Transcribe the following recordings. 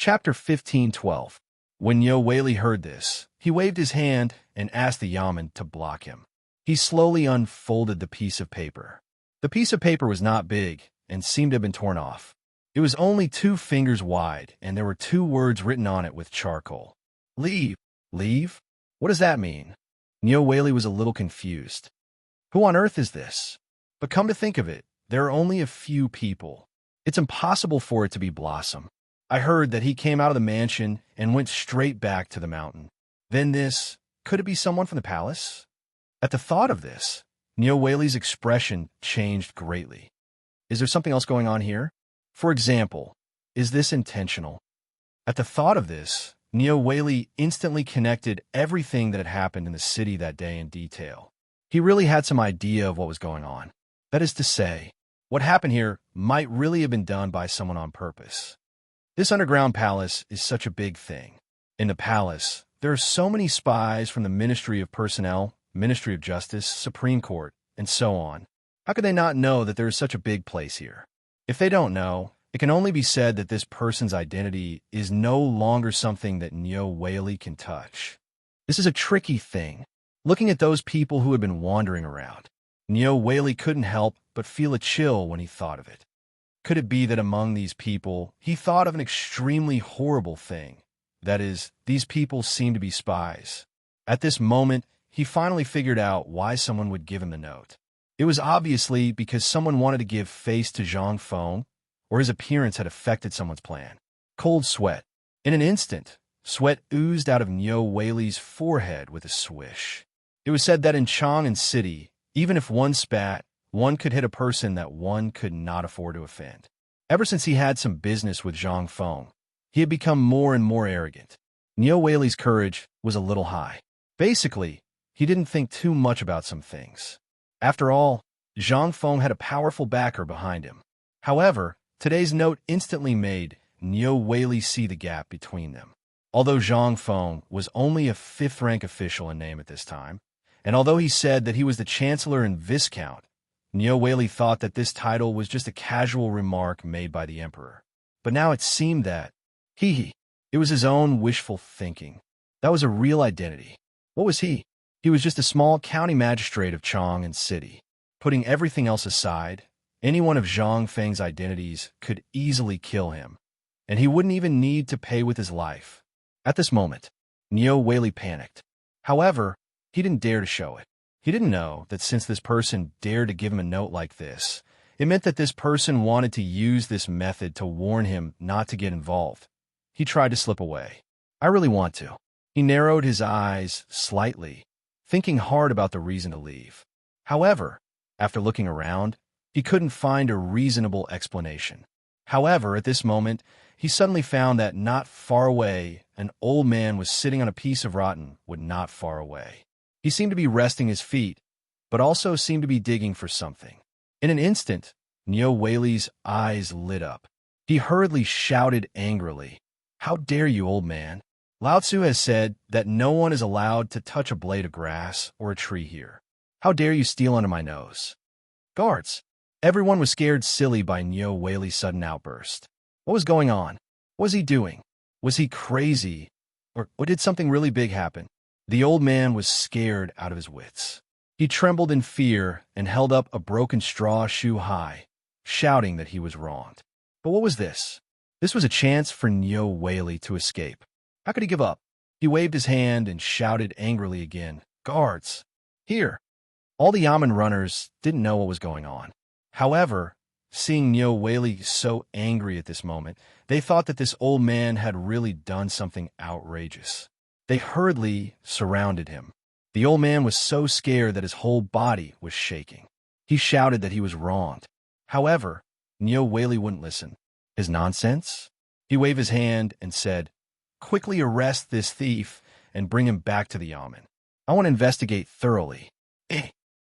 Chapter 15:12. When Yo Whaley heard this, he waved his hand and asked the Yaman to block him. He slowly unfolded the piece of paper. The piece of paper was not big and seemed to have been torn off. It was only 2 fingers wide, and there were 2 words written on it with charcoal. Leave. Leave? What does that mean? Yo Whaley was a little confused. Who on earth is this? But come to think of it, there are only a few people. It's impossible for it to be Blossom. I heard that he came out of the mansion and went straight back to the mountain. Then this, could it be someone from the palace? At the thought of this, Yo Whaley's expression changed greatly. Is there something else going on here? For example, is this intentional? At the thought of this, Yo Whaley instantly connected everything that had happened in the city that day in detail. He really had some idea of what was going on. That is to say, what happened here might really have been done by someone on purpose. This underground palace is such a big thing. In the palace, there are so many spies from the Ministry of Personnel, Ministry of Justice, Supreme Court, and so on. How could they not know that there is such a big place here? If they don't know, it can only be said that this person's identity is no longer something that Yo Whaley can touch. This is a tricky thing. Looking at those people who had been wandering around, Yo Whaley couldn't help but feel a chill when he thought of it. Could it be that among these people, he thought of an extremely horrible thing? That is, these people seemed to be spies. At this moment, he finally figured out why someone would give him the note. It was obviously because someone wanted to give face to Zhang Feng, or his appearance had affected someone's plan. Cold sweat. In an instant, sweat oozed out of Yo Whaley's forehead with a swish. It was said that in Chang'an City, even if one spat, one could hit a person that one could not afford to offend. Ever since he had some business with Zhang Feng, he had become more and more arrogant. Yo Whaley's courage was a little high. Basically, he didn't think too much about some things. After all, Zhang Feng had a powerful backer behind him. However, today's note instantly made Yo Whaley see the gap between them. Although Zhang Feng was only a 5th-rank official in name at this time, and although he said that he was the Chancellor and Viscount, Yo Whaley thought that this title was just a casual remark made by the Emperor. But now it seemed that, it was his own wishful thinking. That was a real identity. What was he? He was just a small county magistrate of Chang'an City. Putting everything else aside, any one of Zhang Feng's identities could easily kill him, and he wouldn't even need to pay with his life. At this moment, Yo Whaley panicked. However, he didn't dare to show it. He didn't know that since this person dared to give him a note like this, it meant that this person wanted to use this method to warn him not to get involved. He tried to slip away. I really want to. He narrowed his eyes slightly, thinking hard about the reason to leave. However, after looking around, he couldn't find a reasonable explanation. However, at this moment, he suddenly found that not far away, an old man was sitting on a piece of rotten wood not far away. He seemed to be resting his feet, but also seemed to be digging for something. In an instant, Yo Whaley's eyes lit up. He hurriedly shouted angrily, "How dare you, old man? Lao Tzu has said that no one is allowed to touch a blade of grass or a tree here. How dare you steal under my nose?" Guards! Everyone was scared silly by Yo Whaley's sudden outburst. What was going on? What was he doing? Was he crazy? Or did something really big happen? The old man was scared out of his wits. He trembled in fear and held up a broken straw shoe high, shouting that he was wronged. But what was this? This was a chance for Yo Whaley to escape. How could he give up? He waved his hand and shouted angrily again, "Guards! Here!" All the Yaman runners didn't know what was going on. However, seeing Yo Whaley so angry at this moment, they thought that this old man had really done something outrageous. They hurriedly surrounded him. The old man was so scared that his whole body was shaking. He shouted that he was wronged. However, Yo Whaley wouldn't listen. His nonsense? He waved his hand and said, "Quickly arrest this thief and bring him back to the Yaman. I want to investigate thoroughly."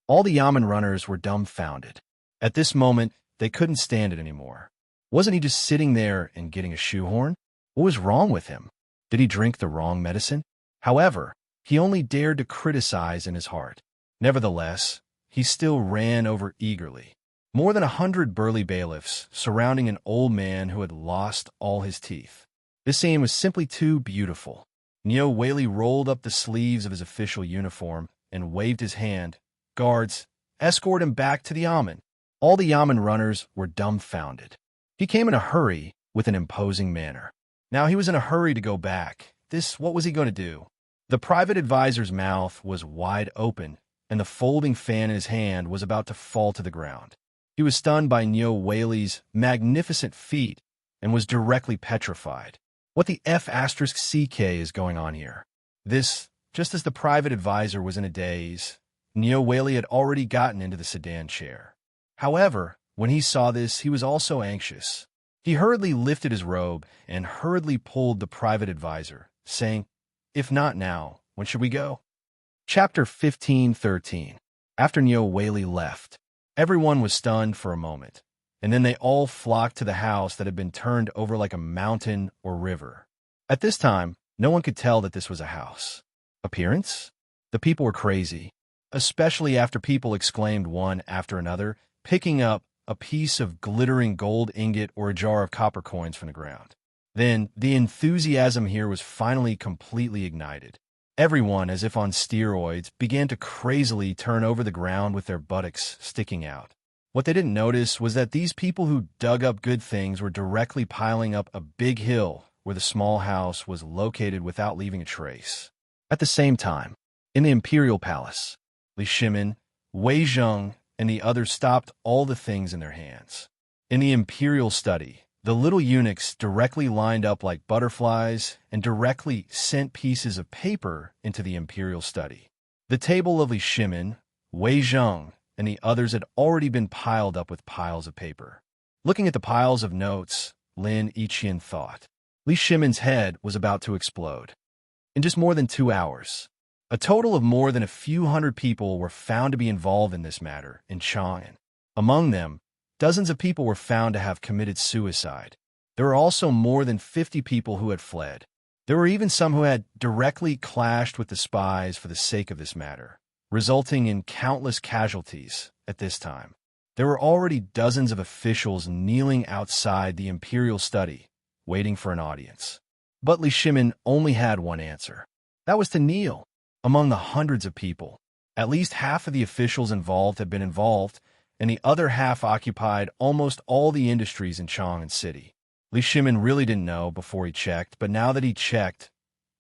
All the Yaman runners were dumbfounded. At this moment, they couldn't stand it anymore. Wasn't he just sitting there and getting a shoehorn? What was wrong with him? Did he drink the wrong medicine? However, he only dared to criticize in his heart. Nevertheless, he still ran over eagerly. More than 100 burly bailiffs surrounding an old man who had lost all his teeth. This scene was simply too beautiful. Neo Whaley rolled up the sleeves of his official uniform and waved his hand. Guards, escort him back to the Yamen. All the Yamen runners were dumbfounded. He came in a hurry with an imposing manner. Now he was in a hurry to go back. What was he going to do? The private advisor's mouth was wide open, and the folding fan in his hand was about to fall to the ground. He was stunned by Neo Whaley's magnificent feat and was directly petrified. What the F***CK is going on here? Just as the private advisor was in a daze, Neo Whaley had already gotten into the sedan chair. However, when he saw this, he was also anxious. He hurriedly lifted his robe and hurriedly pulled the private advisor, saying, "If not now, when should we go?" Chapter 15:13. After Neo Whaley left, everyone was stunned for a moment, and then they all flocked to the house that had been turned over like a mountain or river. At this time, no one could tell that this was a house. Appearance? The people were crazy, especially after people exclaimed one after another, picking up a piece of glittering gold ingot or a jar of copper coins from the ground. Then, the enthusiasm here was finally completely ignited. Everyone, as if on steroids, began to crazily turn over the ground with their buttocks sticking out. What they didn't notice was that these people who dug up good things were directly piling up a big hill where the small house was located without leaving a trace. At the same time, in the Imperial Palace, Li Shimin, Wei Zheng, and the others stopped all the things in their hands. In the Imperial study, the little eunuchs directly lined up like butterflies and directly sent pieces of paper into the Imperial study. The table of Li Shimin, Wei Zheng, and the others had already been piled up with piles of paper. Looking at the piles of notes, Lin Yiqian thought. Li Shimin's head was about to explode. In just more than 2 hours, a total of more than a few hundred people were found to be involved in this matter in Chang'an. Among them, dozens of people were found to have committed suicide. There were also more than 50 people who had fled. There were even some who had directly clashed with the spies for the sake of this matter, resulting in countless casualties at this time. There were already dozens of officials kneeling outside the Imperial study, waiting for an audience. But Li Shimin only had one answer. That was to kneel. Among the hundreds of people, at least half of the officials involved had been involved, and the other half occupied almost all the industries in Chang'an City. Li Shimin really didn't know before he checked, but now that he checked,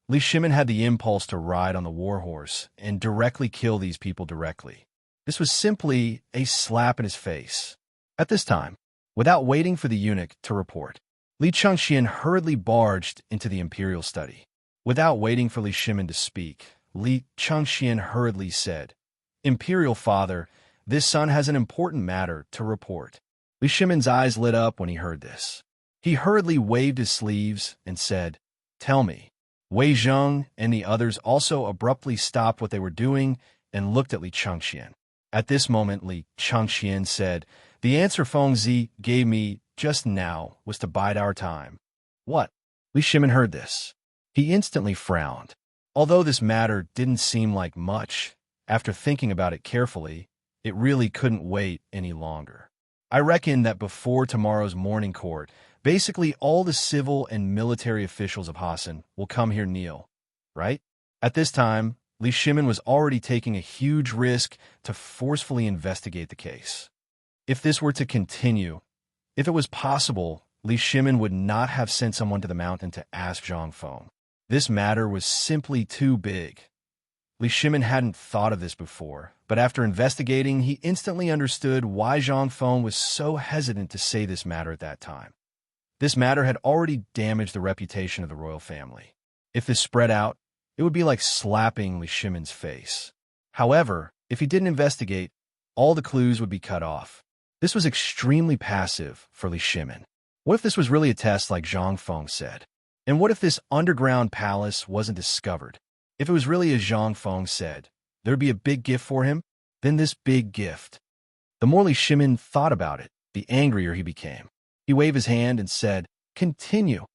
Li Shimin had the impulse to ride on the warhorse and directly kill these people directly. This was simply a slap in his face. At this time, without waiting for the eunuch to report, Li Chengxian hurriedly barged into the Imperial study. Without waiting for Li Shimin to speak, Li Chengxian hurriedly said, "Imperial Father, this son has an important matter to report." Li Shimin's eyes lit up when he heard this. He hurriedly waved his sleeves and said, "Tell me." Wei Zheng and the others also abruptly stopped what they were doing and looked at Li Chengxian. At this moment, Li Chengxian said, "The answer Feng Zi gave me just now was to bide our time." What? Li Shimin heard this. He instantly frowned. Although this matter didn't seem like much, after thinking about it carefully, it really couldn't wait any longer. I reckon that before tomorrow's morning court, basically all the civil and military officials of Hassan will come here kneel, right? At this time, Li Shimin was already taking a huge risk to forcefully investigate the case. If this were to continue, if it was possible, Li Shimin would not have sent someone to the mountain to ask Zhang Feng. This matter was simply too big. Li Shimin hadn't thought of this before, but after investigating, he instantly understood why Zhang Feng was so hesitant to say this matter at that time. This matter had already damaged the reputation of the royal family. If this spread out, it would be like slapping Li Shimin's face. However, if he didn't investigate, all the clues would be cut off. This was extremely passive for Li Shimin. What if this was really a test like Zhang Feng said? And what if this underground palace wasn't discovered? If it was really as Zhang Feng said, there'd be a big gift for him? Then this big gift. The more Li Shimin thought about it, the angrier he became. He waved his hand and said, "Continue."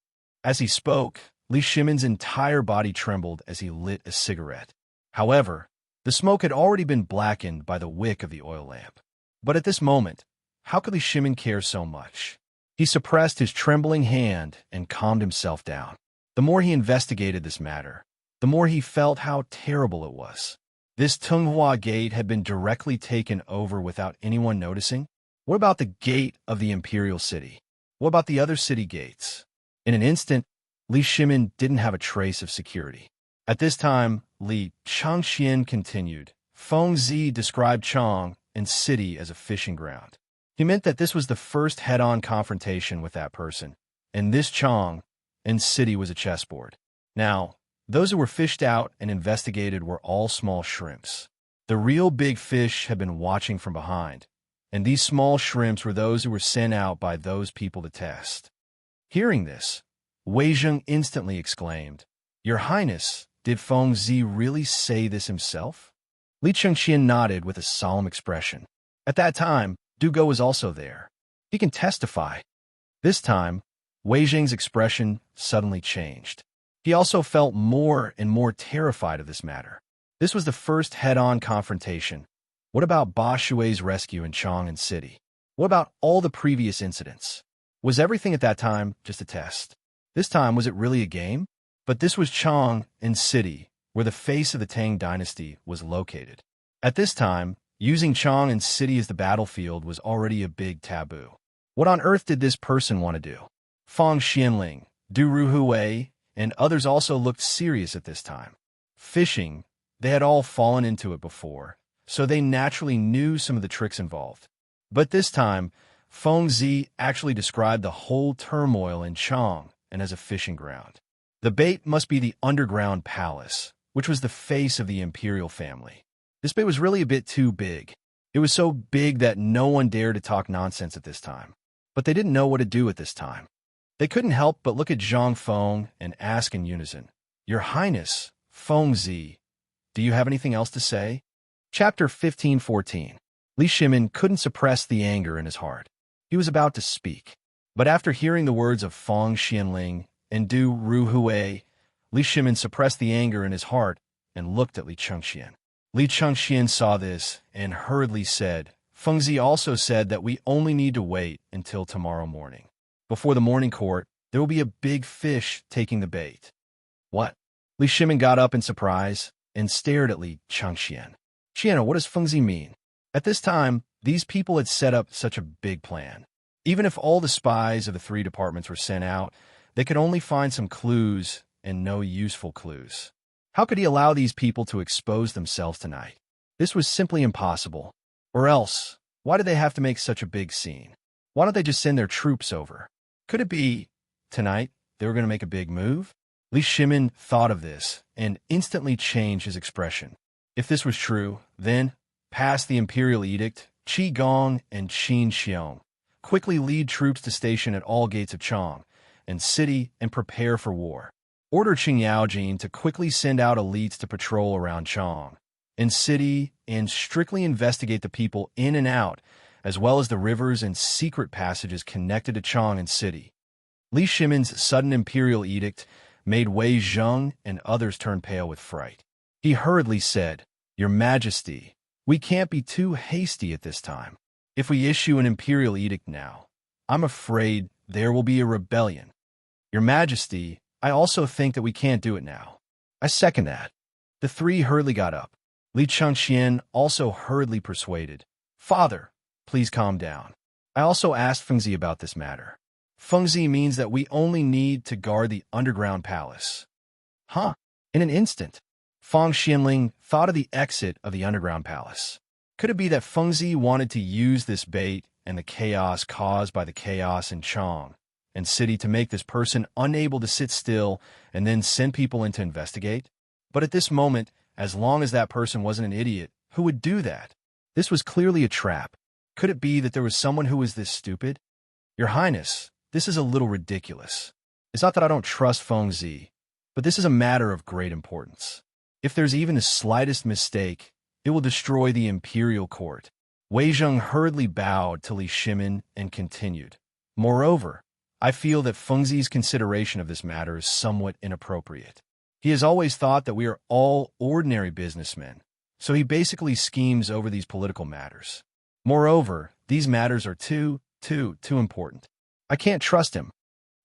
As he spoke, Li Shimin's entire body trembled as he lit a cigarette. However, the smoke had already been blackened by the wick of the oil lamp. But at this moment, how could Li Shimin care so much? He suppressed his trembling hand and calmed himself down. The more he investigated this matter, the more he felt how terrible it was. This Tunghua Gate had been directly taken over without anyone noticing. What about the gate of the imperial city? What about the other city gates? In an instant, Li Shimin didn't have a trace of security. At this time, Li Changxian continued. Feng Zi described Chang and city as a fishing ground. He meant that this was the first head-on confrontation with that person, and this Chang and city was a chessboard. Now, those who were fished out and investigated were all small shrimps. The real big fish had been watching from behind, and these small shrimps were those who were sent out by those people to test. Hearing this, Wei Zheng instantly exclaimed, "Your Highness, did Feng Zi really say this himself?" Li Chengqian nodded with a solemn expression. At that time, Dugo was also there. He can testify. This time, Wei Zheng's expression suddenly changed. He also felt more and more terrified of this matter. This was the first head-on confrontation. What about Ba Shui's rescue in Chang'an City? What about all the previous incidents? Was everything at that time just a test? This time, was it really a game? But this was Chang'an City, where the face of the Tang dynasty was located. At this time, using Chang'an City as the battlefield was already a big taboo. What on earth did this person want to do? Fang Xianling, Du Ruhui, and others also looked serious at this time. Fishing, they had all fallen into it before, so they naturally knew some of the tricks involved. But this time, Feng Zi actually described the whole turmoil in Chang and as a fishing ground. The bait must be the underground palace, which was the face of the imperial family. This bait was really a bit too big. It was so big that no one dared to talk nonsense at this time. But they didn't know what to do at this time. They couldn't help but look at Zhang Feng and ask in unison, "Your Highness, Feng Zi, do you have anything else to say?" Chapter 15:14. Li Shimin couldn't suppress the anger in his heart. He was about to speak. But after hearing the words of Fang Xianling and Du Ruhui, Li Shimin suppressed the anger in his heart and looked at Li Chengxian. Li Chengxian saw this and hurriedly said, "Feng Zi also said that we only need to wait until tomorrow morning. Before the morning court, there will be a big fish taking the bait." What? Li Shimin got up in surprise and stared at Li Chengxian. "Qian, what does Feng Zi mean?" At this time, these people had set up such a big plan. Even if all the spies of the three departments were sent out, they could only find some clues and no useful clues. How could he allow these people to expose themselves tonight? This was simply impossible. Or else, why did they have to make such a big scene? Why don't they just send their troops over? Could it be, tonight, they were going to make a big move? Li Shimin thought of this and instantly changed his expression. If this was true, then, past the imperial edict, Qi Gong and Qin Xiong quickly lead troops to station at all gates of Chang and city and prepare for war. Order Qing Yaojin to quickly send out elites to patrol around Chang and city and strictly investigate the people in and out, as well as the rivers and secret passages connected to Chang and city. Li Shimin's sudden imperial edict made Wei Zheng and others turn pale with fright. He hurriedly said, "Your Majesty, we can't be too hasty at this time. If we issue an imperial edict now, I'm afraid there will be a rebellion. Your Majesty, I also think that we can't do it now." "I second that." The three hurriedly got up. Li Chengxian also hurriedly persuaded, "Father, please calm down. I also asked Feng Zi about this matter. Feng Zi means that we only need to guard the underground palace." Huh? In an instant, Fang Xianling thought of the exit of the underground palace. Could it be that Feng Zi wanted to use this bait and the chaos caused by the chaos in Chang and city to make this person unable to sit still and then send people in to investigate? But at this moment, as long as that person wasn't an idiot, who would do that? This was clearly a trap. Could it be that there was someone who was this stupid? "Your Highness, this is a little ridiculous. It's not that I don't trust Feng Zi, but this is a matter of great importance. If there's even the slightest mistake, it will destroy the imperial court." Wei Zheng hurriedly bowed to Li Shimin and continued, "Moreover, I feel that Feng Zi's consideration of this matter is somewhat inappropriate. He has always thought that we are all ordinary businessmen, so he basically schemes over these political matters. Moreover, these matters are too important. I can't trust him."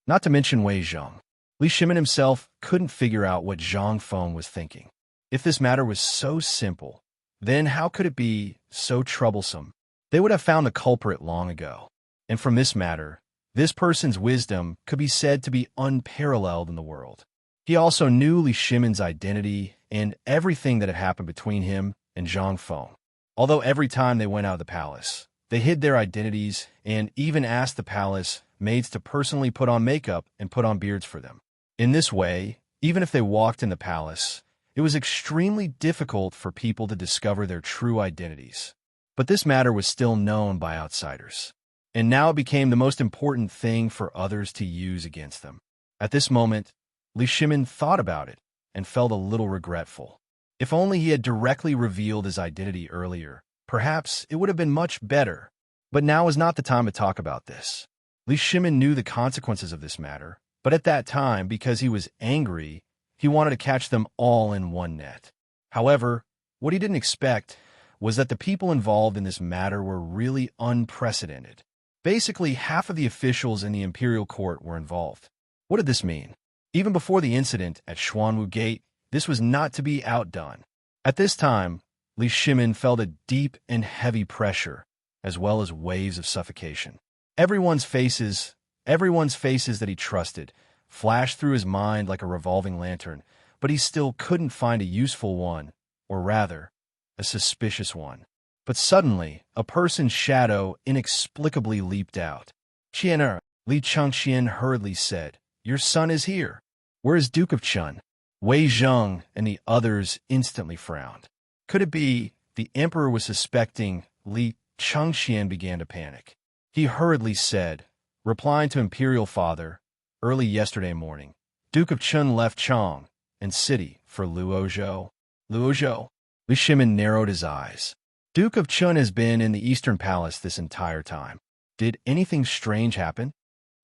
Not to mention Wei Zheng. Li Shimin himself couldn't figure out what Zhang Feng was thinking. If this matter was so simple, then how could it be so troublesome? They would have found the culprit long ago. And from this matter, this person's wisdom could be said to be unparalleled in the world. He also knew Li Shimin's identity and everything that had happened between him and Zhang Feng. Although every time they went out of the palace, they hid their identities and even asked the palace maids to personally put on makeup and put on beards for them. In this way, even if they walked in the palace, it was extremely difficult for people to discover their true identities. But this matter was still known by outsiders, and now it became the most important thing for others to use against them. At this moment, Li Shimin thought about it and felt a little regretful. If only he had directly revealed his identity earlier, perhaps it would have been much better. But now is not the time to talk about this. Li Shimin knew the consequences of this matter, but at that time, because he was angry, he wanted to catch them all in one net. However, what he didn't expect was that the people involved in this matter were really unprecedented. Basically, half of the officials in the imperial court were involved. What did this mean? Even before the incident at Xuanwu Gate, this was not to be outdone. At this time, Li Shimin felt a deep and heavy pressure, as well as waves of suffocation. Everyone's faces that he trusted flashed through his mind like a revolving lantern, but he still couldn't find a useful one, or rather, a suspicious one. But suddenly, a person's shadow inexplicably leaped out. "Qianer," Li Chengxian hurriedly said, "your son is here. Where is Duke of Chun?" Wei Zheng and the others instantly frowned. Could it be the emperor was suspecting? Li Chengxian began to panic. He hurriedly said, replying to Imperial Father, early yesterday morning, Duke of Chun left Chang and city for Luozhou. Luozhou? Li Shimin narrowed his eyes. Duke of Chun has been in the Eastern Palace this entire time. Did anything strange happen?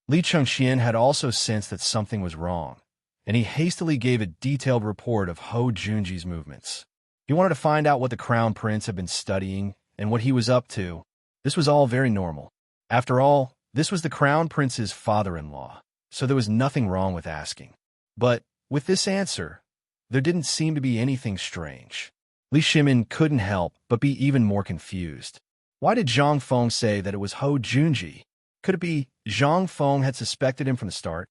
Li Chengxian had also sensed that something was wrong, and he hastily gave a detailed report of Ho Junji's movements. He wanted to find out what the Crown Prince had been studying and what he was up to. This was all very normal. After all, this was the Crown Prince's father-in-law, so there was nothing wrong with asking. But with this answer, there didn't seem to be anything strange. Li Shimin couldn't help but be even more confused. Why did Zhang Feng say that it was Ho Junji? Could it be Zhang Feng had suspected him from the start?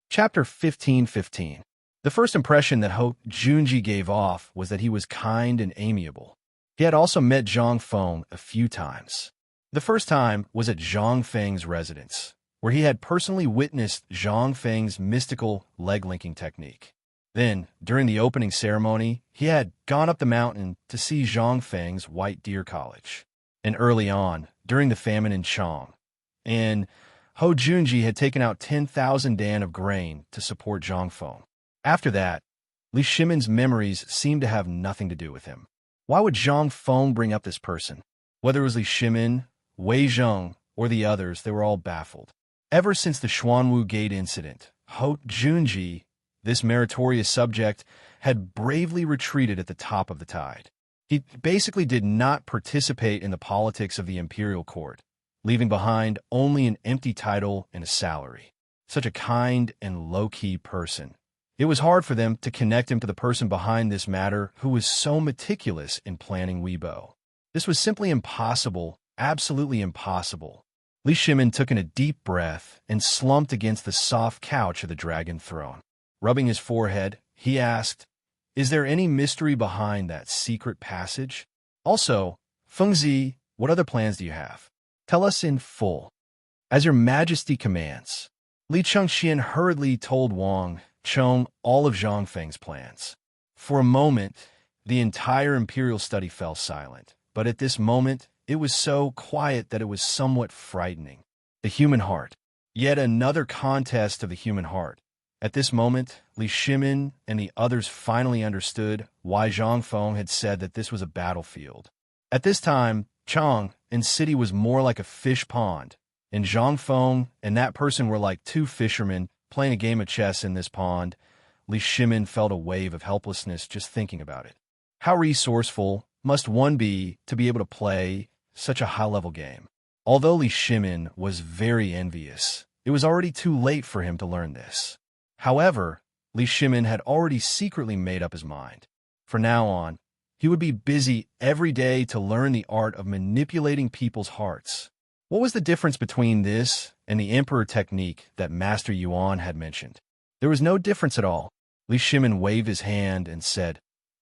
Chapter 15:15. The first impression that Ho Junji gave off was that he was kind and amiable. He had also met Zhang Feng a few times. The first time was at Zhang Feng's residence, where he had personally witnessed Zhang Feng's mystical leg-linking technique. Then, during the opening ceremony, he had gone up the mountain to see Zhang Feng's White Deer College. And early on, during the famine in Chang, and Ho Junji had taken out 10,000 dan of grain to support Zhang Feng. After that, Li Shimin's memories seemed to have nothing to do with him. Why would Zhang Feng bring up this person? Whether it was Li Shimin, Wei Zheng, or the others, they were all baffled. Ever since the Xuanwu Gate incident, Ho Junji, this meritorious subject, had bravely retreated at the top of the tide. He basically did not participate in the politics of the imperial court, leaving behind only an empty title and a salary. Such a kind and low-key person. It was hard for them to connect him to the person behind this matter who was so meticulous in planning Weibo. This was simply impossible, absolutely impossible. Li Shimin took in a deep breath and slumped against the soft couch of the dragon throne. Rubbing his forehead, he asked, "Is there any mystery behind that secret passage? Also, Fengzi, what other plans do you have? Tell us in full." "As your majesty commands." Li Chengxian hurriedly told Wang Chong all of Zhang Feng's plans. For a moment, the entire imperial study fell silent, but at this moment, it was so quiet that it was somewhat frightening. The human heart. Yet another contest of the human heart. At this moment, Li Shimin and the others finally understood why Zhang Feng had said that this was a battlefield. At this time, Chang and city was more like a fish pond, and Zhang Feng and that person were like two fishermen playing a game of chess in this pond. Li Shimin felt a wave of helplessness just thinking about it. How resourceful must one be to be able to play such a high-level game? Although Li Shimin was very envious, it was already too late for him to learn this. However, Li Shimin had already secretly made up his mind. From now on, he would be busy every day to learn the art of manipulating people's hearts. What was the difference between this and the emperor technique that Master Yuan had mentioned? There was no difference at all. Li Shimin waved his hand and said,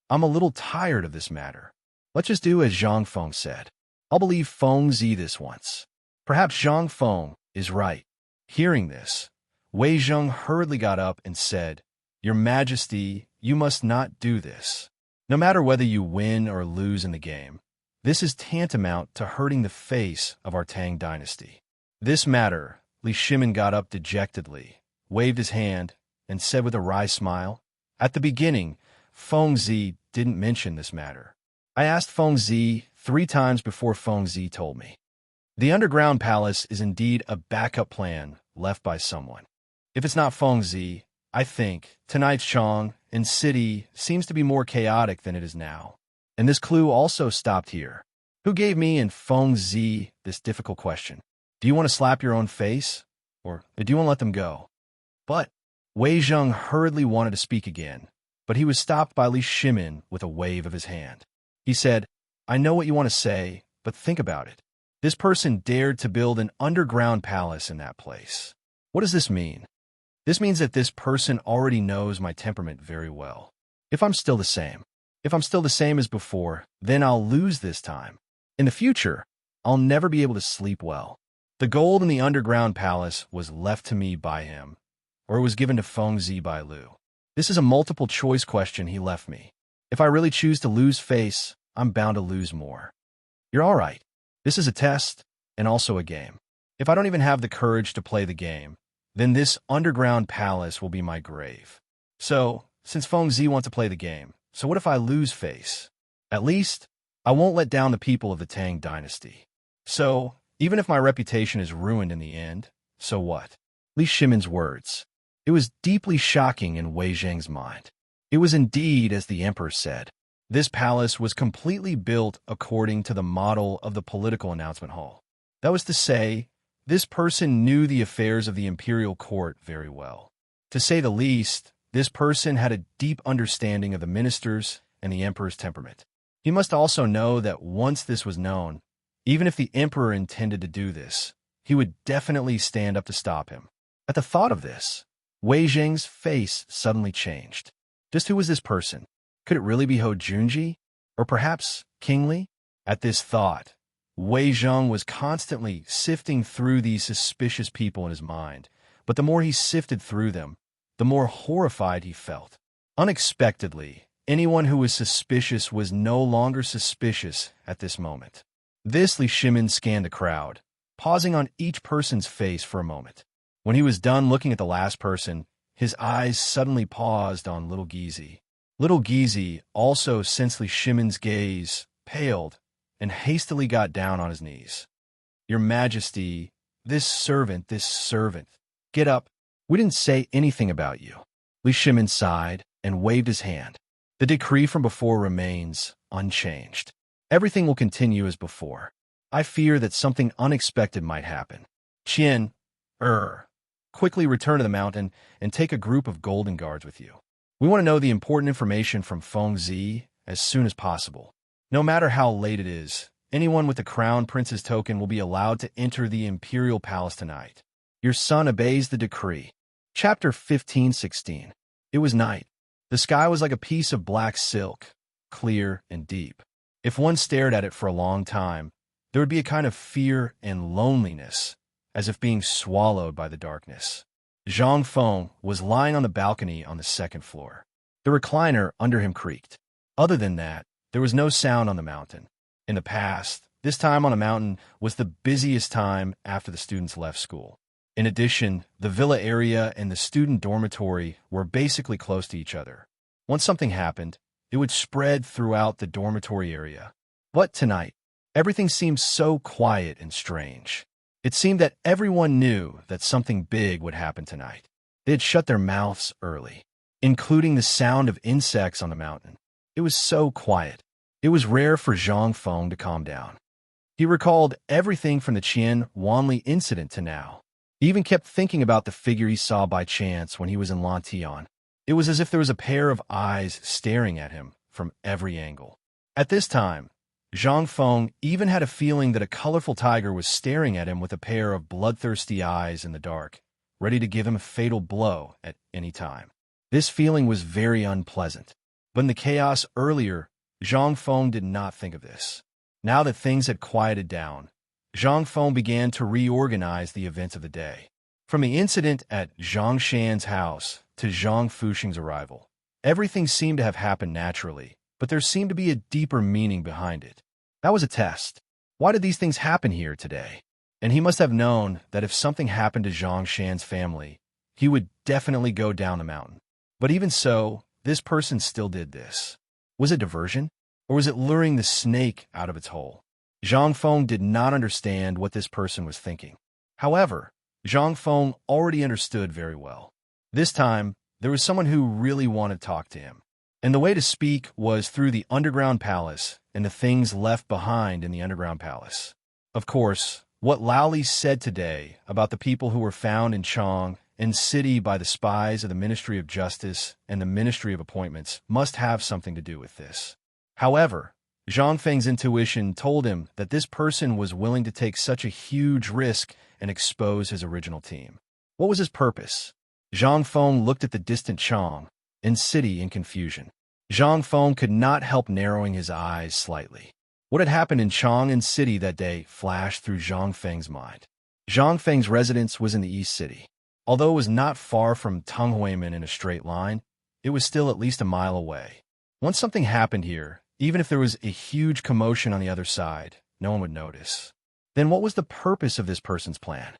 "I'm a little tired of this matter. Let's just do as Zhang Feng said. I'll believe Feng Zi this once. Perhaps Zhang Feng is right." Hearing this, Wei Zheng hurriedly got up and said, "Your Majesty, you must not do this. No matter whether you win or lose in the game, this is tantamount to hurting the face of our Tang dynasty." This matter, Li Shimin got up dejectedly, waved his hand, and said with a wry smile, "At the beginning, Feng Zi didn't mention this matter. I asked Feng Zi 3 times before Feng Zi told me. The underground palace is indeed a backup plan left by someone. If it's not Feng Zi, I think tonight's Chong and city seems to be more chaotic than it is now. And this clue also stopped here. Who gave me and Feng Zi this difficult question? Do you want to slap your own face? Or do you want to let them go?" But Wei Zheng hurriedly wanted to speak again, but he was stopped by Li Shimin with a wave of his hand. He said, "I know what you want to say, but think about it. This person dared to build an underground palace in that place. What does this mean? This means that this person already knows my temperament very well. If I'm still the same as before, then I'll lose this time. In the future, I'll never be able to sleep well. The gold in the underground palace was left to me by him, or it was given to Feng Zi by Lu. This is a multiple choice question he left me. If I really choose to lose face, I'm bound to lose more. You're all right. This is a test and also a game. If I don't even have the courage to play the game, then this underground palace will be my grave. So, since Feng Zi wants to play the game, so what if I lose face? At least, I won't let down the people of the Tang dynasty. So, even if my reputation is ruined in the end, so what?" Li Shimin's words. It was deeply shocking in Wei Zheng's mind. It was indeed as the emperor said. This palace was completely built according to the model of the political announcement hall. That was to say, this person knew the affairs of the imperial court very well. To say the least, this person had a deep understanding of the ministers and the emperor's temperament. He must also know that once this was known, even if the emperor intended to do this, he would definitely stand up to stop him. At the thought of this, Wei Zheng's face suddenly changed. Just who was this person? Could it really be Ho Junji? Or perhaps King Li? At this thought, Wei Zheng was constantly sifting through these suspicious people in his mind, but the more he sifted through them, the more horrified he felt. Unexpectedly, anyone who was suspicious was no longer suspicious at this moment. This Li Shimin scanned the crowd, pausing on each person's face for a moment. When he was done looking at the last person, his eyes suddenly paused on Little Gizi. Little Gizi also sensed Li Shimin's gaze, paled, and hastily got down on his knees. "Your Majesty, this servant, get up. We didn't say anything about you." Li Shimin sighed and waved his hand. "The decree from before remains unchanged. Everything will continue as before. I fear that something unexpected might happen. Qian, quickly return to the mountain and take a group of golden guards with you. We want to know the important information from Feng Zi as soon as possible. No matter how late it is, anyone with the crown prince's token will be allowed to enter the imperial palace tonight. Your son obeys the decree." Chapter 15:16. It was night. The sky was like a piece of black silk, clear and deep. If one stared at it for a long time, there would be a kind of fear and loneliness, as if being swallowed by the darkness. Zhang Feng was lying on the balcony on the 2nd floor. The recliner under him creaked. Other than that, there was no sound on the mountain. In the past, this time on the mountain was the busiest time after the students left school. In addition, the villa area and the student dormitory were basically close to each other. Once something happened, it would spread throughout the dormitory area. But tonight, everything seemed so quiet and strange. It seemed that everyone knew that something big would happen tonight. They had shut their mouths early, including the sound of insects on the mountain. It was so quiet. It was rare for Zhang Feng to calm down. He recalled everything from the Qian Wanli incident to now. He even kept thinking about the figure he saw by chance when he was in Lantian. It was as if there was a pair of eyes staring at him from every angle. At this time, Zhang Feng even had a feeling that a colorful tiger was staring at him with a pair of bloodthirsty eyes in the dark, ready to give him a fatal blow at any time. This feeling was very unpleasant. But in the chaos earlier, Zhang Feng did not think of this. Now that things had quieted down, Zhang Feng began to reorganize the events of the day. From the incident at Zhang Shan's house to Zhang Fuxing's arrival, everything seemed to have happened naturally, but there seemed to be a deeper meaning behind it. That was a test. Why did these things happen here today? And he must have known that if something happened to Zhang Shan's family, he would definitely go down the mountain. But even so, this person still did this. Was it diversion? Or was it luring the snake out of its hole? Zhang Feng did not understand what this person was thinking. However, Zhang Feng already understood very well. This time, there was someone who really wanted to talk to him. And the way to speak was through the underground palace and the things left behind in the underground palace. Of course, what Lao Li said today about the people who were found in Chang and City by the spies of the Ministry of Justice and the Ministry of Appointments must have something to do with this. However, Zhang Feng's intuition told him that this person was willing to take such a huge risk and expose his original team. What was his purpose? Zhang Feng looked at the distant Chang and City in confusion. Zhang Feng could not help narrowing his eyes slightly. What had happened in Chang and City that day flashed through Zhang Feng's mind. Zhang Feng's residence was in the East City. Although it was not far from Tunghuimen in a straight line, it was still at least a mile away. Once something happened here, even if there was a huge commotion on the other side, no one would notice. Then what was the purpose of this person's plan?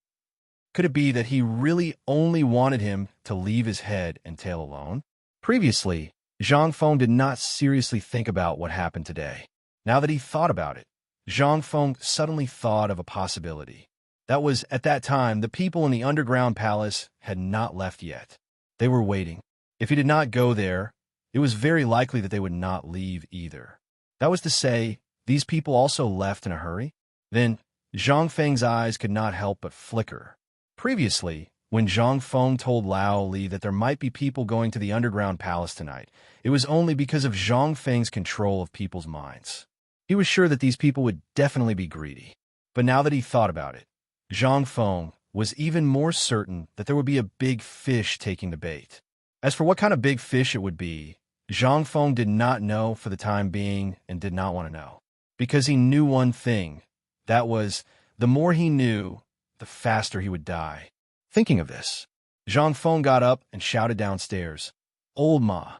Could it be that he really only wanted him to leave his head and tail alone? Previously, Zhang Feng did not seriously think about what happened today. Now that he thought about it, Zhang Feng suddenly thought of a possibility. That was, at that time, the people in the underground palace had not left yet. They were waiting. If he did not go there, it was very likely that they would not leave either. That was to say, these people also left in a hurry? Then, Zhang Feng's eyes could not help but flicker. Previously, when Zhang Feng told Lao Li that there might be people going to the underground palace tonight, it was only because of Zhang Feng's control of people's minds. He was sure that these people would definitely be greedy. But now that he thought about it, Zhang Feng was even more certain that there would be a big fish taking the bait. As for what kind of big fish it would be, Zhang Feng did not know for the time being and did not want to know. Because he knew one thing, that was, the more he knew, the faster he would die. Thinking of this, Zhang Feng got up and shouted downstairs. Old Ma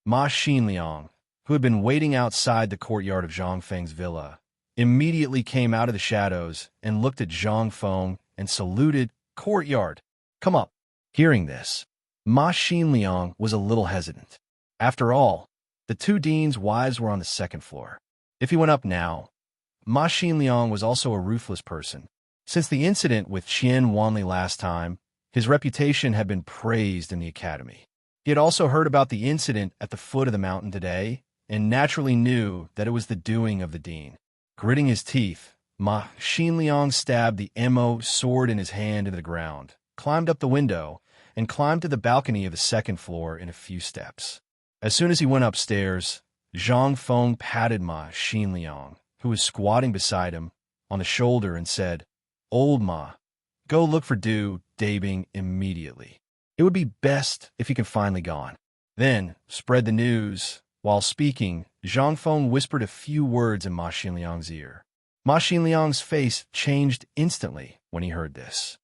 Xinliang, who had been waiting outside the courtyard of Zhang Feng's villa, immediately came out of the shadows and looked at Zhang Feng and saluted. Courtyard, come up. Hearing this, Ma Xinliang was a little hesitant. After all, the two deans' wives were on the second floor. If he went up now, Ma Xinliang was also a ruthless person. Since the incident with Qian Wanli last time, his reputation had been praised in the academy. He had also heard about the incident at the foot of the mountain today, and naturally knew that it was the doing of the dean. Gritting his teeth, Ma Xinliang stabbed the Mo sword in his hand into the ground, climbed up the window, and climbed to the balcony of the second floor in a few steps. As soon as he went upstairs, Zhang Feng patted Ma Xinliang, who was squatting beside him, on the shoulder and said, Old Ma, go look for Du Dabing immediately. It would be best if he could finally gone. Then, spread the news. While speaking, Zhang Feng whispered a few words in Ma Xinliang's ear. Ma Xinliang's face changed instantly when he heard this.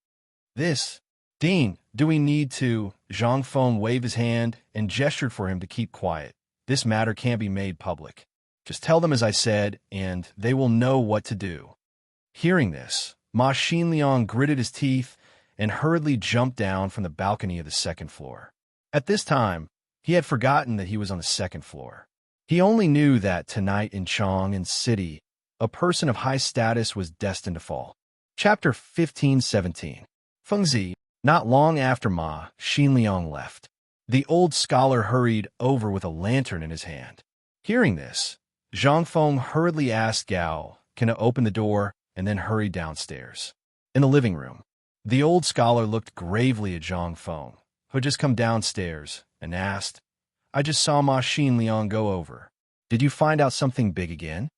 Dean, do we need to? Zhang Feng waved his hand and gestured for him to keep quiet. This matter can't be made public. Just tell them as I said, and they will know what to do. Hearing this, Ma Xinliang gritted his teeth and hurriedly jumped down from the balcony of the second floor. At this time, he had forgotten that he was on the second floor. He only knew that tonight in Chang and City, a person of high status was destined to fall. Chapter 15-17. Fengzi. Not long after Ma Xinliang left, the old scholar hurried over with a lantern in his hand. Hearing this, Zhang Feng hurriedly asked Gao, can I open the door, and then hurried downstairs. In the living room, The old scholar looked gravely at Zhang Feng, who had just come downstairs, and asked, I just saw Ma Xin Liang go over. Did you find out something big again?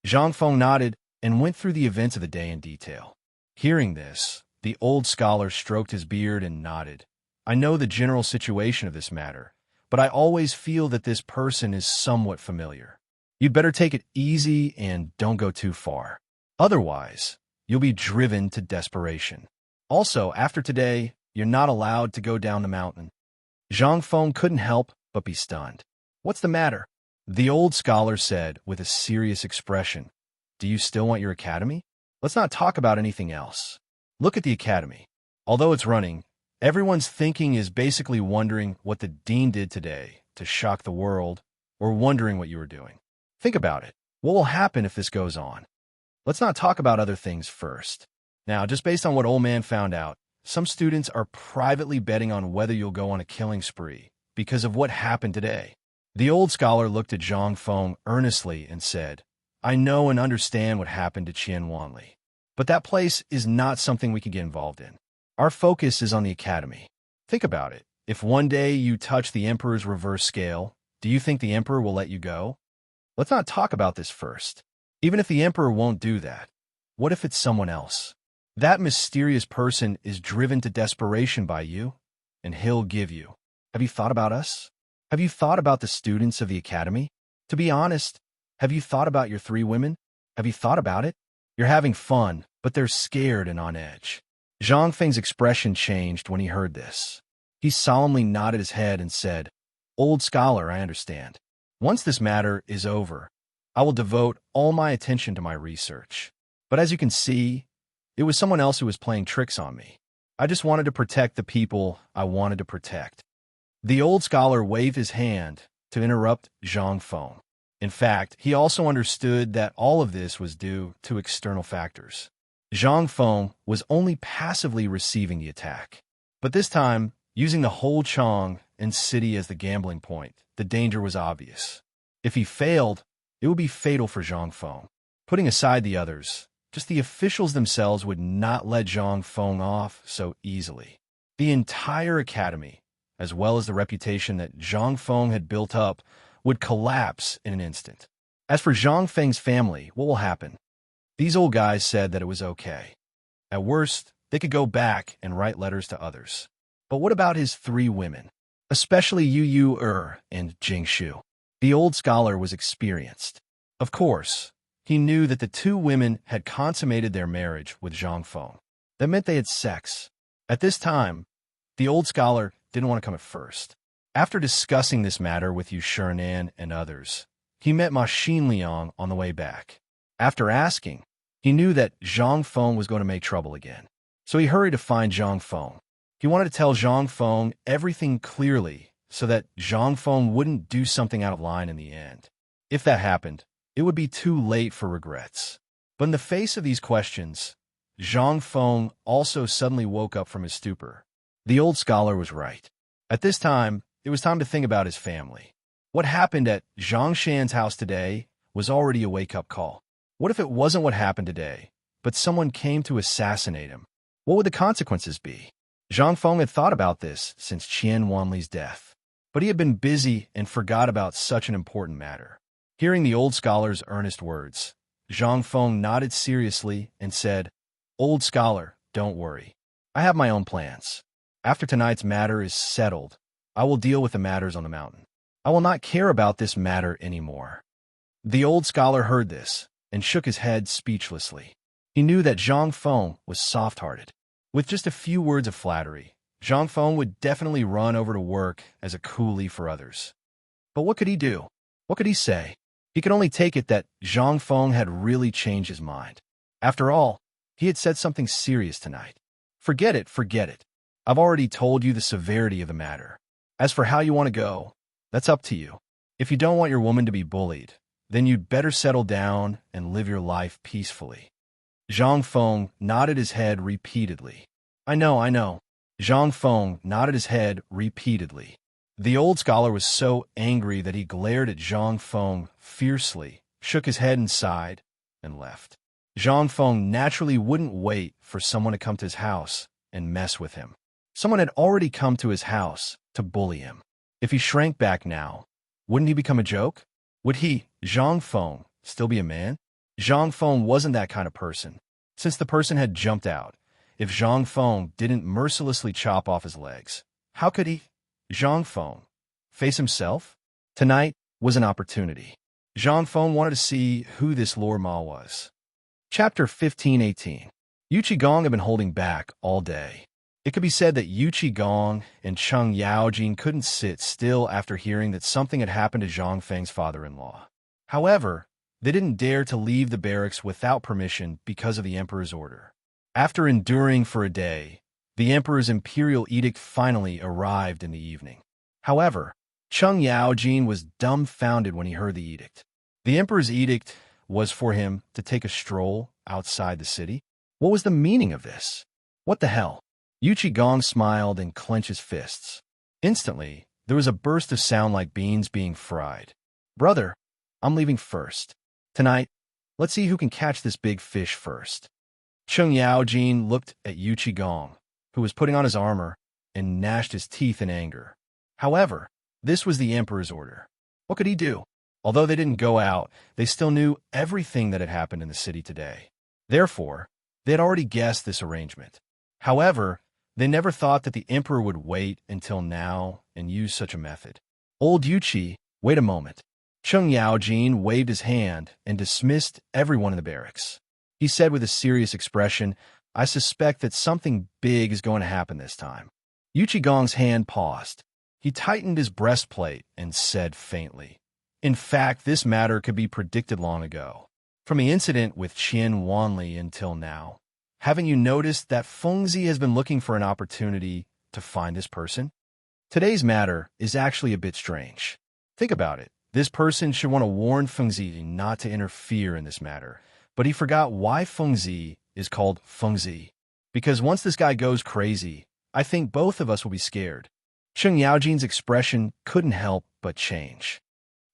Zhang Feng nodded and went through the events of the day in detail. Hearing this, the old scholar stroked his beard and nodded. I know the general situation of this matter, but I always feel that this person is somewhat familiar. You'd better take it easy and don't go too far. Otherwise, you'll be driven to desperation. Also, after today, you're not allowed to go down the mountain. Zhang Feng couldn't help but be stunned. What's the matter? The old scholar said with a serious expression. Do you still want your academy? Let's not talk about anything else. Look at the academy. Although it's running, everyone's thinking is basically wondering what the dean did today to shock the world, or wondering what you were doing. Think about it. What will happen if this goes on? Let's not talk about other things first. Now, just based on what old man found out, some students are privately betting on whether you'll go on a killing spree because of what happened today. The old scholar looked at Zhang Feng earnestly and said, I know and understand what happened to Qian Wanli, but that place is not something we can get involved in. Our focus is on the academy. Think about it. If one day you touch the emperor's reverse scale, do you think the emperor will let you go? Let's not talk about this first. Even if the emperor won't do that, what if it's someone else? That mysterious person is driven to desperation by you, and he'll give you. Have you thought about us? Have you thought about the students of the academy? To be honest, have you thought about your 3 women? Have you thought about it? You're having fun, but they're scared and on edge. Zhang Feng's expression changed when he heard this. He solemnly nodded his head and said, Old scholar, I understand. Once this matter is over, I will devote all my attention to my research. But as you can see, it was someone else who was playing tricks on me. I just wanted to protect the people I wanted to protect. The old scholar waved his hand to interrupt Zhang Feng. In fact, he also understood that all of this was due to external factors. Zhang Feng was only passively receiving the attack. But this time, using the whole Chang and city as the gambling point, the danger was obvious. If he failed, it would be fatal for Zhang Feng. Putting aside the others, just the officials themselves would not let Zhang Feng off so easily. The entire academy, as well as the reputation that Zhang Feng had built up, would collapse in an instant. As for Zhang Feng's family, what will happen? These old guys said that it was okay. At worst, they could go back and write letters to others. But what about his 3 women? Especially Yu and Jing Shu. The old scholar was experienced. Of course, he knew that the 2 women had consummated their marriage with Zhang Feng. That meant they had sex. At this time, the old scholar didn't want to come at first. After discussing this matter with Yu Shirenan and others, he met Ma Xin Liang on the way back. After asking, he knew that Zhang Feng was going to make trouble again. So he hurried to find Zhang Feng. He wanted to tell Zhang Feng everything clearly so that Zhang Feng wouldn't do something out of line in the end. If that happened, it would be too late for regrets. But in the face of these questions, Zhang Feng also suddenly woke up from his stupor. The old scholar was right. At this time, it was time to think about his family. What happened at Zhang Shan's house today was already a wake-up call. What if it wasn't what happened today, but someone came to assassinate him? What would the consequences be? Zhang Feng had thought about this since Qian Wanli's death, but he had been busy and forgot about such an important matter. Hearing the old scholar's earnest words, Zhang Feng nodded seriously and said, Old scholar, don't worry. I have my own plans. After tonight's matter is settled, I will deal with the matters on the mountain. I will not care about this matter anymore. The old scholar heard this and shook his head speechlessly. He knew that Zhang Feng was soft-hearted. With just a few words of flattery, Zhang Feng would definitely run over to work as a coolie for others. But what could he do? What could he say? He could only take it that Zhang Feng had really changed his mind. After all, he had said something serious tonight. Forget it, forget it. I've already told you the severity of the matter. As for how you want to go, that's up to you. If you don't want your woman to be bullied, then you'd better settle down and live your life peacefully. Zhang Feng nodded his head repeatedly. I know. Zhang Feng nodded his head repeatedly. The old scholar was so angry that he glared at Zhang Feng fiercely, shook his head and sighed, and left. Zhang Feng naturally wouldn't wait for someone to come to his house and mess with him. Someone had already come to his house to bully him. If he shrank back now, wouldn't he become a joke? Would he, Zhang Feng, still be a man? Zhang Feng wasn't that kind of person. Since the person had jumped out, if Zhang Feng didn't mercilessly chop off his legs, how could he, Zhang Feng, face himself? Tonight was an opportunity. Zhang Feng wanted to see who this Lord Ma was. Chapter 15:18. Yu Qigong had been holding back all day. It could be said that Yu Qigong and Cheng Yaojin couldn't sit still after hearing that something had happened to Zhang Feng's father-in-law. However, they didn't dare to leave the barracks without permission because of the emperor's order. After enduring for a day, the emperor's imperial edict finally arrived in the evening. However, Cheng Yaojin was dumbfounded when he heard the edict. The emperor's edict was for him to take a stroll outside the city. What was the meaning of this? What the hell? Yu Qigong smiled and clenched his fists. Instantly, there was a burst of sound like beans being fried. Brother, I'm leaving first. Tonight, let's see who can catch this big fish first. Cheng Yaojin looked at Yu Qigong, who was putting on his armor, and gnashed his teeth in anger. However, this was the emperor's order. What could he do? Although they didn't go out, they still knew everything that had happened in the city today. Therefore, they had already guessed this arrangement. However, they never thought that the emperor would wait until now and use such a method. Old Yuqi, wait a moment. Cheng Yaojin waved his hand and dismissed everyone in the barracks. He said with a serious expression, I suspect that something big is going to happen this time. Yu Qigong's hand paused. He tightened his breastplate and said faintly, in fact, this matter could be predicted long ago. From the incident with Qian Wanli until now, haven't you noticed that Fengzi has been looking for an opportunity to find this person? Today's matter is actually a bit strange. Think about it. This person should want to warn Fengzi not to interfere in this matter, but he forgot why Fengzi is called Fengzi. Because once this guy goes crazy, I think both of us will be scared. Cheng Yaojin's expression couldn't help but change.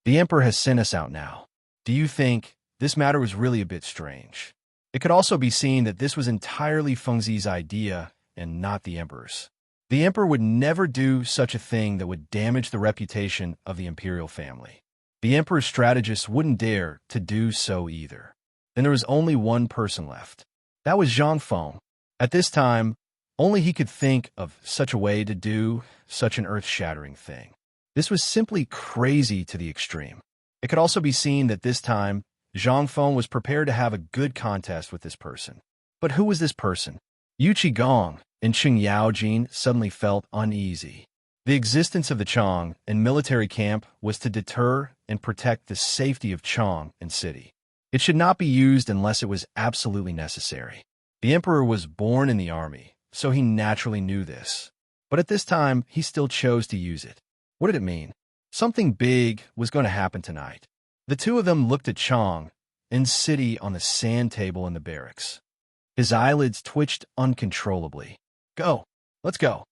The emperor has sent us out now. Do you think this matter was really a bit strange? It could also be seen that this was entirely Fengzi's idea and not the emperor's. The emperor would never do such a thing that would damage the reputation of the imperial family. The emperor's strategists wouldn't dare to do so either. Then there was only one person left. That was Zhang Feng. At this time, only he could think of such a way to do such an earth-shattering thing. This was simply crazy to the extreme. It could also be seen that this time, Zhang Feng was prepared to have a good contest with this person. But who was this person? Yu Qigong and Cheng Yaojin suddenly felt uneasy. The existence of the Chong and military camp was to deter and protect the safety of Chong and city. It should not be used unless it was absolutely necessary. The emperor was born in the army, so he naturally knew this. But at this time, he still chose to use it. What did it mean? Something big was going to happen tonight. The two of them looked at Chong and City on the sand table in the barracks. His eyelids twitched uncontrollably. Go. Let's go.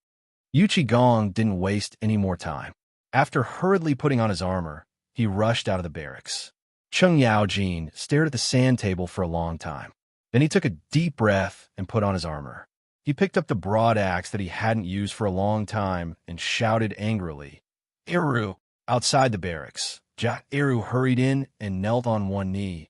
Yu Qigong didn't waste any more time. After hurriedly putting on his armor, he rushed out of the barracks. Cheng Yaojin stared at the sand table for a long time. Then he took a deep breath and put on his armor. He picked up the broad axe that he hadn't used for a long time and shouted angrily, Eru! Outside the barracks, Eru hurried in and knelt on one knee.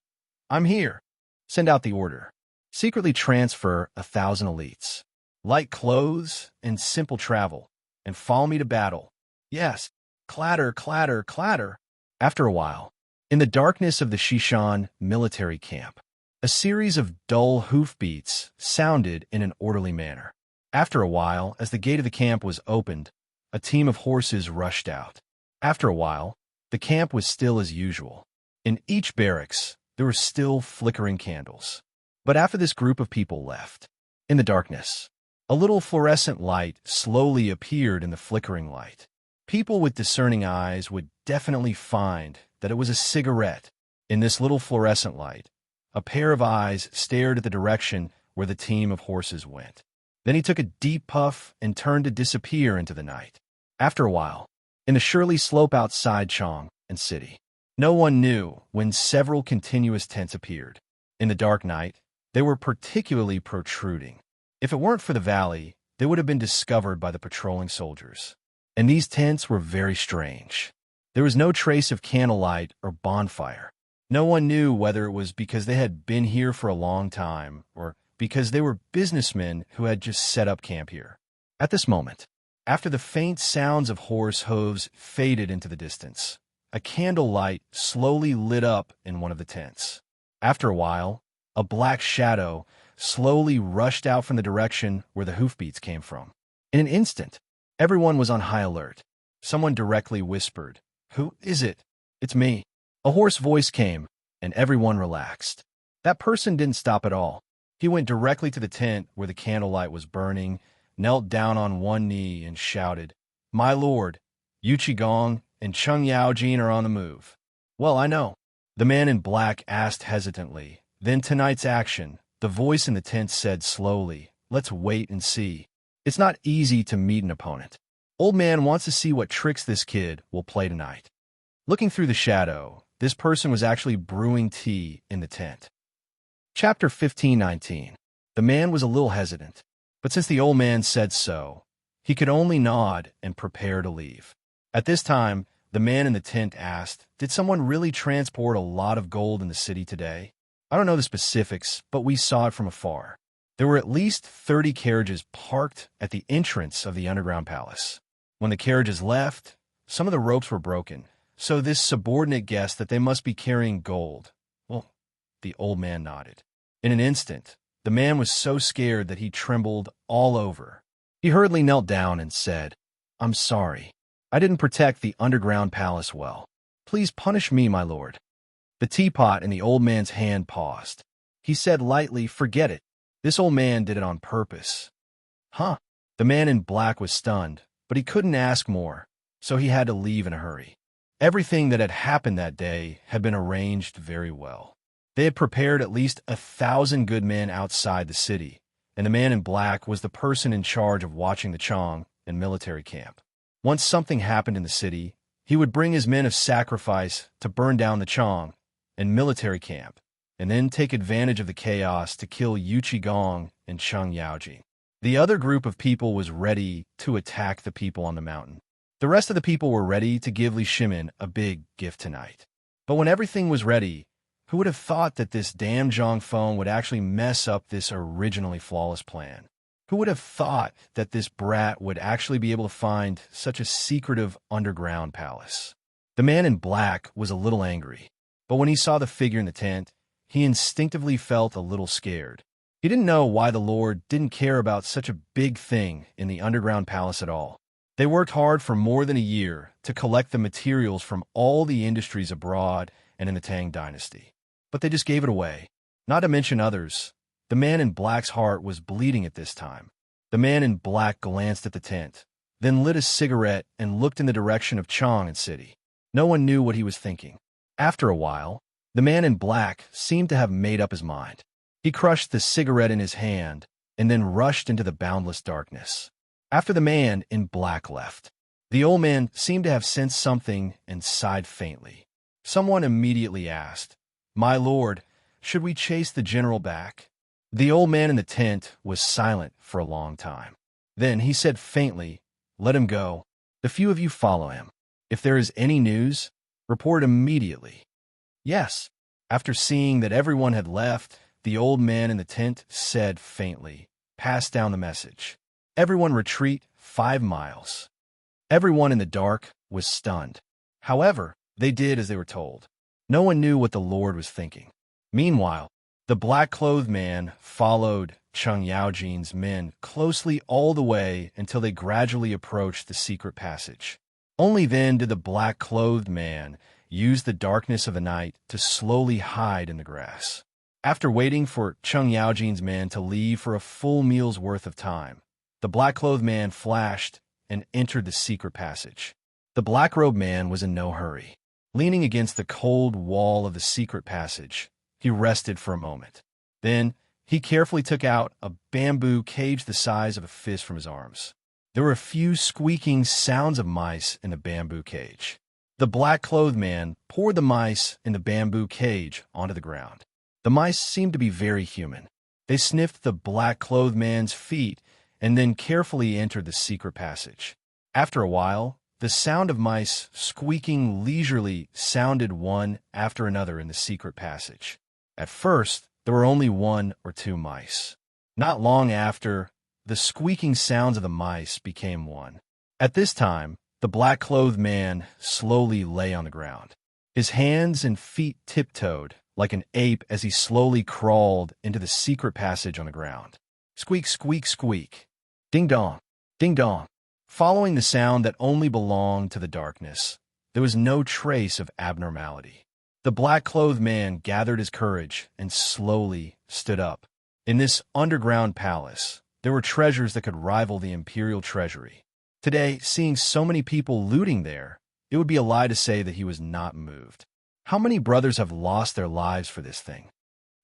I'm here. Send out the order. Secretly transfer 1,000 elites. Light clothes and simple travel. And follow me to battle. Yes. Clatter, clatter, clatter. After a while, in the darkness of the Shishan military camp, a series of dull hoofbeats sounded in an orderly manner. After a while, as the gate of the camp was opened, a team of horses rushed out. After a while, the camp was still as usual. In each barracks, there were still flickering candles. But after this group of people left, in the darkness, a little fluorescent light slowly appeared in the flickering light. People with discerning eyes would definitely find that it was a cigarette. In this little fluorescent light, a pair of eyes stared at the direction where the team of horses went. Then he took a deep puff and turned to disappear into the night. After a while, in the Shirley slope outside Chong and City, no one knew when several continuous tents appeared. In the dark night, they were particularly protruding. If it weren't for the valley, they would have been discovered by the patrolling soldiers. And these tents were very strange. There was no trace of candlelight or bonfire. No one knew whether it was because they had been here for a long time or because they were businessmen who had just set up camp here. At this moment, after the faint sounds of horse hooves faded into the distance, a candlelight slowly lit up in one of the tents. After a while, a black shadow slowly rushed out from the direction where the hoofbeats came from. In an instant, everyone was on high alert. Someone directly whispered, "Who is it?" "It's me." A hoarse voice came, and everyone relaxed. That person didn't stop at all. He went directly to the tent where the candlelight was burning, knelt down on one knee, and shouted, "My lord, Yu Qigong and Cheng Yaojin are on the move." "Well, I know," the man in black asked hesitantly. "Then tonight's action," the voice in the tent said slowly. "Let's wait and see. It's not easy to meet an opponent. Old man wants to see what tricks this kid will play tonight." Looking through the shadow, this person was actually brewing tea in the tent. Chapter 15:19. The man was a little hesitant, but since the old man said so, he could only nod and prepare to leave. At this time, the man in the tent asked, "Did someone really transport a lot of gold in the city today?" "I don't know the specifics, but we saw it from afar. There were at least 30 carriages parked at the entrance of the underground palace. When the carriages left, some of the ropes were broken, so this subordinate guessed that they must be carrying gold." "Well," the old man nodded. In an instant, the man was so scared that he trembled all over. He hurriedly knelt down and said, "I'm sorry. I didn't protect the underground palace well. Please punish me, my lord." The teapot in the old man's hand paused. He said lightly, "Forget it. This old man did it on purpose." "Huh?" The man in black was stunned, but he couldn't ask more, so he had to leave in a hurry. Everything that had happened that day had been arranged very well. They had prepared at least 1,000 good men outside the city, and the man in black was the person in charge of watching the Chong and military camp. Once something happened in the city, he would bring his men of sacrifice to burn down the Chong and military camp, and then take advantage of the chaos to kill Yu Qigong and Cheng Yaojin. The other group of people was ready to attack the people on the mountain. The rest of the people were ready to give Li Shimin a big gift tonight. But when everything was ready, who would have thought that this damn Zhang Feng would actually mess up this originally flawless plan? Who would have thought that this brat would actually be able to find such a secretive underground palace? The man in black was a little angry, but when he saw the figure in the tent, he instinctively felt a little scared. He didn't know why the Lord didn't care about such a big thing in the underground palace at all. They worked hard for more than a year to collect the materials from all the industries abroad and in the Tang dynasty. But they just gave it away, not to mention others. The man in black's heart was bleeding at this time. The man in black glanced at the tent, then lit a cigarette and looked in the direction of Chong and City. No one knew what he was thinking. After a while, the man in black seemed to have made up his mind. He crushed the cigarette in his hand and then rushed into the boundless darkness. After the man in black left, the old man seemed to have sensed something and sighed faintly. Someone immediately asked, "My lord, should we chase the general back?" The old man in the tent was silent for a long time. Then he said faintly, "Let him go. The few of you follow him. If there is any news, report immediately." "Yes." After seeing that everyone had left, the old man in the tent said faintly, "Pass down the message. Everyone retreat 5 miles." Everyone in the dark was stunned. However, they did as they were told. No one knew what the Lord was thinking. Meanwhile, the black-clothed man followed Cheng Yaojin's men closely all the way until they gradually approached the secret passage. Only then did the black-clothed man use the darkness of the night to slowly hide in the grass. After waiting for Cheng Yaojin's men to leave for a full meal's worth of time, the black-clothed man flashed and entered the secret passage. The black-robed man was in no hurry. Leaning against the cold wall of the secret passage, he rested for a moment. Then, he carefully took out a bamboo cage the size of a fist from his arms. There were a few squeaking sounds of mice in the bamboo cage. The black-clothed man poured the mice in the bamboo cage onto the ground. The mice seemed to be very human. They sniffed the black-clothed man's feet and then carefully entered the secret passage. After a while, the sound of mice squeaking leisurely sounded one after another in the secret passage. At first, there were only 1 or 2 mice. Not long after, the squeaking sounds of the mice became one. At this time, the black-clothed man slowly lay on the ground. His hands and feet tiptoed like an ape as he slowly crawled into the secret passage on the ground. Squeak, squeak, squeak. Ding dong, ding dong. Following the sound that only belonged to the darkness, there was no trace of abnormality. The black-clothed man gathered his courage and slowly stood up. In this underground palace, there were treasures that could rival the imperial treasury. Today, seeing so many people looting there, it would be a lie to say that he was not moved. How many brothers have lost their lives for this thing?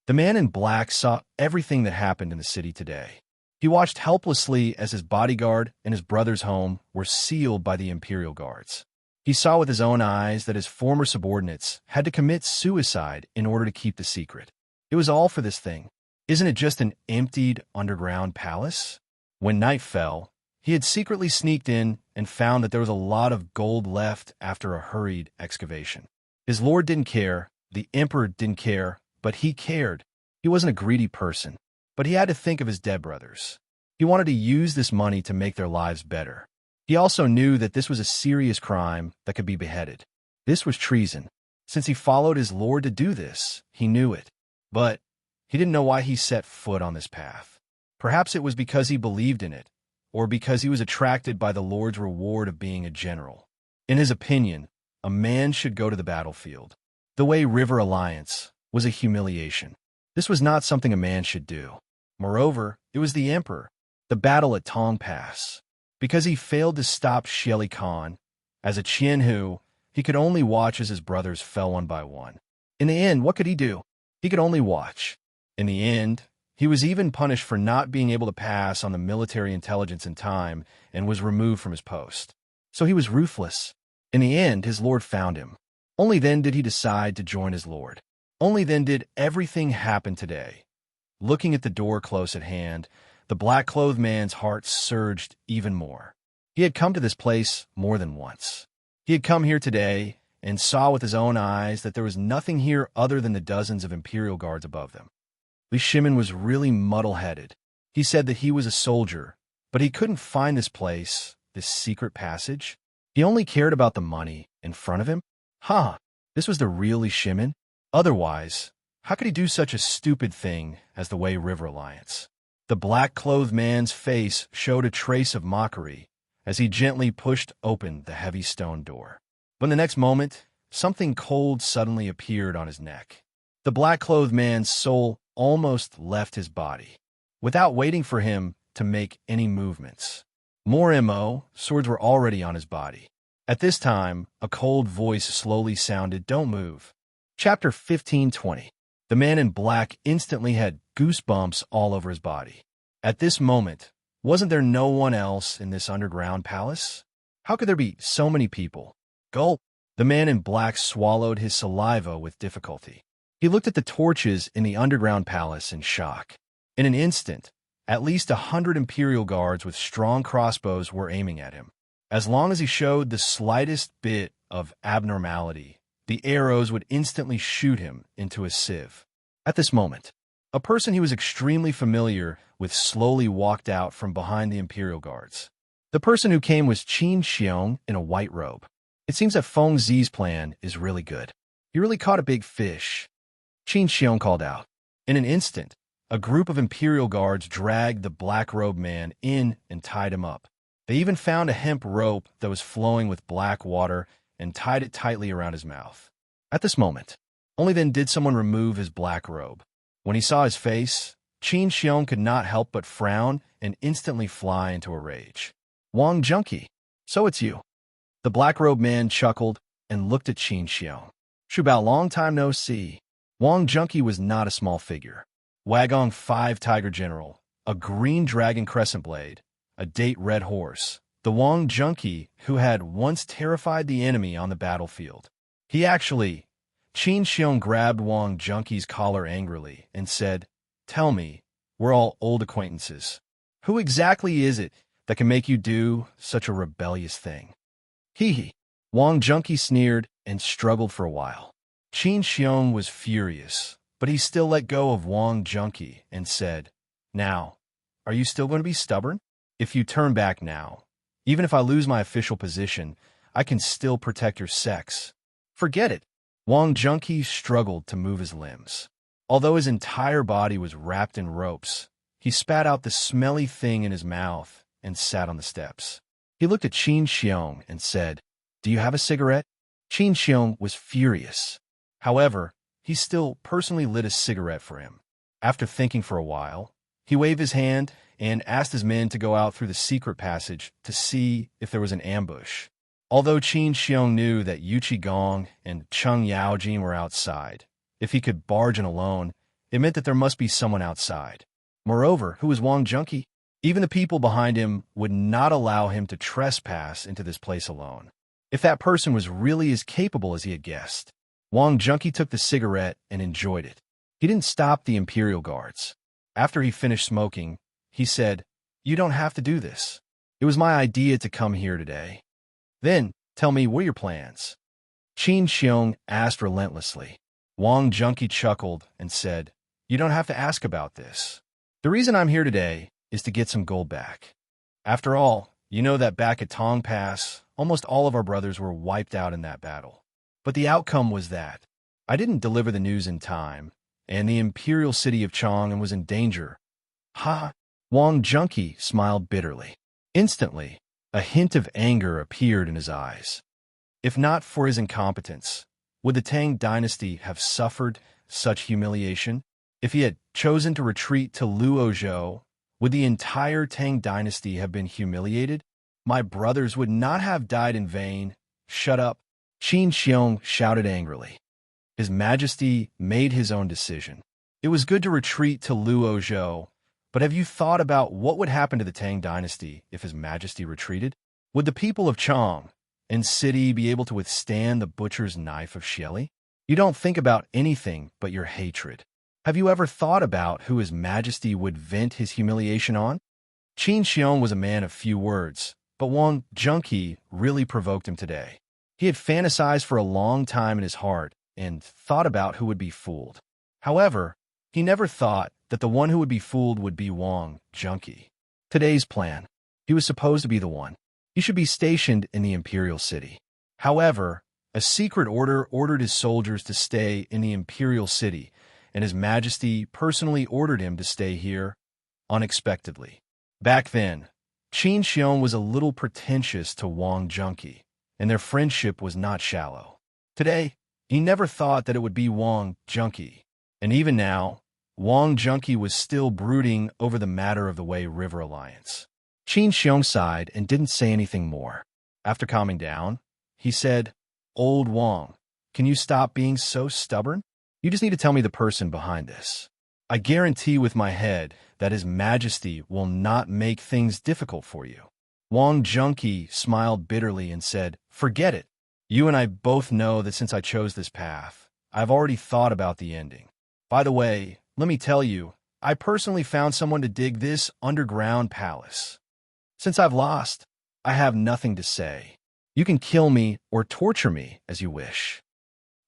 The man in black saw everything that happened in the city today. He watched helplessly as his bodyguard and his brother's home were sealed by the imperial guards. He saw with his own eyes that his former subordinates had to commit suicide in order to keep the secret. It was all for this thing. Isn't it just an emptied underground palace? When night fell, he had secretly sneaked in and found that there was a lot of gold left after a hurried excavation. His lord didn't care, the emperor didn't care, but he cared. He wasn't a greedy person, but he had to think of his dead brothers. He wanted to use this money to make their lives better. He also knew that this was a serious crime that could be beheaded. This was treason. Since he followed his lord to do this, he knew it. But he didn't know why he set foot on this path. Perhaps it was because he believed in it, or because he was attracted by the Lord's reward of being a general. In his opinion, a man should go to the battlefield. The way River Alliance was a humiliation. This was not something a man should do. Moreover, it was the emperor, the battle at Tong Pass. Because he failed to stop Shelly Khan, as a Qianhu, he could only watch as his brothers fell one by one. In the end, what could he do? He could only watch. In the end, he was even punished for not being able to pass on the military intelligence in time and was removed from his post. So he was ruthless. In the end, his lord found him. Only then did he decide to join his lord. Only then did everything happen today. Looking at the door close at hand, the black-clothed man's heart surged even more. He had come to this place more than once. He had come here today and saw with his own eyes that there was nothing here other than the dozens of imperial guards above them. Li Shimin was really muddle-headed. He said that he was a soldier, but he couldn't find this place, this secret passage. He only cared about the money in front of him. This was the real Li Shimin? Otherwise, how could he do such a stupid thing as the Wei River Alliance? The black-clothed man's face showed a trace of mockery as he gently pushed open the heavy stone door. But in the next moment, something cold suddenly appeared on his neck. The black-clothed man's soul almost left his body, without waiting for him to make any movements. More swords were already on his body. At this time, a cold voice slowly sounded, "Don't move." Chapter 15:20. The man in black instantly had goosebumps all over his body. At this moment, wasn't there no one else in this underground palace? How could there be so many people? Gulp! The man in black swallowed his saliva with difficulty. He looked at the torches in the underground palace in shock. In an instant, at least 100 imperial guards with strong crossbows were aiming at him. As long as he showed the slightest bit of abnormality, the arrows would instantly shoot him into a sieve. At this moment, a person he was extremely familiar with slowly walked out from behind the imperial guards. The person who came was Qin Xiong in a white robe. It seems that Feng Zi's plan is really good. He really caught a big fish. Qin Xiong called out. In an instant, a group of imperial guards dragged the black-robed man in and tied him up. They even found a hemp rope that was flowing with black water and tied it tightly around his mouth. At this moment, only then did someone remove his black robe. When he saw his face, Qin Xiong could not help but frown and instantly fly into a rage. "Wang Junkie, so it's you." The black-robed man chuckled and looked at Qin Xiong. "Shubao, long time no see." Wang Junkie was not a small figure. Wagong 5 Tiger General, a green dragon crescent blade, a date red horse, the Wang Junkie who had once terrified the enemy on the battlefield. Qin Xiong grabbed Wang Junkie's collar angrily and said, "Tell me, we're all old acquaintances. Who exactly is it that can make you do such a rebellious thing? Hee hee. Wang Junqi sneered and struggled for a while. Qin Xiong was furious, but he still let go of Wang Junqi and said, "Now, are you still going to be stubborn? If you turn back now, even if I lose my official position, I can still protect your sex." "Forget it." Wang Junqi struggled to move his limbs. Although his entire body was wrapped in ropes, he spat out the smelly thing in his mouth and sat on the steps. He looked at Qin Xiong and said, "Do you have a cigarette?" Qin Xiong was furious. However, he still personally lit a cigarette for him. After thinking for a while, he waved his hand and asked his men to go out through the secret passage to see if there was an ambush. Although Qin Xiong knew that Yu Qigong and Cheng Yaojin were outside, if he could barge in alone, it meant that there must be someone outside. Moreover, who was Wang Junqi? Even the people behind him would not allow him to trespass into this place alone. If that person was really as capable as he had guessed. Wang Junqi took the cigarette and enjoyed it. He didn't stop the Imperial Guards. After he finished smoking, he said, "You don't have to do this. It was my idea to come here today." "Then, tell me, what are your plans?" Qin Xiong asked relentlessly. Wang Junqi chuckled and said, "You don't have to ask about this. The reason I'm here today is to get some gold back. After all, you know that back at Tong Pass, almost all of our brothers were wiped out in that battle. But the outcome was that I didn't deliver the news in time, and the imperial city of Chong was in danger." "Ha!" Wang Junqi smiled bitterly. Instantly, a hint of anger appeared in his eyes. If not for his incompetence, would the Tang dynasty have suffered such humiliation? If he had chosen to retreat to Luozhou, would the entire Tang dynasty have been humiliated? My brothers would not have died in vain. Shut up. Qin Xiong shouted angrily. His Majesty made his own decision. It was good to retreat to Luozhou, but have you thought about what would happen to the Tang dynasty if His Majesty retreated? Would the people of Chong and city be able to withstand the butcher's knife of Xieli? You don't think about anything but your hatred. Have you ever thought about who His Majesty would vent his humiliation on? Qin Xiong was a man of few words, but Wang Junqi really provoked him today. He had fantasized for a long time in his heart and thought about who would be fooled. However, he never thought that the one who would be fooled would be Wang Junqi. Today's plan. He was supposed to be the one. He should be stationed in the imperial city. However, a secret order ordered his soldiers to stay in the imperial city, and His Majesty personally ordered him to stay here unexpectedly. Back then, Qin Xiong was a little pretentious to Wang Junqi, and their friendship was not shallow. Today, he never thought that it would be Wang Junqi, and even now, Wang Junqi was still brooding over the matter of the Wei River Alliance. Qin Xiong sighed and didn't say anything more. After calming down, he said, "Old Wang, can you stop being so stubborn? You just need to tell me the person behind this. I guarantee with my head that His Majesty will not make things difficult for you." Wang Junqi smiled bitterly and said, "Forget it. You and I both know that since I chose this path, I've already thought about the ending. By the way, let me tell you, I personally found someone to dig this underground palace. Since I've lost, I have nothing to say. You can kill me or torture me as you wish."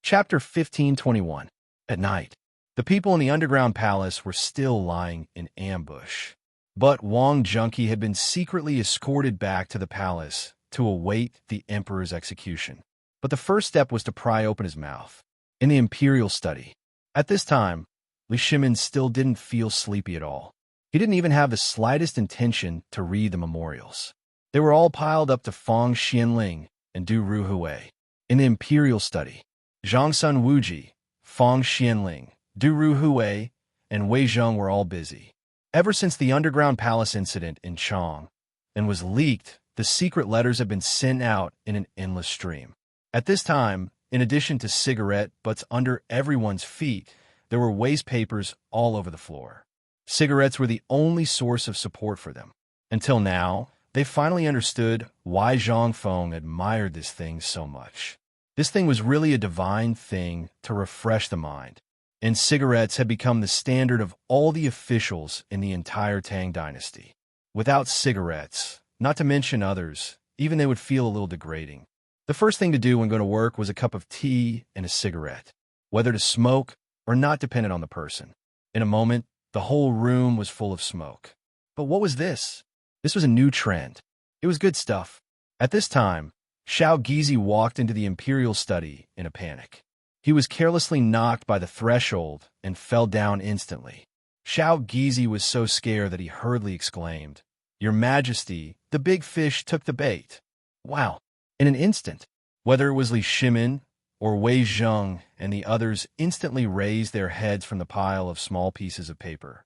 Chapter 1521. At night, the people in the underground palace were still lying in ambush. But Wang Junqi had been secretly escorted back to the palace to await the emperor's execution. But the first step was to pry open his mouth. In the imperial study. At this time, Li Shimin still didn't feel sleepy at all. He didn't even have the slightest intention to read the memorials. They were all piled up to Fang Xianling and Du Ruhui. In the imperial study, Zhang Sun Wuji, Fang Xianling, Du Ruhui, and Wei Zheng were all busy. Ever since the underground palace incident in Chong and was leaked, the secret letters have been sent out in an endless stream. At this time, in addition to cigarette butts under everyone's feet, there were waste papers all over the floor. Cigarettes were the only source of support for them. Until now, they finally understood why Zhang Feng admired this thing so much. This thing was really a divine thing to refresh the mind, and cigarettes had become the standard of all the officials in the entire Tang dynasty. without cigarettes, not to mention others, even they would feel a little degrading. The first thing to do when going to work was a cup of tea and a cigarette, whether to smoke or not depended on the person. In a moment, the whole room was full of smoke. But what was this? This was a new trend. It was good stuff. At this time, Xiao Gizi walked into the imperial study in a panic. He was carelessly knocked by the threshold and fell down instantly. Xiao Gizi was so scared that he hurriedly exclaimed, "Your Majesty, the big fish took the bait." Wow! In an instant, whether it was Li Shimin or Wei Zheng and the others instantly raised their heads from the pile of small pieces of paper.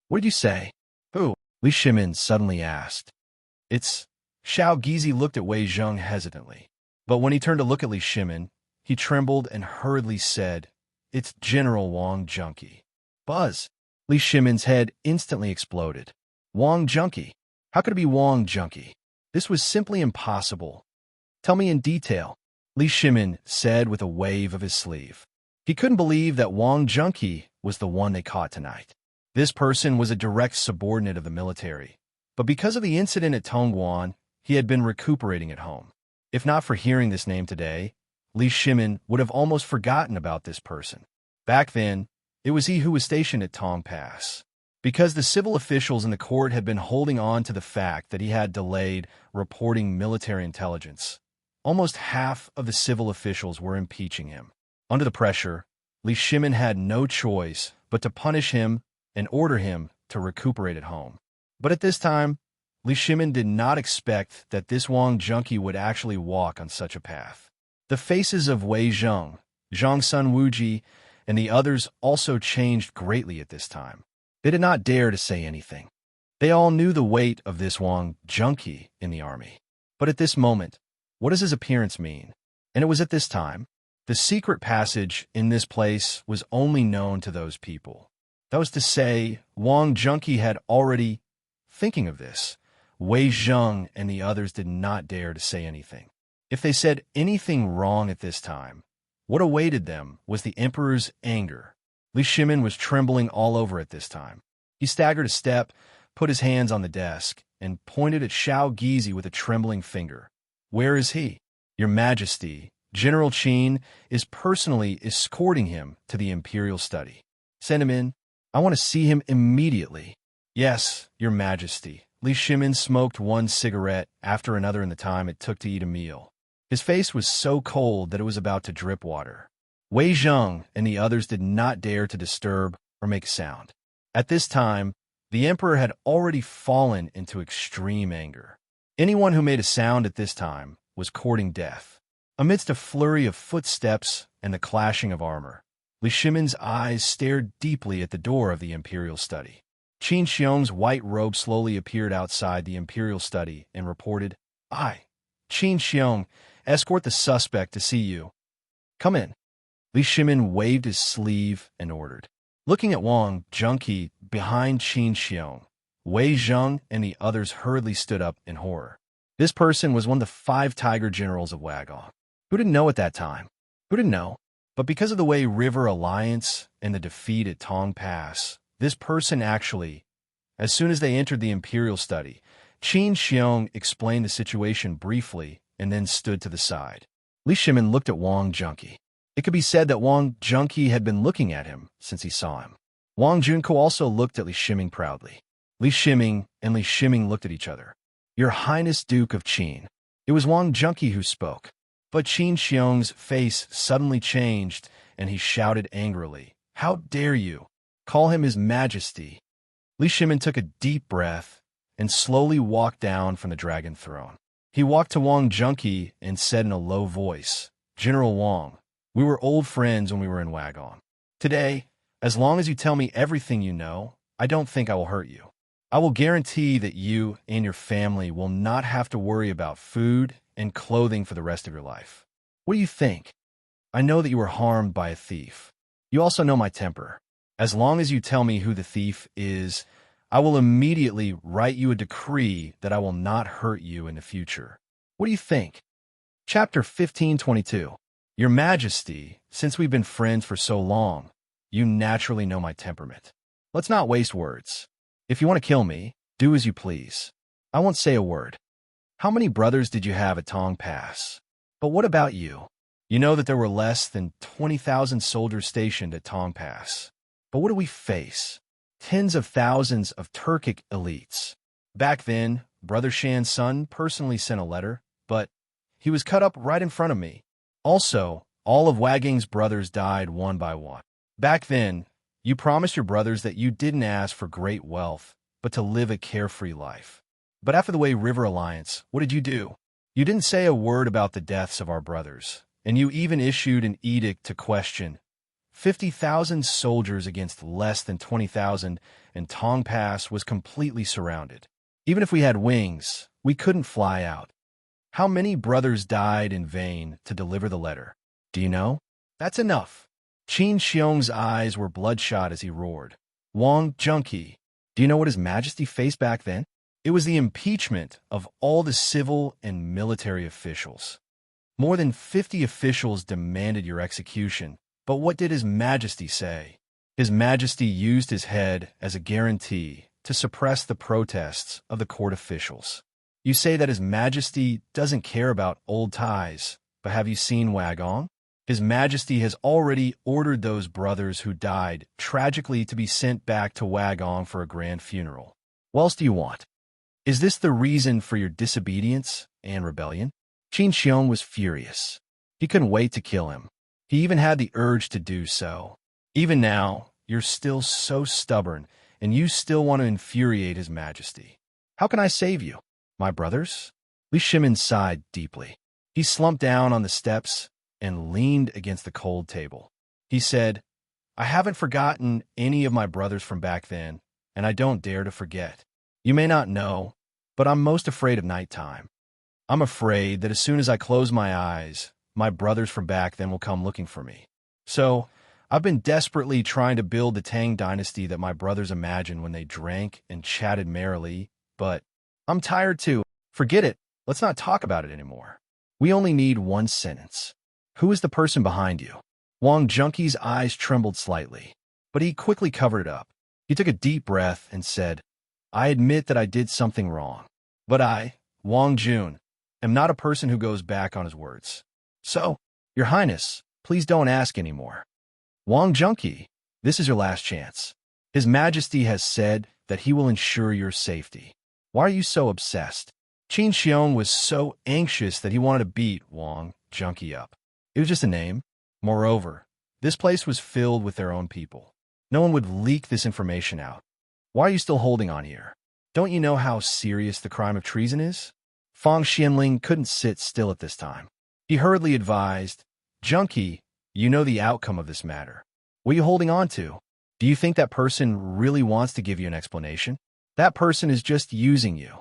"What did you say?" "Who?" Li Shimin suddenly asked. "It's..." Xiao Gizi looked at Wei Zheng hesitantly. But when he turned to look at Li Shimin, he trembled and hurriedly said, "It's General Wang Junqi." Buzz! Li Shimin's head instantly exploded. Wang Junqi? How could it be Wang Junqi? This was simply impossible. "Tell me in detail," Li Shimin said with a wave of his sleeve. He couldn't believe that Wang Junqi was the one they caught tonight. This person was a direct subordinate of the military, but because of the incident at Tongguan, he had been recuperating at home. If not for hearing this name today, Li Shimin would have almost forgotten about this person. Back then, it was he who was stationed at Tong Pass. Because the civil officials in the court had been holding on to the fact that he had delayed reporting military intelligence, almost half of the civil officials were impeaching him. Under the pressure, Li Shimin had no choice but to punish him and order him to recuperate at home. But at this time, Li Shimin did not expect that this Wang Junqi would actually walk on such a path. The faces of Wei Zheng, Zhang Sun Wuji, and the others also changed greatly at this time. They did not dare to say anything. They all knew the weight of this Wang Junqi in the army. But at this moment, what does his appearance mean? And it was at this time. The secret passage in this place was only known to those people. That was to say, Wang Junqi had already... Thinking of this, Wei Zheng and the others did not dare to say anything. If they said anything wrong at this time, what awaited them was the emperor's anger. Li Shimin was trembling all over at this time. He staggered a step, put his hands on the desk, and pointed at Xiao Gizi with a trembling finger. "Where is he?" "Your Majesty, General Qin is personally escorting him to the imperial study." "Send him in. I want to see him immediately." "Yes, Your Majesty." Li Shimin smoked one cigarette after another in the time it took to eat a meal. His face was so cold that it was about to drip water. Wei Zheng and the others did not dare to disturb or make a sound. At this time, the emperor had already fallen into extreme anger. Anyone who made a sound at this time was courting death. Amidst a flurry of footsteps and the clashing of armor, Li Shimin's eyes stared deeply at the door of the imperial study. Qin Xiong's white robe slowly appeared outside the imperial study and reported, "I, Qin Xiong, escort the suspect to see you. Come in." Li Shimin waved his sleeve and ordered. Looking at Wang Junqi behind Qin Xiong, Wei Zheng and the others hurriedly stood up in horror. This person was one of the 5 tiger generals of Wagong. Who didn't know at that time? Who didn't know? But because of the Wei River Alliance and the defeat at Tong Pass, this person actually, as soon as they entered the imperial study, Qin Xiong explained the situation briefly and then stood to the side. Li Shimin looked at Wang Junqi. It could be said that Wang Junqi had been looking at him since he saw him. Wang Junko also looked at Li Shimin proudly. Li Shimin and Li Shimin looked at each other. "Your Highness Duke of Qin." It was Wang Junqi who spoke. But Qin Xiong's face suddenly changed, and he shouted angrily, "How dare you call him His Majesty?" Li Shimin took a deep breath and slowly walked down from the dragon throne. He walked to Wang Junqi and said in a low voice, "General Wang, we were old friends when we were in Wagong. Today, as long as you tell me everything you know, I don't think I will hurt you. I will guarantee that you and your family will not have to worry about food and clothing for the rest of your life. What do you think? I know that you were harmed by a thief. You also know my temper. As long as you tell me who the thief is, I will immediately write you a decree that I will not hurt you in the future. What do you think?" Chapter 1522. Your Majesty, since we've been friends for so long, you naturally know my temperament. Let's not waste words. If you want to kill me, Do as you please. I won't say a word. How many brothers did you have at Tong Pass? But what about you? You know that there were less than 20,000 soldiers stationed at Tong Pass. But what do we face? Tens of thousands of Turkic elites. Back then, Brother Shan's son personally sent a letter, but he was cut up right in front of me. Also, all of Waging's brothers died one by one. Back then, you promised your brothers that you didn't ask for great wealth, but to live a carefree life. But after the Way River Alliance, what did you do? You didn't say a word about the deaths of our brothers, and you even issued an edict to question 50,000 soldiers against less than 20,000, and Tong Pass was completely surrounded. Even if we had wings, we couldn't fly out. How many brothers died in vain to deliver the letter? Do you know? That's enough. Qin Xiong's eyes were bloodshot as he roared. Wang Junqi, do you know what His Majesty faced back then? It was the impeachment of all the civil and military officials. More than 50 officials demanded your execution, but what did His Majesty say? His Majesty used his head as a guarantee to suppress the protests of the court officials. You say that His Majesty doesn't care about old ties, but have you seen Wagong? His Majesty has already ordered those brothers who died tragically to be sent back to Wagong for a grand funeral. What else do you want? Is this the reason for your disobedience and rebellion? Qin Xiong was furious. He couldn't wait to kill him. He even had the urge to do so. Even now, you're still so stubborn, and you still want to infuriate His Majesty. How can I save you? My brothers? Li Shimin sighed deeply. He slumped down on the steps and leaned against the cold table. He said, I haven't forgotten any of my brothers from back then, and I don't dare to forget. You may not know, but I'm most afraid of nighttime. I'm afraid that as soon as I close my eyes, my brothers from back then will come looking for me. So, I've been desperately trying to build the Tang dynasty that my brothers imagined when they drank and chatted merrily, but I'm tired too. Forget it. Let's not talk about it anymore. We only need one sentence. Who is the person behind you? Wang Junqi's eyes trembled slightly, but he quickly covered it up. He took a deep breath and said, I admit that I did something wrong, but I, Wang Jun, am not a person who goes back on his words. So, Your Highness, please don't ask anymore. Wang Junqi, this is your last chance. His Majesty has said that he will ensure your safety. Why are you so obsessed? Qin Xiong was so anxious that he wanted to beat Wang Junqi up. It was just a name. Moreover, this place was filled with their own people. No one would leak this information out. Why are you still holding on here? Don't you know how serious the crime of treason is? Fang Xianling couldn't sit still at this time. He hurriedly advised, Junqi, you know the outcome of this matter. What are you holding on to? Do you think that person really wants to give you an explanation? That person is just using you.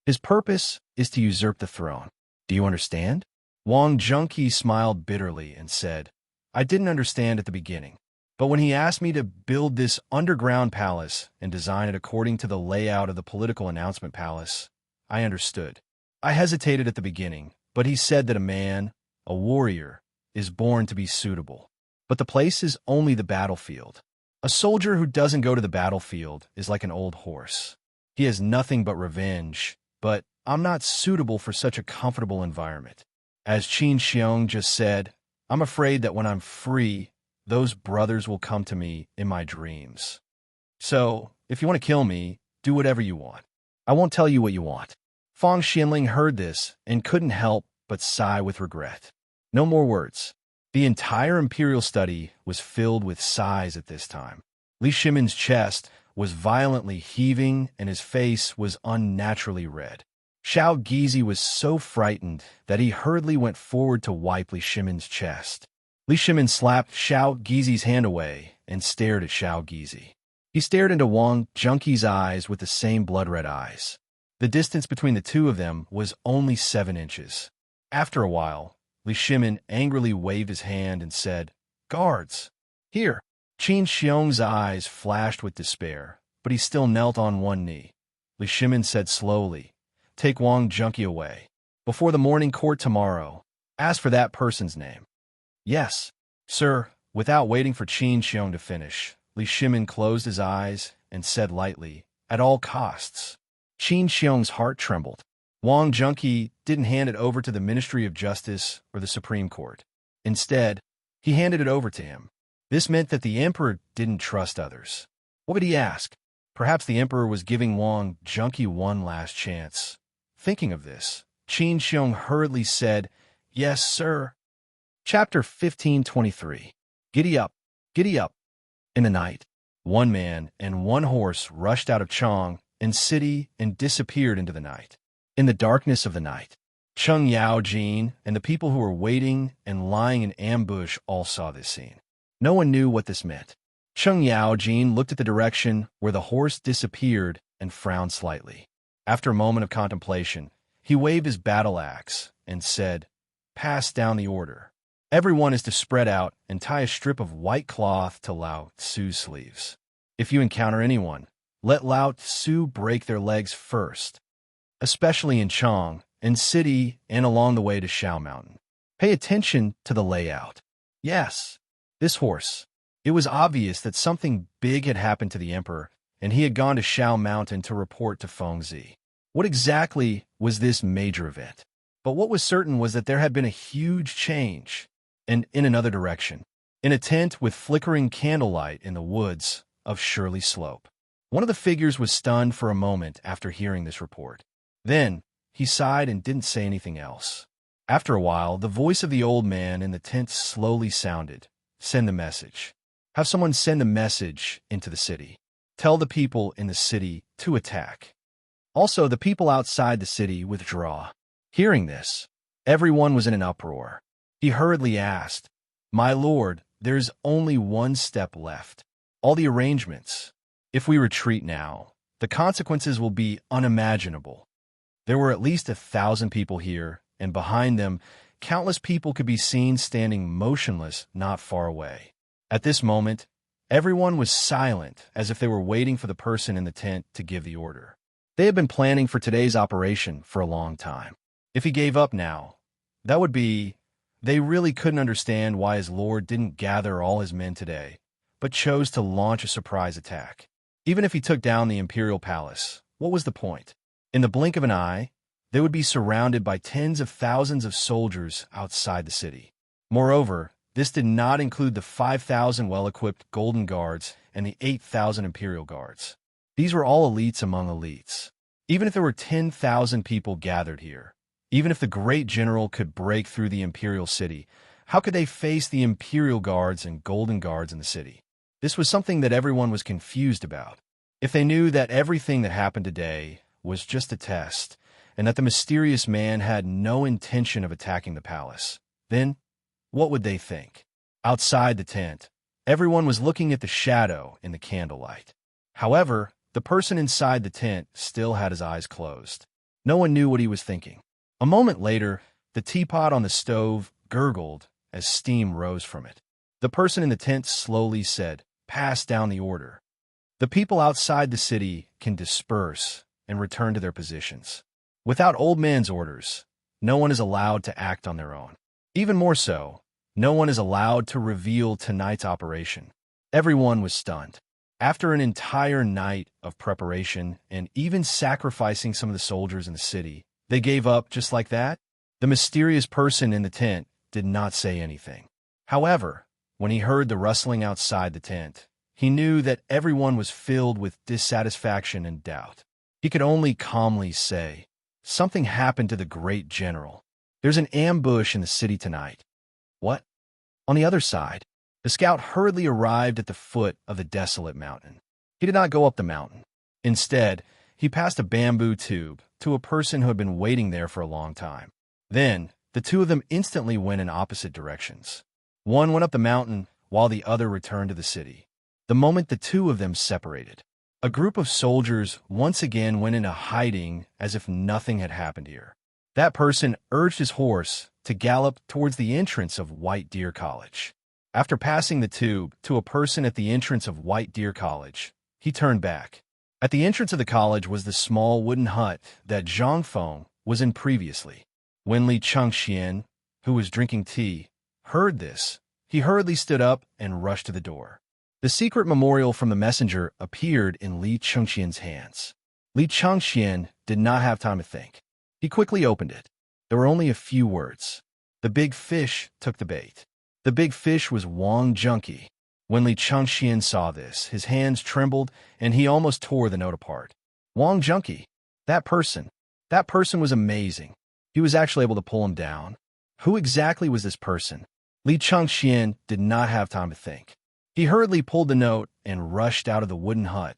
His purpose is to usurp the throne. Do you understand? Wang Junqi smiled bitterly and said, I didn't understand at the beginning, but when he asked me to build this underground palace and design it according to the layout of the political announcement palace, I understood. I hesitated at the beginning, but he said that a man, a warrior, is born to be suitable. But the place is only the battlefield. A soldier who doesn't go to the battlefield is like an old horse. He has nothing but revenge, but I'm not suitable for such a comfortable environment. As Qin Xiong just said, I'm afraid that when I'm free, those brothers will come to me in my dreams. So, if you want to kill me, do whatever you want. I won't tell you what you want. Fang Xianling heard this and couldn't help but sigh with regret. No more words. The entire imperial study was filled with sighs at this time. Li Shimin's chest was violently heaving and his face was unnaturally red. Xiao Gizi was so frightened that he hurriedly went forward to wipe Li Shimin's chest. Li Shimin slapped Xiao Gizi's hand away and stared at Xiao Gizi. He stared into Wang Junqi's eyes with the same blood-red eyes. The distance between the two of them was only 7 inches. After a while, Li Shimin angrily waved his hand and said, Guards! Here! Qin Xiong's eyes flashed with despair, but he still knelt on one knee. Li Shimin said slowly, Take Wang Junqi away. Before the morning court tomorrow, ask for that person's name. Yes, sir. Without waiting for Qin Xiong to finish, Li Shimin closed his eyes and said lightly, At all costs. Qin Xiong's heart trembled. Wang Junqi didn't hand it over to the Ministry of Justice or the Supreme Court. Instead, he handed it over to him. This meant that the emperor didn't trust others. What would he ask? Perhaps the emperor was giving Wang Junqi one last chance. Thinking of this, Qin Xiong hurriedly said, "Yes, sir." Chapter 1523. Giddy up, giddy up. In the night, one man and one horse rushed out of Chang and city and disappeared into the night. In the darkness of the night, Cheng Yaojin and the people who were waiting and lying in ambush all saw this scene. No one knew what this meant. Cheng Yaojin looked at the direction where the horse disappeared and frowned slightly. After a moment of contemplation, he waved his battle axe and said, "Pass down the order. Everyone is to spread out and tie a strip of white cloth to Lao Tzu's sleeves. If you encounter anyone, let Lao Tzu break their legs first, especially in Chang and city and along the way to Shao Mountain. Pay attention to the layout." Yes, this horse. It was obvious that something big had happened to the emperor, and he had gone to Shao Mountain to report to Fengzi. What exactly was this major event? But what was certain was that there had been a huge change, and in another direction, in a tent with flickering candlelight in the woods of Shirley Slope. One of the figures was stunned for a moment after hearing this report. Then, he sighed and didn't say anything else. After a while, the voice of the old man in the tent slowly sounded. "Send the message. Have someone send a message into the city. Tell the people in the city to attack. Also, the people outside the city withdraw." Hearing this, everyone was in an uproar. He hurriedly asked, "My lord, there's only one step left. All the arrangements. If we retreat now, the consequences will be unimaginable." There were at least 1,000 people here, and behind them, countless people could be seen standing motionless not far away. At this moment, everyone was silent, as if they were waiting for the person in the tent to give the order. They had been planning for today's operation for a long time. If he gave up now, that would be... They really couldn't understand why his lord didn't gather all his men today, but chose to launch a surprise attack. Even if he took down the imperial palace, what was the point? In the blink of an eye, they would be surrounded by tens of thousands of soldiers outside the city. Moreover, this did not include the 5,000 well-equipped Golden Guards and the 8,000 Imperial Guards. These were all elites among elites. Even if there were 10,000 people gathered here, even if the great general could break through the Imperial city, how could they face the Imperial Guards and Golden Guards in the city? This was something that everyone was confused about. If they knew that everything that happened today was just a test, and that the mysterious man had no intention of attacking the palace, then what would they think? Outside the tent, everyone was looking at the shadow in the candlelight. However, the person inside the tent still had his eyes closed. No one knew what he was thinking. A moment later, the teapot on the stove gurgled as steam rose from it. The person in the tent slowly said, "Pass down the order. The people outside the city can disperse and return to their positions. Without old man's orders, no one is allowed to act on their own. Even more so, no one is allowed to reveal tonight's operation." Everyone was stunned. After an entire night of preparation and even sacrificing some of the soldiers in the city, they gave up just like that? The mysterious person in the tent did not say anything. However, when he heard the rustling outside the tent, he knew that everyone was filled with dissatisfaction and doubt. He could only calmly say, "Something happened to the great general. There's an ambush in the city tonight." What? On the other side, the scout hurriedly arrived at the foot of the desolate mountain. He did not go up the mountain. Instead, he passed a bamboo tube to a person who had been waiting there for a long time. Then, the two of them instantly went in opposite directions. One went up the mountain, while the other returned to the city. The moment the two of them separated, a group of soldiers once again went into hiding as if nothing had happened here. That person urged his horse to gallop towards the entrance of White Deer College. After passing the tube to a person at the entrance of White Deer College, he turned back. At the entrance of the college was the small wooden hut that Zhang Feng was in previously. When Li Chengxian, who was drinking tea, heard this, he hurriedly stood up and rushed to the door. The secret memorial from the messenger appeared in Li Chengxian's hands. Li Changxian did not have time to think. He quickly opened it. There were only a few words. The big fish took the bait. The big fish was Wang Junqi. When Li Changxian saw this, his hands trembled and he almost tore the note apart. Wang Junqi. That person was amazing. He was actually able to pull him down. Who exactly was this person? Li Changxian did not have time to think. He hurriedly pulled the note and rushed out of the wooden hut,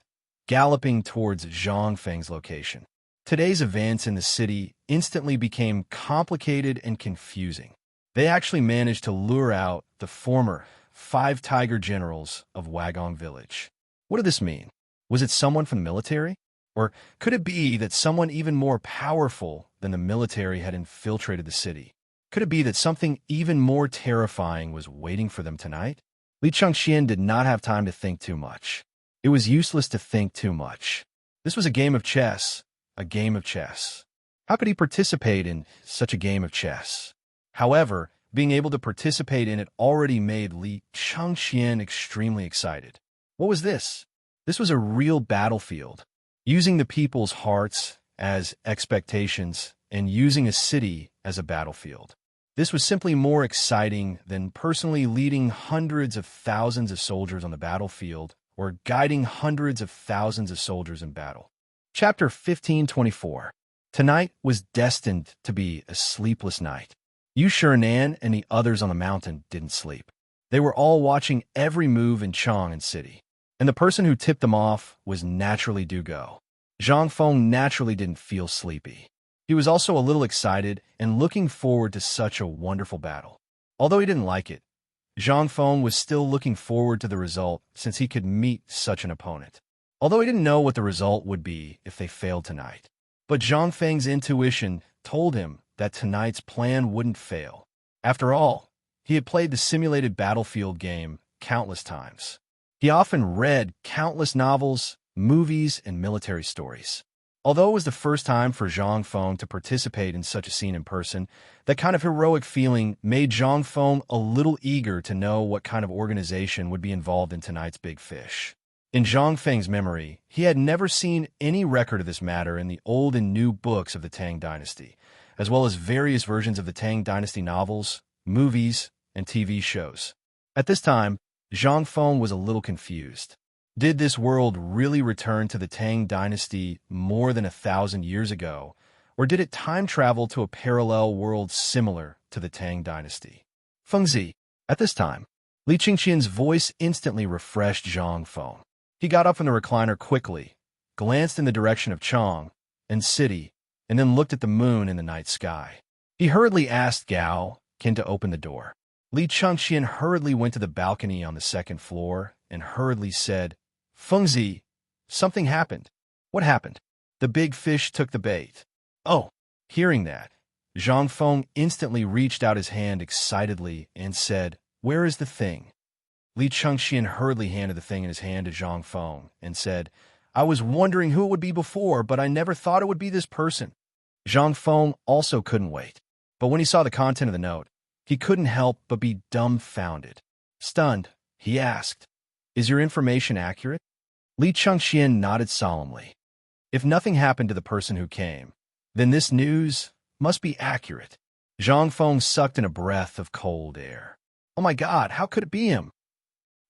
galloping towards Zhang Feng's location. Today's events in the city instantly became complicated and confusing. They actually managed to lure out the former 5 tiger generals of Wagong Village. What did this mean? Was it someone from the military? Or could it be that someone even more powerful than the military had infiltrated the city? Could it be that something even more terrifying was waiting for them tonight? Li Changxian did not have time to think too much. It was useless to think too much. This was a game of chess. A game of chess. How could he participate in such a game of chess? However, being able to participate in it already made Li Changxian extremely excited. What was this? This was a real battlefield. Using the people's hearts as expectations and using a city as a battlefield. This was simply more exciting than personally leading hundreds of thousands of soldiers on the battlefield or guiding hundreds of thousands of soldiers in battle. Chapter 1524. Tonight was destined to be a sleepless night. Yu Shirenan and the others on the mountain didn't sleep. They were all watching every move in Chang'an City. And the person who tipped them off was naturally Du Go. Zhang Feng naturally didn't feel sleepy. He was also a little excited and looking forward to such a wonderful battle. Although he didn't like it, Zhang Feng was still looking forward to the result since he could meet such an opponent. Although he didn't know what the result would be if they failed tonight. But Zhang Feng's intuition told him that tonight's plan wouldn't fail. After all, he had played the simulated battlefield game countless times. He often read countless novels, movies, and military stories. Although it was the first time for Zhang Feng to participate in such a scene in person, that kind of heroic feeling made Zhang Feng a little eager to know what kind of organization would be involved in tonight's big fish. In Zhang Feng's memory, he had never seen any record of this matter in the old and new books of the Tang Dynasty, as well as various versions of the Tang Dynasty novels, movies, and TV shows. At this time, Zhang Feng was a little confused. Did this world really return to the Tang Dynasty more than 1,000 years ago, or did it time travel to a parallel world similar to the Tang Dynasty? Fengzi. At this time, Li Changxian's voice instantly refreshed Zhang Feng. He got up from the recliner quickly, glanced in the direction of Chang and city, and then looked at the moon in the night sky. He hurriedly asked Gao Qin to open the door. Li Changxian hurriedly went to the balcony on the second floor and hurriedly said, Fengzi, something happened. What happened? The big fish took the bait. Oh, hearing that, Zhang Feng instantly reached out his hand excitedly and said, Where is the thing? Li Changxian hurriedly handed the thing in his hand to Zhang Feng and said, I was wondering who it would be before, but I never thought it would be this person. Zhang Feng also couldn't wait, but when he saw the content of the note, he couldn't help but be dumbfounded. Stunned, he asked, Is your information accurate? Li Changxian nodded solemnly. If nothing happened to the person who came, then this news must be accurate. Zhang Feng sucked in a breath of cold air. Oh my God, how could it be him?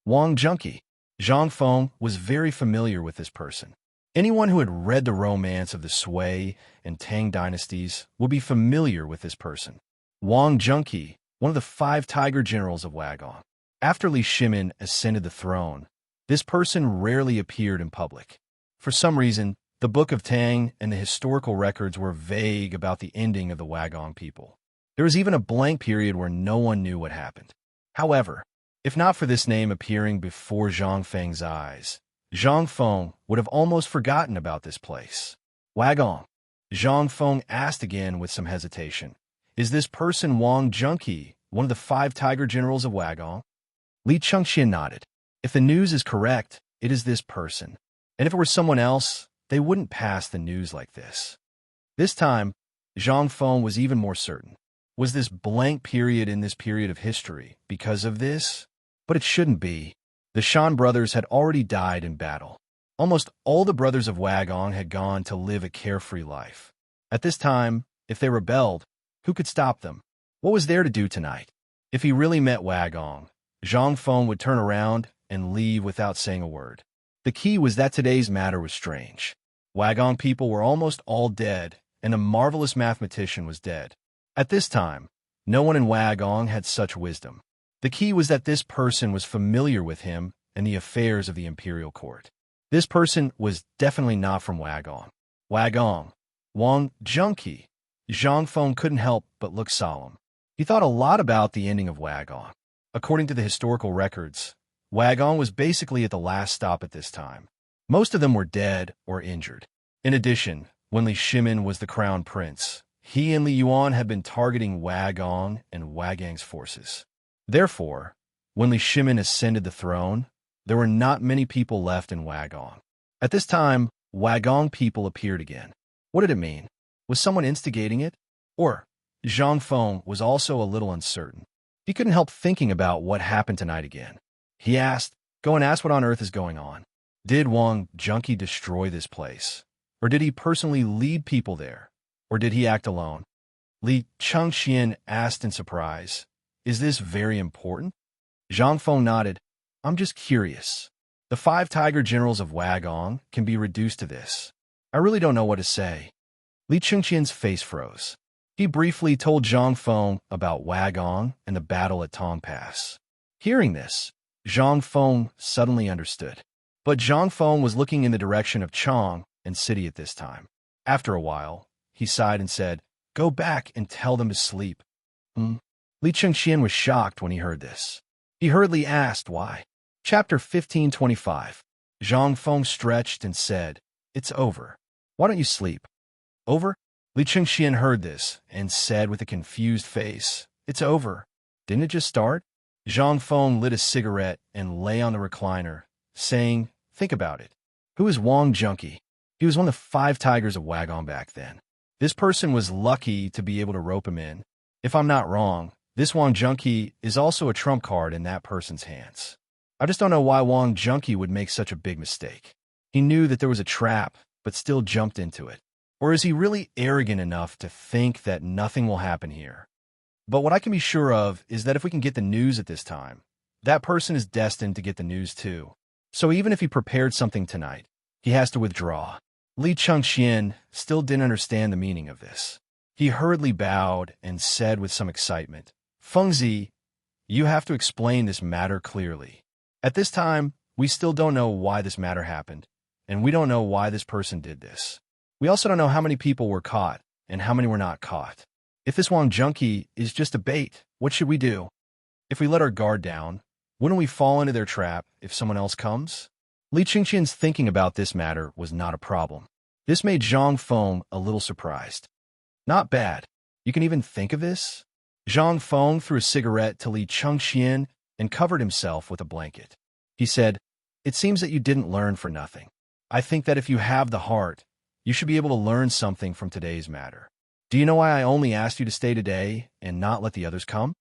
Wang Junqi. Zhang Feng was very familiar with this person. Anyone who had read the romance of the Sui and Tang dynasties would be familiar with this person. Wang Junqi, one of the 5 tiger generals of Wagong. After Li Shimin ascended the throne, this person rarely appeared in public. For some reason, the Book of Tang and the historical records were vague about the ending of the Wagong people. There was even a blank period where no one knew what happened. However, if not for this name appearing before Zhang Feng's eyes, Zhang Feng would have almost forgotten about this place. Wagong. Zhang Feng asked again with some hesitation, Is this person Wang Junqi, one of the 5 tiger generals of Wagong? Li Changxian nodded. If the news is correct, it is this person. And if it were someone else, they wouldn't pass the news like this. This time, Zhang Feng was even more certain. Was this blank period in this period of history because of this? But it shouldn't be. The Shan brothers had already died in battle. Almost all the brothers of Wagong had gone to live a carefree life. At this time, if they rebelled, who could stop them? What was there to do tonight? If he really met Wagong, Zhang Feng would turn around and leave without saying a word. The key was that today's matter was strange. Wagong people were almost all dead, and a marvelous mathematician was dead. At this time, no one in Wagong had such wisdom. The key was that this person was familiar with him and the affairs of the imperial court. This person was definitely not from Wagong. Wagong, Wang Junqi. Zhang Feng couldn't help but look solemn. He thought a lot about the ending of Wagong. According to the historical records, Wagong was basically at the last stop at this time. Most of them were dead or injured. In addition, when Li Shimin was the crown prince, he and Li Yuan had been targeting Wagong and Wagang's forces. Therefore, when Li Shimin ascended the throne, there were not many people left in Wagong. At this time, Wagong people appeared again. What did it mean? Was someone instigating it? Or, Zhang Feng was also a little uncertain. He couldn't help thinking about what happened tonight again. He asked, "Go and ask what on earth is going on. Did Wang Junqi destroy this place? Or did he personally lead people there? Or did he act alone?" Li Chengxian asked in surprise, "Is this very important?" Zhang Feng nodded. "I'm just curious. The 5 tiger generals of Wagong can be reduced to this. I really don't know what to say." Li Chengxian's face froze. He briefly told Zhang Feng about Wagong and the battle at Tong Pass. Hearing this, Zhang Feng suddenly understood. But Zhang Feng was looking in the direction of Chong and city at this time. After a while, he sighed and said, "Go back and tell them to sleep." Li Chengxian was shocked when he heard this. He hurriedly asked why. Chapter 1525. Zhang Feng stretched and said, "It's over. Why don't you sleep?" "Over?" Li Chengxian heard this and said with a confused face, "It's over. Didn't it just start?" Zhang Feng lit a cigarette and lay on the recliner, saying, "Think about it. Who is Wang Junqi?" He was one of the 5 tigers of Wagong back then. This person was lucky to be able to rope him in. If I'm not wrong, this Wang Junqi is also a trump card in that person's hands. I just don't know why Wang Junqi would make such a big mistake. He knew that there was a trap, but still jumped into it. Or is he really arrogant enough to think that nothing will happen here? But what I can be sure of is that if we can get the news at this time, that person is destined to get the news too. So even if he prepared something tonight, he has to withdraw. Li Chengxian still didn't understand the meaning of this. He hurriedly bowed and said with some excitement, "Fengzi, you have to explain this matter clearly. At this time, we still don't know why this matter happened, and we don't know why this person did this. We also don't know how many people were caught and how many were not caught. If this Wang Junqi is just a bait, what should we do? If we let our guard down, wouldn't we fall into their trap if someone else comes?" Li Chengxian's thinking about this matter was not a problem. This made Zhang Feng a little surprised. "Not bad. You can even think of this?" Zhang Feng threw a cigarette to Li Chengxian and covered himself with a blanket. He said, "It seems that you didn't learn for nothing. I think that if you have the heart, you should be able to learn something from today's matter. Do you know why I only asked you to stay today and not let the others come?"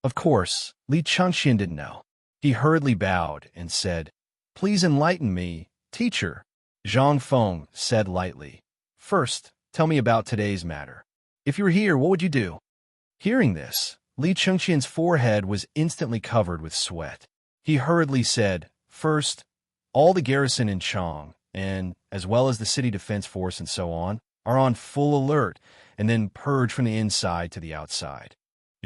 Of course, Li Chengxian didn't know. He hurriedly bowed and said, "Please enlighten me, teacher." Zhang Feng said lightly, "First, tell me about today's matter. If you were here, what would you do?" Hearing this, Li Chengxian's forehead was instantly covered with sweat. He hurriedly said, "First, all the garrison in Chong, and as well as the city defense force and so on, are on full alert, and then purge from the inside to the outside."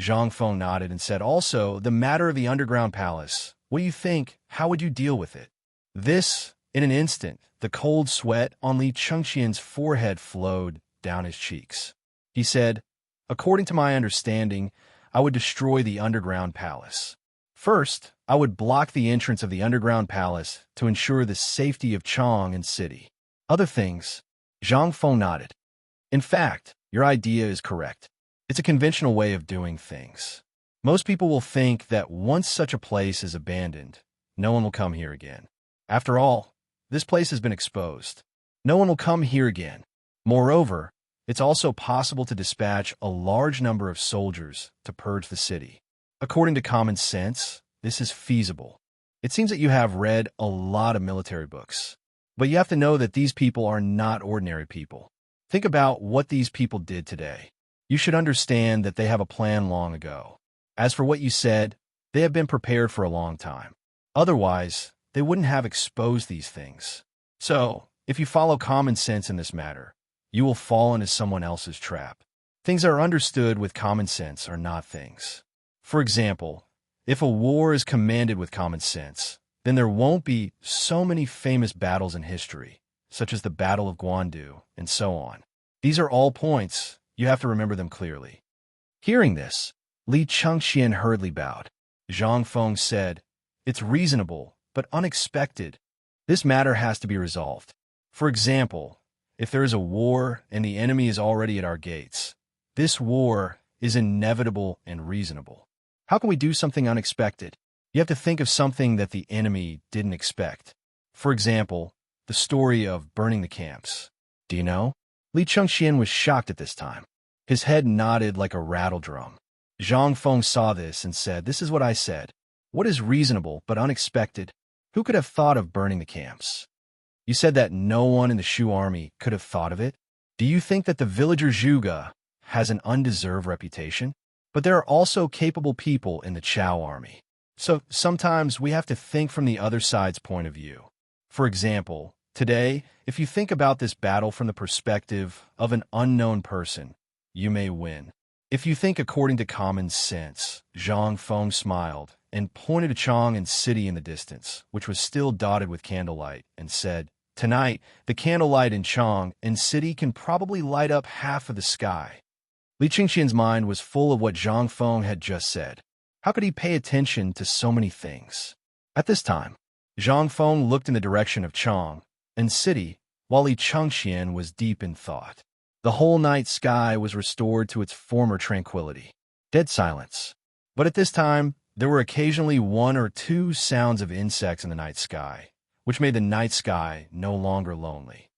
Zhang Feng nodded and said, "Also, the matter of the underground palace. What do you think? How would you deal with it?" This, in an instant, the cold sweat on Li Chengxian's forehead flowed down his cheeks. He said, "According to my understanding, I would destroy the underground palace. First, I would block the entrance of the underground palace to ensure the safety of Chong and city. Other things." Zhang Feng nodded. "In fact, your idea is correct. It's a conventional way of doing things. Most people will think that once such a place is abandoned, no one will come here again. After all, this place has been exposed. No one will come here again. Moreover, it's also possible to dispatch a large number of soldiers to purge the city. According to common sense, this is feasible. It seems that you have read a lot of military books. But you have to know that these people are not ordinary people. Think about what these people did today. You should understand that they have a plan long ago. As for what you said, they have been prepared for a long time. Otherwise, they wouldn't have exposed these things. So, if you follow common sense in this matter, you will fall into someone else's trap. Things that are understood with common sense are not things. For example, if a war is commanded with common sense, then there won't be so many famous battles in history, such as the Battle of Guandu, and so on. These are all points. You have to remember them clearly. Hearing this, Li Chengxian hurriedly bowed. Zhang Feng said, "It's reasonable, but unexpected. This matter has to be resolved. For example, if there is a war and the enemy is already at our gates, this war is inevitable and reasonable. How can we do something unexpected? You have to think of something that the enemy didn't expect. For example, the story of burning the camps. Do you know?" Li Chengxian was shocked at this time. His head nodded like a rattle drum. Zhang Feng saw this and said, "This is what I said. What is reasonable but unexpected? Who could have thought of burning the camps? You said that no one in the Shu army could have thought of it? Do you think that the villager Zhuge has an undeserved reputation? But there are also capable people in the Chao army. So sometimes we have to think from the other side's point of view. For example, today, if you think about this battle from the perspective of an unknown person, you may win. If you think according to common sense," Zhang Feng smiled and pointed to Chang and city in the distance, which was still dotted with candlelight, and said, "Tonight, the candlelight in Chang and city can probably light up half of the sky." Li Chengxian's mind was full of what Zhang Feng had just said. How could he pay attention to so many things? At this time, Zhang Feng looked in the direction of Chang and city, while Li Chengxian was deep in thought. The whole night sky was restored to its former tranquility. Dead silence. But at this time, there were occasionally one or two sounds of insects in the night sky, which made the night sky no longer lonely.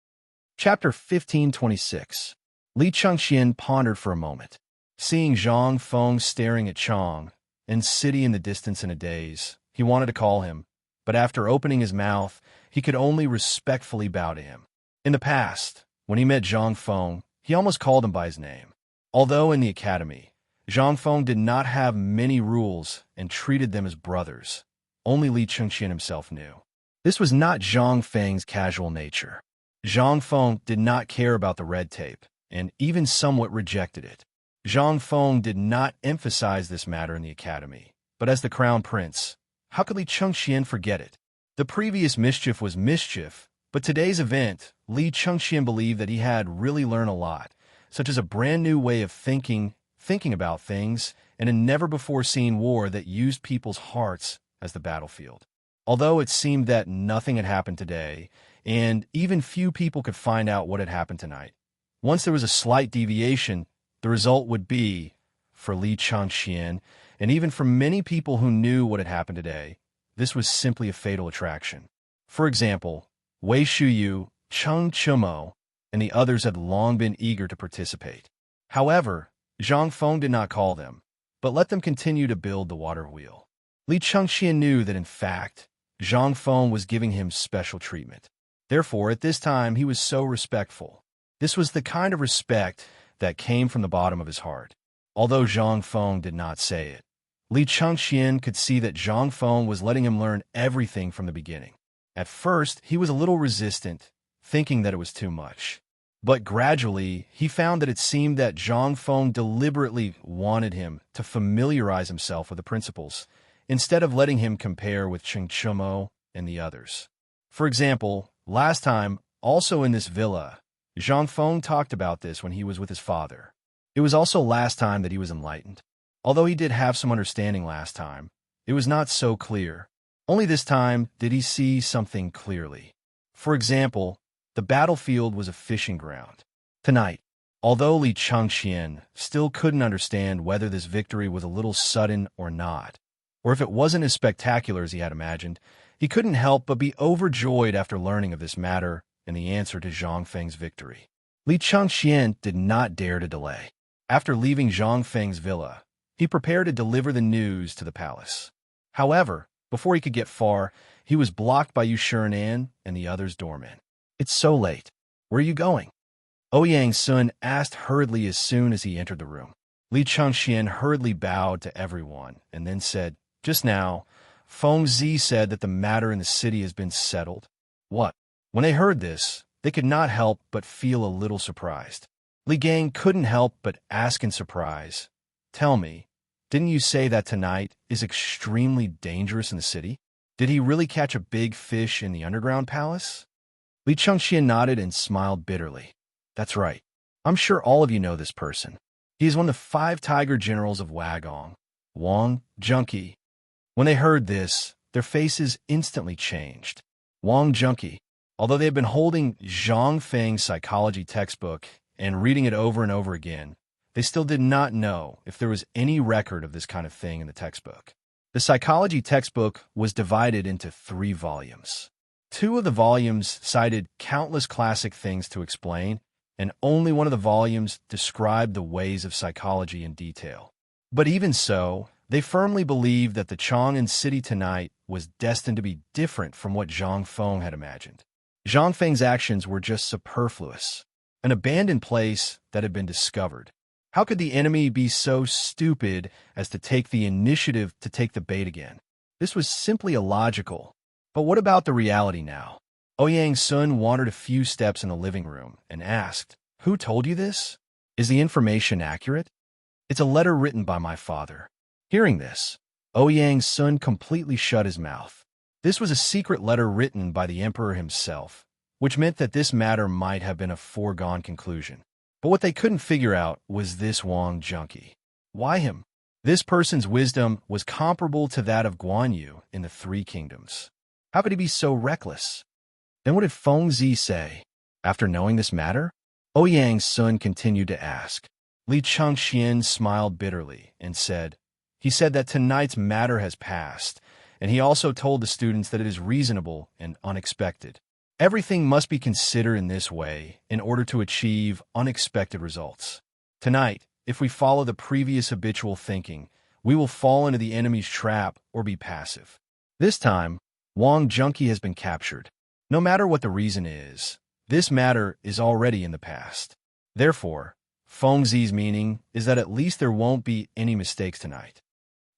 Chapter 1526. Li Chengxian pondered for a moment. Seeing Zhang Feng staring at Chang and city in the distance in a daze, he wanted to call him, but after opening his mouth, he could only respectfully bow to him. In the past, when he met Zhang Feng, he almost called him by his name. Although in the academy, Zhang Feng did not have many rules and treated them as brothers. Only Li Chengxian himself knew. This was not Zhang Feng's casual nature. Zhang Feng did not care about the red tape, and even somewhat rejected it. Zhang Feng did not emphasize this matter in the academy, but as the crown prince, how could Li Chengxian forget it? The previous mischief was mischief, but today's event, Li Chengxian believed that he had really learned a lot, such as a brand new way of thinking about things, and a never-before-seen war that used people's hearts as the battlefield. Although it seemed that nothing had happened today, and even few people could find out what had happened tonight, once there was a slight deviation, the result would be, for Li Chengxian, and even for many people who knew what had happened today, this was simply a fatal attraction. For example, Wei Shuyu, Cheng Chumo, and the others had long been eager to participate. However, Zhang Feng did not call them, but let them continue to build the water wheel. Li Chengxian knew that, in fact, Zhang Feng was giving him special treatment. Therefore, at this time, he was so respectful. This was the kind of respect that came from the bottom of his heart. Although Zhang Feng did not say it, Li Chengxian could see that Zhang Feng was letting him learn everything from the beginning. At first, he was a little resistant, thinking that it was too much. But gradually, he found that it seemed that Zhang Feng deliberately wanted him to familiarize himself with the principles, instead of letting him compare with Cheng Chumo and the others. For example, last time, also in this villa, Zhang Feng talked about this when he was with his father. It was also last time that he was enlightened. Although he did have some understanding last time, it was not so clear. Only this time did he see something clearly. For example, the battlefield was a fishing ground. Tonight, although Li Chengxian still couldn't understand whether this victory was a little sudden or not, or if it wasn't as spectacular as he had imagined, he couldn't help but be overjoyed after learning of this matter and the answer to Zhang Feng's victory. Li Chengxian did not dare to delay. After leaving Zhang Feng's villa, he prepared to deliver the news to the palace. However, before he could get far, he was blocked by Yu Shirenan and the others' doormen. It's so late. Where are you going? Ouyang Sun asked hurriedly as soon as he entered the room. Li Chengxian hurriedly bowed to everyone and then said, "Just now, Feng Zi said that the matter in the city has been settled." What? When they heard this, they could not help but feel a little surprised. Li Gang couldn't help but ask in surprise, "Tell me, didn't you say that tonight is extremely dangerous in the city? Did he really catch a big fish in the underground palace?" Li Chengxian nodded and smiled bitterly. "That's right. I'm sure all of you know this person. He is one of the 5 tiger generals of Wagong, Wang Junqi." When they heard this, their faces instantly changed. Wang Junqi, although they had been holding Zhang Feng's psychology textbook and reading it over and over again, they still did not know if there was any record of this kind of thing in the textbook. The psychology textbook was divided into 3 volumes. 2 of the volumes cited countless classic things to explain, and only one of the volumes described the ways of psychology in detail. But even so, they firmly believed that the Chang'an city tonight was destined to be different from what Zhang Feng had imagined. Zhang Feng's actions were just superfluous, an abandoned place that had been discovered. How could the enemy be so stupid as to take the initiative to take the bait again? This was simply illogical. But what about the reality now? Ouyang Sun wandered a few steps in the living room and asked, "Who told you this? Is the information accurate?" "It's a letter written by my father." Hearing this, Ouyang Sun completely shut his mouth. This was a secret letter written by the emperor himself, which meant that this matter might have been a foregone conclusion. But what they couldn't figure out was this Wang Junqi. Why him? This person's wisdom was comparable to that of Guan Yu in the 3 kingdoms. How could he be so reckless? Then what did Feng Zi say? After knowing this matter, Ouyang Sun continued to ask. Li Chengxian smiled bitterly and said, "He said that tonight's matter has passed, and he also told the students that it is reasonable and unexpected. Everything must be considered in this way in order to achieve unexpected results. Tonight, if we follow the previous habitual thinking, we will fall into the enemy's trap or be passive. This time, Wang Junqi has been captured. No matter what the reason is, this matter is already in the past. Therefore, Feng Zi's meaning is that at least there won't be any mistakes tonight."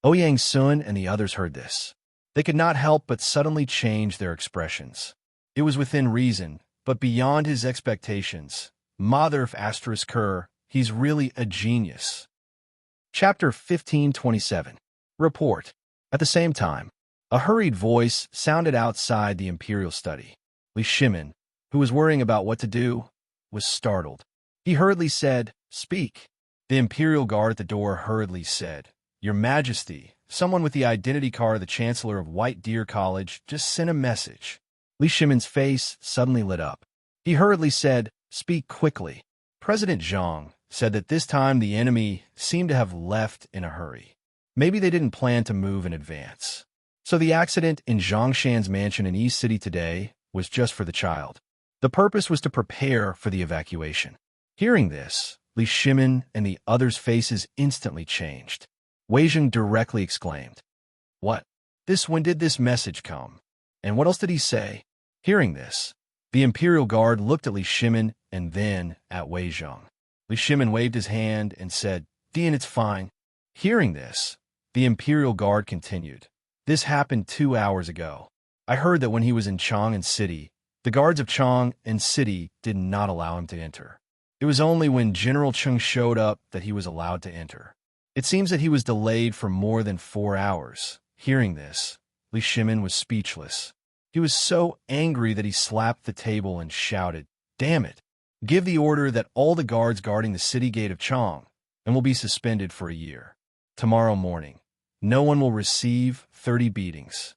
Ouyang Sun and the others heard this. They could not help but suddenly change their expressions. It was within reason, but beyond his expectations. Mother of asterisk Kerr, he's really a genius. Chapter 1527. Report. At the same time, a hurried voice sounded outside the imperial study. Li Shimin, who was worrying about what to do, was startled. He hurriedly said, "Speak." The imperial guard at the door hurriedly said, "Your Majesty, someone with the identity card of the Chancellor of White Deer College just sent a message." Li Shimin's face suddenly lit up. He hurriedly said, "Speak quickly." President Zhang said that this time the enemy seemed to have left in a hurry. Maybe they didn't plan to move in advance. So the accident in Zhongshan's mansion in East City today was just for the child. The purpose was to prepare for the evacuation. Hearing this, Li Shimin and the others' faces instantly changed. Wei Zheng directly exclaimed, "What? When did this message come? And what else did he say?" Hearing this, the Imperial Guard looked at Li Shimin and then at Wei Zheng. Li Shimin waved his hand and said, "Dian, it's fine." Hearing this, the Imperial Guard continued, "This happened 2 hours ago. I heard that when he was in Chang'an City, the guards of Chang'an City did not allow him to enter. It was only when General Cheng showed up that he was allowed to enter. It seems that he was delayed for more than 4 hours." Hearing this, Li Shimin was speechless. He was so angry that he slapped the table and shouted, "Damn it! Give the order that all the guards guarding the city gate of Chang and will be suspended for a year. Tomorrow morning, no one will receive 30 beatings."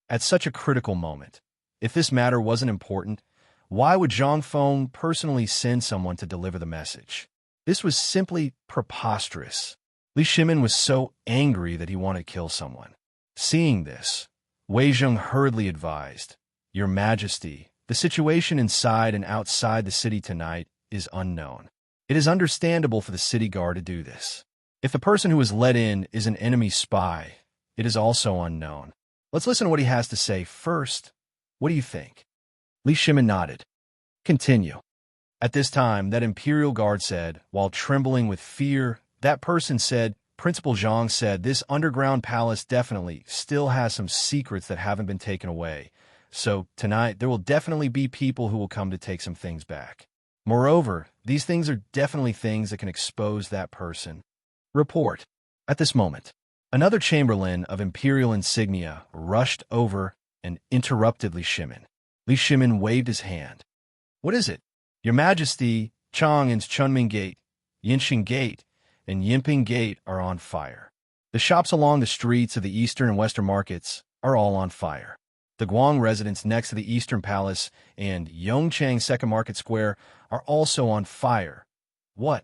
At such a critical moment, if this matter wasn't important, why would Zhang Feng personally send someone to deliver the message? This was simply preposterous. Li Shimin was so angry that he wanted to kill someone. Seeing this, Wei Zheng hurriedly advised, "Your Majesty, the situation inside and outside the city tonight is unknown. It is understandable for the city guard to do this. If the person who was let in is an enemy spy, it is also unknown. Let's listen to what he has to say first. What do you think?" Li Shimin nodded. Continue. At this time, that Imperial Guard said, while trembling with fear, that person said, Principal Zhang said, this underground palace definitely still has some secrets that haven't been taken away. So, tonight, there will definitely be people who will come to take some things back. Moreover, these things are definitely things that can expose that person. Report. At this moment, another chamberlain of imperial insignia rushed over and interrupted Li Shimin. Li Shimin waved his hand. What is it? Your Majesty, Chang'an's Chunming Gate, Yinxing Gate, and Yinping Gate are on fire. The shops along the streets of the eastern and western markets are all on fire. The Guang residence next to the Eastern Palace and Yongchang Second Market Square are also on fire. What?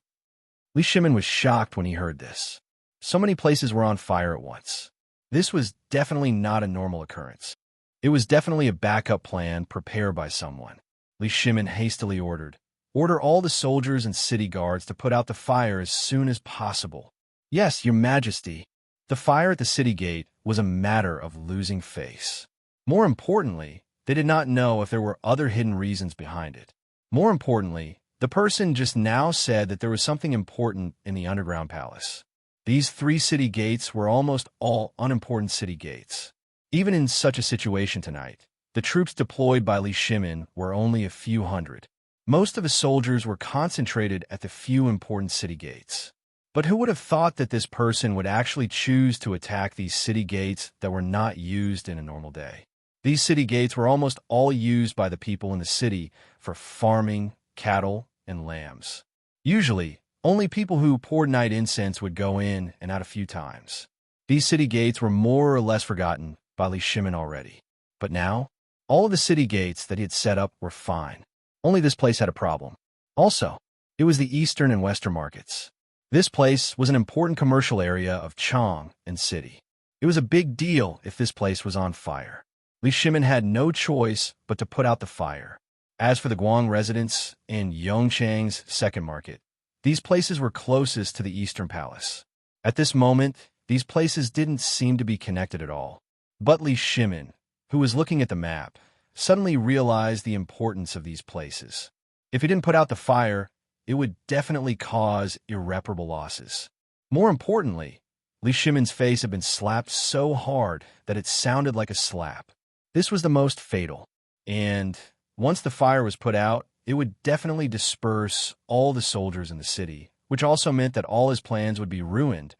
Li Shimin was shocked when he heard this. So many places were on fire at once. This was definitely not a normal occurrence. It was definitely a backup plan prepared by someone. Li Shimin hastily ordered, Order all the soldiers and city guards to put out the fire as soon as possible. Yes, Your Majesty. The fire at the city gate was a matter of losing face. More importantly, they did not know if there were other hidden reasons behind it. More importantly, the person just now said that there was something important in the underground palace. These 3 city gates were almost all unimportant city gates. Even in such a situation tonight, the troops deployed by Li Shimin were only a few hundred. Most of the soldiers were concentrated at the few important city gates. But who would have thought that this person would actually choose to attack these city gates that were not used in a normal day? These city gates were almost all used by the people in the city for farming, cattle, and lambs. Usually, only people who poured night incense would go in and out a few times. These city gates were more or less forgotten by Li Shimin already. But now, all of the city gates that he had set up were fine. Only this place had a problem. Also, it was the eastern and western markets. This place was an important commercial area of Chang and city. It was a big deal if this place was on fire. Li Shimin had no choice but to put out the fire. As for the Guang residence and Yongchang's second market, these places were closest to the Eastern Palace. At this moment, these places didn't seem to be connected at all. But Li Shimin, who was looking at the map, suddenly realized the importance of these places. If he didn't put out the fire, it would definitely cause irreparable losses. More importantly, Li Shimin's face had been slapped so hard that it sounded like a slap. This was the most fatal, and once the fire was put out, it would definitely disperse all the soldiers in the city, which also meant that all his plans would be ruined.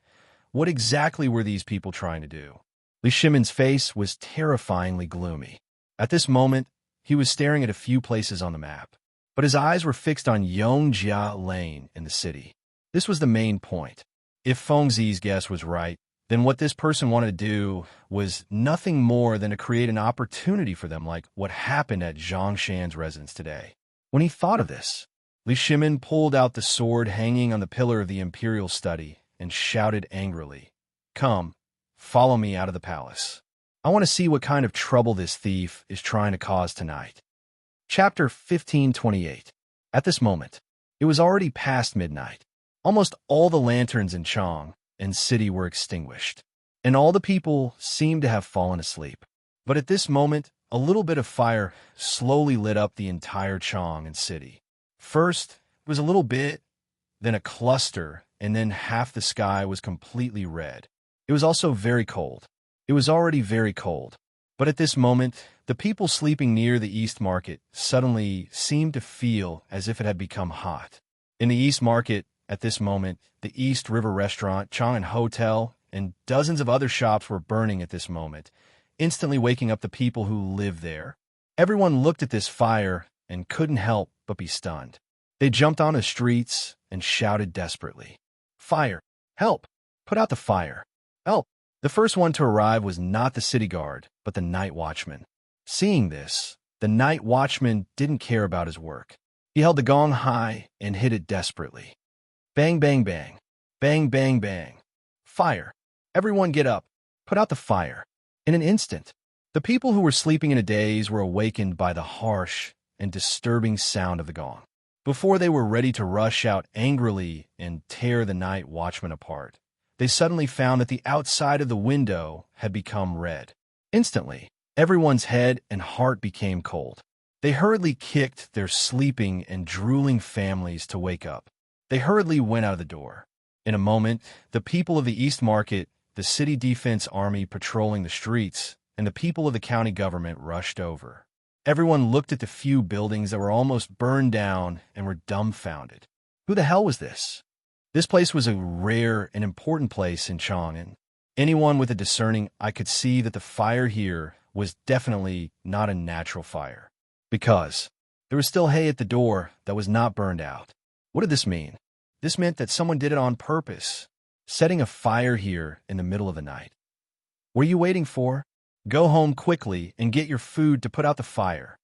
What exactly were these people trying to do? Li Shimin's face was terrifyingly gloomy. At this moment, he was staring at a few places on the map, but his eyes were fixed on Yongjia Lane in the city. This was the main point. If Fengzi's guess was right, then what this person wanted to do was nothing more than to create an opportunity for them like what happened at Zhang Shan's residence today. When he thought of this, Li Shimin pulled out the sword hanging on the pillar of the imperial study and shouted angrily, Come, follow me out of the palace. I want to see what kind of trouble this thief is trying to cause tonight. Chapter 1528. At this moment, it was already past midnight. Almost all the lanterns in Chang and city were extinguished, and all the people seemed to have fallen asleep. But at this moment, a little bit of fire slowly lit up the entire Chang and city. First, it was a little bit, then a cluster, and then half the sky was completely red. It was also very cold. It was already very cold. But at this moment, the people sleeping near the East Market suddenly seemed to feel as if it had become hot. In the East Market, at this moment, the East River Restaurant, Chang'an Hotel, and dozens of other shops were burning at this moment, instantly waking up the people who lived there. Everyone looked at this fire and couldn't help but be stunned. They jumped on the streets and shouted desperately, Fire! Help! Put out the fire! Help! The first one to arrive was not the city guard, but the night watchman. Seeing this, the night watchman didn't care about his work. He held the gong high and hit it desperately. Bang, bang, bang. Bang, bang, bang. Fire. Everyone get up. Put out the fire. In an instant, the people who were sleeping in a daze were awakened by the harsh and disturbing sound of the gong. Before they were ready to rush out angrily and tear the night watchman apart, they suddenly found that the outside of the window had become red. Instantly, everyone's head and heart became cold. They hurriedly kicked their sleeping and drooling families to wake up. They hurriedly went out of the door. In a moment, the people of the East Market, the city defense army patrolling the streets, and the people of the county government rushed over. Everyone looked at the few buildings that were almost burned down and were dumbfounded. Who the hell was this? This place was a rare and important place in Chang'an. Anyone with a discerning eye could see that the fire here was definitely not a natural fire, because there was still hay at the door that was not burned out. What did this mean? This meant that someone did it on purpose, setting a fire here in the middle of the night. What are you waiting for? Go home quickly and get your food to put out the fire.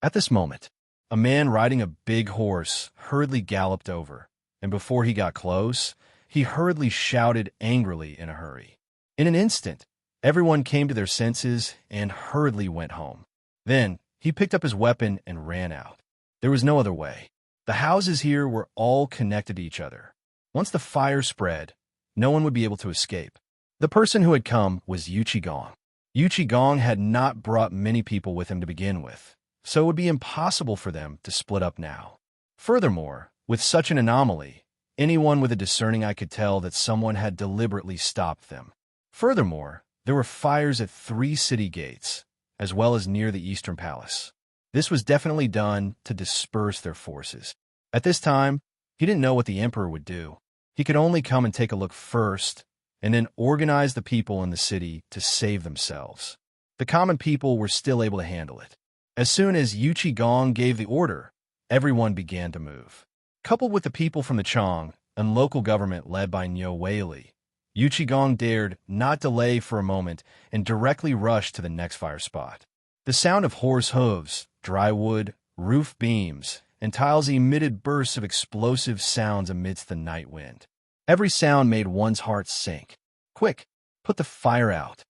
At this moment, a man riding a big horse hurriedly galloped over, and before he got close, he hurriedly shouted angrily in a hurry. In an instant, everyone came to their senses and hurriedly went home. Then, he picked up his weapon and ran out. There was no other way. The houses here were all connected to each other. Once the fire spread, no one would be able to escape. The person who had come was Yu Qigong. Yu Qigong had not brought many people with him to begin with, so it would be impossible for them to split up now. Furthermore, with such an anomaly, anyone with a discerning eye could tell that someone had deliberately stopped them. Furthermore, there were fires at 3 city gates, as well as near the Eastern Palace. This was definitely done to disperse their forces. At this time, he didn't know what the emperor would do. He could only come and take a look first, and then organize the people in the city to save themselves. The common people were still able to handle it. As soon as Yu Qigong gave the order, everyone began to move. Coupled with the people from the Chang and local government led by Niu Weili, Yu Qigong dared not delay for a moment and directly rushed to the next fire spot. The sound of horse hooves, dry wood, roof beams, and tiles emitted bursts of explosive sounds amidst the night wind. Every sound made one's heart sink. Quick, put the fire out.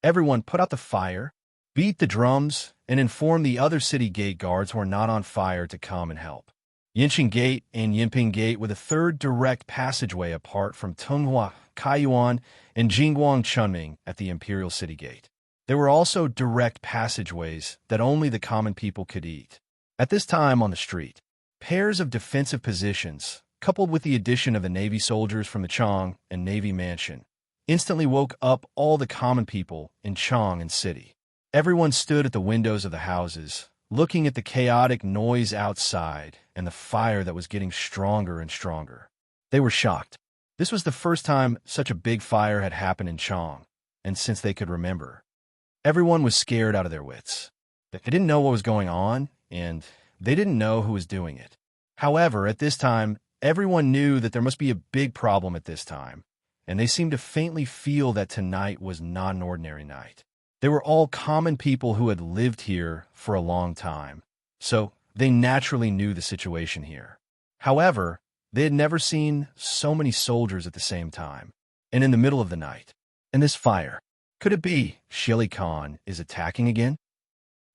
Everyone put out the fire, beat the drums, and inform the other city gate guards who are not on fire to come and help. Yinqing Gate and Yinping Gate were the third direct passageway apart from Tunghua, Kaiyuan, and Jingguang Chunming at the Imperial City Gate. There were also direct passageways that only the common people could eat. At this time on the street, pairs of defensive positions, coupled with the addition of the Navy soldiers from the Chang and Navy Mansion, instantly woke up all the common people in Chang'an City. Everyone stood at the windows of the houses, looking at the chaotic noise outside and the fire that was getting stronger and stronger. They were shocked. This was the first time such a big fire had happened in Chang, and since they could remember. Everyone was scared out of their wits. They didn't know what was going on, and they didn't know who was doing it. However, at this time, everyone knew that there must be a big problem at this time, and they seemed to faintly feel that tonight was not an ordinary night. They were all common people who had lived here for a long time, so they naturally knew the situation here. However, they had never seen so many soldiers at the same time, and in the middle of the night. And this fire, could it be Shili Khan is attacking again?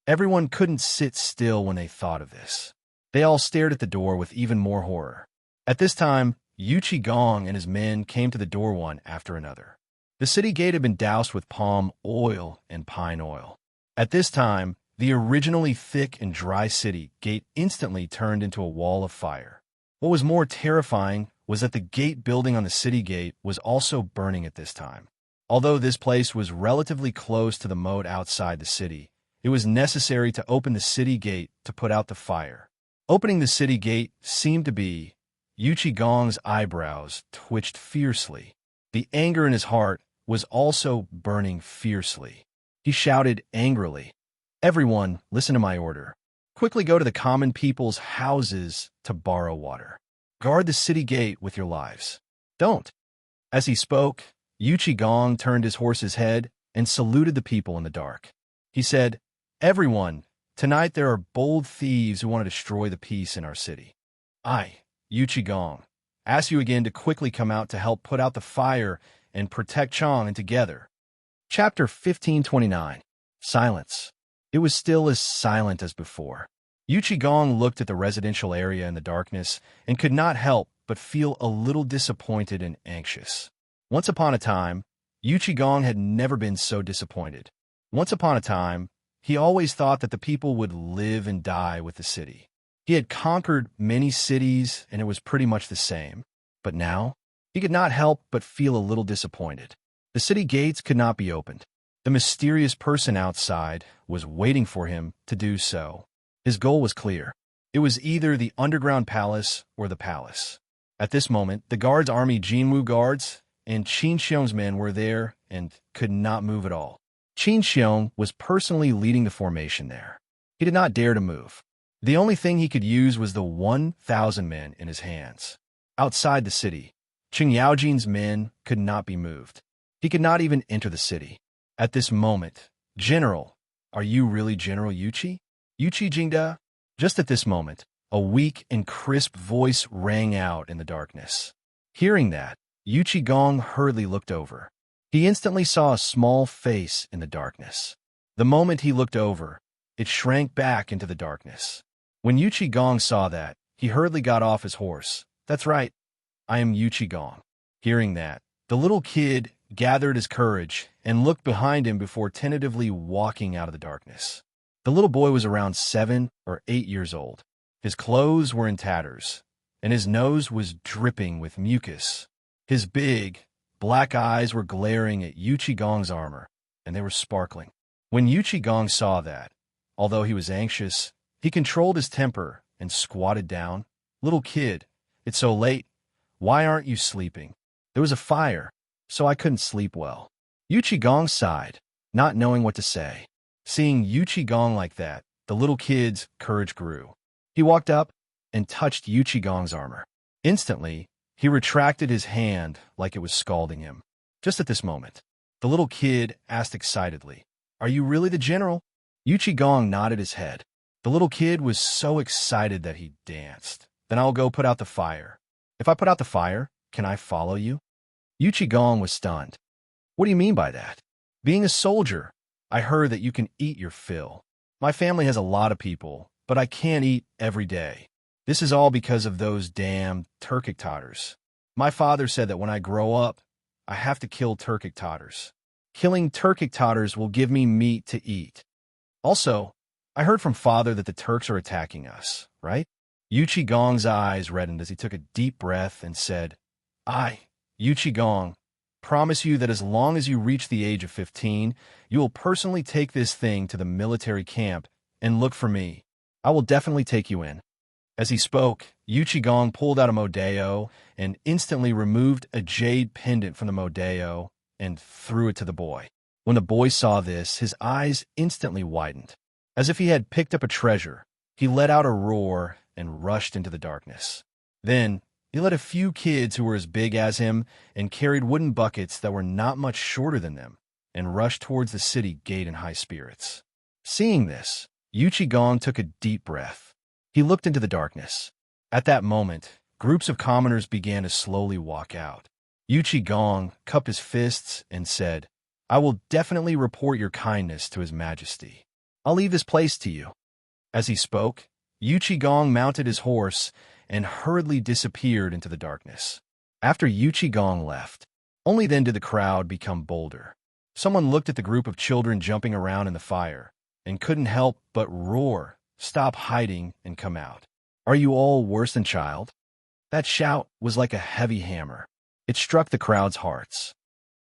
Everyone couldn't sit still when they thought of this. They all stared at the door with even more horror. At this time, Yu Qigong and his men came to the door one after another. The city gate had been doused with palm oil and pine oil. At this time, the originally thick and dry city gate instantly turned into a wall of fire. What was more terrifying was that the gate building on the city gate was also burning at this time. Although this place was relatively close to the moat outside the city, it was necessary to open the city gate to put out the fire. Opening the city gate seemed to be... Yu Qigong's eyebrows twitched fiercely. The anger in his heart was also burning fiercely. He shouted angrily, "Everyone, listen to my order. Quickly go to the common people's houses to borrow water. Guard the city gate with your lives. Don't." As he spoke, Yu Qigong turned his horse's head and saluted the people in the dark. He said, "Everyone, tonight there are bold thieves who want to destroy the peace in our city. I, Yu Qigong, ask you again to quickly come out to help put out the fire and protect Chang'an together." Chapter 1529. Silence. It was still as silent as before. Yu Qigong looked at the residential area in the darkness and could not help but feel a little disappointed and anxious. Once upon a time, Yu Qigong had never been so disappointed. Once upon a time, he always thought that the people would live and die with the city. He had conquered many cities, and it was pretty much the same. But now, he could not help but feel a little disappointed. The city gates could not be opened. The mysterious person outside was waiting for him to do so. His goal was clear. It was either the underground palace or the palace. At this moment, the guards' army Jinwu guards and Qin Xiong's men were there and could not move at all. Qin Xiong was personally leading the formation there. He did not dare to move. The only thing he could use was the 1,000 men in his hands. Outside the city, Qing Yaojin's men could not be moved. He could not even enter the city. At this moment, General, are you really General Yuqi? Yuqi Jingda? Just at this moment, a weak and crisp voice rang out in the darkness. Hearing that, Yuqi Gong hurriedly looked over. He instantly saw a small face in the darkness. The moment he looked over, it shrank back into the darkness. When Yuqi Gong saw that, he hurriedly got off his horse. That's right, I am Yuqi Gong. Hearing that, the little kid gathered his courage and looked behind him before tentatively walking out of the darkness. The little boy was around 7 or 8 years old. His clothes were in tatters, and his nose was dripping with mucus. His big, black eyes were glaring at Yuqi Gong's armor, and they were sparkling. When Yuqi Gong saw that, although he was anxious, he controlled his temper and squatted down. Little kid, it's so late. Why aren't you sleeping? There was a fire, so I couldn't sleep well. Yuqi Gong sighed, not knowing what to say. Seeing Yuqi Gong like that, the little kid's courage grew. He walked up and touched Yuqi Gong's armor. Instantly, he retracted his hand like it was scalding him. Just at this moment, the little kid asked excitedly, "Are you really the general?" Yuqi Gong nodded his head. The little kid was so excited that he danced. "Then I'll go put out the fire. If I put out the fire, can I follow you?" Yuqi Gong was stunned. "What do you mean by that?" "Being a soldier, I heard that you can eat your fill. My family has a lot of people, but I can't eat every day. This is all because of those damn Turkic Tatars. My father said that when I grow up, I have to kill Turkic Tatars. Killing Turkic Tatars will give me meat to eat. Also, I heard from father that the Turks are attacking us, right?" Yuqi Gong's eyes reddened as he took a deep breath and said, "I, Yuqi Gong, promise you that as long as you reach the age of 15, you will personally take this thing to the military camp and look for me. I will definitely take you in." As he spoke, Yuqi Gong pulled out a modeo and instantly removed a jade pendant from the modeo and threw it to the boy. When the boy saw this, his eyes instantly widened. As if he had picked up a treasure, he let out a roar and rushed into the darkness. Then, he led a few kids who were as big as him and carried wooden buckets that were not much shorter than them, and rushed towards the city gate in high spirits. Seeing this, Yuqi Gong took a deep breath. He looked into the darkness. At that moment, groups of commoners began to slowly walk out. Yuqi Gong cupped his fists and said, "I will definitely report your kindness to His Majesty. I'll leave this place to you." As he spoke, Yuqi Gong mounted his horse and hurriedly disappeared into the darkness. After Yuqi Gong left, only then did the crowd become bolder. Someone looked at the group of children jumping around in the fire and couldn't help but roar, "Stop hiding and come out. Are you all worse than child?" That shout was like a heavy hammer. It struck the crowd's hearts.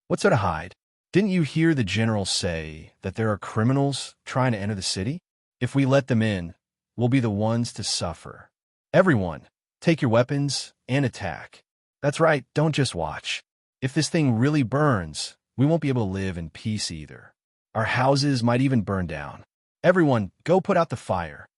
"What's there to hide? Didn't you hear the general say that there are criminals trying to enter the city? If we let them in, we'll be the ones to suffer. Everyone, take your weapons and attack. That's right, don't just watch. If this thing really burns, we won't be able to live in peace either. Our houses might even burn down. Everyone, go put out the fire."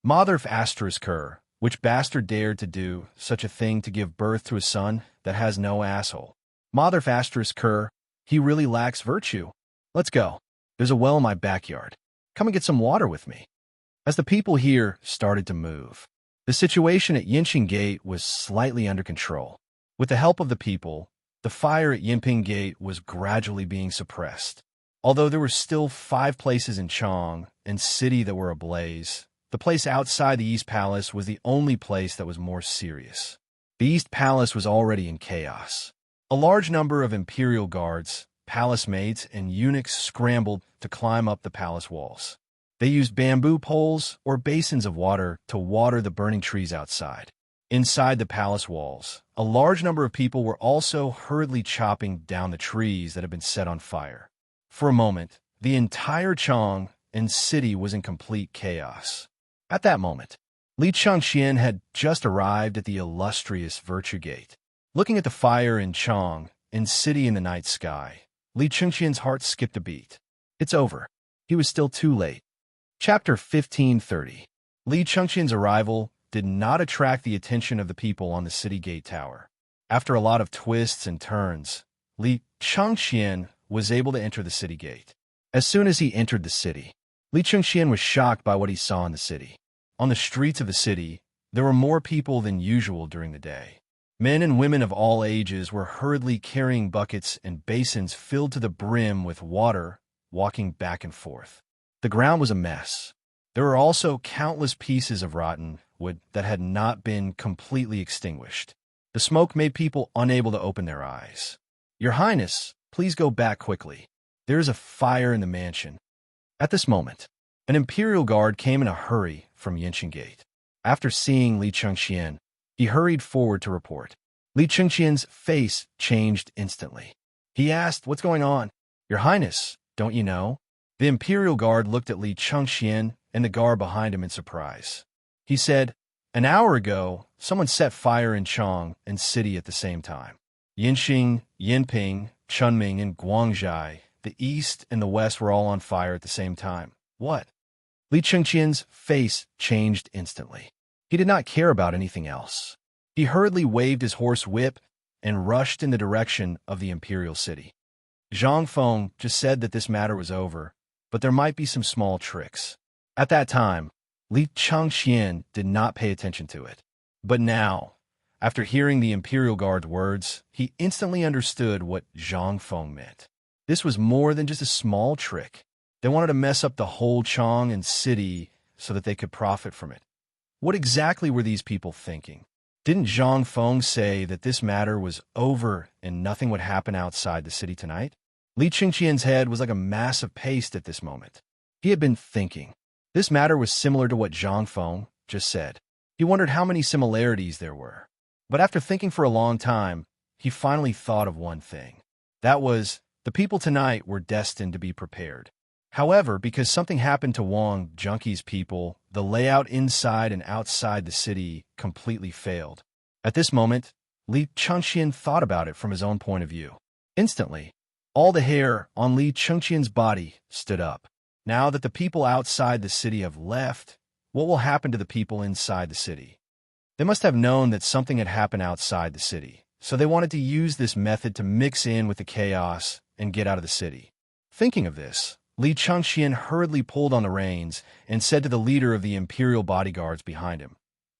Motherf asterisk her, which bastard dared to do such a thing to give birth to a son that has no asshole? Motherf asterisk her, he really lacks virtue. Let's go. There's a well in my backyard. Come and get some water with me. As the people here started to move, the situation at Yinqing Gate was slightly under control. With the help of the people, the fire at Yinping Gate was gradually being suppressed. Although there were still 5 places in Chong and city that were ablaze, the place outside the East Palace was the only place that was more serious. The East Palace was already in chaos. A large number of imperial guards, palace maids, and eunuchs scrambled to climb up the palace walls. They used bamboo poles or basins of water to water the burning trees outside. Inside the palace walls, a large number of people were also hurriedly chopping down the trees that had been set on fire. For a moment, the entire Chang and city was in complete chaos. At that moment, Li Changxian had just arrived at the illustrious Virtue Gate. Looking at the fire in Chang and city in the night sky, Li Changxian's heart skipped a beat. It's over. He was still too late. Chapter 1530. Li Changxian's arrival did not attract the attention of the people on the city gate tower. After a lot of twists and turns, Li Changxian was able to enter the city gate. As soon as he entered the city, Li Changxian was shocked by what he saw in the city. On the streets of the city, there were more people than usual during the day. Men and women of all ages were hurriedly carrying buckets and basins filled to the brim with water, walking back and forth. The ground was a mess. There were also countless pieces of rotten wood that had not been completely extinguished. The smoke made people unable to open their eyes. "Your Highness, please go back quickly. There is a fire in the mansion." At this moment, an imperial guard came in a hurry from Yinchen Gate. After seeing Li Changxian, he hurried forward to report. Li Changxian's face changed instantly. He asked, "What's going on?" "Your Highness, don't you know?" The imperial guard looked at Li Changxian and the guard behind him in surprise. He said, "An hour ago, someone set fire in Chang and city at the same time. Yinxing, Yinping, Chunming, and Guangzhai, the east and the west were all on fire at the same time." "What?" Li Changxian's face changed instantly. He did not care about anything else. He hurriedly waved his horse whip and rushed in the direction of the imperial city. Zhang Feng just said that this matter was over, but there might be some small tricks. At that time, Li Changxian did not pay attention to it. But now, after hearing the imperial guard's words, he instantly understood what Zhang Feng meant. This was more than just a small trick. They wanted to mess up the whole Chang and city so that they could profit from it. What exactly were these people thinking? Didn't Zhang Feng say that this matter was over and nothing would happen outside the city tonight? Li Changxian's head was like a mass of paste at this moment. He had been thinking. This matter was similar to what Zhang Feng just said. He wondered how many similarities there were. But after thinking for a long time, he finally thought of one thing. That was, the people tonight were destined to be prepared. However, because something happened to Wang Junkie's people, the layout inside and outside the city completely failed. At this moment, Li Changxian thought about it from his own point of view. Instantly, all the hair on Li Changxian's body stood up. Now that the people outside the city have left, what will happen to the people inside the city? They must have known that something had happened outside the city, so they wanted to use this method to mix in with the chaos and get out of the city. Thinking of this, Li Changxian hurriedly pulled on the reins and said to the leader of the imperial bodyguards behind him,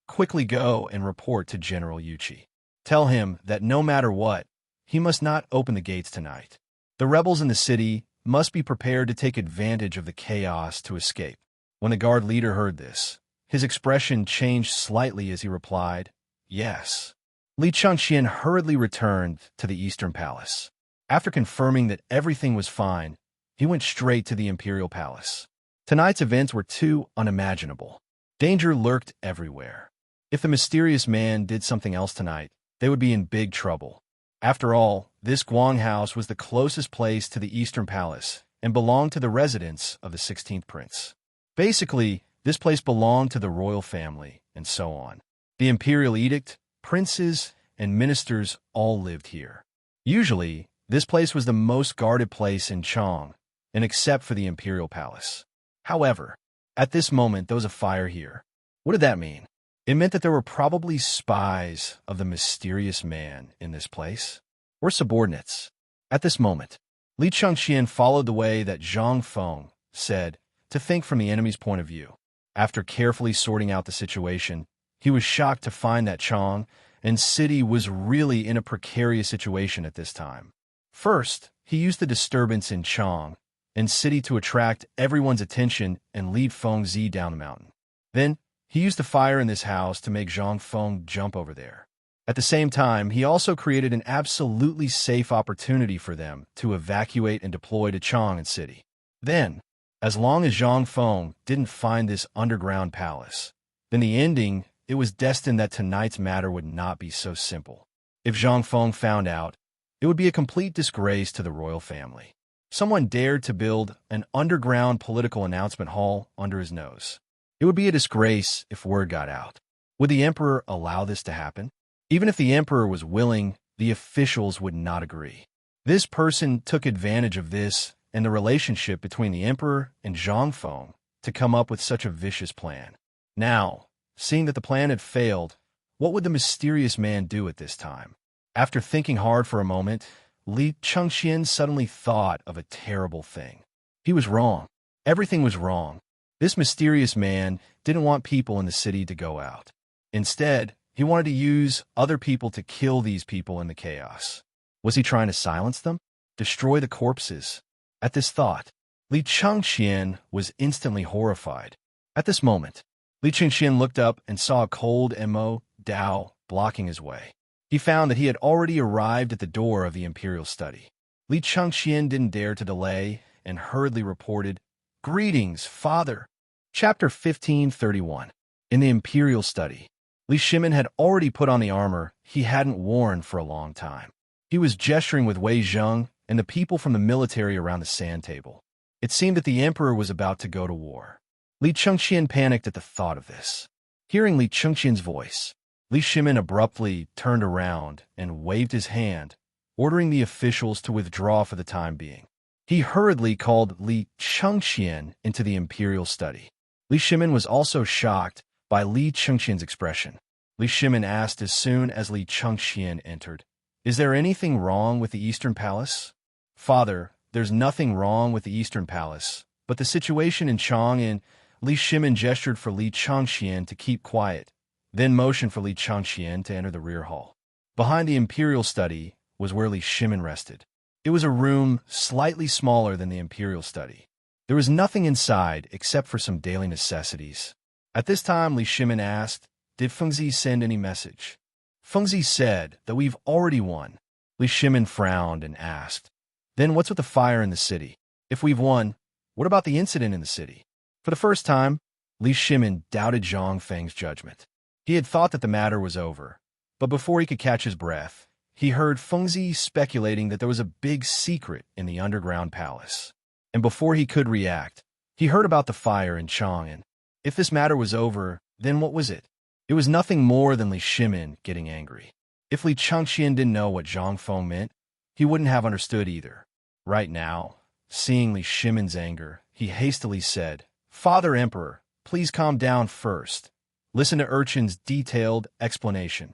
"Quickly go and report to General Yuqi. Tell him that no matter what, he must not open the gates tonight. The rebels in the city must be prepared to take advantage of the chaos to escape." When the guard leader heard this, his expression changed slightly as he replied, "Yes." Li Changxian hurriedly returned to the Eastern Palace. After confirming that everything was fine, he went straight to the Imperial Palace. Tonight's events were too unimaginable. Danger lurked everywhere. If the mysterious man did something else tonight, they would be in big trouble. After all, this Guang house was the closest place to the Eastern Palace and belonged to the residence of the 16th Prince. Basically, this place belonged to the royal family, and so on. The imperial edict, princes, and ministers all lived here. Usually, this place was the most guarded place in Chang, and except for the imperial palace. However, at this moment there was a fire here. What did that mean? It meant that there were probably spies of the mysterious man in this place, or subordinates. At this moment, Li Changxian followed the way that Zhang Feng said to think from the enemy's point of view. After carefully sorting out the situation, he was shocked to find that Chang and city was really in a precarious situation at this time. First, he used the disturbance in Chang and city to attract everyone's attention and lead Feng Zi down the mountain. Then, he used the fire in this house to make Zhang Feng jump over there. At the same time, he also created an absolutely safe opportunity for them to evacuate and deploy to Chang and city. Then, As long as Zhang Feng didn't find this underground palace, then the ending, it was destined that tonight's matter would not be so simple. If Zhang Feng found out, it would be a complete disgrace to the royal family. Someone dared to build an underground political announcement hall under his nose. It would be a disgrace if word got out. Would the emperor allow this to happen? Even if the emperor was willing, the officials would not agree. This person took advantage of this and the relationship between the emperor and Zhang Feng to come up with such a vicious plan. Now, seeing that the plan had failed, what would the mysterious man do at this time? After thinking hard for a moment, Li Chengxian suddenly thought of a terrible thing. He was wrong. Everything was wrong. This mysterious man didn't want people in the city to go out. Instead, he wanted to use other people to kill these people in the chaos. Was he trying to silence them? Destroy the corpses? At this thought, Li Chengxian was instantly horrified. At this moment, Li Chengxian looked up and saw a cold Mo Dao blocking his way. He found that he had already arrived at the door of the imperial study. Li Chengxian didn't dare to delay and hurriedly reported, "Greetings, father." Chapter 1531. In the imperial study, Li Shimin had already put on the armor he hadn't worn for a long time. He was gesturing with Wei Zheng and the people from the military around the sand table. It seemed that the emperor was about to go to war. Li Chengxian panicked at the thought of this. Hearing Li Chengxian's voice, Li Shimin abruptly turned around and waved his hand, ordering the officials to withdraw for the time being. He hurriedly called Li Chengxian into the imperial study. Li Shimin was also shocked by Li Chengxian's expression. Li Shimin asked as soon as Li Chengxian entered, "Is there anything wrong with the Eastern Palace?" "Father, there's nothing wrong with the Eastern Palace, but the situation in Chang'an." Li Shimin gestured for Li Chengxian to keep quiet, then motioned for Li Chengxian to enter the rear hall. Behind the imperial study was where Li Shimin rested. It was a room slightly smaller than the imperial study. There was nothing inside except for some daily necessities. At this time, Li Shimin asked, "Did Fengzi send any message?" "Fengzi said that we've already won." Li Shimin frowned and asked, "Then what's with the fire in the city? If we've won, what about the incident in the city?" For the first time, Li Shimin doubted Zhang Feng's judgment. He had thought that the matter was over, but before he could catch his breath, he heard Fengzi speculating that there was a big secret in the underground palace. And before he could react, he heard about the fire in Chang'an. If this matter was over, then what was it? It was nothing more than Li Shimin getting angry. If Li Chengxian didn't know what Zhang Feng meant, he wouldn't have understood either. Right now, seeing Li Shimin's anger, he hastily said, "Father Emperor, please calm down first. Listen to Urchin's detailed explanation."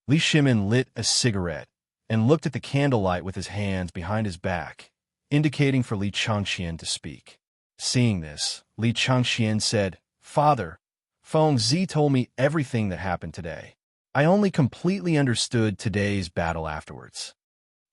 Li Shimin lit a cigarette and looked at the candlelight with his hands behind his back, indicating for Li Chengxian to speak. Seeing this, Li Chengxian said, "Father, Feng Zi told me everything that happened today. I only completely understood today's battle afterwards."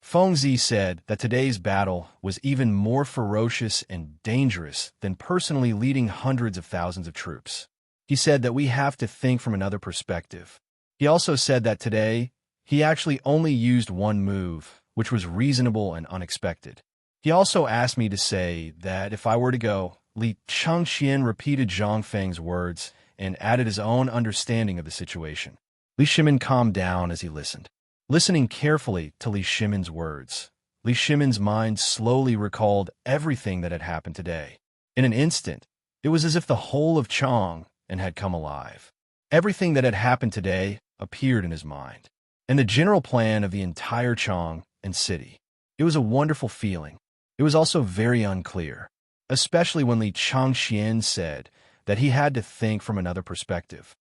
Feng Zi said that today's battle was even more ferocious and dangerous than personally leading hundreds of thousands of troops. He said that we have to think from another perspective. He also said that today, he actually only used one move, which was reasonable and unexpected. He also asked me to say that if I were to go, Li Chengxian repeated Zhang Feng's words and added his own understanding of the situation. Li Shimin calmed down as he listened. Listening carefully to Li Shimin's words, Li Shimin's mind slowly recalled everything that had happened today. In an instant, it was as if the whole of Chang'an had come alive. Everything that had happened today appeared in his mind, and the general plan of the entire Chang'an city. It was a wonderful feeling. It was also very unclear, especially when Li Chengxian said that he had to think from another perspective.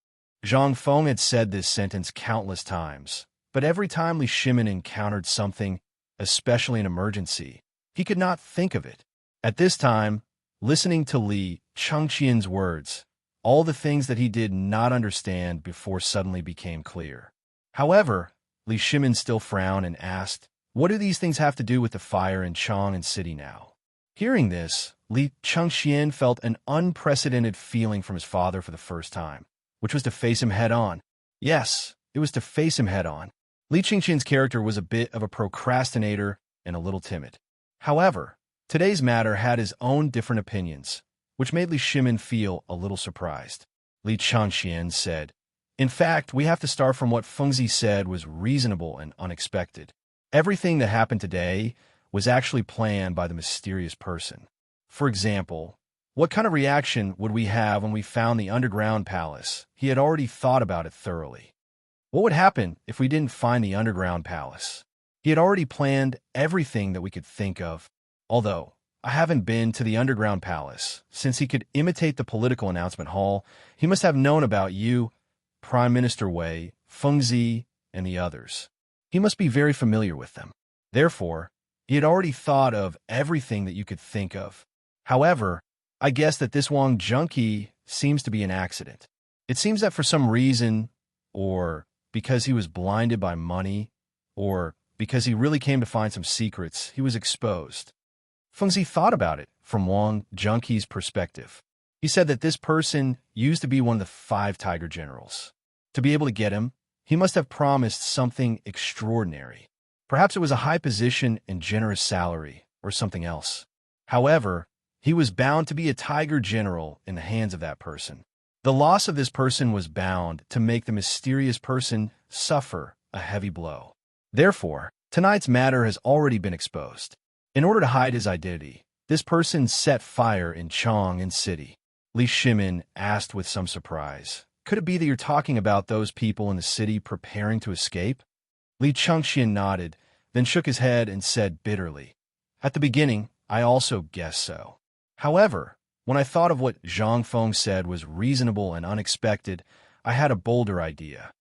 Zhang Feng had said this sentence countless times, but every time Li Shimin encountered something, especially an emergency, he could not think of it. At this time, listening to Li Chengxian's words, all the things that he did not understand before suddenly became clear. However, Li Shimin still frowned and asked, "What do these things have to do with the fire in Chang'an City now?" Hearing this, Li Chengxian felt an unprecedented feeling from his father for the first time, which was to face him head-on. Yes, it was to face him head-on. Li Chengxian's character was a bit of a procrastinator and a little timid. However, Today's matter had his own different opinions, which made Li Shimin feel a little surprised. Li Changxian said, "In fact, we have to start from what Fengzi said was reasonable and unexpected. Everything that happened today was actually planned by the mysterious person. For example, what kind of reaction would we have when we found the underground palace? He had already thought about it thoroughly. What would happen if we didn't find the underground palace? He had already planned everything that we could think of. Although I haven't been to the underground palace, since he could imitate the political announcement hall, he must have known about you, Prime Minister Wei, Fengzi, and the others. He must be very familiar with them. Therefore, he had already thought of everything that you could think of. However, I guess that this Wang Junqi seems to be an accident. It seems that for some reason, or because he was blinded by money, or because he really came to find some secrets, he was exposed." Fengzi thought about it from Wang Junqi's perspective. He said that this person used to be one of the 5 tiger generals. To be able to get him, he must have promised something extraordinary. Perhaps it was a high position and generous salary, or something else. However, he was bound to be a tiger general in the hands of that person. The loss of this person was bound to make the mysterious person suffer a heavy blow. Therefore, tonight's matter has already been exposed. In order to hide his identity, this person set fire in Chang'an City. Li Shimin asked with some surprise, "Could it be that you're talking about those people in the city preparing to escape?" Li Changxian nodded, then shook his head and said bitterly, "At the beginning, I also guessed so. However, when I thought of what Zhang Feng said was reasonable and unexpected, I had a bolder idea."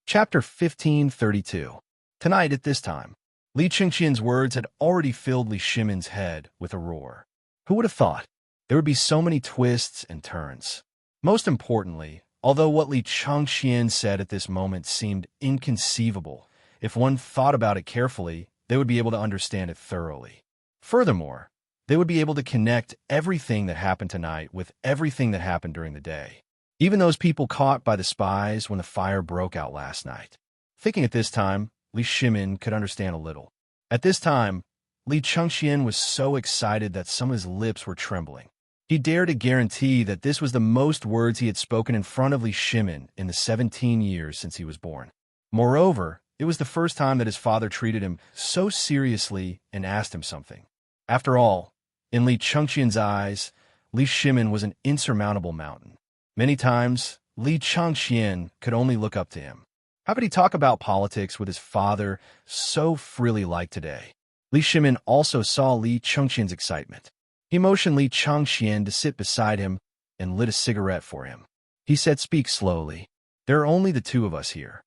Chapter 1532. Tonight at this time, Li Changxian's words had already filled Li Shimin's head with a roar. Who would have thought? There would be so many twists and turns. Most importantly, although what Li Changxian said at this moment seemed inconceivable, if one thought about it carefully, they would be able to understand it thoroughly. Furthermore, they would be able to connect everything that happened tonight with everything that happened during the day. Even those people caught by the spies when the fire broke out last night. Thinking at this time, Li Shimin could understand a little. At this time, Li Changxian was so excited that some of his lips were trembling. He dared to guarantee that this was the most words he had spoken in front of Li Shimin in the 17 years since he was born. Moreover, it was the first time that his father treated him so seriously and asked him something. After all, in Li Changxian's eyes, Li Shimin was an insurmountable mountain. Many times, Li Changxian could only look up to him. How could he talk about politics with his father so freely like today? Li Shimin also saw Li Changxian's excitement. He motioned Li Changxian to sit beside him and lit a cigarette for him. He said, "Speak slowly. There are only the 2 of us here."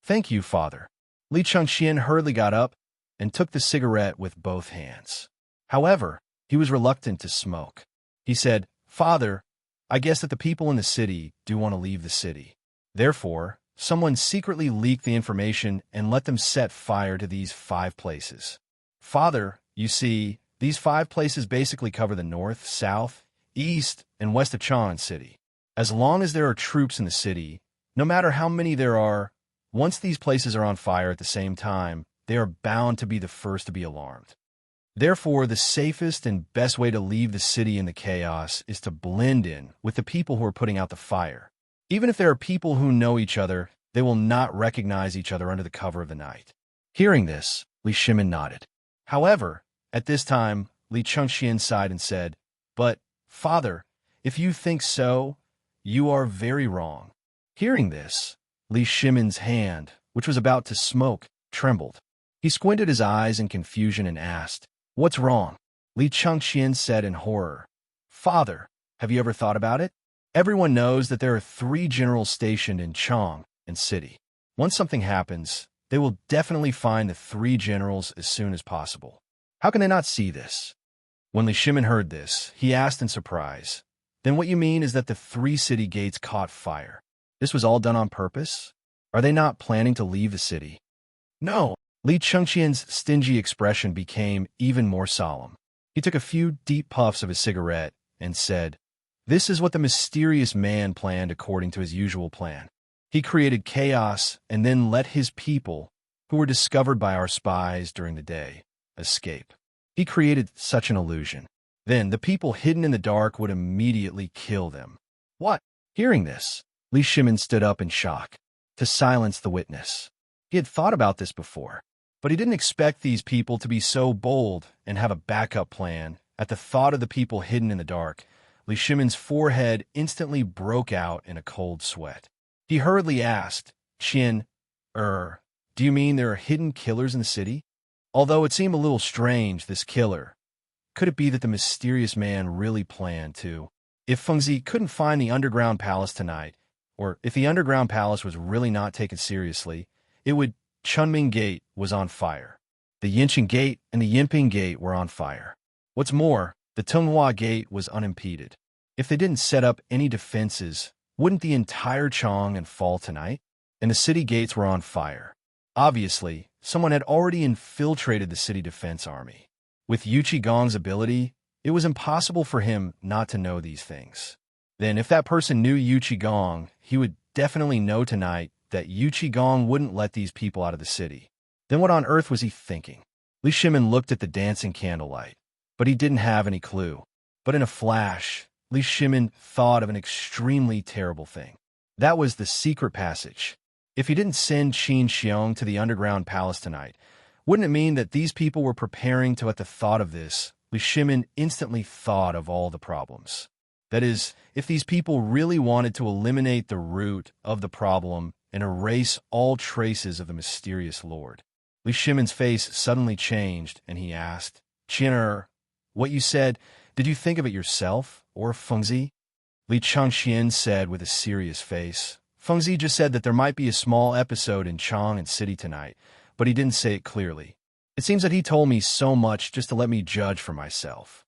"Thank you, father." Li Changxian hurriedly got up and took the cigarette with both hands. However, he was reluctant to smoke. He said, "Father, I guess that the people in the city do want to leave the city. Therefore, someone secretly leaked the information and let them set fire to these 5 places. Father, you see, these 5 places basically cover the north, south, east, and west of Chang'an City. As long as there are troops in the city, no matter how many there are, once these places are on fire at the same time, they are bound to be the first to be alarmed. Therefore, the safest and best way to leave the city in the chaos is to blend in with the people who are putting out the fire. Even if there are people who know each other, they will not recognize each other under the cover of the night." Hearing this, Li Shimin nodded. However, at this time, Li Changxian sighed and said, "But, father, if you think so, you are very wrong." Hearing this, Li Shimin's hand, which was about to smoke, trembled. He squinted his eyes in confusion and asked, "What's wrong?" Li Changxian said in horror, "Father, have you ever thought about it? Everyone knows that there are 3 generals stationed in Chang'an City. Once something happens, they will definitely find the 3 generals as soon as possible. How can they not see this?" When Li Shimin heard this, he asked in surprise, "Then what you mean is that the 3 city gates caught fire? This was all done on purpose? Are they not planning to leave the city?" "No." Li Changxian's stingy expression became even more solemn. He took a few deep puffs of his cigarette and said, "This is what the mysterious man planned according to his usual plan. He created chaos and then let his people, who were discovered by our spies during the day, escape. He created such an illusion. Then the people hidden in the dark would immediately kill them. What? Hearing this, Li Shimin stood up in shock, to silence the witness. He had thought about this before, but he didn't expect these people to be so bold and have a backup plan. At the thought of the people hidden in the dark, Li Shimin's forehead instantly broke out in a cold sweat. He hurriedly asked, "Qian, do you mean there are hidden killers in the city?" Although it seemed a little strange, this killer. Could it be that the mysterious man really planned to? If Fengzi couldn't find the underground palace tonight, or if the underground palace was really not taken seriously, it would. Chunming Gate was on fire. The Yinqing Gate and the Yinping Gate were on fire. What's more, the Tunghua Gate was unimpeded. If they didn't set up any defenses, wouldn't the entire Chang'an fall tonight? And the city gates were on fire. Obviously, someone had already infiltrated the city defense army. With Yu Qigong's ability, it was impossible for him not to know these things. Then if that person knew Yu Qigong, he would definitely know tonight that Yu Qigong wouldn't let these people out of the city. Then what on earth was he thinking? Li Shimin looked at the dancing candlelight, but he didn't have any clue. But in a flash, Li Shimin thought of an extremely terrible thing. That was the secret passage. If he didn't send Qin Xiong to the underground palace tonight, wouldn't it mean that these people were preparing to? At the thought of this, Li Shimin instantly thought of all the problems. That is, if these people really wanted to eliminate the root of the problem and erase all traces of the mysterious lord. Li Shimin's face suddenly changed, and he asked, "Qian, what you said, did you think of it yourself, or Fengzi?" Li Changxian said with a serious face, "Fengzi just said that there might be a small episode in Chang'an City tonight, but he didn't say it clearly. It seems that he told me so much just to let me judge for myself.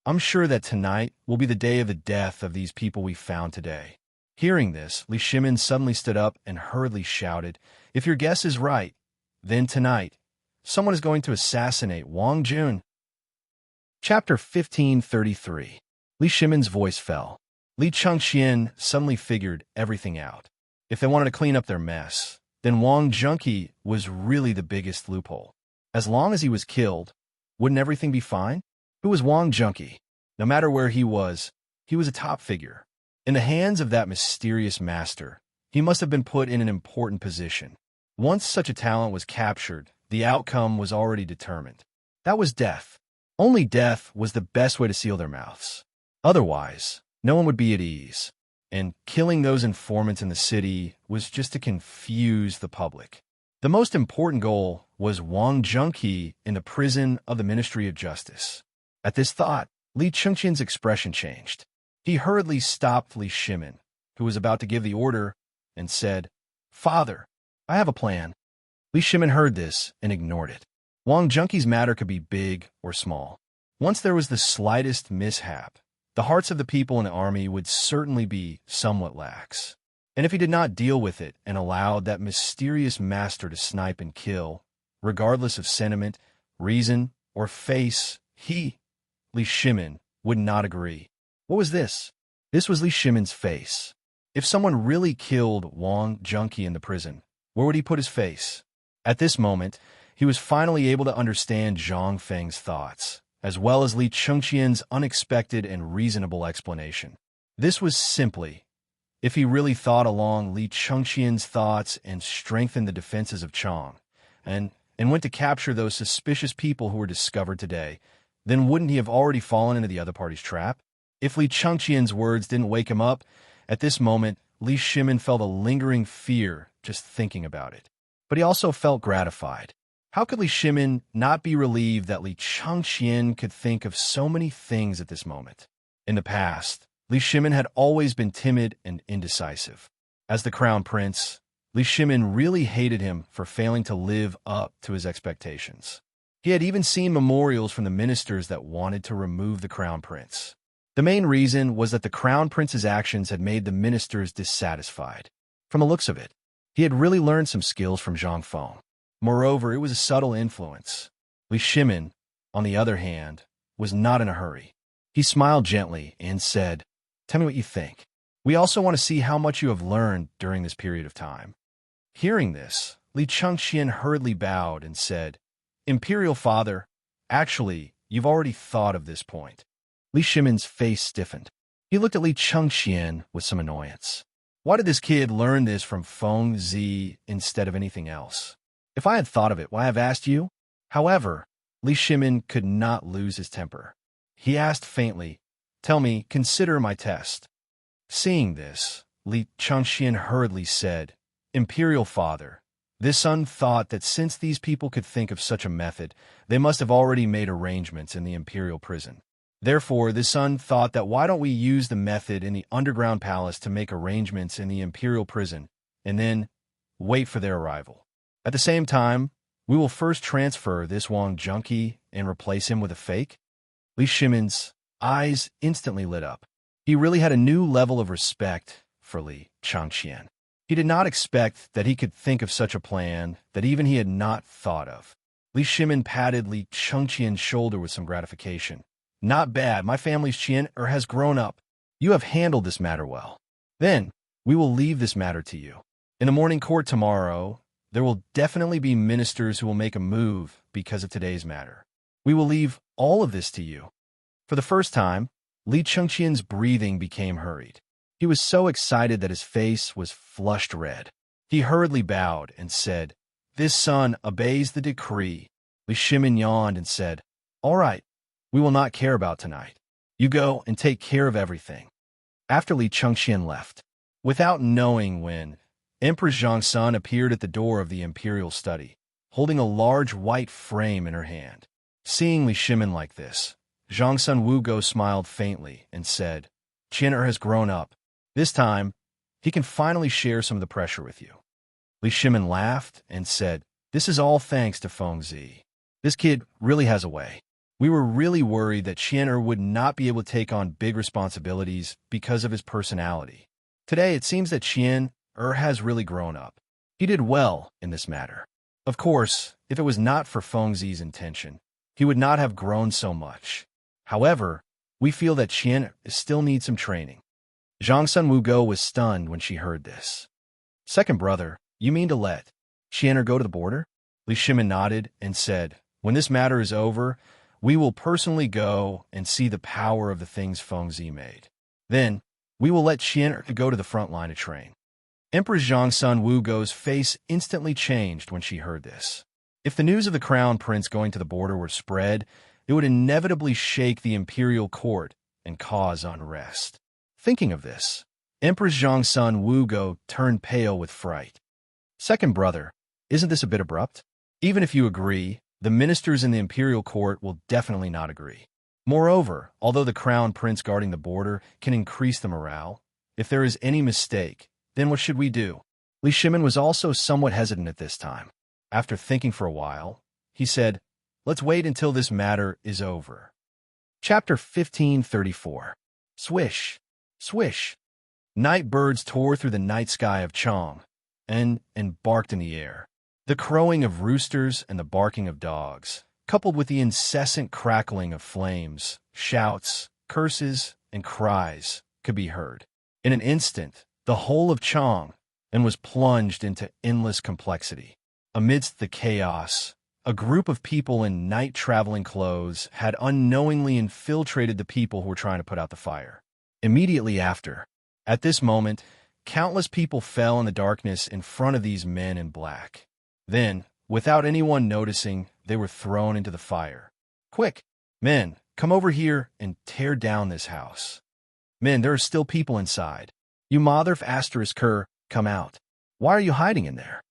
I'm sure that tonight will be the day of the death of these people we found today." Hearing this, Li Shimin suddenly stood up and hurriedly shouted, "If your guess is right, then tonight, someone is going to assassinate Wang Jun." Chapter 1533. Li Shimin's voice fell. Li Changxian suddenly figured everything out. If they wanted to clean up their mess, then Wang Junqi was really the biggest loophole. As long as he was killed, wouldn't everything be fine? Who was Wang Junqi? No matter where he was a top figure. In the hands of that mysterious master, he must have been put in an important position. Once such a talent was captured, the outcome was already determined. That was death. Only death was the best way to seal their mouths. Otherwise, no one would be at ease. And killing those informants in the city was just to confuse the public. The most important goal was Wang Junqi in the prison of the Ministry of Justice. At this thought, Li Chengqian's expression changed. He hurriedly stopped Li Shimin, who was about to give the order, and said, "Father, I have a plan." Li Shimin heard this and ignored it. Wang Junqi's matter could be big or small. Once there was the slightest mishap, the hearts of the people in the army would certainly be somewhat lax. And if he did not deal with it and allowed that mysterious master to snipe and kill, regardless of sentiment, reason, or face, he, Li Shimin, would not agree. What was this? This was Li Shimin's face. If someone really killed Wang Junqi in the prison, where would he put his face? At this moment, he was finally able to understand Zhang Feng's thoughts, as well as Li Chengqian's unexpected and reasonable explanation. This was simply, if he really thought along Li Chengqian's thoughts and strengthened the defenses of Chang, and went to capture those suspicious people who were discovered today, then wouldn't he have already fallen into the other party's trap? If Li Chengqian's words didn't wake him up, at this moment, Li Shimin felt a lingering fear just thinking about it. But he also felt gratified. How could Li Shimin not be relieved that Li Chengqian could think of so many things at this moment? In the past, Li Shimin had always been timid and indecisive. As the crown prince, Li Shimin really hated him for failing to live up to his expectations. He had even seen memorials from the ministers that wanted to remove the crown prince. The main reason was that the crown prince's actions had made the ministers dissatisfied. From the looks of it, he had really learned some skills from Zhang Feng. Moreover, it was a subtle influence. Li Shimin, on the other hand, was not in a hurry. He smiled gently and said, "Tell me what you think. We also want to see how much you have learned during this period of time." Hearing this, Li Chengqian hurriedly bowed and said, "Imperial Father, actually, you've already thought of this point. Li Shimin's face stiffened. He looked at Li Chengxian with some annoyance. Why did this kid learn this from Feng Zi instead of anything else? If I had thought of it, why have asked you? However, Li Shimin could not lose his temper. He asked faintly, "Tell me, consider my test." Seeing this, Li Chengxian hurriedly said, "Imperial Father, this son thought that since these people could think of such a method, they must have already made arrangements in the imperial prison. Therefore, this son thought that why don't we use the method in the underground palace to make arrangements in the imperial prison, and then wait for their arrival. At the same time, we will first transfer this Wang junkie and replace him with a fake?" Li Shimin's eyes instantly lit up. He really had a new level of respect for Li Chengxian. He did not expect that he could think of such a plan that even he had not thought of. Li Shimin patted Li Chengxian's shoulder with some gratification. "Not bad, my family's Qian has grown up. You have handled this matter well. Then, we will leave this matter to you. In the morning court tomorrow, there will definitely be ministers who will make a move because of today's matter. We will leave all of this to you." For the first time, Li Chengxian's breathing became hurried. He was so excited that his face was flushed red. He hurriedly bowed and said, "This son obeys the decree." Li Shimin yawned and said, "All right, we will not care about tonight. You go and take care of everything." After Li Chengxian left, without knowing when, Empress Zhongsun appeared at the door of the imperial study, holding a large white frame in her hand. Seeing Li Shimin like this, Zhongsun Wugo smiled faintly and said, "Qian has grown up. This time, he can finally share some of the pressure with you." Li Shimin laughed and said, "This is all thanks to Feng Zi. This kid really has a way. We were really worried that Qian would not be able to take on big responsibilities because of his personality. Today, it seems that Qian has really grown up. He did well in this matter. Of course, if it was not for Feng Zi's intention, he would not have grown so much. However, we feel that Qian still needs some training." Zhongsun Wugo was stunned when she heard this. "Second brother, you mean to let Qian go to the border?" Li Shimin nodded and said, "When this matter is over, we will personally go and see the power of the things Feng Zi made. Then, we will let Qian go to the front line to train." Empress Zhongsun Wugo's face instantly changed when she heard this. If the news of the crown prince going to the border were spread, it would inevitably shake the imperial court and cause unrest. Thinking of this, Empress Zhongsun Wugo turned pale with fright. "Second brother, isn't this a bit abrupt? Even if you agree, the ministers in the imperial court will definitely not agree. Moreover, although the crown prince guarding the border can increase the morale, if there is any mistake, then what should we do?" Li Shimin was also somewhat hesitant at this time. After thinking for a while, he said, "Let's wait until this matter is over." Chapter 1534. Swish, swish. Night birds tore through the night sky of Chong and barked in the air. The crowing of roosters and the barking of dogs, coupled with the incessant crackling of flames, shouts, curses, and cries, could be heard. In an instant, the whole of Chong was plunged into endless complexity. Amidst the chaos, a group of people in night-traveling clothes had unknowingly infiltrated the people who were trying to put out the fire. Immediately after, at this moment, countless people fell in the darkness in front of these men in black. Then, without anyone noticing, they were thrown into the fire. "Quick, men, come over here and tear down this house. Men, there are still people inside. You mother asterisk her, come out. Why are you hiding in there?"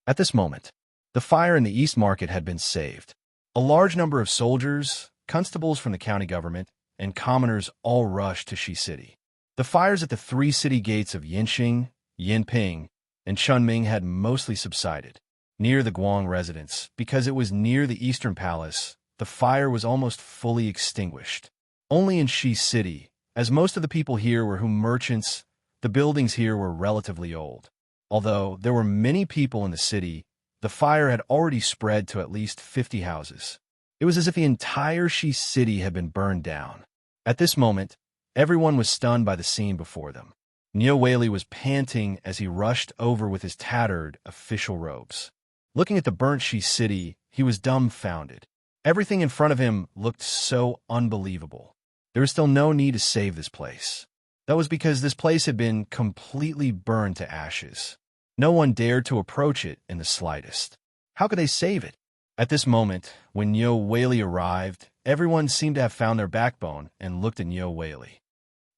At this moment, the fire in the East Market had been saved. A large number of soldiers, constables from the county government, and commoners all rushed to Shi City. The fires at the three city gates of Yinxing, Yinping, and Chunming had mostly subsided. Near the Guang residence, because it was near the Eastern Palace, the fire was almost fully extinguished. Only in Shi City, as most of the people here were merchants, the buildings here were relatively old. Although there were many people in the city, the fire had already spread to at least 50 houses. It was as if the entire Shi City had been burned down. At this moment, everyone was stunned by the scene before them. Niu Weili was panting as he rushed over with his tattered official robes. Looking at the burnt Shi City, he was dumbfounded. Everything in front of him looked so unbelievable. There was still no need to save this place. That was because this place had been completely burned to ashes. No one dared to approach it in the slightest. How could they save it? At this moment, when Nyo Whaley arrived, everyone seemed to have found their backbone and looked at Nyo Whaley.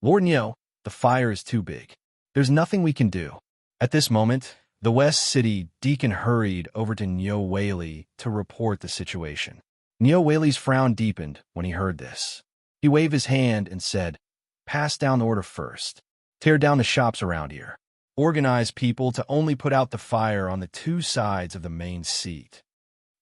Lord Nyo, the fire is too big. There's nothing we can do. At this moment, the West City Deacon hurried over to Nyo Whaley to report the situation. Nyo Whaley's frown deepened when he heard this. He waved his hand and said, "Pass down the order first. Tear down the shops around here. Organize people to only put out the fire on the two sides of the main seat."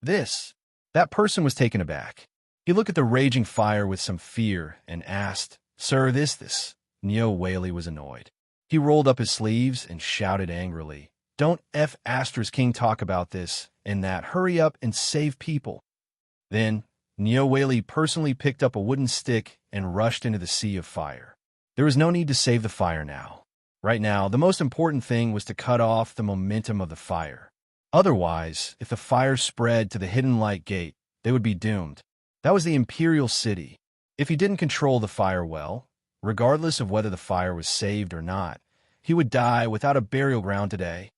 That person was taken aback. He looked at the raging fire with some fear and asked, "Sir, this?" Nyo Whaley was annoyed. He rolled up his sleeves and shouted angrily, "Don't King talk about this and that. Hurry up and save people." Then, Nyo Whaley personally picked up a wooden stick and rushed into the sea of fire. There was no need to save the fire now. Right now, the most important thing was to cut off the momentum of the fire. Otherwise, if the fire spread to the Hidden Light Gate, they would be doomed. That was the Imperial City. If he didn't control the fire well, regardless of whether the fire was saved or not, he would die without a burial ground today.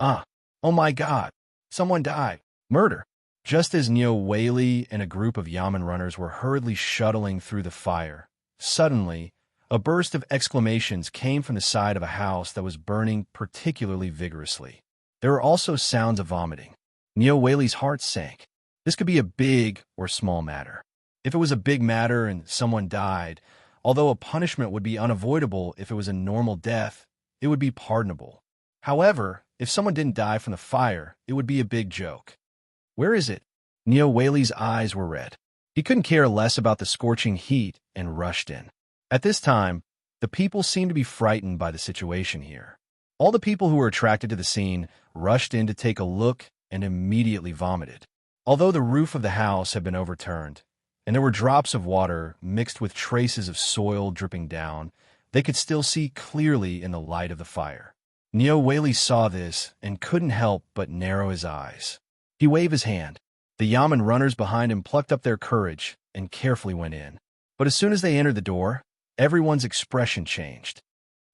Oh my God, someone died. Murder. Just as Nyo Whaley and a group of Yamen runners were hurriedly shuttling through the fire, suddenly, a burst of exclamations came from the side of a house that was burning particularly vigorously. There were also sounds of vomiting. Nyo Whaley's heart sank. This could be a big or small matter. If it was a big matter and someone died, although a punishment would be unavoidable if it was a normal death, it would be pardonable. However, if someone didn't die from the fire, it would be a big joke. Where is it? Nyo Whaley's eyes were red. He couldn't care less about the scorching heat and rushed in. At this time, the people seemed to be frightened by the situation here. All the people who were attracted to the scene rushed in to take a look and immediately vomited. Although the roof of the house had been overturned, and there were drops of water mixed with traces of soil dripping down, they could still see clearly in the light of the fire. Nyo Whaley saw this and couldn't help but narrow his eyes. He waved his hand. The Yamen runners behind him plucked up their courage and carefully went in. But as soon as they entered the door, everyone's expression changed.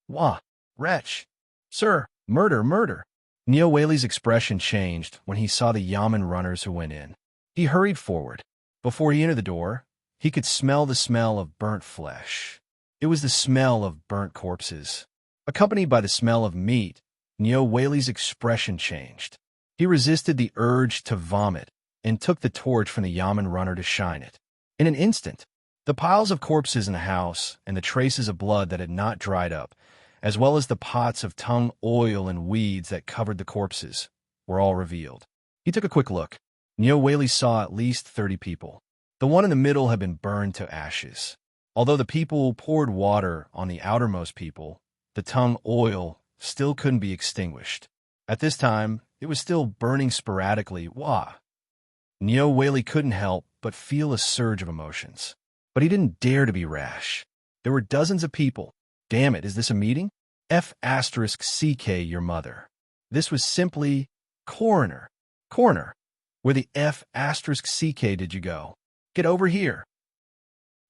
"Wah, wretch! Sir, murder!" Nyo Whaley's expression changed when he saw the Yamen runners who went in. He hurried forward. Before he entered the door, he could smell the smell of burnt flesh. It was the smell of burnt corpses. Accompanied by the smell of meat, Nyo Whaley's expression changed. He resisted the urge to vomit and took the torch from the Yamen runner to shine it. In an instant, the piles of corpses in the house and the traces of blood that had not dried up, as well as the pots of tung oil and weeds that covered the corpses, were all revealed. He took a quick look. Nyo Whaley saw at least 30 people. The one in the middle had been burned to ashes. Although the people poured water on the outermost people, the tung oil still couldn't be extinguished. At this time, it was still burning sporadically. Nyo Whaley couldn't help but feel a surge of emotions. But he didn't dare to be rash. There were dozens of people. Damn it, is this a meeting? F***CK your mother. This was simply coroner. Where the F***CK did you go? Get over here.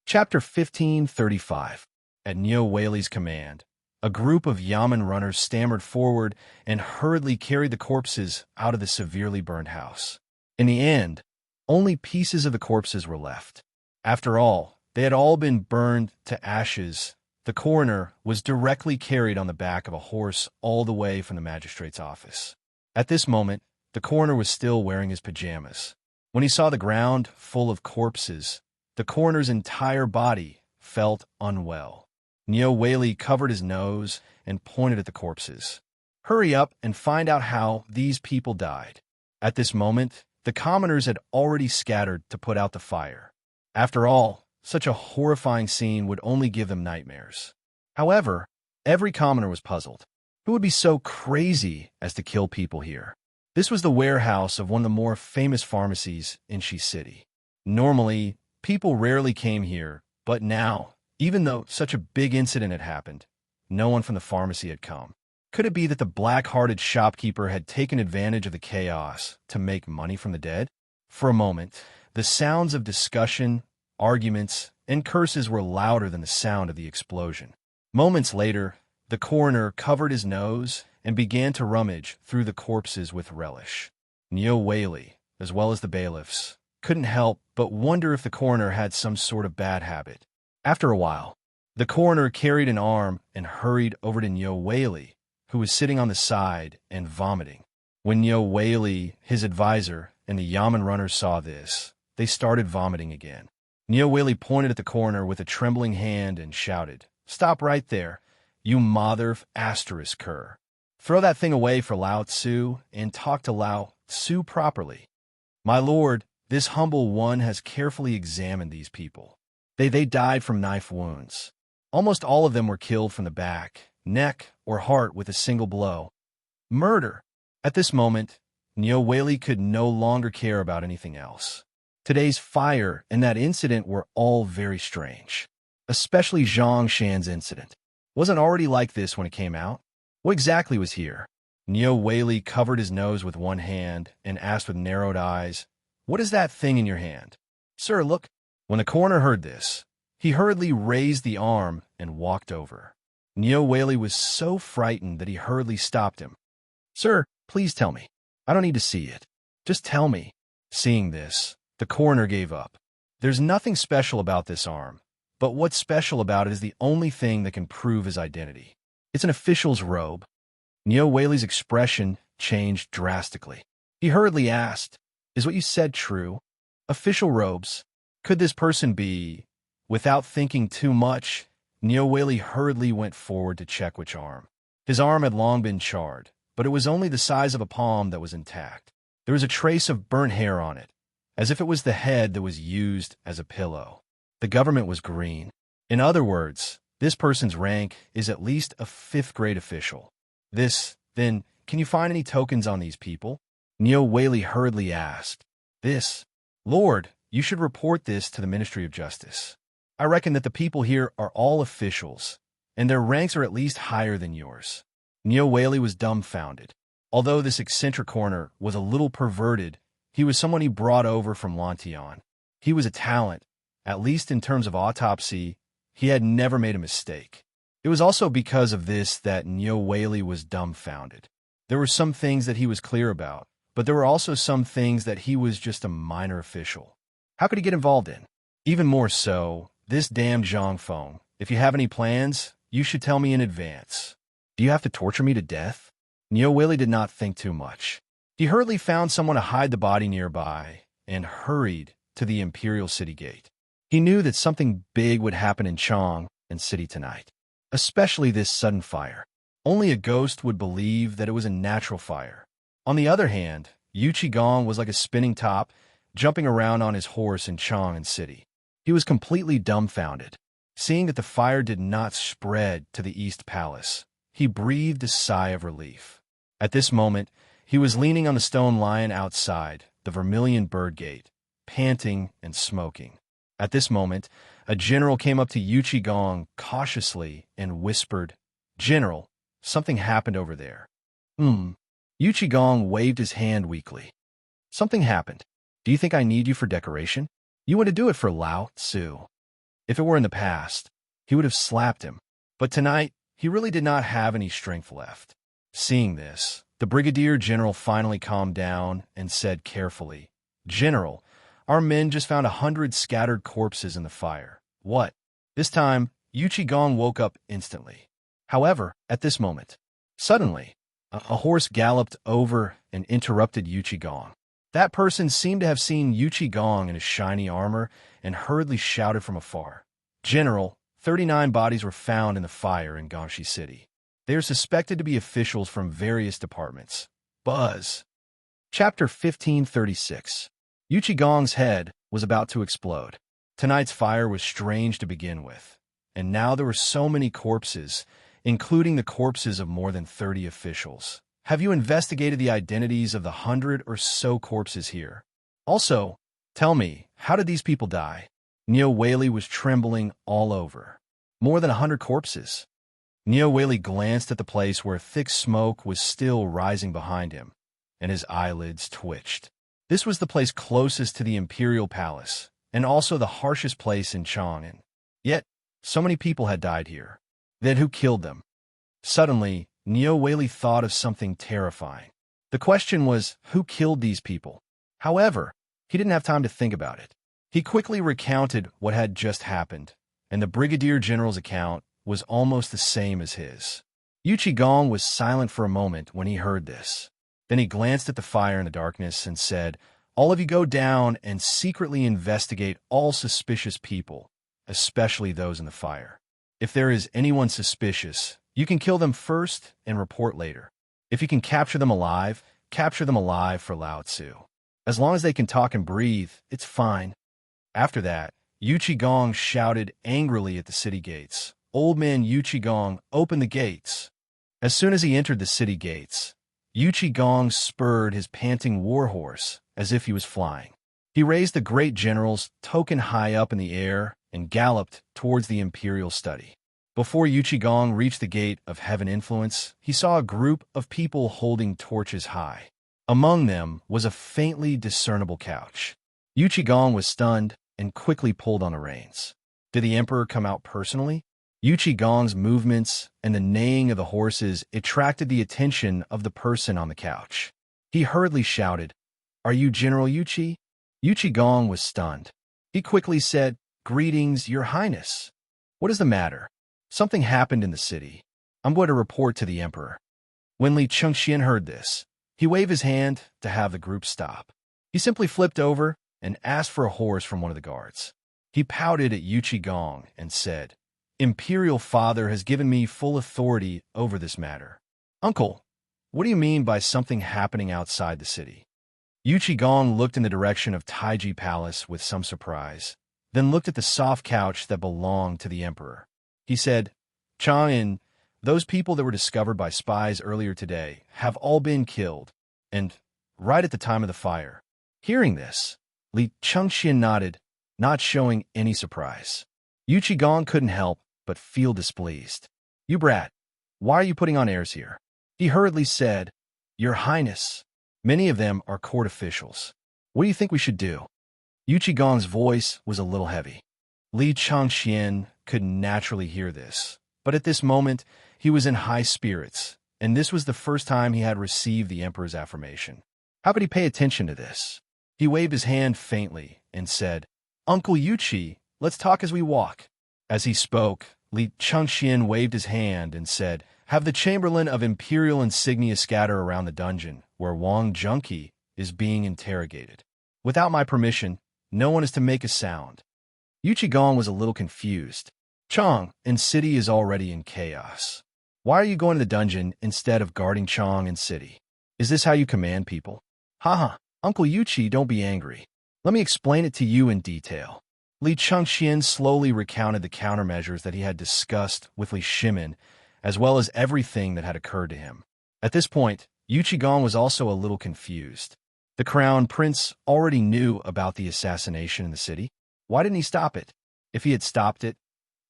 Chapter 1535. At Nyo Whaley's command, a group of Yamen runners stammered forward and hurriedly carried the corpses out of the severely burned house. In the end, only pieces of the corpses were left. After all, they had all been burned to ashes. The coroner was directly carried on the back of a horse all the way from the magistrate's office. At this moment, the coroner was still wearing his pajamas. When he saw the ground full of corpses, the coroner's entire body felt unwell. Nyo Whaley covered his nose and pointed at the corpses. "Hurry up and find out how these people died." At this moment, the commoners had already scattered to put out the fire. After all, such a horrifying scene would only give them nightmares. However, every commoner was puzzled. Who would be so crazy as to kill people here? This was the warehouse of one of the more famous pharmacies in Shi City. Normally, people rarely came here, but now, even though such a big incident had happened, no one from the pharmacy had come. Could it be that the black-hearted shopkeeper had taken advantage of the chaos to make money from the dead? For a moment, The sounds of discussion, arguments, and curses were louder than the sound of the explosion. Moments later, the coroner covered his nose and began to rummage through the corpses with relish. Neo Whaley, as well as the bailiffs, couldn't help but wonder if the coroner had some sort of bad habit. After a while, the coroner carried an arm and hurried over to Neo Whaley, who was sitting on the side and vomiting. When Neo Whaley, his advisor, and the Yaman runners saw this, they started vomiting again. Neo Whaley pointed at the coroner with a trembling hand and shouted, "Stop right there, you mother of asterisk cur. Throw that thing away for Lao Tzu and talk to Lao Tzu properly. My lord, this humble one has carefully examined these people. They died from knife wounds. Almost all of them were killed from the back, neck, or heart with a single blow. Murder." At this moment, Neo Whaley could no longer care about anything else. Today's fire and that incident were all very strange. Especially Zhang Shan's incident. Wasn't already like this when it came out? What exactly was here? Neo Whaley covered his nose with one hand and asked with narrowed eyes, "What is that thing in your hand?" "Sir, look." When the coroner heard this, he hurriedly raised the arm and walked over. Neo Whaley was so frightened that he hurriedly stopped him. "Sir, please tell me. I don't need to see it. Just tell me." Seeing this, the coroner gave up. There's nothing special about this arm, but what's special about it is the only thing that can prove his identity. It's an official's robe. Neo Whaley's expression changed drastically. He hurriedly asked, "Is what you said true? Official robes? Could this person be?" Without thinking too much, Neo Whaley hurriedly went forward to check which arm. His arm had long been charred, but it was only the size of a palm that was intact. There was a trace of burnt hair on it, as if it was the head that was used as a pillow. The government was green. In other words, this person's rank is at least a 5th grade official. Then, can you find any tokens on these people? Neo Whaley hurriedly asked. Lord, you should report this to the Ministry of Justice. I reckon that the people here are all officials, and their ranks are at least higher than yours." Neo Whaley was dumbfounded. Although this eccentric coroner was a little perverted, he was someone he brought over from Lantian. He was a talent. At least in terms of autopsy, he had never made a mistake. It was also because of this that Neo Whaley was dumbfounded. There were some things that he was clear about, but there were also some things that he was just a minor official. How could he get involved in? Even more so, this damn Zhang Feng. If you have any plans, you should tell me in advance. Do you have to torture me to death? Neo Whaley did not think too much. He hurriedly found someone to hide the body nearby and hurried to the Imperial City Gate. He knew that something big would happen in Chong and City tonight, especially this sudden fire. Only a ghost would believe that it was a natural fire. On the other hand, Yu Qigong was like a spinning top, jumping around on his horse in Chong and City. He was completely dumbfounded. Seeing that the fire did not spread to the East Palace, he breathed a sigh of relief. At this moment, he was leaning on the stone lion outside the Vermilion Bird Gate, panting and smoking. At this moment, a general came up to Yu Qigong cautiously and whispered, "General, something happened over there." Yu Qigong waved his hand weakly. "Something happened. Do you think I need you for decoration? You want to do it for Lao Tzu." If it were in the past, he would have slapped him. But tonight, he really did not have any strength left. Seeing this, the brigadier general finally calmed down and said carefully, "General, our men just found 100 scattered corpses in the fire." "What?" This time, Yu Qigong woke up instantly. However, at this moment, suddenly, a horse galloped over and interrupted Yu Qigong. That person seemed to have seen Yu Qigong in his shiny armor and hurriedly shouted from afar, "General, 39 bodies were found in the fire in Gangxi City. They are suspected to be officials from various departments." Buzz. Chapter 1536. Yu Qigong's head was about to explode. Tonight's fire was strange to begin with, and now there were so many corpses, including the corpses of more than 30 officials. Have you investigated the identities of the 100 or so corpses here? Also, tell me, how did these people die? Neo Whaley was trembling all over. More than 100 corpses. Neo Whaley glanced at the place where thick smoke was still rising behind him, and his eyelids twitched. This was the place closest to the imperial palace, and also the harshest place in Chang'an. Yet, so many people had died here. Then who killed them? Suddenly, Neo Whaley thought of something terrifying. The question was, who killed these people? However, he didn't have time to think about it. He quickly recounted what had just happened, and the Brigadier General's account was almost the same as his. Yu Qigong was silent for a moment when he heard this. Then he glanced at the fire in the darkness and said, "All of you go down and secretly investigate all suspicious people, especially those in the fire. If there is anyone suspicious, you can kill them first and report later. If you can capture them alive for Lao Tzu. As long as they can talk and breathe, it's fine." After that, Yu Qigong shouted angrily at the city gates. Old man Yu Qigong opened the gates. As soon as he entered the city gates, Yu Qigong spurred his panting warhorse as if he was flying. He raised the great general's token high up in the air and galloped towards the imperial study. Before Yu Qigong reached the gate of heaven influence, he saw a group of people holding torches high. Among them was a faintly discernible couch. Yu Qigong was stunned and quickly pulled on the reins. Did the emperor come out personally? Yu Qigong's movements and the neighing of the horses attracted the attention of the person on the couch. He hurriedly shouted, "Are you General Yu Qi?" Yu Qigong was stunned. He quickly said, "Greetings, Your Highness. What is the matter?" "Something happened in the city. I'm going to report to the emperor." When Li Chengxian heard this, he waved his hand to have the group stop. He simply flipped over and asked for a horse from one of the guards. He pouted at Yu Qigong and said, "Imperial Father has given me full authority over this matter." "Uncle, what do you mean by something happening outside the city?" Yu Qigong looked in the direction of Taiji Palace with some surprise, then looked at the soft couch that belonged to the emperor. He said, "Chang'an, those people that were discovered by spies earlier today have all been killed, and right at the time of the fire." Hearing this, Li Chengxian nodded, not showing any surprise. Yu Qigong couldn't help but feel displeased. "You brat, why are you putting on airs here?" He hurriedly said, "Your Highness, many of them are court officials. What do you think we should do?" Yu Qigong's voice was a little heavy. Li Chengxian could naturally hear this, but at this moment he was in high spirits, and this was the first time he had received the emperor's affirmation. How could he pay attention to this? He waved his hand faintly and said, "Uncle Yu Qi, let's talk as we walk." As he spoke, Li Chengxian waved his hand and said, "Have the Chamberlain of Imperial Insignia scatter around the dungeon where Wang Junqi is being interrogated. Without my permission, no one is to make a sound." Yu Qigong was a little confused. Chang'an City is already in chaos. Why are you going to the dungeon instead of guarding Chang'an City? Is this how you command people? Haha, Uncle Yu Qi, don't be angry. Let me explain it to you in detail. Li Chengxian slowly recounted the countermeasures that he had discussed with Li Shimin, as well as everything that had occurred to him. At this point, Yu Qigong was also a little confused. The crown prince already knew about the assassination in the city. Why didn't he stop it? If he had stopped it,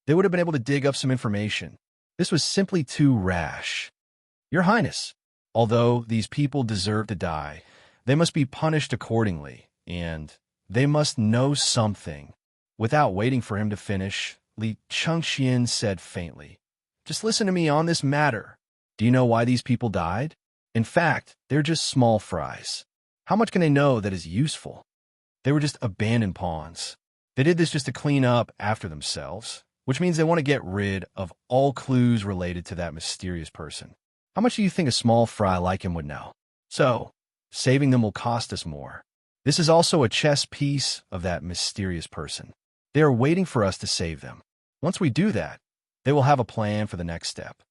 they would have been able to dig up some information. This was simply too rash. "Your Highness, although these people deserve to die, they must be punished accordingly, and they must know something." Without waiting for him to finish, Li Chengxian said faintly, "Just listen to me on this matter. Do you know why these people died? In fact, they're just small fries. How much can they know that is useful? They were just abandoned pawns. They did this just to clean up after themselves, which means they want to get rid of all clues related to that mysterious person. How much do you think a small fry like him would know? So, saving them will cost us more. This is also a chess piece of that mysterious person. They are waiting for us to save them. Once we do that, they will have a plan for the next step.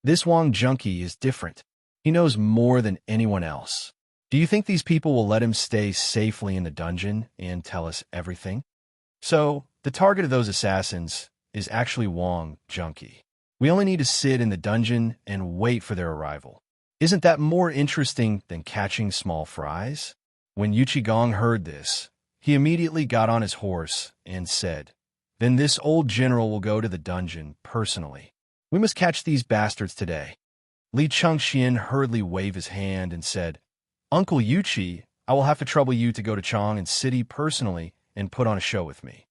This Wang Junqi is different. He knows more than anyone else. Do you think these people will let him stay safely in the dungeon and tell us everything?" So, the target of those assassins is actually Wang Junqi. We only need to sit in the dungeon and wait for their arrival. Isn't that more interesting than catching small fries? When Yu Qigong heard this, he immediately got on his horse and said, "Then this old general will go to the dungeon personally. We must catch these bastards today." Li Chengxian hurriedly waved his hand and said, "Uncle Yu Qi, I will have to trouble you to go to Chong and City personally and put on a show with me.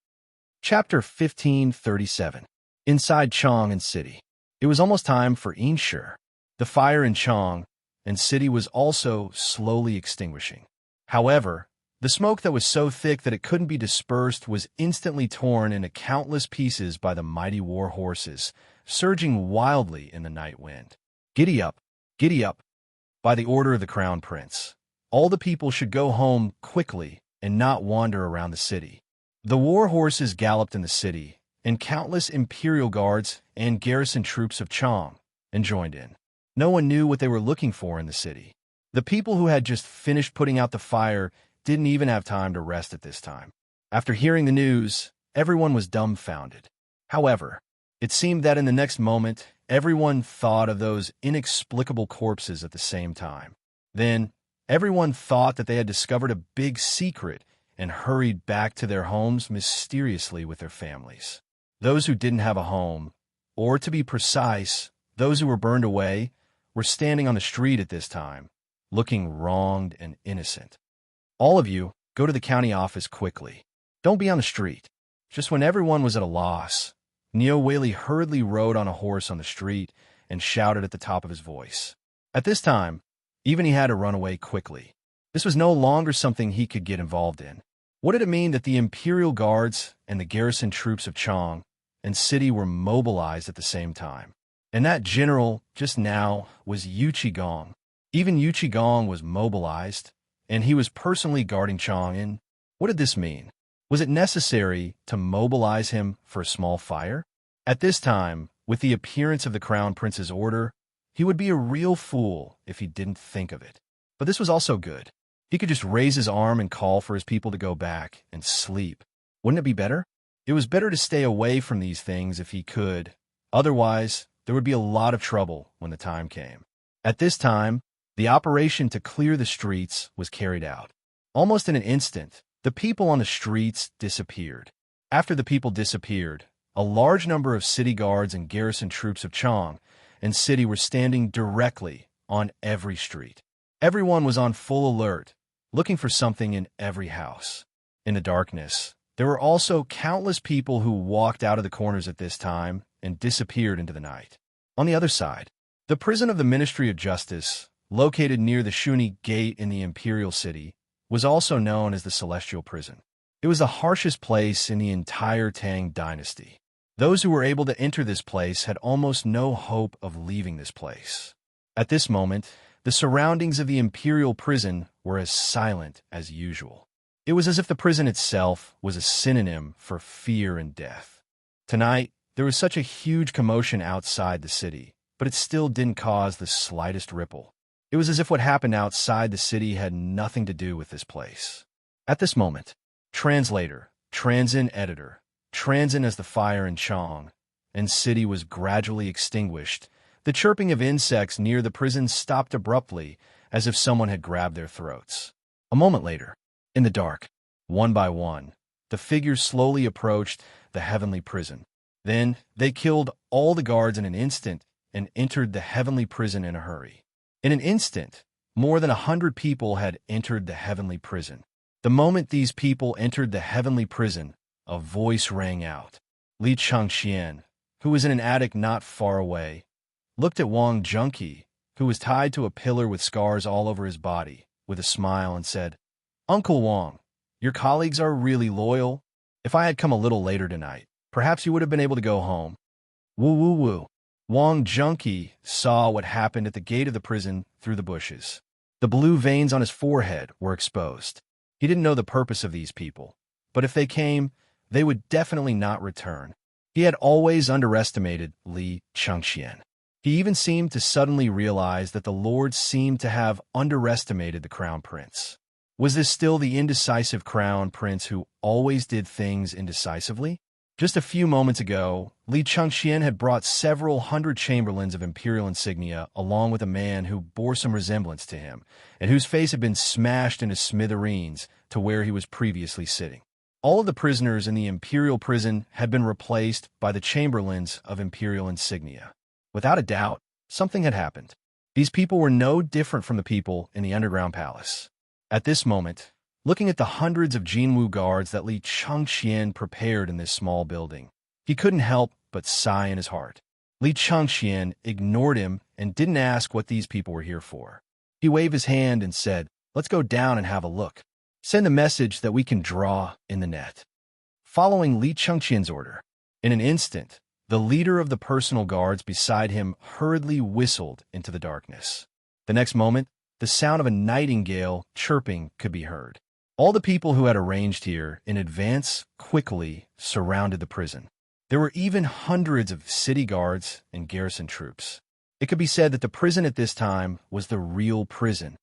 Chapter 1537. Inside Chong and City. It was almost time for Immerse. The fire in Chong and City was also slowly extinguishing. However, the smoke that was so thick that it couldn't be dispersed was instantly torn into countless pieces by the mighty war horses, surging wildly in the night wind. Giddy up! Giddy up! By the order of the Crown Prince, all the people should go home quickly and not wander around the city. The war horses galloped in the city, and countless imperial guards and garrison troops of Chong and joined in. No one knew what they were looking for in the city. The people who had just finished putting out the fire didn't even have time to rest at this time. After hearing the news, everyone was dumbfounded. However, it seemed that in the next moment, everyone thought of those inexplicable corpses at the same time. Then, everyone thought that they had discovered a big secret and hurried back to their homes mysteriously with their families. Those who didn't have a home, or to be precise, those who were burned away, were standing on the street at this time, looking wronged and innocent. All of you, go to the county office quickly. Don't be on the street. Just when everyone was at a loss, Neo Whaley hurriedly rode on a horse on the street and shouted at the top of his voice. At this time, even he had to run away quickly. This was no longer something he could get involved in. What did it mean that the Imperial Guards and the garrison troops of Chong and City were mobilized at the same time? And that general, just now, was Yu Qigong. Even Yu Qigong was mobilized, and he was personally guarding Chong in. What did this mean? Was it necessary to mobilize him for a small fire? At this time, with the appearance of the Crown Prince's order, he would be a real fool if he didn't think of it. But this was also good. He could just raise his arm and call for his people to go back and sleep. Wouldn't it be better? It was better to stay away from these things if he could. Otherwise, there would be a lot of trouble when the time came. At this time, the operation to clear the streets was carried out. Almost in an instant, the people on the streets disappeared. After the people disappeared, a large number of city guards and garrison troops of Chong and City were standing directly on every street. Everyone was on full alert, looking for something in every house. In the darkness, there were also countless people who walked out of the corners at this time and disappeared into the night. On the other side, the prison of the Ministry of Justice, located near the Shuni Gate in the Imperial City, was also known as the Celestial Prison. It was the harshest place in the entire Tang dynasty. Those who were able to enter this place had almost no hope of leaving this place. At this moment, the surroundings of the Imperial Prison were as silent as usual. It was as if the prison itself was a synonym for fear and death. Tonight, there was such a huge commotion outside the city, but it still didn't cause the slightest ripple. It was as if what happened outside the city had nothing to do with this place. At this moment, translator, Transin editor, Transin as the fire in Chong and City was gradually extinguished. The chirping of insects near the prison stopped abruptly, as if someone had grabbed their throats. A moment later, in the dark, one by one, the figures slowly approached the heavenly prison. Then they killed all the guards in an instant and entered the heavenly prison in a hurry. In an instant, more than 100 people had entered the heavenly prison. The moment these people entered the heavenly prison, a voice rang out. Li Changxian, who was in an attic not far away, looked at Wang Junqi, who was tied to a pillar with scars all over his body, with a smile and said, "Uncle Wang, your colleagues are really loyal. If I had come a little later tonight, perhaps you would have been able to go home." Woo woo woo. Wang Junqi saw what happened at the gate of the prison through the bushes. The blue veins on his forehead were exposed. He didn't know the purpose of these people, but if they came, they would definitely not return. He had always underestimated Li Changxian. He even seemed to suddenly realize that the Lord seemed to have underestimated the Crown Prince. Was this still the indecisive Crown Prince who always did things indecisively? Just a few moments ago, Li Changxian had brought several hundred chamberlains of imperial insignia along with a man who bore some resemblance to him, and whose face had been smashed into smithereens to where he was previously sitting. All of the prisoners in the imperial prison had been replaced by the chamberlains of imperial insignia. Without a doubt, something had happened. These people were no different from the people in the underground palace. At this moment, looking at the hundreds of Jinwu guards that Li Changxian prepared in this small building, he couldn't help but sigh in his heart. Li Changxian ignored him and didn't ask what these people were here for. He waved his hand and said, "Let's go down and have a look. Send a message that we can draw in the net." Following Li Changxian's order, in an instant, the leader of the personal guards beside him hurriedly whistled into the darkness. The next moment, the sound of a nightingale chirping could be heard. All the people who had arranged here in advance quickly surrounded the prison. There were even hundreds of city guards and garrison troops. It could be said that the prison at this time was the real prison.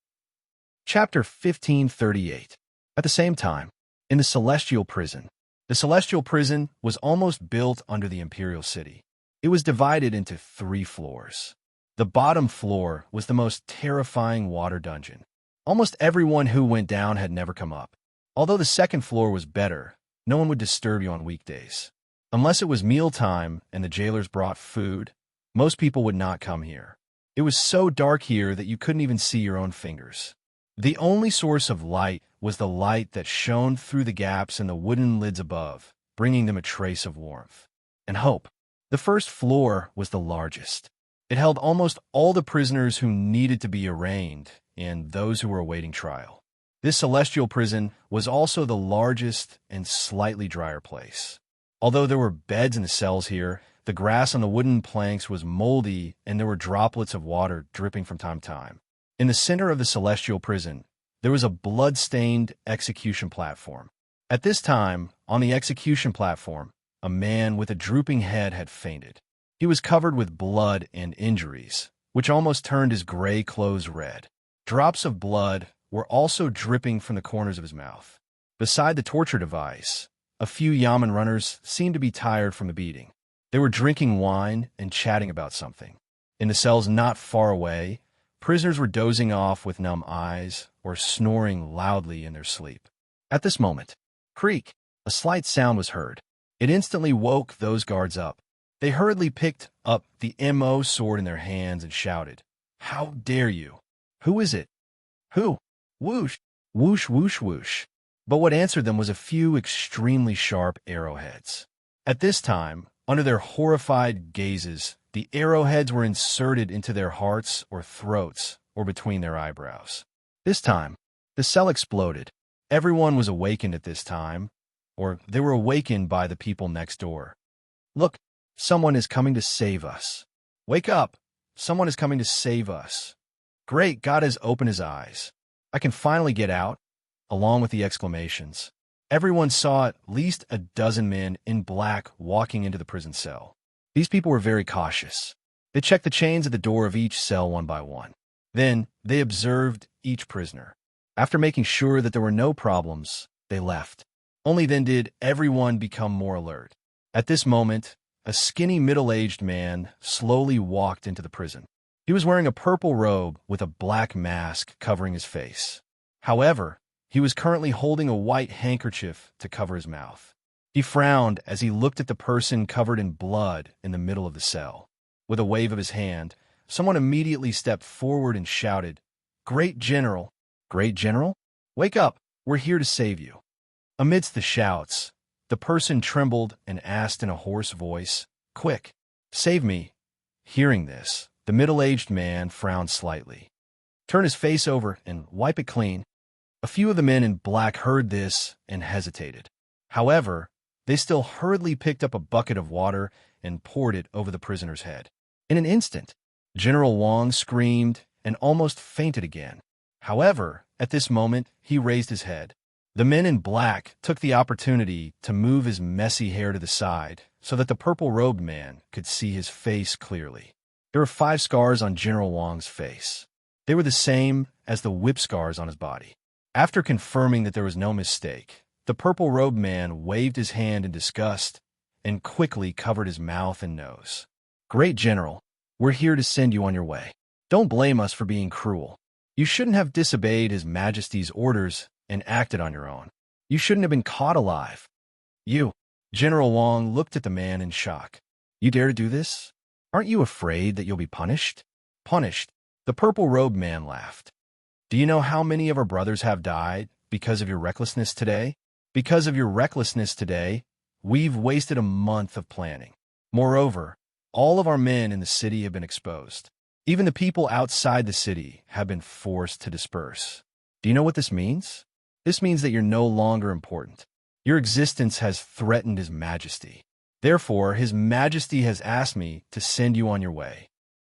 Chapter 1538. At the same time, in the Celestial Prison. The Celestial Prison was almost built under the Imperial City. It was divided into 3 floors. The bottom floor was the most terrifying water dungeon. Almost everyone who went down had never come up. Although the second floor was better, no one would disturb you on weekdays. Unless it was mealtime and the jailers brought food, most people would not come here. It was so dark here that you couldn't even see your own fingers. The only source of light was the light that shone through the gaps in the wooden lids above, bringing them a trace of warmth and hope. The first floor was the largest. It held almost all the prisoners who needed to be arraigned and those who were awaiting trial. This celestial prison was also the largest and slightly drier place. Although there were beds in the cells here, the grass on the wooden planks was moldy and there were droplets of water dripping from time to time. In the center of the celestial prison, there was a blood-stained execution platform. At this time, on the execution platform, a man with a drooping head had fainted. He was covered with blood and injuries, which almost turned his gray clothes red. Drops of blood were also dripping from the corners of his mouth. Beside the torture device, a few yamen runners seemed to be tired from the beating. They were drinking wine and chatting about something. In the cells not far away, prisoners were dozing off with numb eyes or snoring loudly in their sleep. At this moment, creak, a slight sound was heard. It instantly woke those guards up. They hurriedly picked up the MO sword in their hands and shouted, "How dare you? Who is it? Who?" Whoosh, whoosh, whoosh, whoosh. But what answered them was a few extremely sharp arrowheads. At this time, under their horrified gazes, the arrowheads were inserted into their hearts or throats or between their eyebrows. This time, the cell exploded. Everyone was awakened at this time, or they were awakened by the people next door. "Look, someone is coming to save us. Wake up! Someone is coming to save us. Great, God has opened his eyes. I can finally get out," along with the exclamations. Everyone saw at least a dozen men in black walking into the prison cell. These people were very cautious. They checked the chains at the door of each cell one by one. Then they observed each prisoner. After making sure that there were no problems, they left. Only then did everyone become more alert. At this moment, a skinny middle-aged man slowly walked into the prison. He was wearing a purple robe with a black mask covering his face. However, he was currently holding a white handkerchief to cover his mouth. He frowned as he looked at the person covered in blood in the middle of the cell. With a wave of his hand, someone immediately stepped forward and shouted, "Great General! Great General? Wake up! We're here to save you." Amidst the shouts, the person trembled and asked in a hoarse voice, "Quick, save me." Hearing this, the middle-aged man frowned slightly. "Turn his face over and wipe it clean." A few of the men in black heard this and hesitated. However, they still hurriedly picked up a bucket of water and poured it over the prisoner's head. In an instant, General Wang screamed and almost fainted again. However, at this moment, he raised his head. The men in black took the opportunity to move his messy hair to the side so that the purple-robed man could see his face clearly. There were 5 scars on General Wang's face. They were the same as the whip scars on his body. After confirming that there was no mistake, the purple-robed man waved his hand in disgust and quickly covered his mouth and nose. "Great General, we're here to send you on your way. Don't blame us for being cruel. You shouldn't have disobeyed His Majesty's orders and acted on your own. You shouldn't have been caught alive." "You," General Wang looked at the man in shock. "You dare to do this? Aren't you afraid that you'll be punished?" "Punished?" The purple-robed man laughed. Do you know how many of our brothers have died because of your recklessness today? Because of your recklessness today, we've wasted a month of planning. Moreover, all of our men in the city have been exposed. Even the people outside the city have been forced to disperse. Do you know what this means? This means that you're no longer important. Your existence has threatened His Majesty. Therefore, His Majesty has asked me to send you on your way.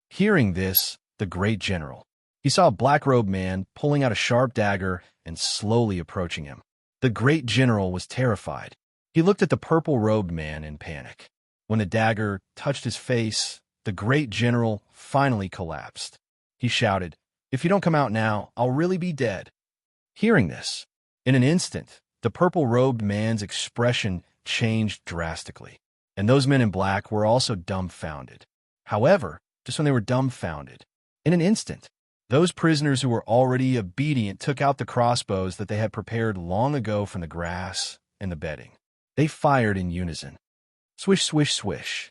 Hearing this, the great general, he saw a black-robed man pulling out a sharp dagger and slowly approaching him. The great general was terrified. He looked at the purple-robed man in panic. When the dagger touched his face, the great general finally collapsed. He shouted, "If you don't come out now, I'll really be dead." Hearing this, in an instant, the purple-robed man's expression changed drastically, and those men in black were also dumbfounded. However, just when they were dumbfounded, in an instant, those prisoners who were already obedient took out the crossbows that they had prepared long ago from the grass and the bedding. They fired in unison. Swish, swish, swish.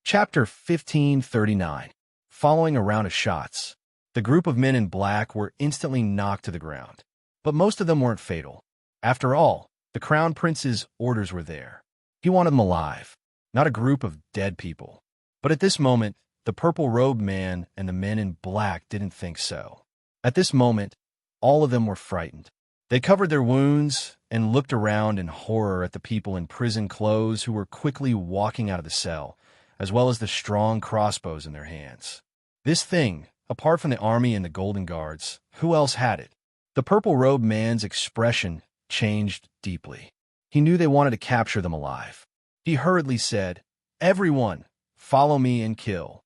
Chapter 1539. Following a round of shots, the group of men in black were instantly knocked to the ground. But most of them weren't fatal. After all, the Crown Prince's orders were there. He wanted them alive, not a group of dead people. But at this moment, the purple-robed man and the men in black didn't think so. At this moment, all of them were frightened. They covered their wounds and looked around in horror at the people in prison clothes who were quickly walking out of the cell, as well as the strong crossbows in their hands. This thing, apart from the army and the Golden Guards, who else had it? The purple-robed man's expression changed deeply. He knew they wanted to capture them alive. He hurriedly said, "Everyone, follow me and kill."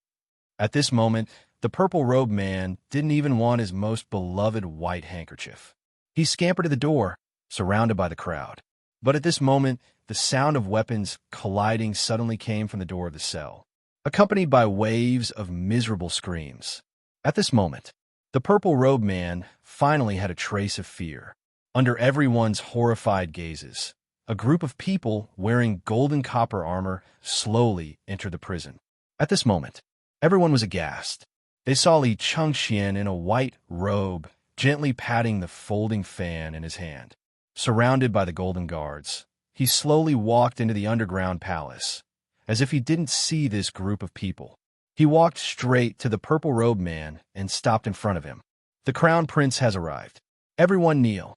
At this moment, the purple-robed man didn't even want his most beloved white handkerchief. He scampered to the door, surrounded by the crowd. But at this moment, the sound of weapons colliding suddenly came from the door of the cell, accompanied by waves of miserable screams. At this moment, the purple-robed man finally had a trace of fear. Under everyone's horrified gazes, a group of people wearing golden copper armor slowly entered the prison. At this moment, everyone was aghast. They saw Li Chengxian in a white robe, gently patting the folding fan in his hand. Surrounded by the Golden Guards, he slowly walked into the underground palace, as if he didn't see this group of people. He walked straight to the purple-robed man and stopped in front of him. "The Crown Prince has arrived. Everyone kneel."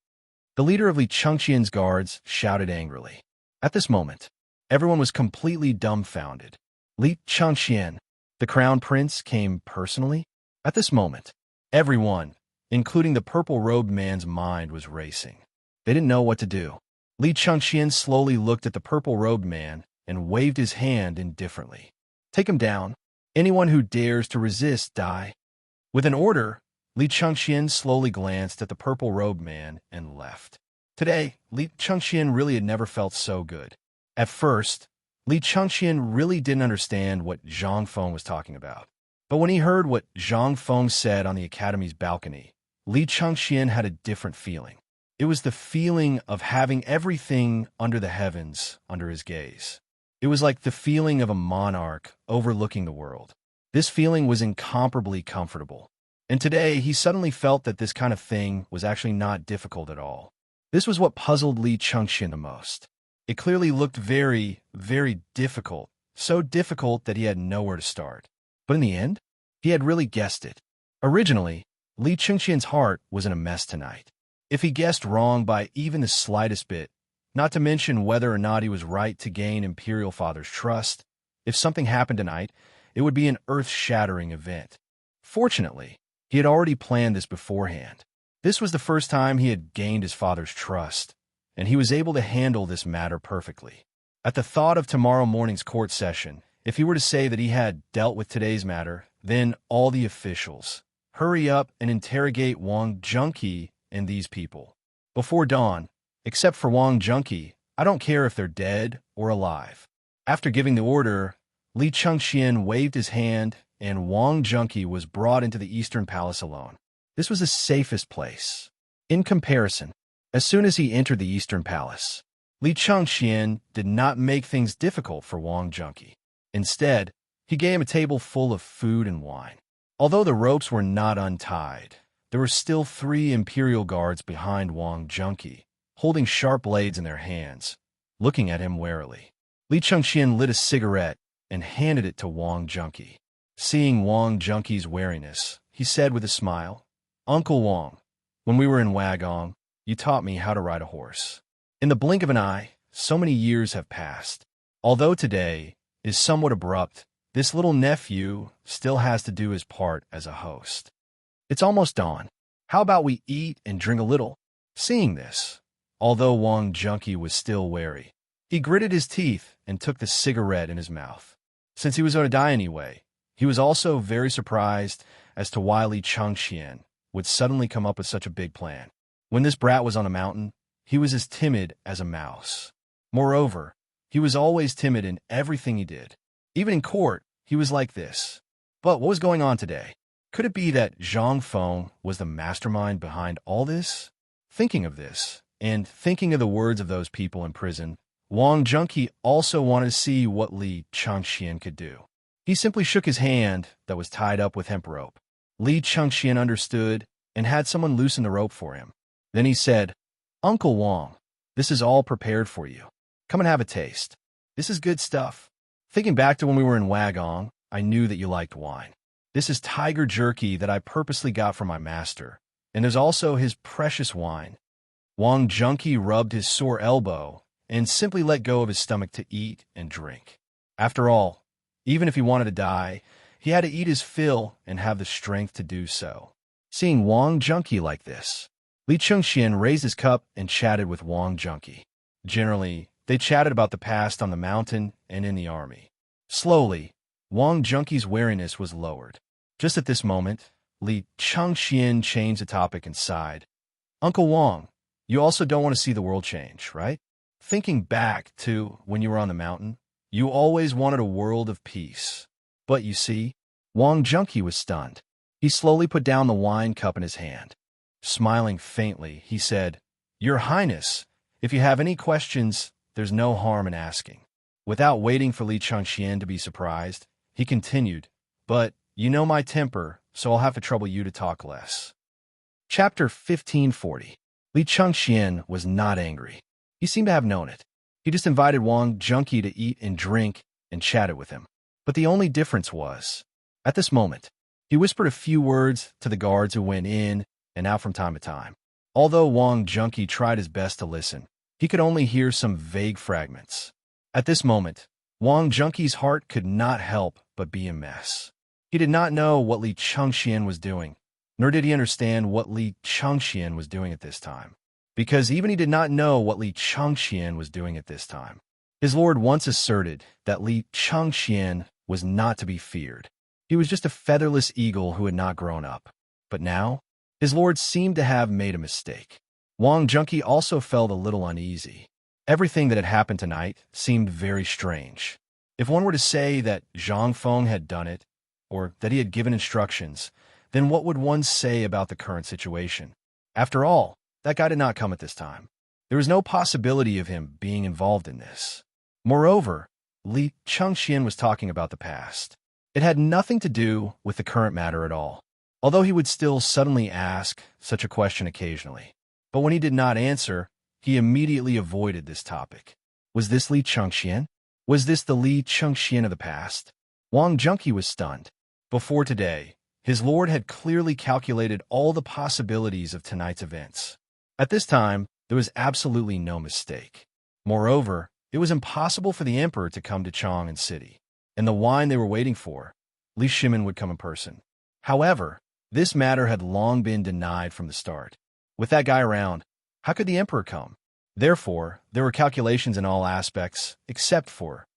The leader of Li Chengxian's guards shouted angrily. At this moment, everyone was completely dumbfounded. Li Chengxian, the Crown Prince, came personally? At this moment, everyone, including the purple-robed man's mind, was racing. They didn't know what to do. Li Chengxian slowly looked at the purple-robed man and waved his hand indifferently. "Take him down. Anyone who dares to resist, die." With an order, Li Chengxian slowly glanced at the purple-robed man and left. Today, Li Chengxian really had never felt so good. At first, Li Chengxian really didn't understand what Zhang Feng was talking about. But when he heard what Zhang Feng said on the academy's balcony, Li Chengxian had a different feeling. It was the feeling of having everything under the heavens under his gaze. It was like the feeling of a monarch overlooking the world. This feeling was incomparably comfortable. And today, he suddenly felt that this kind of thing was actually not difficult at all. This was what puzzled Li Chengxian the most. It clearly looked very, very difficult, so difficult that he had nowhere to start. But in the end, he had really guessed it. Originally, Li Chengxian's heart was in a mess tonight. If he guessed wrong by even the slightest bit, not to mention whether or not he was right to gain Imperial Father's trust, if something happened tonight, it would be an earth-shattering event. Fortunately, he had already planned this beforehand. This was the first time he had gained his father's trust, and he was able to handle this matter perfectly. At the thought of tomorrow morning's court session, if he were to say that he had dealt with today's matter, then all the officials, hurry up and interrogate Wang Junqi and these people. Before dawn, except for Wang Junqi, I don't care if they're dead or alive. After giving the order, Li Chengxian waved his hand and Wang Junqi was brought into the Eastern Palace alone. This was the safest place. In comparison, as soon as he entered the Eastern Palace, Li Chengxian did not make things difficult for Wang Junqi. Instead, he gave him a table full of food and wine. Although the ropes were not untied, there were still 3 Imperial guards behind Wang Junqi, holding sharp blades in their hands, looking at him warily. Li Chengxian lit a cigarette and handed it to Wang Junqi. Seeing Wang Junqi's wariness, he said with a smile, "Uncle Wang, when we were in Wagong, you taught me how to ride a horse. In the blink of an eye, so many years have passed. Although today is somewhat abrupt, this little nephew still has to do his part as a host. It's almost dawn. How about we eat and drink a little?" Seeing this, although Wang Junqi was still wary, he gritted his teeth and took the cigarette in his mouth. Since he was going to die anyway, he was also very surprised as to why Li Chengxian would suddenly come up with such a big plan. When this brat was on a mountain, he was as timid as a mouse. Moreover, he was always timid in everything he did. Even in court, he was like this. But what was going on today? Could it be that Zhang Feng was the mastermind behind all this? Thinking of this, and thinking of the words of those people in prison, Wang Junqi also wanted to see what Li Chengxian could do. He simply shook his hand that was tied up with hemp rope. Li Chengxian understood and had someone loosen the rope for him. Then he said, "Uncle Wang, this is all prepared for you. Come and have a taste. This is good stuff. Thinking back to when we were in Wagong, I knew that you liked wine. This is tiger jerky that I purposely got from my master, and there's also his precious wine." Wang Junqi rubbed his sore elbow and simply let go of his stomach to eat and drink. After all, even if he wanted to die, he had to eat his fill and have the strength to do so. Seeing Wang Junqi like this, Li Chengxian raised his cup and chatted with Wang Junqi. Generally, they chatted about the past on the mountain and in the army. Slowly, Wang Junqi's wariness was lowered. Just at this moment, Li Chengxian changed the topic and sighed. "Uncle Wang, you also don't want to see the world change, right? Thinking back to when you were on the mountain, you always wanted a world of peace. But you see," Wang Junqi was stunned. He slowly put down the wine cup in his hand. Smiling faintly, he said, "Your Highness, if you have any questions, there's no harm in asking." Without waiting for Li Chengxian to be surprised, he continued, "But you know my temper, so I'll have to trouble you to talk less." Chapter 1540. Li Chengxian was not angry. He seemed to have known it. He just invited Wang Junqi to eat and drink and chatted with him. But the only difference was, at this moment, he whispered a few words to the guards who went in and out from time to time. Although Wang Junqi tried his best to listen, he could only hear some vague fragments. At this moment, Wang Junqi's heart could not help but be a mess. He did not know what Li Chengxian was doing, nor did he understand what Li Chengxian was doing at this time. Because even he did not know what Li Chengxian was doing at this time. His lord once asserted that Li Chengxian was not to be feared. He was just a featherless eagle who had not grown up. But now, his lord seemed to have made a mistake. Wang Junqi also felt a little uneasy. Everything that had happened tonight seemed very strange. If one were to say that Zhang Feng had done it, or that he had given instructions, then what would one say about the current situation? After all, that guy did not come at this time. There was no possibility of him being involved in this. Moreover, Li Chengxian was talking about the past. It had nothing to do with the current matter at all, although he would still suddenly ask such a question occasionally. But when he did not answer, he immediately avoided this topic. Was this Li Chengxian? Was this the Li Chengxian of the past? Wang Junqi was stunned. Before today, his lord had clearly calculated all the possibilities of tonight's events. At this time, there was absolutely no mistake. Moreover, it was impossible for the emperor to come to Chang'an City, and the wine they were waiting for, Li Shimin would come in person. However, this matter had long been denied from the start. With that guy around, how could the emperor come? Therefore, there were calculations in all aspects, except for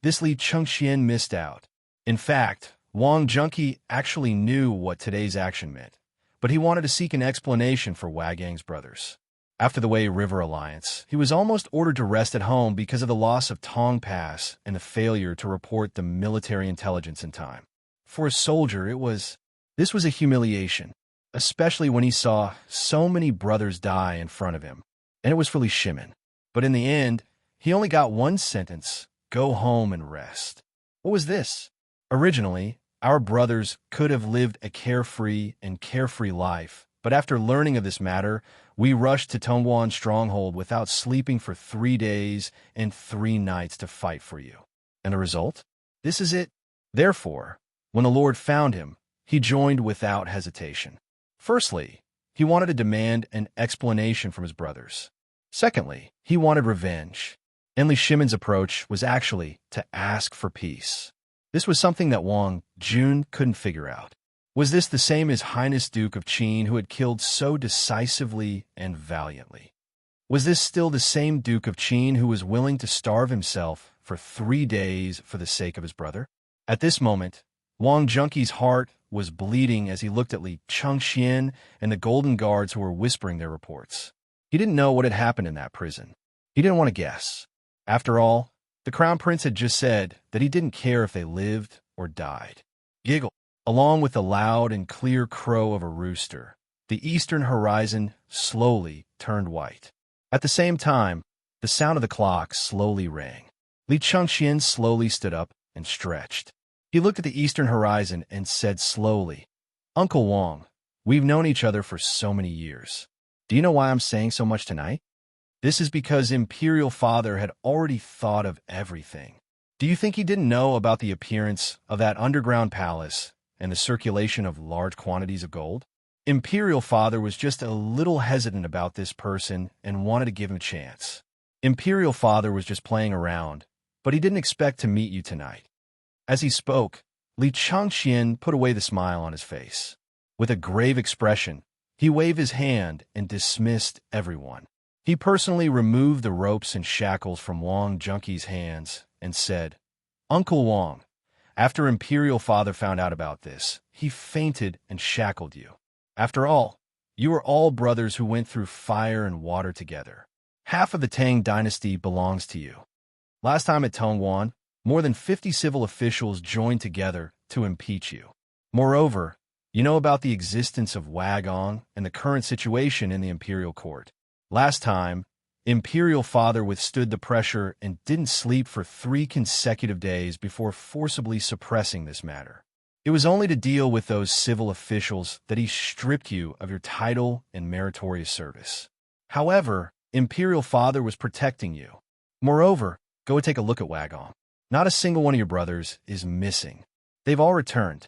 this. Li Chengxian missed out. In fact, Wang Junqi actually knew what today's action meant, but he wanted to seek an explanation for Wagang's brothers. After the Wei River Alliance, he was almost ordered to rest at home because of the loss of Tong Pass and the failure to report the military intelligence in time. For a soldier, this was a humiliation, especially when he saw so many brothers die in front of him, and it was for Li Shimin. But in the end, he only got one sentence: go home and rest. What was this? Originally, our brothers could have lived a carefree life But after learning of this matter, we rushed to Tongwan's stronghold without sleeping for 3 days and 3 nights to fight for you. And the result? This is it. Therefore, when the Lord found him, he joined without hesitation. Firstly, he wanted to demand an explanation from his brothers. Secondly, he wanted revenge. And Li Shimon's approach was actually to ask for peace. This was something that Wang Jun couldn't figure out. Was this the same as Highness Duke of Qin who had killed so decisively and valiantly? Was this still the same Duke of Qin who was willing to starve himself for 3 days for the sake of his brother? At this moment, Wang Junqi's heart was bleeding as he looked at Li Chengxian and the Golden Guards who were whispering their reports. He didn't know what had happened in that prison. He didn't want to guess. After all, the Crown Prince had just said that he didn't care if they lived or died. Giggle. Along with the loud and clear crow of a rooster, the eastern horizon slowly turned white. At the same time, the sound of the clock slowly rang. Li Chengxian slowly stood up and stretched. He looked at the eastern horizon and said slowly, "Uncle Wang, we've known each other for so many years. Do you know why I'm saying so much tonight? This is because Imperial Father had already thought of everything. Do you think he didn't know about the appearance of that underground palace and the circulation of large quantities of gold? Imperial Father was just a little hesitant about this person and wanted to give him a chance. Imperial Father was just playing around, but he didn't expect to meet you tonight." As he spoke, Li Chengxian put away the smile on his face. With a grave expression, he waved his hand and dismissed everyone. He personally removed the ropes and shackles from Wang Junqi's hands and said, "Uncle Wang, after Imperial Father found out about this, he fainted and shackled you. After all, you are all brothers who went through fire and water together. Half of the Tang dynasty belongs to you. Last time at Tongwan, more than 50 civil officials joined together to impeach you. Moreover, you know about the existence of Wagong and the current situation in the imperial court. Last time, Imperial Father withstood the pressure and didn't sleep for 3 consecutive days before forcibly suppressing this matter. It was only to deal with those civil officials that he stripped you of your title and meritorious service. However, Imperial Father was protecting you. Moreover, go and take a look at Wagong. Not a single one of your brothers is missing. They've all returned."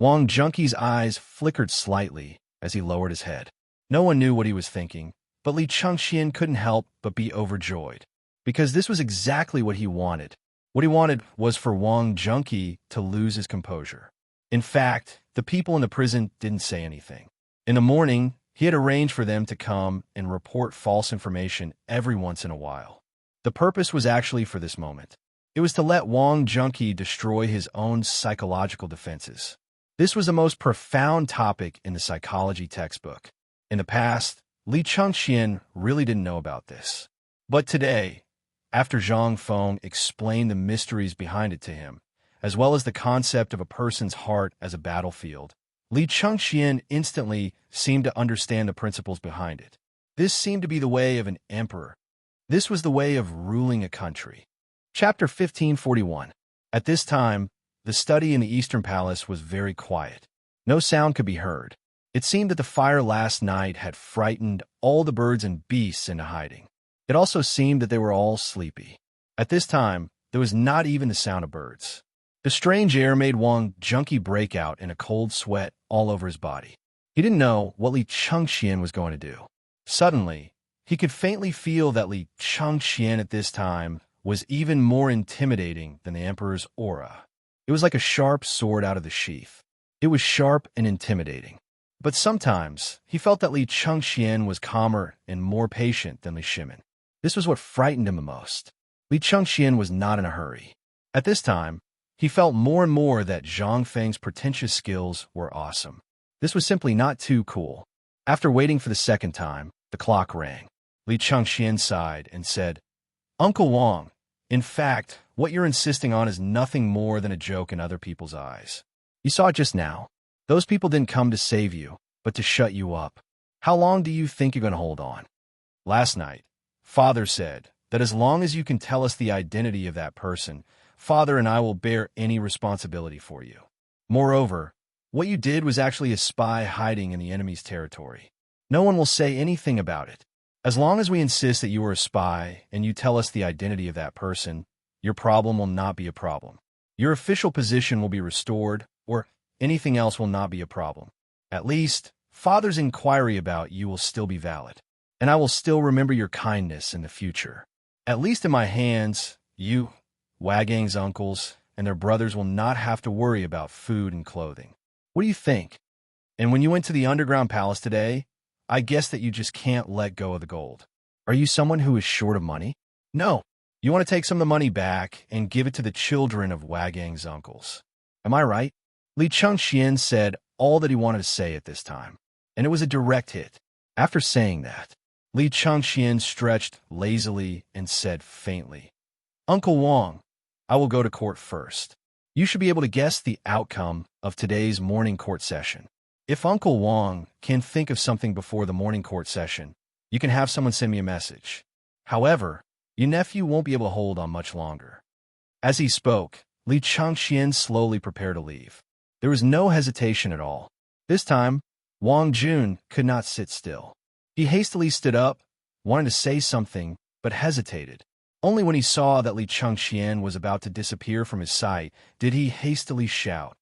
Wang Junqi's eyes flickered slightly as he lowered his head. No one knew what he was thinking, but Li Chengxian couldn't help but be overjoyed, because this was exactly what he wanted. What he wanted was for Wang Junqi to lose his composure. In fact, the people in the prison didn't say anything. In the morning, he had arranged for them to come and report false information every once in a while. The purpose was actually for this moment. It was to let Wang Junqi destroy his own psychological defenses. This was the most profound topic in the psychology textbook. In the past, Li Chengxian really didn't know about this. But today, after Zhang Feng explained the mysteries behind it to him, as well as the concept of a person's heart as a battlefield, Li Chengxian instantly seemed to understand the principles behind it. This seemed to be the way of an emperor. This was the way of ruling a country. Chapter 1541. At this time, the study in the Eastern Palace was very quiet. No sound could be heard. It seemed that the fire last night had frightened all the birds and beasts into hiding. It also seemed that they were all sleepy. At this time, there was not even the sound of birds. The strange air made Wang Junqi break out in a cold sweat all over his body. He didn't know what Li Chengxian was going to do. Suddenly, he could faintly feel that Li Chengxian at this time was even more intimidating than the Emperor's aura. It was like a sharp sword out of the sheath. It was sharp and intimidating. But sometimes, he felt that Li Chengxian was calmer and more patient than Li Shimin. This was what frightened him the most. Li Chengxian was not in a hurry. At this time, he felt more and more that Zhang Feng's pretentious skills were awesome. This was simply not too cool. After waiting for the second time, the clock rang. Li Chengxian sighed and said, "Uncle Wang, in fact, what you're insisting on is nothing more than a joke in other people's eyes. You saw it just now. Those people didn't come to save you, but to shut you up. How long do you think you're going to hold on? Last night, Father said that as long as you can tell us the identity of that person, Father and I will bear any responsibility for you. Moreover, What you did was actually a spy hiding in the enemy's territory. No one will say anything about it. As long as we insist that you were a spy and you tell us the identity of that person, your problem will not be a problem. Your official position will be restored, or anything else will not be a problem. At least, Father's inquiry about you will still be valid, and I will still remember your kindness in the future. At least in my hands, you, Wagang's uncles, and their brothers will not have to worry about food and clothing. What do you think? And when you went to the underground palace today, I guess that you just can't let go of the gold. Are you someone who is short of money? No. You want to take some of the money back and give it to the children of Wagang's uncles. Am I right? Li Chengxian said all that he wanted to say at this time, and it was a direct hit. After saying that, Li Chengxian stretched lazily and said faintly, Uncle Wang, I will go to court first. You should be able to guess the outcome of today's morning court session. If Uncle Wang can think of something before the morning court session, you can have someone send me a message. However, your nephew won't be able to hold on much longer. As he spoke, Li Chengxian slowly prepared to leave. There was no hesitation at all. This time, Wang Jun could not sit still. He hastily stood up, wanted to say something, but hesitated. Only when he saw that Li Chengxian was about to disappear from his sight did he hastily shout,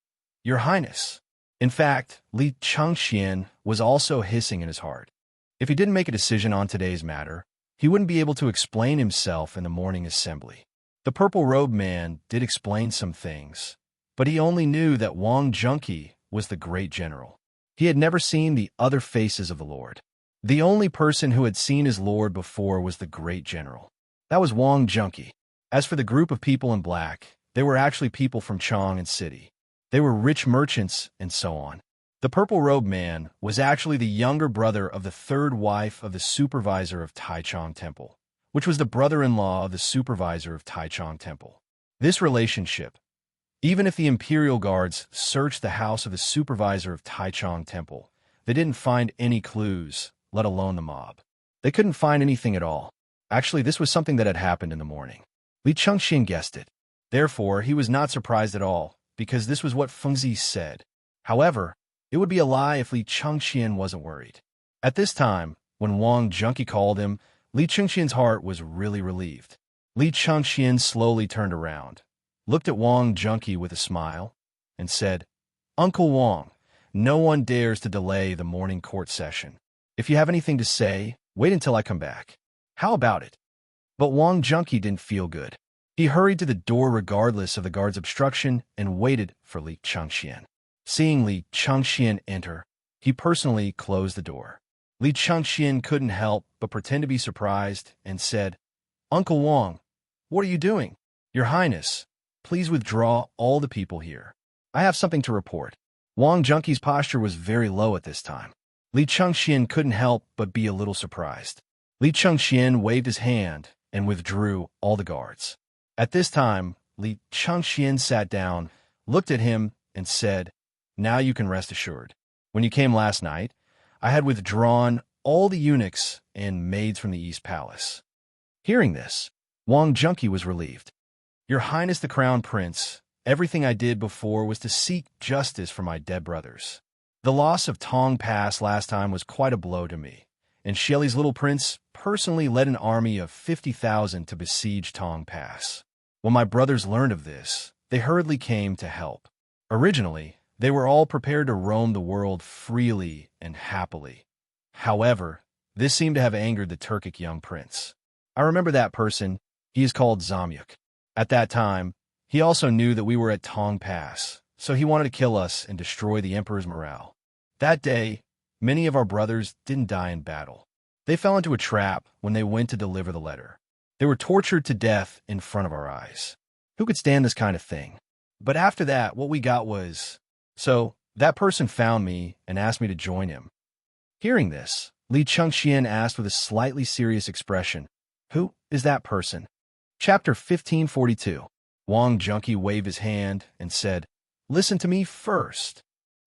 Your Highness! In fact, Li Chengxian was also hissing in his heart. If he didn't make a decision on today's matter, he wouldn't be able to explain himself in the morning assembly. The purple-robed man did explain some things, but he only knew that Wang Junqi was the great general. He had never seen the other faces of the Lord. The only person who had seen his Lord before was the great general. That was Wang Junqi. As for the group of people in black, they were actually people from Chang'an City. They were rich merchants and so on. The purple-robed man was actually the younger brother of the third wife of the supervisor of Taichung Temple, which was the brother-in-law of the supervisor of Taichung Temple. This relationship, even if the imperial guards searched the house of the supervisor of Taichung Temple, they didn't find any clues, let alone the mob. They couldn't find anything at all. Actually, this was something that had happened in the morning. Li Chengxian guessed it. Therefore, he was not surprised at all, because this was what Fengzi said. However, it would be a lie if Li Chengxian wasn't worried. At this time, when Wang Junqi called him, Li Chengxian's heart was really relieved. Li Chengxian slowly turned around, looked at Wang Junqi with a smile, and said, Uncle Wang, no one dares to delay the morning court session. If you have anything to say, wait until I come back. How about it? But Wang Junqi didn't feel good. He hurried to the door regardless of the guard's obstruction and waited for Li Chengxian. Seeing Li Chengxian enter, he personally closed the door. Li Chengxian couldn't help but pretend to be surprised and said, Uncle Wang, what are you doing? Your Highness, please withdraw all the people here. I have something to report. Wang Junqi's posture was very low at this time. Li Chengxian couldn't help but be a little surprised. Li Chengxian waved his hand and withdrew all the guards. At this time, Li Chengxian sat down, looked at him, and said, Now you can rest assured. When you came last night, I had withdrawn all the eunuchs and maids from the East Palace. Hearing this, Wang Junqi was relieved. Your Highness the Crown Prince, everything I did before was to seek justice for my dead brothers. The loss of Tong Pass last time was quite a blow to me, and Shelley's little prince personally led an army of 50,000 to besiege Tong Pass. When my brothers learned of this, they hurriedly came to help. Originally, they were all prepared to roam the world freely and happily. However, this seemed to have angered the Turkic young prince. I remember that person. He is called Zamyuk. At that time, he also knew that we were at Tong Pass, so he wanted to kill us and destroy the emperor's morale. That day, many of our brothers didn't die in battle. They fell into a trap when they went to deliver the letter. They were tortured to death in front of our eyes. Who could stand this kind of thing? But after that, what we got was... So, that person found me and asked me to join him. Hearing this, Li Chengxian asked with a slightly serious expression, Who is that person? Chapter 1542. Wang Junqi waved his hand and said, Listen to me first.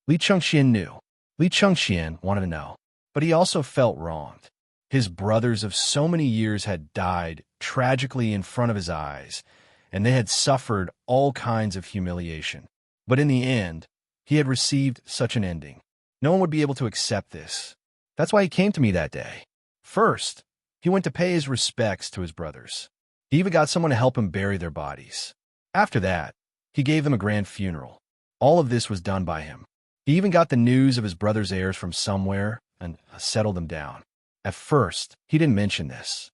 Li Chengxian knew. Li Chengxian wanted to know, but he also felt wronged. His brothers of so many years had died tragically in front of his eyes, and they had suffered all kinds of humiliation. But in the end, He had received such an ending. No one would be able to accept this. That's why he came to me that day. First, he went to pay his respects to his brothers. He even got someone to help him bury their bodies. After that, he gave them a grand funeral. All of this was done by him. He even got the news of his brother's heirs from somewhere and settled them down. At first, he didn't mention this.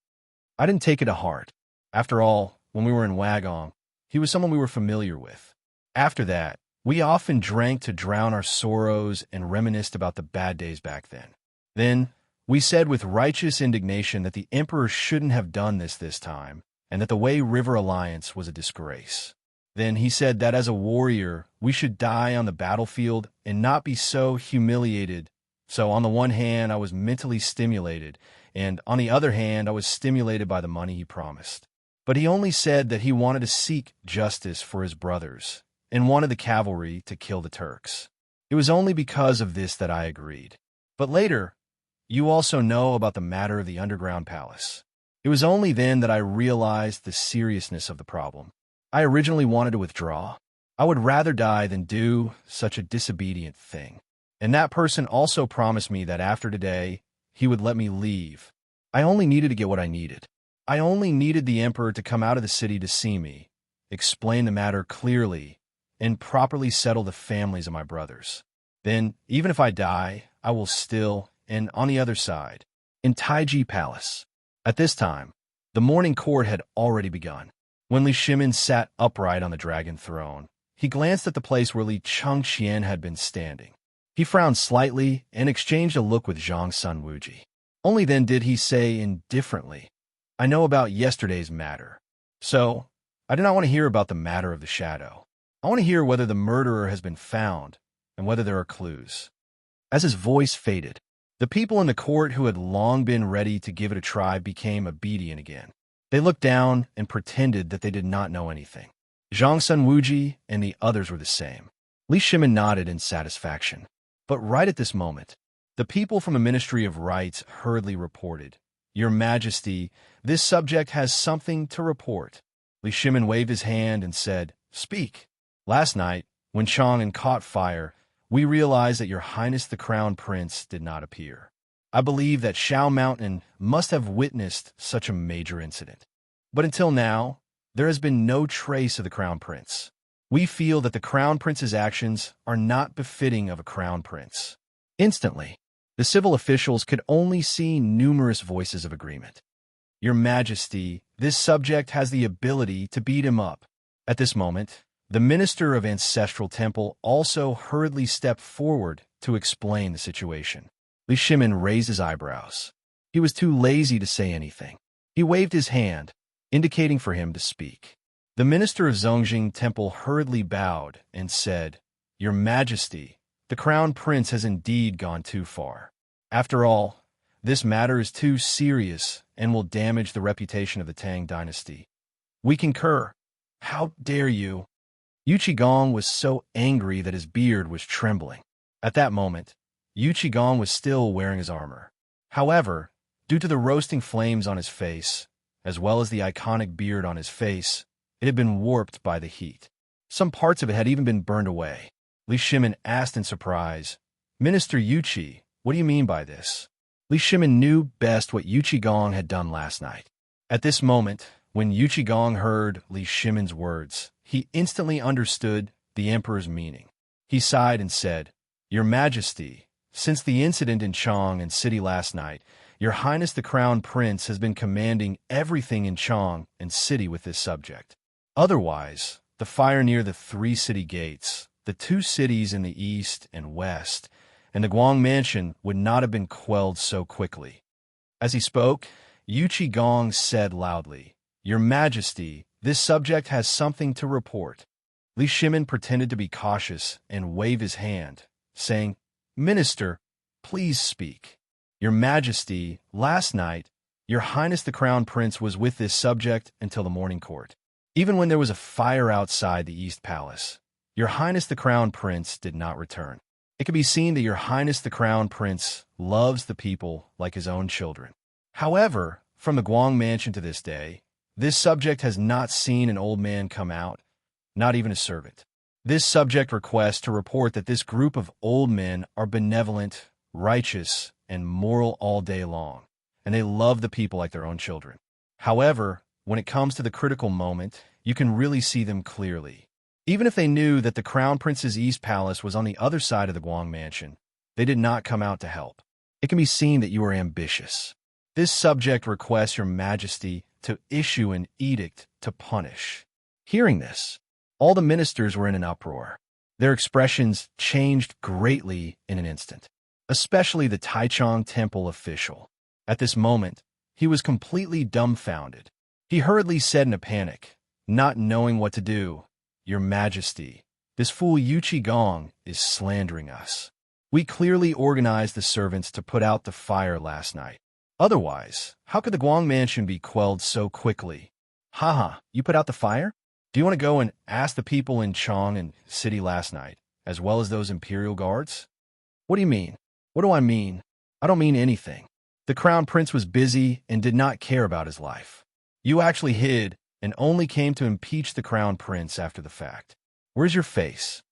I didn't take it to heart. After all, when we were in Wagong, he was someone we were familiar with. After that, we often drank to drown our sorrows and reminisced about the bad days back then. Then, we said with righteous indignation that the Emperor shouldn't have done this time, and that the Wei River Alliance was a disgrace. Then he said that as a warrior, we should die on the battlefield and not be so humiliated. So on the one hand, I was mentally stimulated, and on the other hand, I was stimulated by the money he promised. But he only said that he wanted to seek justice for his brothers and wanted the cavalry to kill the Turks. It was only because of this that I agreed. But later, you also know about the matter of the underground palace. It was only then that I realized the seriousness of the problem. I originally wanted to withdraw. I would rather die than do such a disobedient thing. And that person also promised me that after today, he would let me leave. I only needed to get what I needed. I only needed the Emperor to come out of the city to see me, explain the matter clearly, and properly settle the families of my brothers. Then, even if I die, I will still, and on the other side, in Taiji Palace. At this time, the morning court had already begun. When Li Shimin sat upright on the dragon throne, he glanced at the place where Li Chengxian had been standing. He frowned slightly and exchanged a look with Zhang Sunwuji. Only then did he say indifferently, I know about yesterday's matter. So, I do not want to hear about the matter of the shadow. I want to hear whether the murderer has been found and whether there are clues. As his voice faded, the people in the court who had long been ready to give it a try became obedient again. They looked down and pretended that they did not know anything. Zhang Sunwuji and the others were the same. Li Shimin nodded in satisfaction. But right at this moment, the people from the Ministry of Rights hurriedly reported, Your Majesty, this subject has something to report. Li Shimin waved his hand and said, Speak. Last night, when Chang'an caught fire, we realized that Your Highness the Crown Prince did not appear. I believe that Shao Mountain must have witnessed such a major incident. But until now, there has been no trace of the Crown Prince. We feel that the Crown Prince's actions are not befitting of a Crown Prince. Instantly, the civil officials could only see numerous voices of agreement. Your Majesty, this subject has the ability to beat him up. At this moment, the Minister of Ancestral Temple also hurriedly stepped forward to explain the situation. Li Shimin raised his eyebrows. He was too lazy to say anything. He waved his hand, indicating for him to speak. The Minister of Zongjing Temple hurriedly bowed and said, Your Majesty, the Crown Prince has indeed gone too far. After all, this matter is too serious and will damage the reputation of the Tang dynasty. We concur. How dare you? Yu Qigong was so angry that his beard was trembling. At that moment, Yu Qigong was still wearing his armor. However, due to the roasting flames on his face, as well as the iconic beard on his face, it had been warped by the heat. Some parts of it had even been burned away. Li Shimin asked in surprise, Minister Yu Qi, what do you mean by this? Li Shimin knew best what Yu Qigong had done last night. At this moment, when Yu Qigong heard Li Shimin's words, he instantly understood the Emperor's meaning. He sighed and said, Your Majesty, since the incident in Chang'an City last night, Your Highness the Crown Prince has been commanding everything in Chang'an City with this subject. Otherwise, the fire near the 3 city gates, the 2 cities in the east and west, and the Guang Mansion would not have been quelled so quickly. As he spoke, Yu Qigong said loudly, Your Majesty, this subject has something to report. Li Shimin pretended to be cautious and waved his hand, saying, Minister, please speak. Your Majesty, last night, Your Highness the Crown Prince was with this subject until the morning court. Even when there was a fire outside the East Palace, Your Highness the Crown Prince did not return. It can be seen that Your Highness the Crown Prince loves the people like his own children. However, from the Guang Mansion to this day, this subject has not seen an old man come out, not even a servant. This subject requests to report that this group of old men are benevolent, righteous, and moral all day long, and they love the people like their own children. However, when it comes to the critical moment, you can really see them clearly. Even if they knew that the Crown Prince's East Palace was on the other side of the Guang Mansion, they did not come out to help. It can be seen that you are ambitious. This subject requests your majesty to issue an edict to punish. Hearing this, all the ministers were in an uproar. Their expressions changed greatly in an instant, especially the Taichung Temple official. At this moment, he was completely dumbfounded. He hurriedly said in a panic, not knowing what to do, "Your Majesty, this fool Yu Qigong is slandering us. We clearly organized the servants to put out the fire last night. Otherwise, how could the Guang Mansion be quelled so quickly?" "Haha, you put out the fire? Do you want to go and ask the people in Chong and City last night, as well as those Imperial Guards?" "What do you mean?" "What do I mean? I don't mean anything. The Crown Prince was busy and did not care about his life. You actually hid and only came to impeach the Crown Prince after the fact. Where's your face?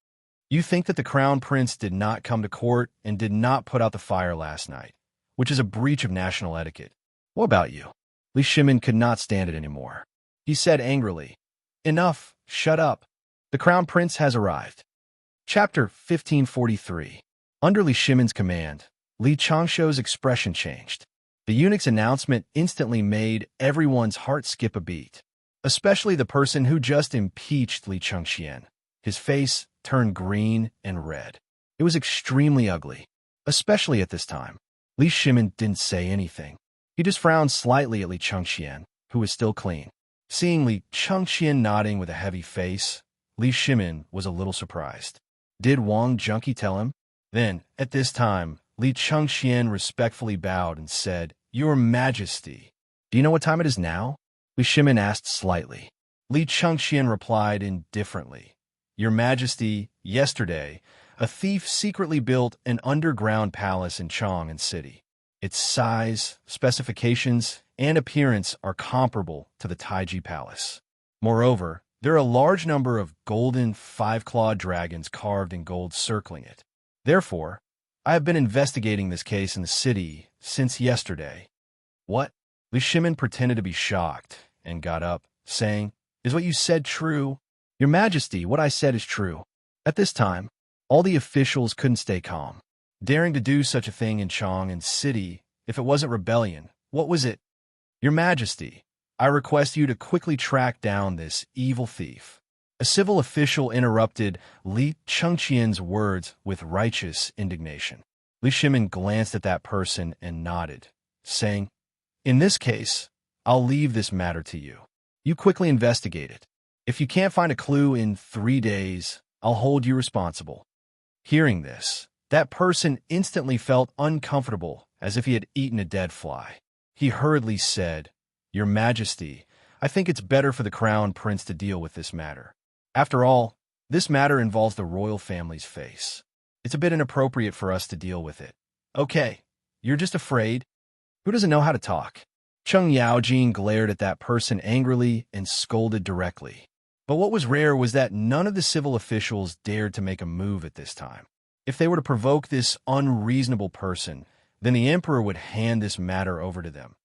You think that the Crown Prince did not come to court and did not put out the fire last night, which is a breach of national etiquette. What about you?" Li Shimin could not stand it anymore. He said angrily, "Enough, shut up. The Crown Prince has arrived." Chapter 1543. Under Li Shimin's command, Li Changshuo's expression changed. The eunuch's announcement instantly made everyone's heart skip a beat, especially the person who just impeached Li Chengxian. His face turned green and red. It was extremely ugly, especially at this time. Li Shimin didn't say anything. He just frowned slightly at Li Chengxian, who was still clean. Seeing Li Chengxian nodding with a heavy face, Li Shimin was a little surprised. Did Wang Junqi tell him? Then, at this time, Li Chengxian respectfully bowed and said, "Your Majesty." "Do you know what time it is now?" Li Shimin asked slightly. Li Chengxian replied indifferently, "Your Majesty, yesterday, a thief secretly built an underground palace in Chong and City. Its size, specifications, and appearance are comparable to the Taiji Palace. Moreover, there are a large number of golden five-clawed dragons carved in gold circling it. Therefore, I have been investigating this case in the city since yesterday." "What?" Li Shimin pretended to be shocked and got up, saying, "Is what you said true?" "Your Majesty, what I said is true." At this time, all the officials couldn't stay calm. Daring to do such a thing in Chong and City, if it wasn't rebellion, what was it? "Your Majesty, I request you to quickly track down this evil thief." A civil official interrupted Li Chengxian's words with righteous indignation. Li Shimin glanced at that person and nodded, saying, "In this case, I'll leave this matter to you. You quickly investigate it. If you can't find a clue in 3 days, I'll hold you responsible." Hearing this, that person instantly felt uncomfortable, as if he had eaten a dead fly. He hurriedly said, "Your Majesty, I think it's better for the Crown Prince to deal with this matter. After all, this matter involves the royal family's face. It's a bit inappropriate for us to deal with it." "Okay, you're just afraid? Who doesn't know how to talk?" Cheng Yaojin glared at that person angrily and scolded directly. But what was rare was that none of the civil officials dared to make a move at this time. If they were to provoke this unreasonable person, then the emperor would hand this matter over to them.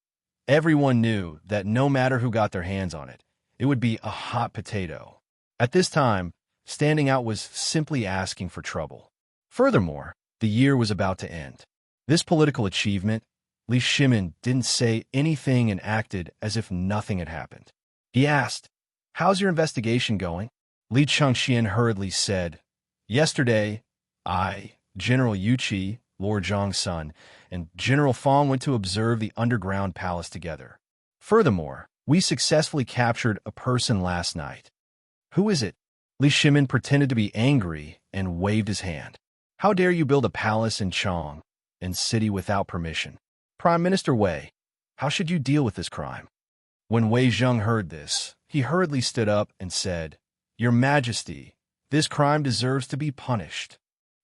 Everyone knew that no matter who got their hands on it, it would be a hot potato. At this time, standing out was simply asking for trouble. Furthermore, the year was about to end. This political achievement, Li Shimin didn't say anything and acted as if nothing had happened. He asked, "How's your investigation going?" Li Chengxian hurriedly said, "Yesterday, I, General Yu Qi, Lord Zhang's son, and General Fong went to observe the underground palace together. Furthermore, we successfully captured a person last night." "Who is it?" Li Shimin pretended to be angry and waved his hand. "How dare you build a palace in Chong and City without permission? Prime Minister Wei, how should you deal with this crime?" When Wei Zheng heard this, he hurriedly stood up and said, "Your Majesty, this crime deserves to be punished."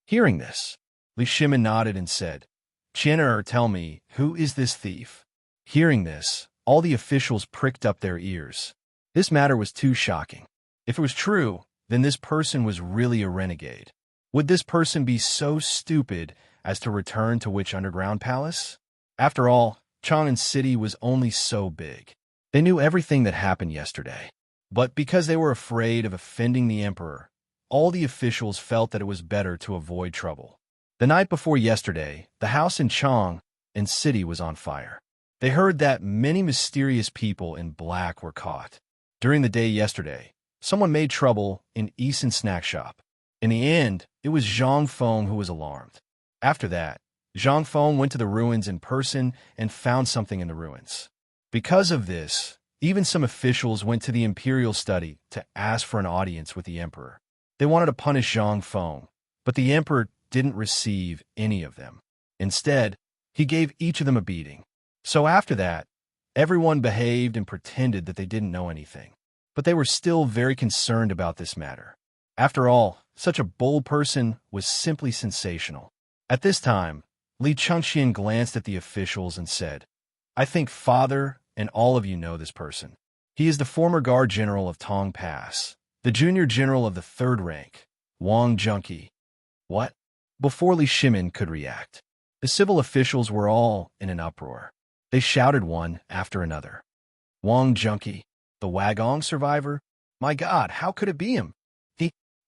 Hearing this, Li Shimin nodded and said, "Qianer, tell me, who is this thief?" Hearing this, all the officials pricked up their ears. This matter was too shocking. If it was true, then this person was really a renegade. Would this person be so stupid as to return to which underground palace? After all, Chang'an City was only so big. They knew everything that happened yesterday. But because they were afraid of offending the emperor, all the officials felt that it was better to avoid trouble. The night before yesterday, the house in Chang'an City was on fire. They heard that many mysterious people in black were caught. During the day yesterday, someone made trouble in Eason's snack shop. In the end, it was Zhang Feng who was alarmed. After that, Zhang Feng went to the ruins in person and found something in the ruins. Because of this, even some officials went to the imperial study to ask for an audience with the emperor. They wanted to punish Zhang Feng, but the emperor didn't receive any of them. Instead, he gave each of them a beating. So after that, everyone behaved and pretended that they didn't know anything. But they were still very concerned about this matter. After all, such a bold person was simply sensational. At this time, Li Chengxian glanced at the officials and said, "I think Father and all of you know this person. He is the former guard general of Tong Pass, the junior general of the third rank, Wang Junqi." What? Before Li Shimin could react, the civil officials were all in an uproar. They shouted one after another. "Wang Junqi, the Wagong survivor? My God, how could it be him?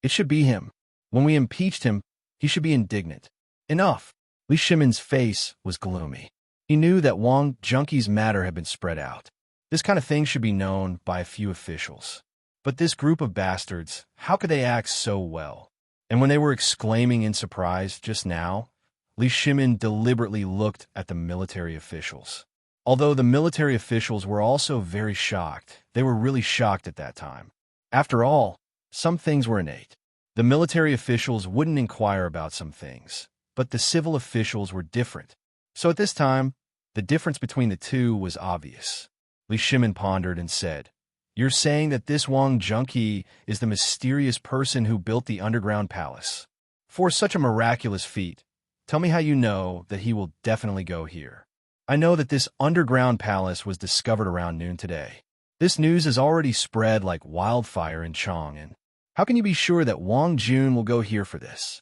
It should be him. When we impeached him, he should be indignant. Enough." Li Shimin's face was gloomy. He knew that Wang Junqi's matter had been spread out. This kind of thing should be known by a few officials. But this group of bastards, how could they act so well? And when they were exclaiming in surprise just now, Li Shimin deliberately looked at the military officials. Although the military officials were also very shocked, they were really shocked at that time. After all, some things were innate. The military officials wouldn't inquire about some things, but the civil officials were different. So at this time, the difference between the two was obvious. Li Shimin pondered and said, "You're saying that this Wang Junqi is the mysterious person who built the underground palace. For such a miraculous feat, tell me how you know that he will definitely go here." "I know that this underground palace was discovered around noon today. This news has already spread like wildfire in Chang'an. How can you be sure that Wang Jun will go here for this?"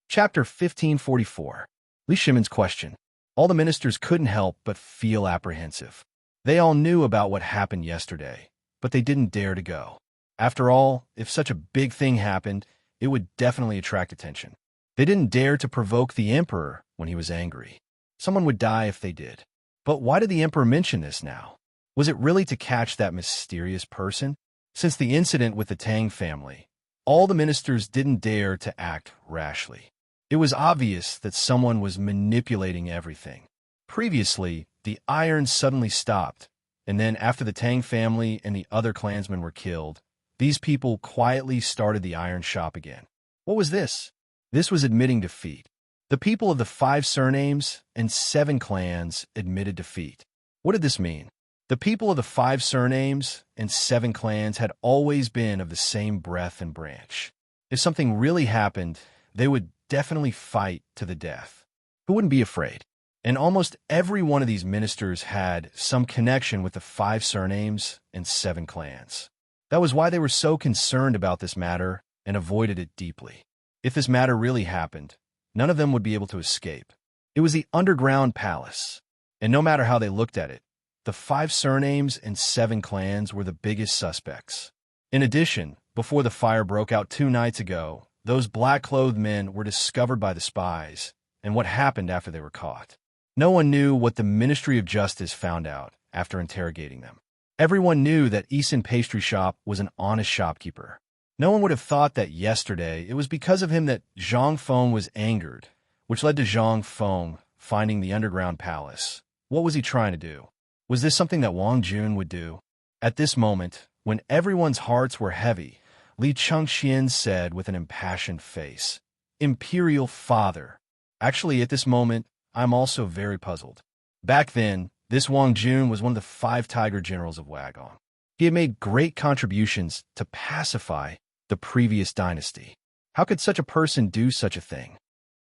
Chapter 1544. Li Shimin's question. All the ministers couldn't help but feel apprehensive. They all knew about what happened yesterday, but they didn't dare to go. After all, if such a big thing happened, it would definitely attract attention. They didn't dare to provoke the emperor when he was angry. Someone would die if they did. But why did the emperor mention this now? Was it really to catch that mysterious person? Since the incident with the Tang family, all the ministers didn't dare to act rashly. It was obvious that someone was manipulating everything. Previously, the iron suddenly stopped, and then after the Tang family and the other clansmen were killed, these people quietly started the iron shop again. What was this? This was admitting defeat. The people of the 5 surnames and 7 clans admitted defeat. What did this mean? The people of the 5 surnames and 7 clans had always been of the same breath and branch. If something really happened, they would definitely fight to the death. Who wouldn't be afraid? And almost every one of these ministers had some connection with the 5 surnames and 7 clans. That was why they were so concerned about this matter and avoided it deeply. If this matter really happened, none of them would be able to escape. It was the underground palace, and no matter how they looked at it, the 5 surnames and 7 clans were the biggest suspects. In addition, before the fire broke out 2 nights ago, those black-clothed men were discovered by the spies, and what happened after they were caught. No one knew what the Ministry of Justice found out after interrogating them. Everyone knew that Eason Pastry Shop was an honest shopkeeper. No one would have thought that yesterday it was because of him that Zhang Feng was angered, which led to Zhang Feng finding the underground palace. What was he trying to do? Was this something that Wang Jun would do? At this moment, when everyone's hearts were heavy, Li Chengxian said with an impassioned face, "Imperial Father." Actually, at this moment, I'm also very puzzled. Back then, this Wang Jun was one of the 5 tiger generals of Wagong. He had made great contributions to pacify the previous dynasty. How could such a person do such a thing?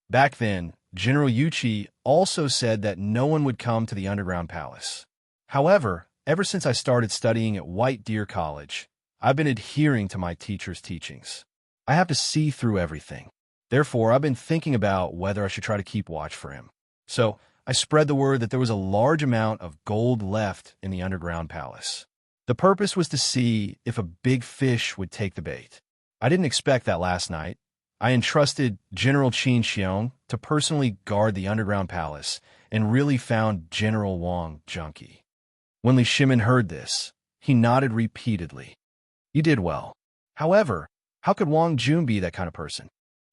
Back then, General Yuqi also said that no one would come to the underground palace. However, ever since I started studying at White Deer College, I've been adhering to my teacher's teachings. I have to see through everything. Therefore, I've been thinking about whether I should try to keep watch for him. So, I spread the word that there was a large amount of gold left in the underground palace. The purpose was to see if a big fish would take the bait. I didn't expect that last night. I entrusted General Qin Xiong to personally guard the underground palace and really found General Wang junky. When Li Shimin heard this, he nodded repeatedly. You did well. However, how could Wang Jun be that kind of person?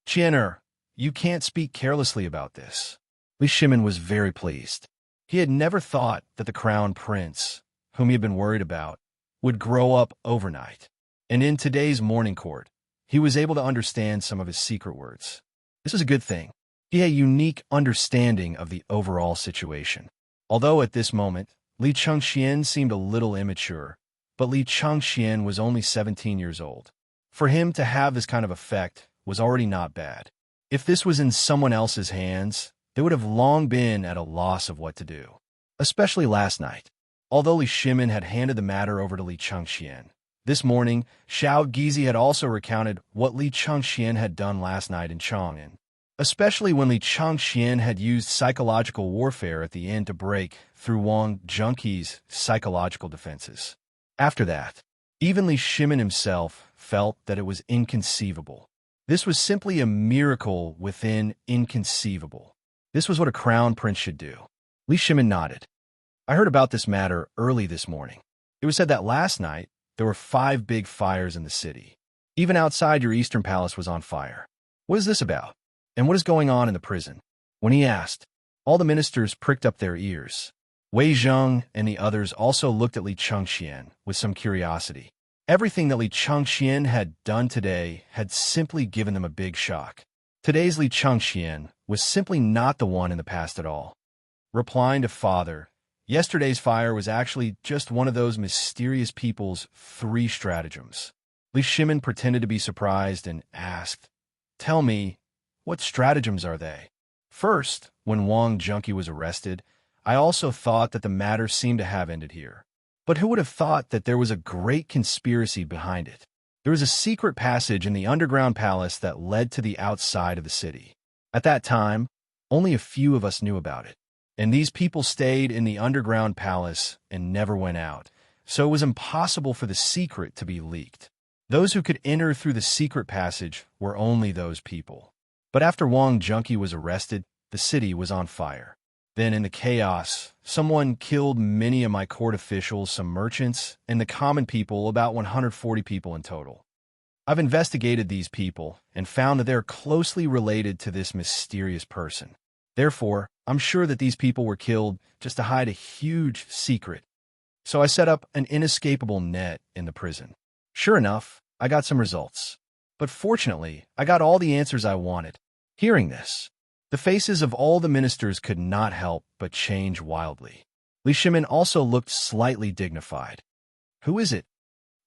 Qianer, you can't speak carelessly about this. Li Shimin was very pleased. He had never thought that the crown prince, whom he had been worried about, would grow up overnight. And in today's morning court, he was able to understand some of his secret words. This was a good thing. He had a unique understanding of the overall situation. Although at this moment, Li Chengxian seemed a little immature, but Li Chengxian was only 17 years old. For him to have this kind of effect was already not bad. If this was in someone else's hands, they would have long been at a loss of what to do. Especially last night. Although Li Shimin had handed the matter over to Li Chengxian, this morning, Xiao Gizi had also recounted what Li Chengxian had done last night in Chang'an, especially when Li Chengxian had used psychological warfare at the end to break through Wang Junqi's psychological defenses. After that, even Li Shimin himself felt that it was inconceivable. This was simply a miracle within inconceivable. This was what a crown prince should do. Li Shimin nodded. I heard about this matter early this morning. It was said that last night, there were 5 big fires in the city. Even outside your eastern palace was on fire. What is this about? And what is going on in the prison? When he asked, all the ministers pricked up their ears. Wei Zheng and the others also looked at Li Chengxian with some curiosity. Everything that Li Chengxian had done today had simply given them a big shock. Today's Li Chengxian was simply not the one in the past at all. Replying to father, yesterday's fire was actually just one of those mysterious people's 3 stratagems. Li Shimin pretended to be surprised and asked, tell me, what stratagems are they? First, when Wang Junqi was arrested, I also thought that the matter seemed to have ended here. But who would have thought that there was a great conspiracy behind it? There was a secret passage in the underground palace that led to the outside of the city. At that time, only a few of us knew about it. And these people stayed in the underground palace and never went out, so it was impossible for the secret to be leaked. Those who could enter through the secret passage were only those people. But after Wang Junqi was arrested, the city was on fire. Then in the chaos, someone killed many of my court officials, some merchants, and the common people, about 140 people in total. I've investigated these people and found that they're closely related to this mysterious person. Therefore, I'm sure that these people were killed just to hide a huge secret. So I set up an inescapable net in the prison. Sure enough, I got some results. But fortunately, I got all the answers I wanted. Hearing this, the faces of all the ministers could not help but change wildly. Li Shimin also looked slightly dignified. Who is it?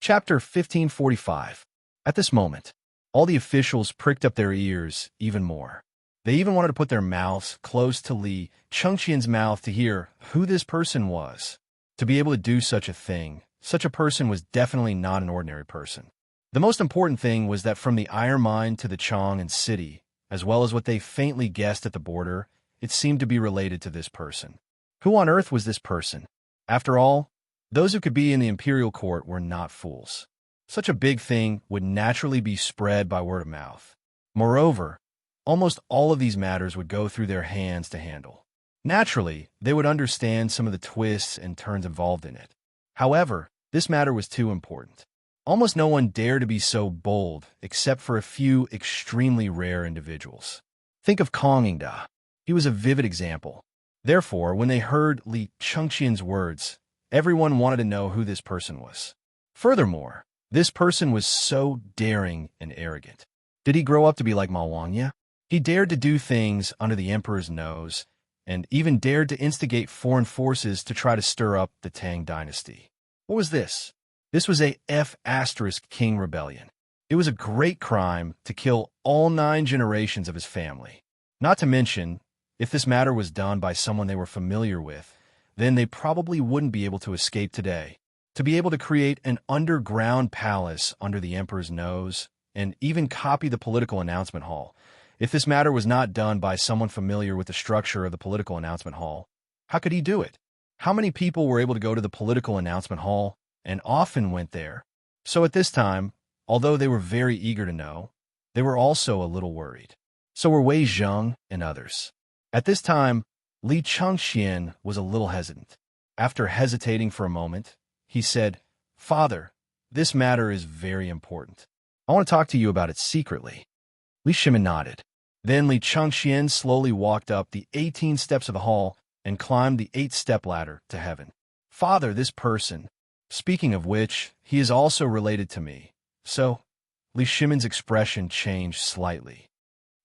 Chapter 1545. At this moment, all the officials pricked up their ears even more. They even wanted to put their mouths close to Li Chengxian's mouth to hear who this person was. To be able to do such a thing, such a person was definitely not an ordinary person. The most important thing was that from the Iron Mine to the Chang'an city, as well as what they faintly guessed at the border, it seemed to be related to this person. Who on earth was this person? After all, those who could be in the imperial court were not fools. Such a big thing would naturally be spread by word of mouth. Moreover, almost all of these matters would go through their hands to handle. Naturally, they would understand some of the twists and turns involved in it. However, this matter was too important. Almost no one dared to be so bold, except for a few extremely rare individuals. Think of Kong Ingda. He was a vivid example. Therefore, when they heard Li Chengxian's words, everyone wanted to know who this person was. Furthermore, this person was so daring and arrogant. Did he grow up to be like Ma Wangya? He dared to do things under the emperor's nose, and even dared to instigate foreign forces to try to stir up the Tang dynasty. What was this? This was a F***king rebellion. It was a great crime to kill all 9 generations of his family. Not to mention, if this matter was done by someone they were familiar with, then they probably wouldn't be able to escape today. To be able to create an underground palace under the emperor's nose, and even copy the political announcement hall. If this matter was not done by someone familiar with the structure of the political announcement hall, how could he do it? How many people were able to go to the political announcement hall and often went there? So at this time, although they were very eager to know, they were also a little worried. So were Wei Zheng and others. At this time, Li Chengxian was a little hesitant. After hesitating for a moment, he said, "Father, this matter is very important. I want to talk to you about it secretly." Li Shimin nodded. Then Li Chengxian slowly walked up the 18 steps of the hall and climbed the 8-step ladder to heaven. "Father, this person, speaking of which, he is also related to me." So, Li Shimin's expression changed slightly.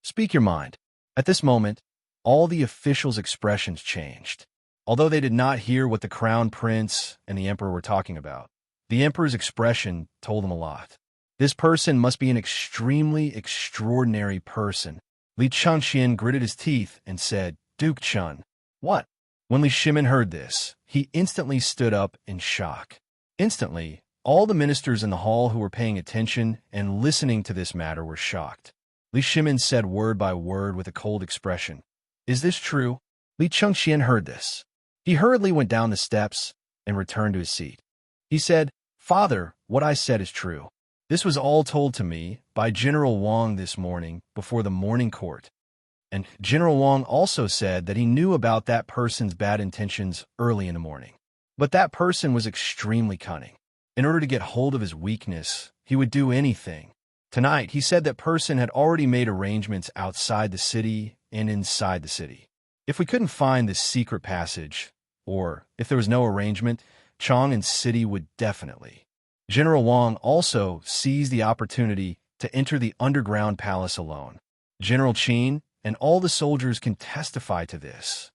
"Speak your mind." At this moment, all the officials' expressions changed. Although they did not hear what the crown prince and the emperor were talking about, the emperor's expression told them a lot. This person must be an extremely extraordinary person. Li Chengxian gritted his teeth and said, "Duke Chun." "What?" When Li Shimin heard this, he instantly stood up in shock. Instantly, all the ministers in the hall who were paying attention and listening to this matter were shocked. Li Shimin said word by word with a cold expression, "Is this true?" Li Chengxian heard this. He hurriedly went down the steps and returned to his seat. He said, "Father, what I said is true. This was all told to me by General Wang this morning before the morning court. And General Wang also said that he knew about that person's bad intentions early in the morning. But that person was extremely cunning. In order to get hold of his weakness, he would do anything. Tonight, he said that person had already made arrangements outside the city and inside the city. If we couldn't find this secret passage, or if there was no arrangement, Chong and city would definitely. General Wang also seized the opportunity to enter the underground palace alone. General Qin and all the soldiers can testify to this.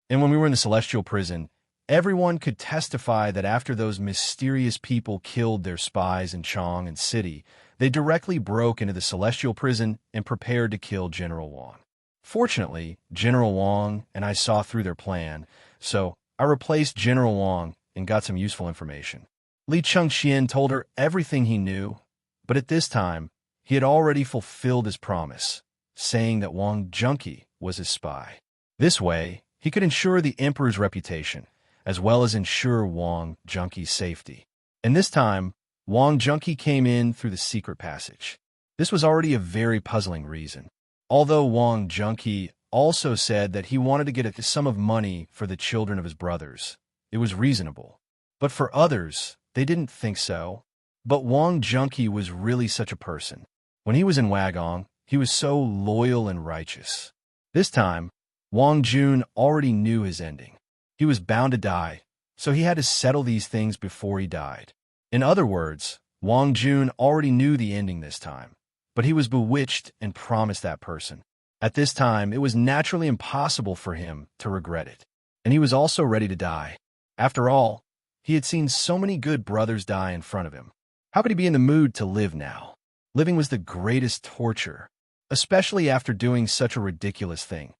And when we were in the celestial prison, everyone could testify that after those mysterious people killed their spies in Chong and city, they directly broke into the celestial prison and prepared to kill General Wang. Fortunately, General Wang and I saw through their plan, so I replaced General Wang and got some useful information. Li Chengxian told her everything he knew, but at this time, he had already fulfilled his promise, saying that Wang Junqi was his spy. This way, he could ensure the emperor's reputation, as well as ensure Wang Junqi's safety. And this time, Wang Junqi came in through the secret passage. This was already a very puzzling reason. Although Wang Junqi also said that he wanted to get a sum of money for the children of his brothers, it was reasonable. But for others, they didn't think so. But Wang Junqi was really such a person. When he was in Wagong, he was so loyal and righteous. This time, Wang Jun already knew his ending. He was bound to die, so he had to settle these things before he died. In other words, Wang Jun already knew the ending this time, but he was bewitched and promised that person. At this time, it was naturally impossible for him to regret it, and he was also ready to die. After all, he had seen so many good brothers die in front of him. How could he be in the mood to live now? Living was the greatest torture, especially after doing such a ridiculous thing.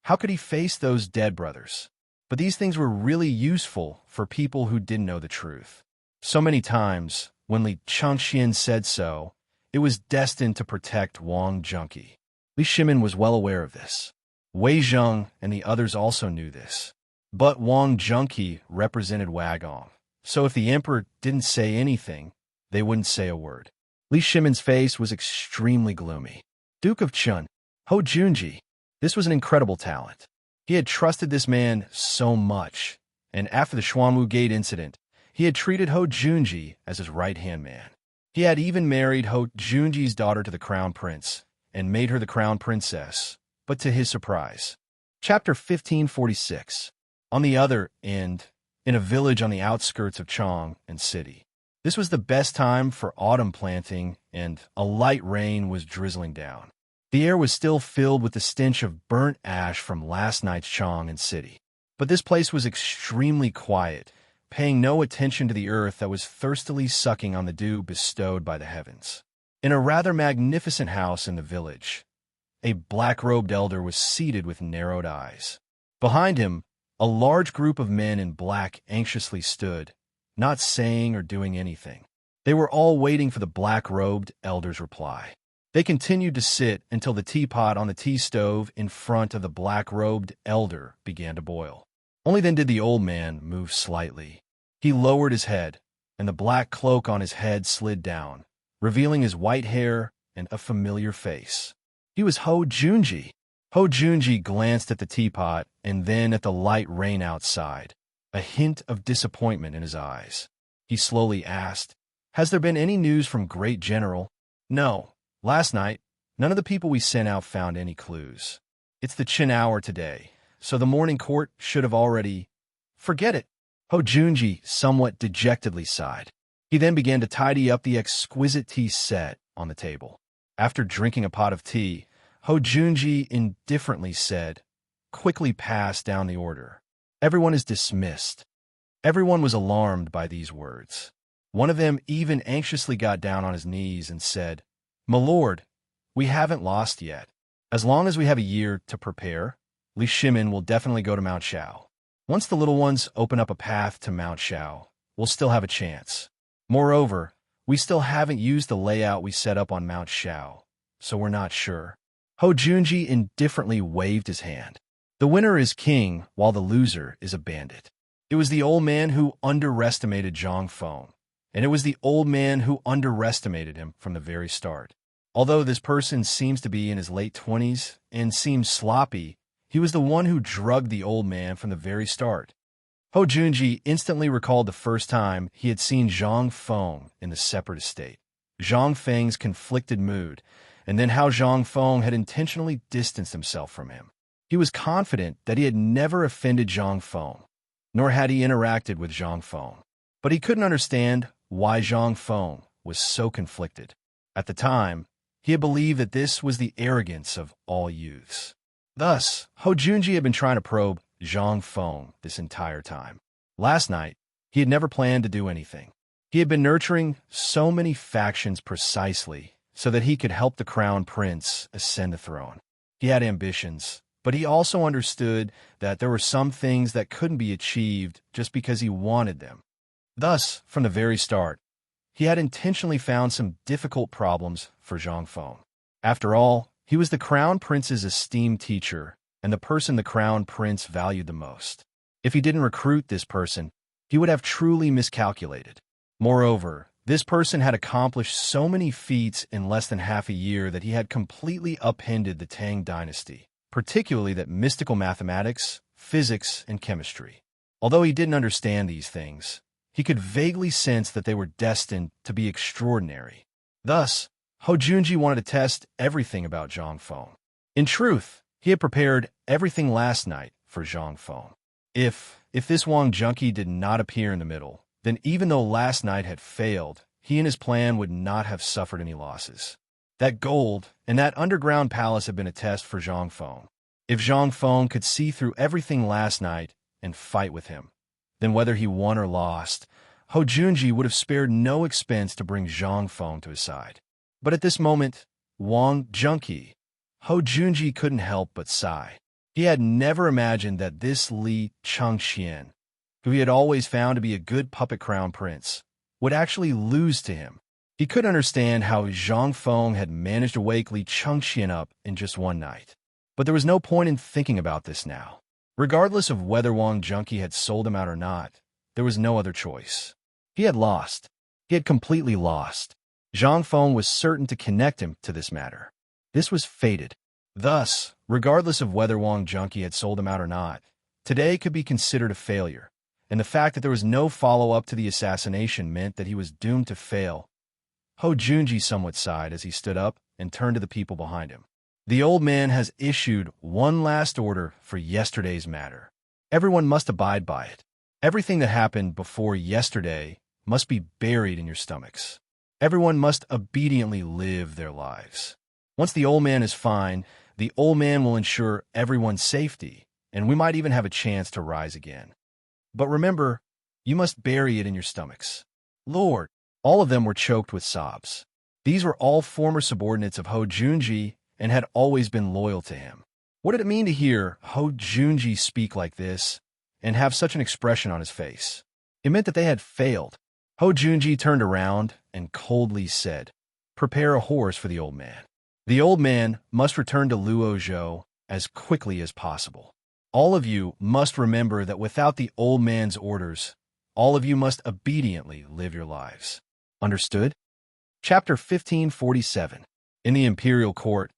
How could he face those dead brothers? But these things were really useful for people who didn't know the truth. So many times, when Li Chengxian said so, it was destined to protect Wang Junqi. Li Shimin was well aware of this. Wei Zheng and the others also knew this. But Wang Junqi represented Wagong, so if the emperor didn't say anything, they wouldn't say a word. Li Shimin's face was extremely gloomy. Duke of Chun, Ho Junji. This was an incredible talent. He had trusted this man so much, and after the Xuanwu Gate incident, he had treated Ho Junji as his right-hand man. He had even married Ho Junji's daughter to the crown prince, and made her the crown princess, but to his surprise. Chapter 1546. On the other end, in a village on the outskirts of Chong and city. This was the best time for autumn planting, and a light rain was drizzling down. The air was still filled with the stench of burnt ash from last night's Chong and city. But this place was extremely quiet, paying no attention to the earth that was thirstily sucking on the dew bestowed by the heavens. In a rather magnificent house in the village, a black-robed elder was seated with narrowed eyes. Behind him, a large group of men in black anxiously stood, not saying or doing anything. They were all waiting for the black-robed elder's reply. They continued to sit until the teapot on the tea stove in front of the black-robed elder began to boil. Only then did the old man move slightly. He lowered his head, and the black cloak on his head slid down, revealing his white hair and a familiar face. He was Ho Junji. Ho Junji glanced at the teapot and then at the light rain outside, a hint of disappointment in his eyes. He slowly asked, "Has there been any news from Great General?" "No. Last night, none of the people we sent out found any clues. It's the Chin hour today, so the morning court should have already—" "Forget it." Ho Junji somewhat dejectedly sighed. He then began to tidy up the exquisite tea set on the table. After drinking a pot of tea, Ho Junji indifferently said, "Quickly pass down the order. Everyone is dismissed." Everyone was alarmed by these words. One of them even anxiously got down on his knees and said, "My lord, we haven't lost yet. As long as we have a year to prepare, Li Shimin will definitely go to Mount Shao. Once the little ones open up a path to Mount Shao, we'll still have a chance. Moreover, we still haven't used the layout we set up on Mount Shao, so we're not sure." Ho Junji indifferently waved his hand. The winner is king, while the loser is a bandit. It was the old man who underestimated Zhang Feng, and it was the old man who underestimated him from the very start. Although this person seems to be in his late 20s and seems sloppy, he was the one who drugged the old man from the very start. Ho Junji instantly recalled the first time he had seen Zhang Feng in the separate estate, Zhang Feng's conflicted mood, and then how Zhang Feng had intentionally distanced himself from him. He was confident that he had never offended Zhang Feng, nor had he interacted with Zhang Feng. But he couldn't understand why Zhang Feng was so conflicted. At the time, he had believed that this was the arrogance of all youths. Thus, Ho Junji had been trying to probe Zhang Feng this entire time. Last night, he had never planned to do anything. He had been nurturing so many factions precisely so that he could help the crown prince ascend the throne. He had ambitions, but he also understood that there were some things that couldn't be achieved just because he wanted them. Thus, from the very start, he had intentionally found some difficult problems for Zhang Feng. After all, he was the crown prince's esteemed teacher and the person the crown prince valued the most. If he didn't recruit this person, he would have truly miscalculated. Moreover, this person had accomplished so many feats in less than half a year that he had completely upended the Tang dynasty, particularly that mystical mathematics, physics, and chemistry. Although he didn't understand these things, he could vaguely sense that they were destined to be extraordinary. Thus, Ho Junji wanted to test everything about Zhang Feng. In truth, he had prepared everything last night for Zhang Feng. If this Wang junkie did not appear in the middle, then even though last night had failed, he and his plan would not have suffered any losses. That gold and that underground palace had been a test for Zhang Feng. If Zhang Feng could see through everything last night and fight with him, then whether he won or lost, Ho Junji would have spared no expense to bring Zhang Feng to his side. But at this moment, Wang junkie, Ho Junji couldn't help but sigh. He had never imagined that this Li Changxian, who he had always found to be a good puppet crown prince, would actually lose to him. He couldn't understand how Zhang Feng had managed to wake Li Changxian up in just one night. But there was no point in thinking about this now. Regardless of whether Wang junkie had sold him out or not, there was no other choice. He had lost. He had completely lost. Zhang Feng was certain to connect him to this matter. This was fated. Thus, regardless of whether Wang junkie had sold him out or not, today could be considered a failure, and the fact that there was no follow-up to the assassination meant that he was doomed to fail. Ho Junji somewhat sighed as he stood up and turned to the people behind him. The old man has issued one last order for yesterday's matter. Everyone must abide by it. Everything that happened before yesterday must be buried in your stomachs. Everyone must obediently live their lives. Once the old man is fine, the old man will ensure everyone's safety, and we might even have a chance to rise again. But remember, you must bury it in your stomachs. Lord, all of them were choked with sobs. These were all former subordinates of Ho Junji and had always been loyal to him. What did it mean to hear Ho Junji speak like this and have such an expression on his face? It meant that they had failed. Ho Junji turned around and coldly said, "Prepare a horse for the old man. The old man must return to Luozhou as quickly as possible. All of you must remember that without the old man's orders, all of you must obediently live your lives. Understood?" Chapter 1547. In the imperial court,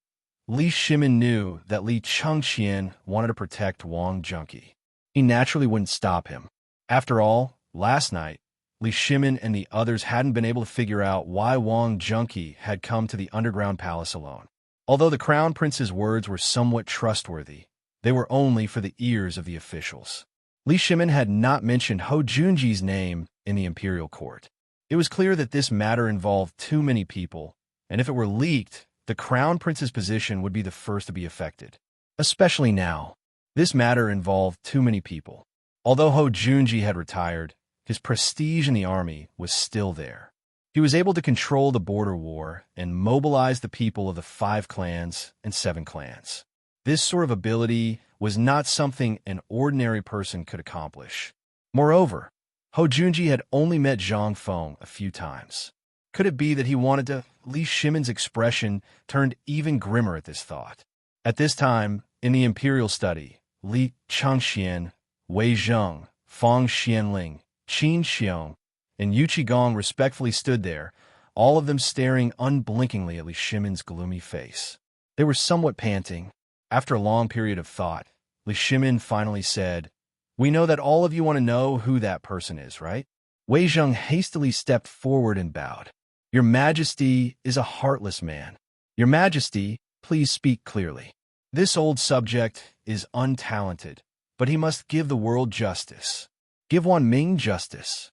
Li Shimin knew that Li Chengqian wanted to protect Wang Junqi. He naturally wouldn't stop him. After all, last night, Li Shimin and the others hadn't been able to figure out why Wang Junqi had come to the underground palace alone. Although the crown prince's words were somewhat trustworthy, they were only for the ears of the officials. Li Shimin had not mentioned Ho Junji's name in the imperial court. It was clear that this matter involved too many people, and if it were leaked, the crown prince's position would be the first to be affected. Especially now, this matter involved too many people. Although Ho Junji had retired, his prestige in the army was still there. He was able to control the border war and mobilize the people of the 5 clans and 7 clans. This sort of ability was not something an ordinary person could accomplish. Moreover, Ho Junji had only met Zhang Feng a few times. Could it be that he wanted to? Li Shimin's expression turned even grimmer at this thought. At this time, in the imperial study, Li Chengqian, Wei Zheng, Fang Xianling, Qin Xiong, and Yu Qigong respectfully stood there, all of them staring unblinkingly at Li Shimin's gloomy face. They were somewhat panting. After a long period of thought, Li Shimin finally said, "We know that all of you want to know who that person is, right?" Wei Zheng hastily stepped forward and bowed. "Your Majesty is a heartless man. Your Majesty, please speak clearly. This old subject is untalented, but he must give the world justice. Give Wan Ming justice."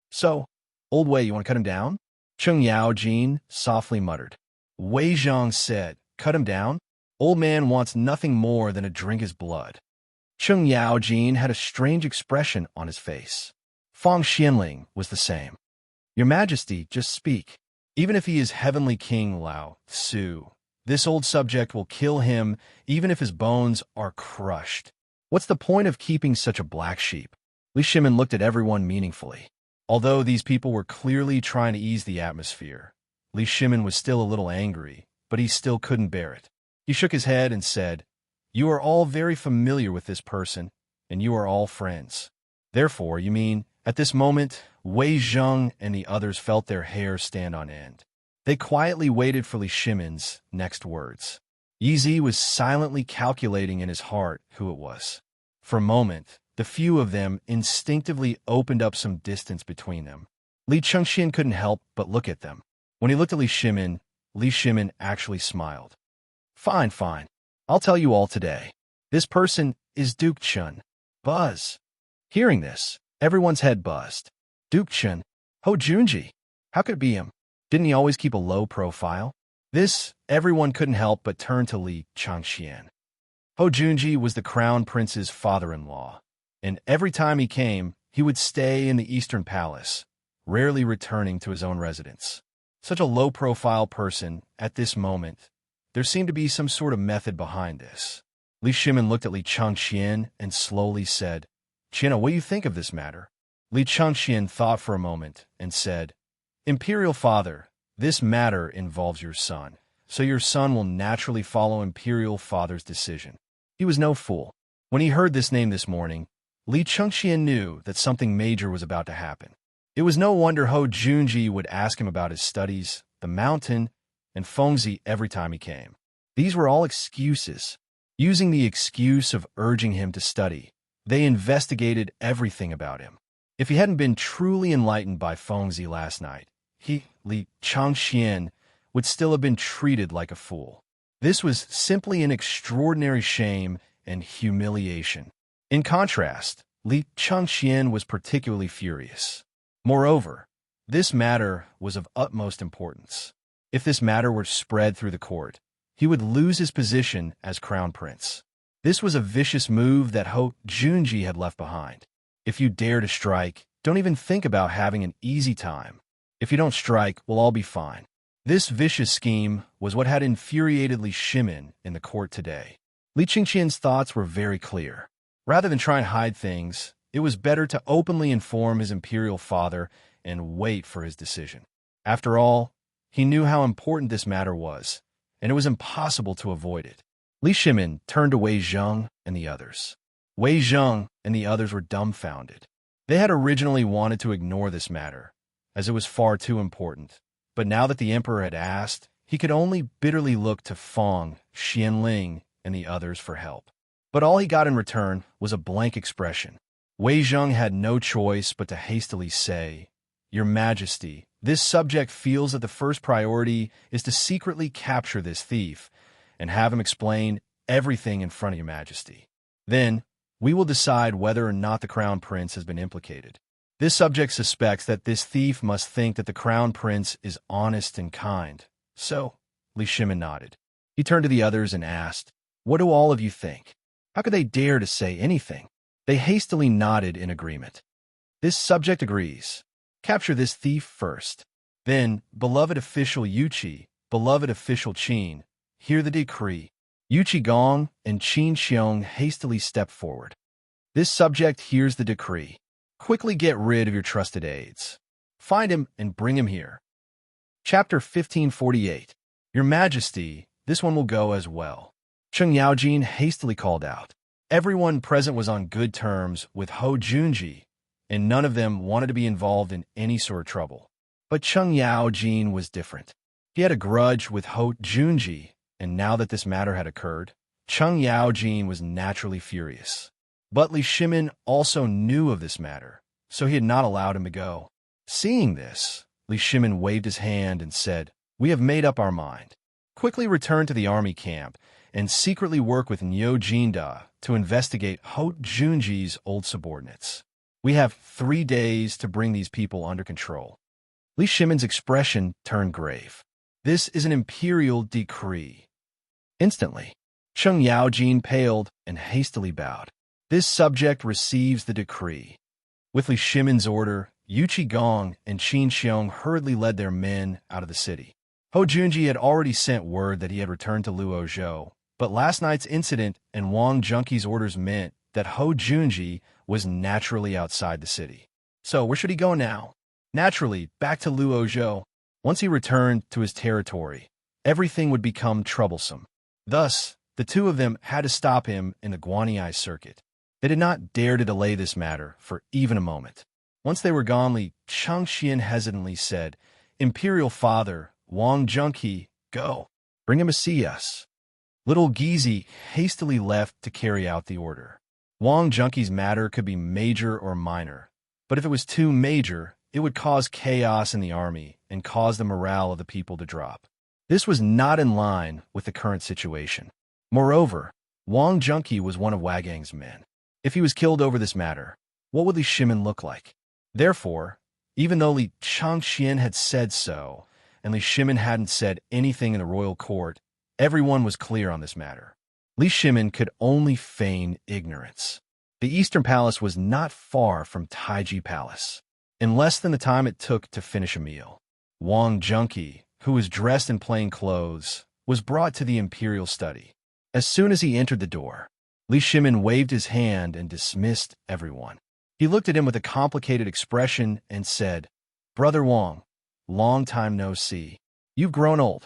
"So, old Wei, you want to cut him down?" Cheng Yaojin softly muttered. Wei Zheng said, "Cut him down? Old man wants nothing more than to drink his blood." Cheng Yaojin had a strange expression on his face. Fang Xianling was the same. "Your Majesty, just speak. Even if he is Heavenly King Lao Tzu, this old subject will kill him even if his bones are crushed. What's the point of keeping such a black sheep?" Li Shimin looked at everyone meaningfully. Although these people were clearly trying to ease the atmosphere, Li Shimin was still a little angry, but he still couldn't bear it. He shook his head and said, "You are all very familiar with this person, and you are all friends. Therefore, you mean, at this moment, Wei Zheng and the others felt their hair stand on end. They quietly waited for Li Shimin's next words. Yizi was silently calculating in his heart who it was. For a moment, the few of them instinctively opened up some distance between them. Li Chengqian couldn't help but look at them. When he looked at Li Shimin actually smiled. Fine. I'll tell you all today. This person is Duke Chun." Buzz. Hearing this, everyone's head buzzed. Duke Chun? Ho Junji? How could it be him? Didn't he always keep a low profile? This, everyone couldn't help but turn to Li Chengqian. Ho Junji was the crown prince's father-in-law, and every time he came, he would stay in the Eastern Palace, rarely returning to his own residence. Such a low-profile person, at this moment, there seemed to be some sort of method behind this. Li Shimin looked at Li Chengqian and slowly said, "China, what do you think of this matter?" Li Chengqian thought for a moment and said, "Imperial Father, this matter involves your son, so your son will naturally follow Imperial Father's decision." He was no fool. When he heard this name this morning, Li Chengqian knew that something major was about to happen. It was no wonder Ho Junji would ask him about his studies, the mountain, and Fengzi every time he came. These were all excuses. Using the excuse of urging him to study, they investigated everything about him. If he hadn't been truly enlightened by Fengzi last night, he, Li Chengqian, would still have been treated like a fool. This was simply an extraordinary shame and humiliation. In contrast, Li Chengqian was particularly furious. Moreover, this matter was of utmost importance. If this matter were spread through the court, he would lose his position as crown prince. This was a vicious move that Ho Junji had left behind. If you dare to strike, don't even think about having an easy time. If you don't strike, we'll all be fine. This vicious scheme was what had infuriated Li Shimin in the court today. Li Chengqian's thoughts were very clear. Rather than try and hide things, it was better to openly inform his imperial father and wait for his decision. After all, he knew how important this matter was, and it was impossible to avoid it. Li Shimin turned to Wei Zheng and the others. Wei Zheng and the others were dumbfounded. They had originally wanted to ignore this matter, as it was far too important. But now that the emperor had asked, he could only bitterly look to Feng, Xianling, and the others for help. But all he got in return was a blank expression. Wei Zheng had no choice but to hastily say, "Your Majesty, this subject feels that the first priority is to secretly capture this thief and have him explain everything in front of Your Majesty. Then, we will decide whether or not the Crown Prince has been implicated. This subject suspects that this thief must think that the Crown Prince is honest and kind." So, Li Shimin nodded. He turned to the others and asked, "What do all of you think?" How could they dare to say anything? They hastily nodded in agreement. "This subject agrees. Capture this thief first. Then, beloved official Yuqi, beloved official Qin, hear the decree." Yuqi Gong and Qin Xiong hastily stepped forward. "This subject hears the decree. Quickly get rid of your trusted aides. Find him and bring him here." Chapter 1548. Your Majesty, this one will go as well. Cheng Yaojin hastily called out. Everyone present was on good terms with Ho Junji, and none of them wanted to be involved in any sort of trouble. But Cheng Yaojin was different. He had a grudge with Ho Junji, and now that this matter had occurred, Cheng Yaojin was naturally furious. But Li Shimin also knew of this matter, so he had not allowed him to go. Seeing this, Li Shimin waved his hand and said, "We have made up our mind. Quickly return to the army camp and secretly work with Nyo Jinda to investigate Ho Junji's old subordinates. We have 3 days to bring these people under control." Li Shimin's expression turned grave. "This is an imperial decree." Instantly, Cheng Yaojin paled and hastily bowed. "This subject receives the decree." With Li Shimin's order, Yuqi Gong and Qin Xiong hurriedly led their men out of the city. Ho Junji had already sent word that he had returned to Luozhou, but last night's incident and Wang Junqi's orders meant that Ho Junji was naturally outside the city. So where should he go now? Naturally, back to Luozhou. Once he returned to his territory, everything would become troublesome. Thus, the two of them had to stop him in the Guanyi circuit. They did not dare to delay this matter for even a moment. Once they were gone, Li Changxian hesitantly said, "Imperial Father, Wang Junqi, go. Bring him to see us." Little Gizi hastily left to carry out the order. Wang Junqi's matter could be major or minor, but if it was too major, it would cause chaos in the army and cause the morale of the people to drop. This was not in line with the current situation. Moreover, Wang Junqi was one of Wagang's men. If he was killed over this matter, what would Li Shimin look like? Therefore, even though Li Changxian had said so, and Li Shimin hadn't said anything in the royal court, everyone was clear on this matter. Li Shimin could only feign ignorance. The Eastern Palace was not far from Taiji Palace. In less than the time it took to finish a meal, Wang Junqi, who was dressed in plain clothes, was brought to the imperial study. As soon as he entered the door, Li Shimin waved his hand and dismissed everyone. He looked at him with a complicated expression and said, "Brother Wang, long time no see. You've grown old."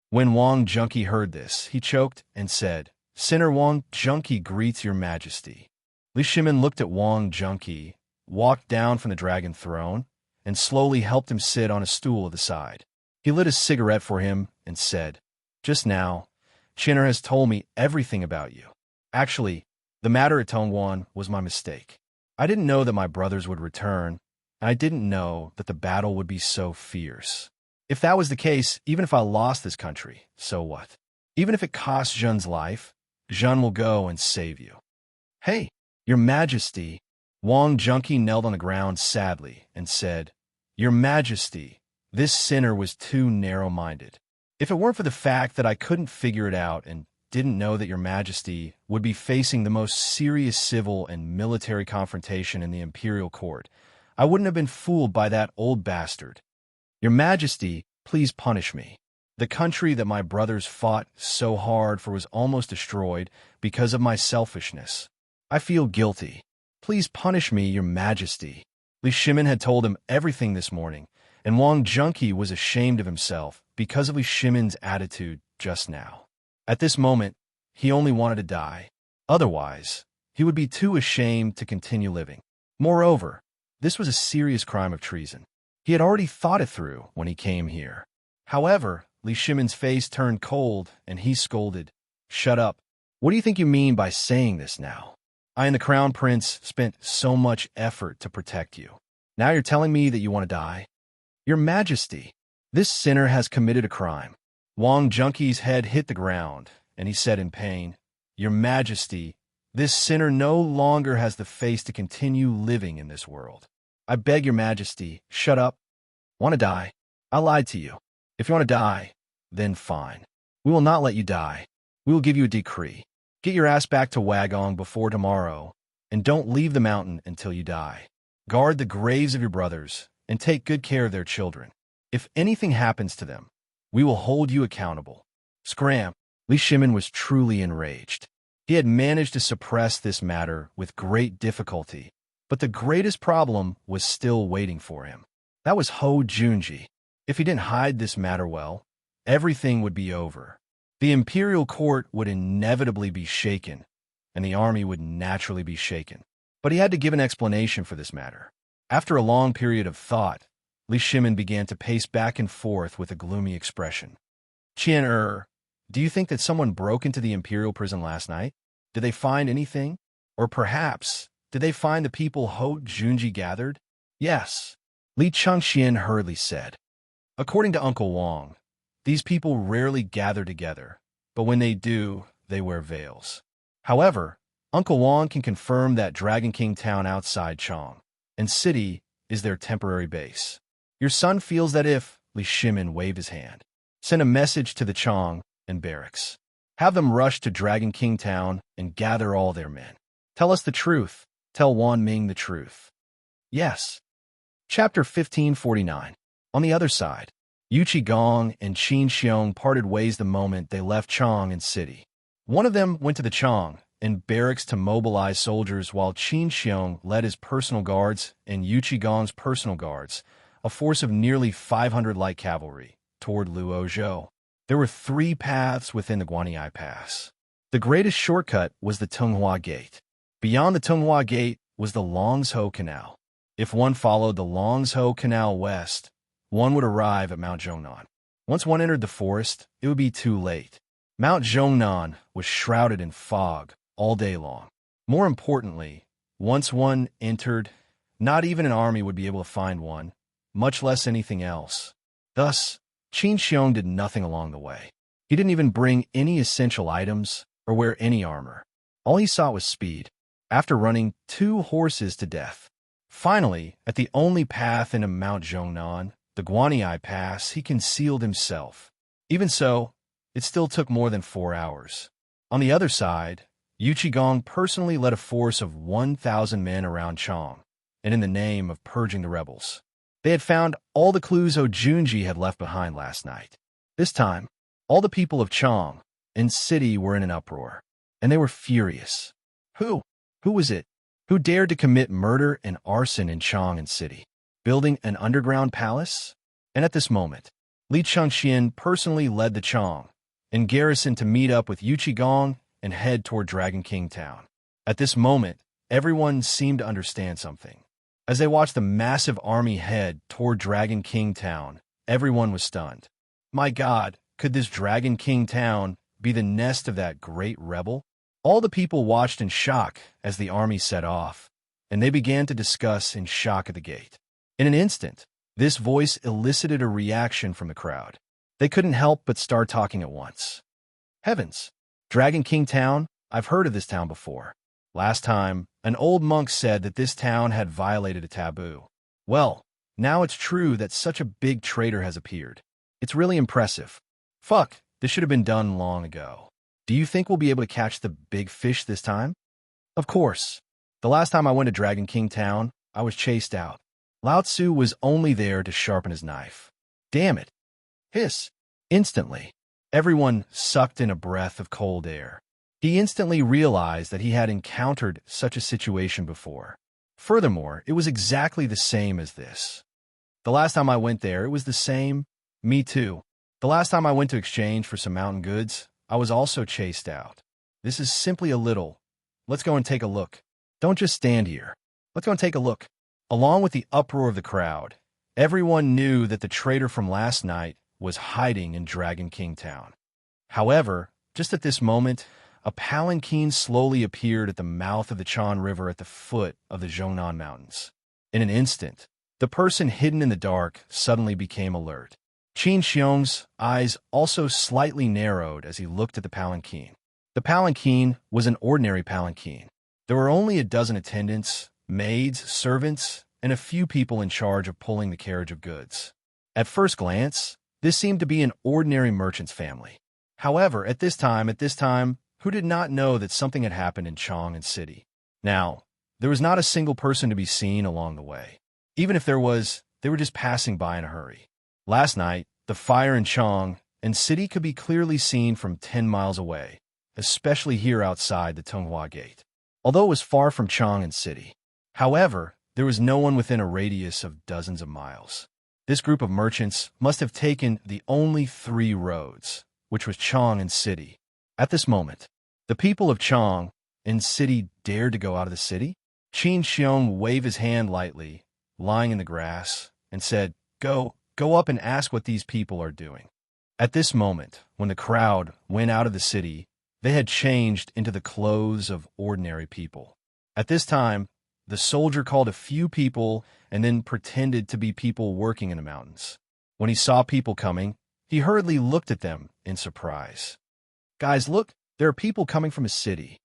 When Wang Junqi heard this, he choked and said, "Sinner Wang Junqi greets your majesty." Li Shimin looked at Wang Junqi, walked down from the dragon throne, and slowly helped him sit on a stool at the side. He lit a cigarette for him and said, "Just now, Chinner has told me everything about you. Actually, the matter at Tongguan was my mistake. I didn't know that my brothers would return, and I didn't know that the battle would be so fierce. If that was the case, even if I lost this country, so what? Even if it costs Zhen's life, Zhen will go and save you." "Hey, your majesty," Wang Junqi knelt on the ground sadly and said, "Your majesty, this sinner was too narrow-minded. If it weren't for the fact that I couldn't figure it out and didn't know that your majesty would be facing the most serious civil and military confrontation in the imperial court, I wouldn't have been fooled by that old bastard. Your majesty, please punish me. The country that my brothers fought so hard for was almost destroyed because of my selfishness. I feel guilty. Please punish me, your majesty. Li Shimin had told him everything this morning, and Wang Junqi was ashamed of himself because of Li Shimin's attitude just now. At this moment, he only wanted to die. Otherwise, he would be too ashamed to continue living. Moreover, this was a serious crime of treason. He had already thought it through when he came here. However, Li Shimin's face turned cold, and he scolded, "Shut up. What do you think you mean by saying this now? I and the Crown Prince spent so much effort to protect you. Now you're telling me that you want to die? Your Majesty, this sinner has committed a crime." Wang Junqi's head hit the ground, and he said in pain, "Your Majesty, this sinner no longer has the face to continue living in this world. I beg your Majesty, shut up. Want to die? I lied to you. If you want to die, then fine. We will not let you die. We will give you a decree. Get your ass back to Wagong before tomorrow, and don't leave the mountain until you die. Guard the graves of your brothers, and take good care of their children. If anything happens to them, we will hold you accountable." Scram! Li Shimin was truly enraged. He had managed to suppress this matter with great difficulty, but the greatest problem was still waiting for him. That was Ho Junji. If he didn't hide this matter well, everything would be over. The imperial court would inevitably be shaken, and the army would naturally be shaken. But he had to give an explanation for this matter. After a long period of thought, Li Shimin began to pace back and forth with a gloomy expression. "Qian, do you think that someone broke into the imperial prison last night? Did they find anything? Or perhaps, did they find the people Ho Junji gathered?" "Yes," Li Changxian hurriedly said. "According to Uncle Wang, these people rarely gather together, but when they do, they wear veils. However, Uncle Wang can confirm that Dragon King Town outside Chong and City is their temporary base. Your son feels that if," Li Shimin waved his hand, "send a message to the Chong and barracks. Have them rush to Dragon King Town and gather all their men. Tell us the truth. Tell Wan Ming the truth." "Yes." Chapter 1549. On the other side, Yu Qigong and Qin Xiong parted ways the moment they left Chong and City. One of them went to the Chong and barracks to mobilize soldiers, while Qin Xiong led his personal guards and Yu Qigong's personal guards, a force of nearly 500 light cavalry, toward Luozhou. There were 3 paths within the Guanyi Pass. The greatest shortcut was the Tunghua Gate. Beyond the Tunghua Gate was the Longzhou Canal. If one followed the Longzhou Canal west, one would arrive at Mount Zhongnan. Once one entered the forest, it would be too late. Mount Zhongnan was shrouded in fog all day long. More importantly, once one entered, not even an army would be able to find one, much less anything else. Thus, Qin Xiong did nothing along the way. He didn't even bring any essential items or wear any armor. All he sought was speed, after running 2 horses to death. Finally, at the only path into Mount Zhongnan, the Guanyi Pass, he concealed himself. Even so, it still took more than 4 hours. On the other side, Yu Qigong personally led a force of 1,000 men around Chong, and in the name of purging the rebels. They had found all the clues Ho Junji had left behind last night. This time, all the people of Chong and City were in an uproar, and they were furious. Who was it? Who dared to commit murder and arson in Chong and City, building an underground palace? And at this moment, Li Changxian personally led the Chong and garrison to meet up with Yu Qigong and head toward Dragon King Town. At this moment, everyone seemed to understand something. As they watched the massive army head toward Dragon King Town, everyone was stunned. My God, could this Dragon King Town be the nest of that great rebel? All the people watched in shock as the army set off, and they began to discuss in shock at the gate. In an instant, this voice elicited a reaction from the crowd. They couldn't help but start talking at once. Heavens! Dragon King Town? I've heard of this town before. Last time, an old monk said that this town had violated a taboo. Well, now it's true that such a big traitor has appeared. It's really impressive. Fuck, this should have been done long ago. Do you think we'll be able to catch the big fish this time? Of course. The last time I went to Dragon King Town, I was chased out. Lao Tzu was only there to sharpen his knife. Damn it. Hiss. Instantly, everyone sucked in a breath of cold air. He instantly realized that he had encountered such a situation before. Furthermore, it was exactly the same as this. The last time I went there, it was the same. Me too. The last time I went to exchange for some mountain goods, I was also chased out. This is simply a little. Let's go and take a look. Don't just stand here. Let's go and take a look. Along with the uproar of the crowd, everyone knew that the traitor from last night was hiding in Dragon King Town. However, just at this moment, a palanquin slowly appeared at the mouth of the Chan River at the foot of the Zhongnan Mountains. In an instant, the person hidden in the dark suddenly became alert. Qin Xiong's eyes also slightly narrowed as he looked at the palanquin. The palanquin was an ordinary palanquin. There were only a dozen attendants, maids, servants, and a few people in charge of pulling the carriage of goods. At first glance, this seemed to be an ordinary merchant's family. However, at this time, who did not know that something had happened in Chang'an City? Now, there was not a single person to be seen along the way. Even if there was, they were just passing by in a hurry. Last night, the fire in Chang'an City could be clearly seen from 10 miles away, especially here outside the Tonghua Gate. Although it was far from Chang'an City. However, there was no one within a radius of dozens of miles. This group of merchants must have taken the only 3 roads, which was Chang'an City. At this moment, the people of Chang'an City dared to go out of the city. Qin Xiong waved his hand lightly, lying in the grass, and said, Go up and ask what these people are doing. At this moment, when the crowd went out of the city, they had changed into the clothes of ordinary people. At this time, the soldier called a few people and then pretended to be people working in the mountains. When he saw people coming, he hurriedly looked at them in surprise. Guys, look, there are people coming from a city.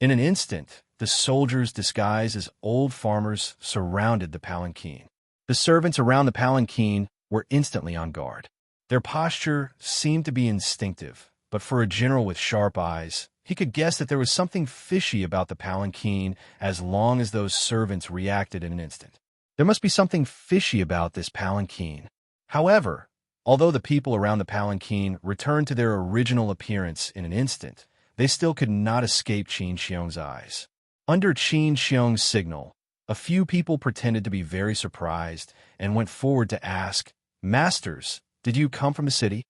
In an instant, the soldiers disguised as old farmers surrounded the palanquin. The servants around the palanquin were instantly on guard. Their posture seemed to be instinctive, but for a general with sharp eyes, he could guess that there was something fishy about the palanquin as long as those servants reacted in an instant. There must be something fishy about this palanquin. However, although the people around the palanquin returned to their original appearance in an instant, they still could not escape Qin Xiong's eyes. Under Qin Xiong's signal, a few people pretended to be very surprised and went forward to ask, Masters, did you come from the city?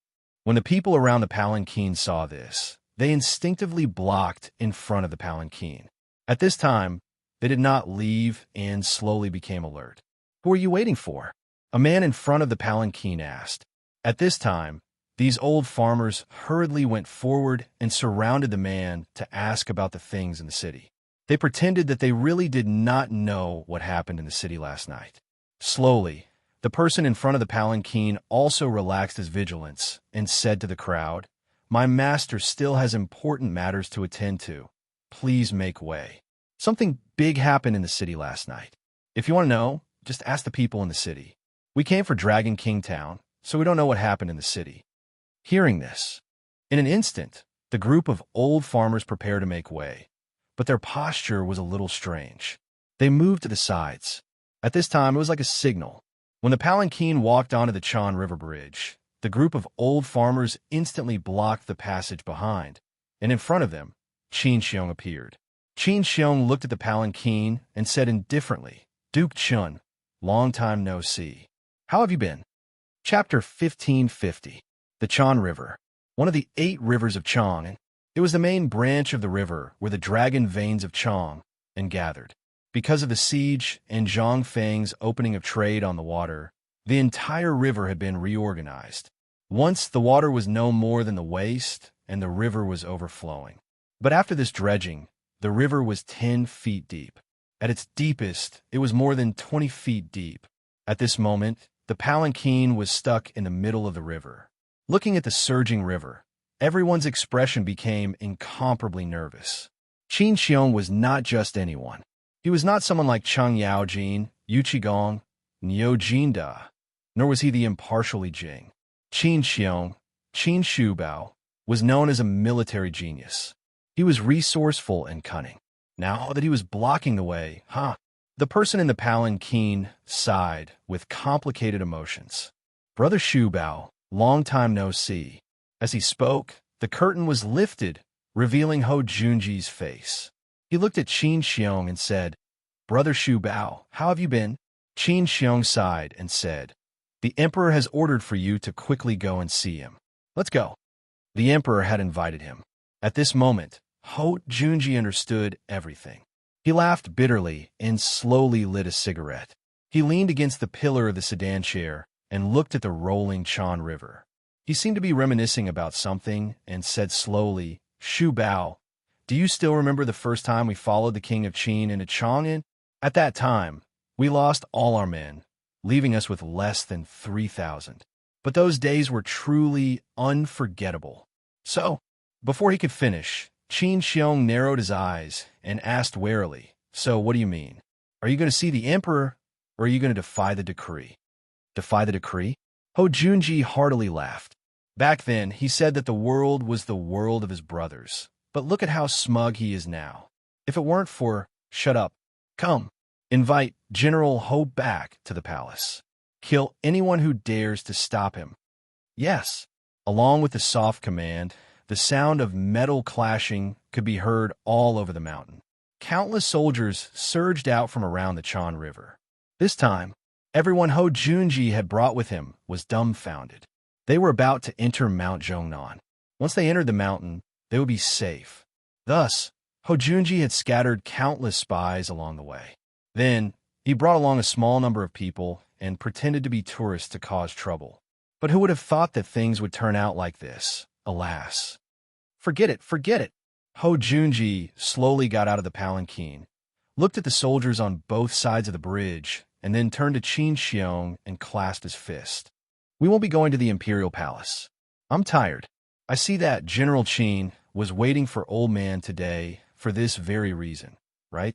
When the people around the palanquin saw this, they instinctively blocked in front of the palanquin. At this time, they did not leave and slowly became alert. Who are you waiting for? A man in front of the palanquin asked. At this time, these old farmers hurriedly went forward and surrounded the man to ask about the things in the city. They pretended that they really did not know what happened in the city last night. Slowly, the person in front of the palanquin also relaxed his vigilance and said to the crowd, My master still has important matters to attend to. Please make way. Something big happened in the city last night. If you want to know, just ask the people in the city. We came for Dragon King Town, so we don't know what happened in the city. Hearing this, in an instant, the group of old farmers prepared to make way, but their posture was a little strange. They moved to the sides. At this time, it was like a signal. When the palanquin walked onto the Chan River Bridge, the group of old farmers instantly blocked the passage behind, and in front of them, Qin Xiong appeared. Qin Xiong looked at the palanquin and said indifferently, Duke Chun, long time no see. How have you been? Chapter 1550. The Chan River, one of the 8 rivers of Chang'an. It was the main branch of the river where the dragon veins of Chang'an gathered. Because of the siege and Zhang Feng's opening of trade on the water, the entire river had been reorganized. Once the water was no more than the waist and the river was overflowing. But after this dredging, the river was 10 feet deep. At its deepest, it was more than 20 feet deep. At this moment, the palanquin was stuck in the middle of the river. Looking at the surging river, everyone's expression became incomparably nervous. Qin Xiong was not just anyone. He was not someone like Cheng Yaojin, Yu Qigong, Niu Jinda, nor was he the impartial Li Jing. Qin Xiong, Qin Shubao, was known as a military genius. He was resourceful and cunning. Now that he was blocking the way, the person in the palanquin sighed with complicated emotions. Brother Shubao, long time no see. As he spoke, the curtain was lifted, revealing Ho Junji's face. He looked at Qin Xiong and said, "Brother Shu Bao, how have you been?" Qin Xiong sighed and said, "The emperor has ordered for you to quickly go and see him. Let's go." The emperor had invited him. At this moment, Ho Junji understood everything. He laughed bitterly and slowly lit a cigarette. He leaned against the pillar of the sedan chair and looked at the rolling Chan River. He seemed to be reminiscing about something and said slowly, "Shu Bao, do you still remember the first time we followed the king of Qin into Chang'an? At that time, we lost all our men, leaving us with less than 3,000. But those days were truly unforgettable." So, before he could finish, Qin Xiong narrowed his eyes and asked warily, "So what do you mean? Are you going to see the emperor, or are you going to defy the decree?" Defy the decree? Ho Junji heartily laughed. Back then, he said that the world was the world of his brothers. But look at how smug he is now. If it weren't for, "Shut up. Come. Invite General Ho back to the palace. Kill anyone who dares to stop him." Yes. Along with the soft command, the sound of metal clashing could be heard all over the mountain. Countless soldiers surged out from around the Chan River. This time, everyone Ho Junji had brought with him was dumbfounded. They were about to enter Mount Zhongnan. Once they entered the mountain, they would be safe. Thus, Ho Junji had scattered countless spies along the way. Then, he brought along a small number of people and pretended to be tourists to cause trouble. But who would have thought that things would turn out like this? Alas. Forget it, forget it. Ho Junji slowly got out of the palanquin, looked at the soldiers on both sides of the bridge, and then turned to Qin Xiong and clasped his fist. "We won't be going to the Imperial Palace. I'm tired. I see that General Qin was waiting for old man today for this very reason, right?"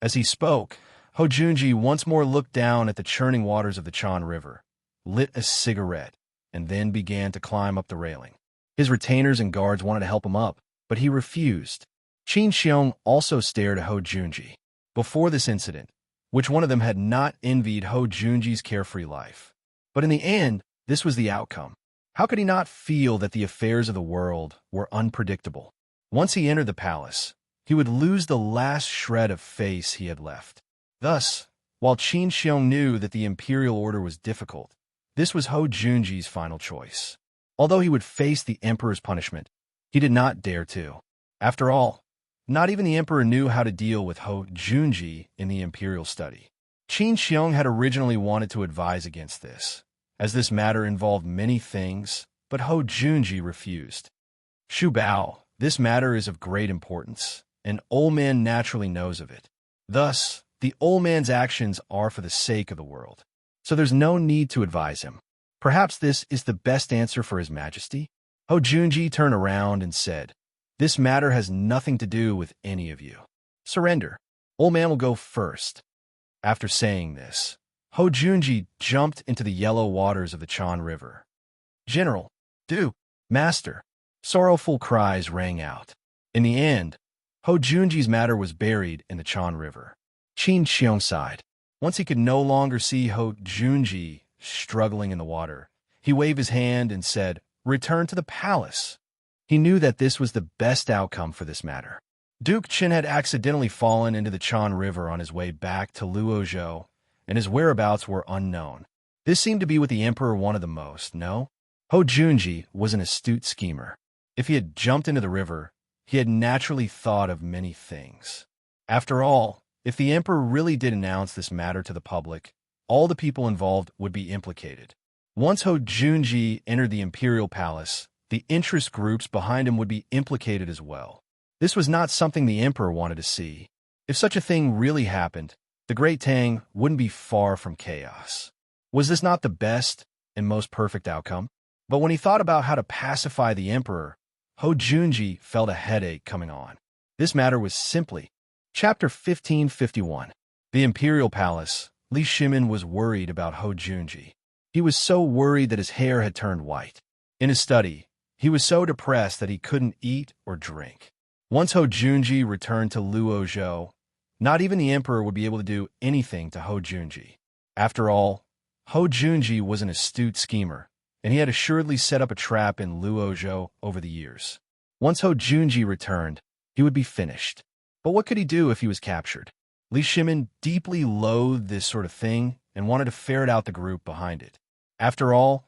As he spoke, Ho Junji once more looked down at the churning waters of the Chan River, lit a cigarette, and then began to climb up the railing. His retainers and guards wanted to help him up, but he refused. Qin Xiong also stared at Ho Junji. Before this incident, which one of them had not envied Ho Junji's carefree life? But in the end, this was the outcome. How could he not feel that the affairs of the world were unpredictable? Once he entered the palace, he would lose the last shred of face he had left. Thus, while Qin Xiong knew that the imperial order was difficult, this was Ho Junji's final choice. Although he would face the emperor's punishment, he did not dare to. After all, not even the emperor knew how to deal with Ho Junji in the imperial study. Qin Xiong had originally wanted to advise against this, as this matter involved many things, but Ho Junji refused. "Shu Bao, this matter is of great importance. An old man naturally knows of it. Thus, the old man's actions are for the sake of the world. So there's no need to advise him. Perhaps this is the best answer for His Majesty?" Ho Junji turned around and said, "This matter has nothing to do with any of you. Surrender. Old man will go first." After saying this, Ho Junji jumped into the yellow waters of the Chan River. "General, Duke, Master," sorrowful cries rang out. In the end, Ho Junji's matter was buried in the Chan River. Qin Xiong sighed. Once he could no longer see Ho Junji struggling in the water, he waved his hand and said, "Return to the palace." He knew that this was the best outcome for this matter. Duke Qin had accidentally fallen into the Chan River on his way back to Luozhou, and his whereabouts were unknown. This seemed to be what the emperor wanted the most, no? Ho Junji was an astute schemer. If he had jumped into the river, he had naturally thought of many things. After all, if the emperor really did announce this matter to the public, all the people involved would be implicated. Once Ho Junji entered the imperial palace, the interest groups behind him would be implicated as well. This was not something the emperor wanted to see. If such a thing really happened, the Great Tang wouldn't be far from chaos. Was this not the best and most perfect outcome? But when he thought about how to pacify the emperor, Ho Junji felt a headache coming on. This matter was simply Chapter 1551. The Imperial Palace. Li Shimin was worried about Ho Junji. He was so worried that his hair had turned white. In his study, he was so depressed that he couldn't eat or drink. Once Ho Junji returned to Luozhou, not even the emperor would be able to do anything to Ho Junji. After all, Ho Junji was an astute schemer, and he had assuredly set up a trap in Luozhou over the years. Once Ho Junji returned, he would be finished. But what could he do if he was captured? Li Shimin deeply loathed this sort of thing and wanted to ferret out the group behind it. After all,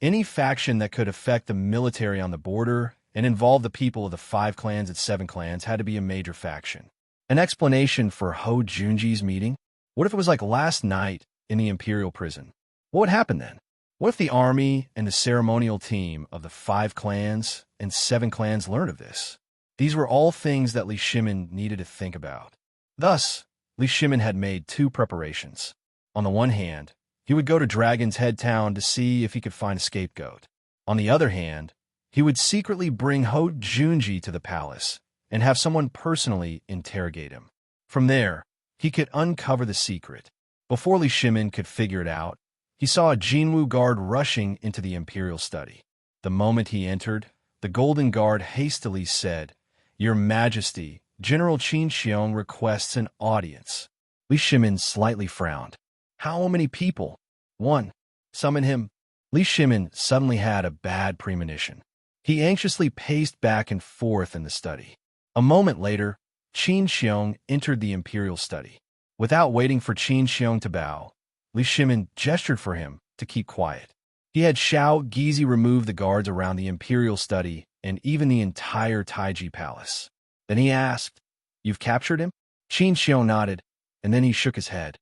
any faction that could affect the military on the border and involve the people of the 5 clans and 7 clans had to be a major faction. An explanation for Ho Junji's meeting? What if it was like last night in the Imperial prison? What would happen then? What if the army and the ceremonial team of the 5 clans and 7 clans learned of this? These were all things that Li Shimin needed to think about. Thus, Li Shimin had made 2 preparations. On the one hand, he would go to Dragon's Head Town to see if he could find a scapegoat. On the other hand, he would secretly bring Ho Junji to the palace and have someone personally interrogate him. From there, he could uncover the secret. Before Li Shimin could figure it out, he saw a Jinwu guard rushing into the Imperial study. The moment he entered, the Golden Guard hastily said, "Your Majesty, General Qin Xiong requests an audience." Li Shimin slightly frowned. How many people? 1. Summon him. Li Shimin suddenly had a bad premonition. He anxiously paced back and forth in the study. A moment later, Qin Xiong entered the Imperial study. Without waiting for Qin Xiong to bow, Li Shimin gestured for him to keep quiet. He had Xiao Gizi remove the guards around the Imperial study and even the entire Taiji palace. Then he asked, "You've captured him?" Qin Xiong nodded, and then he shook his head.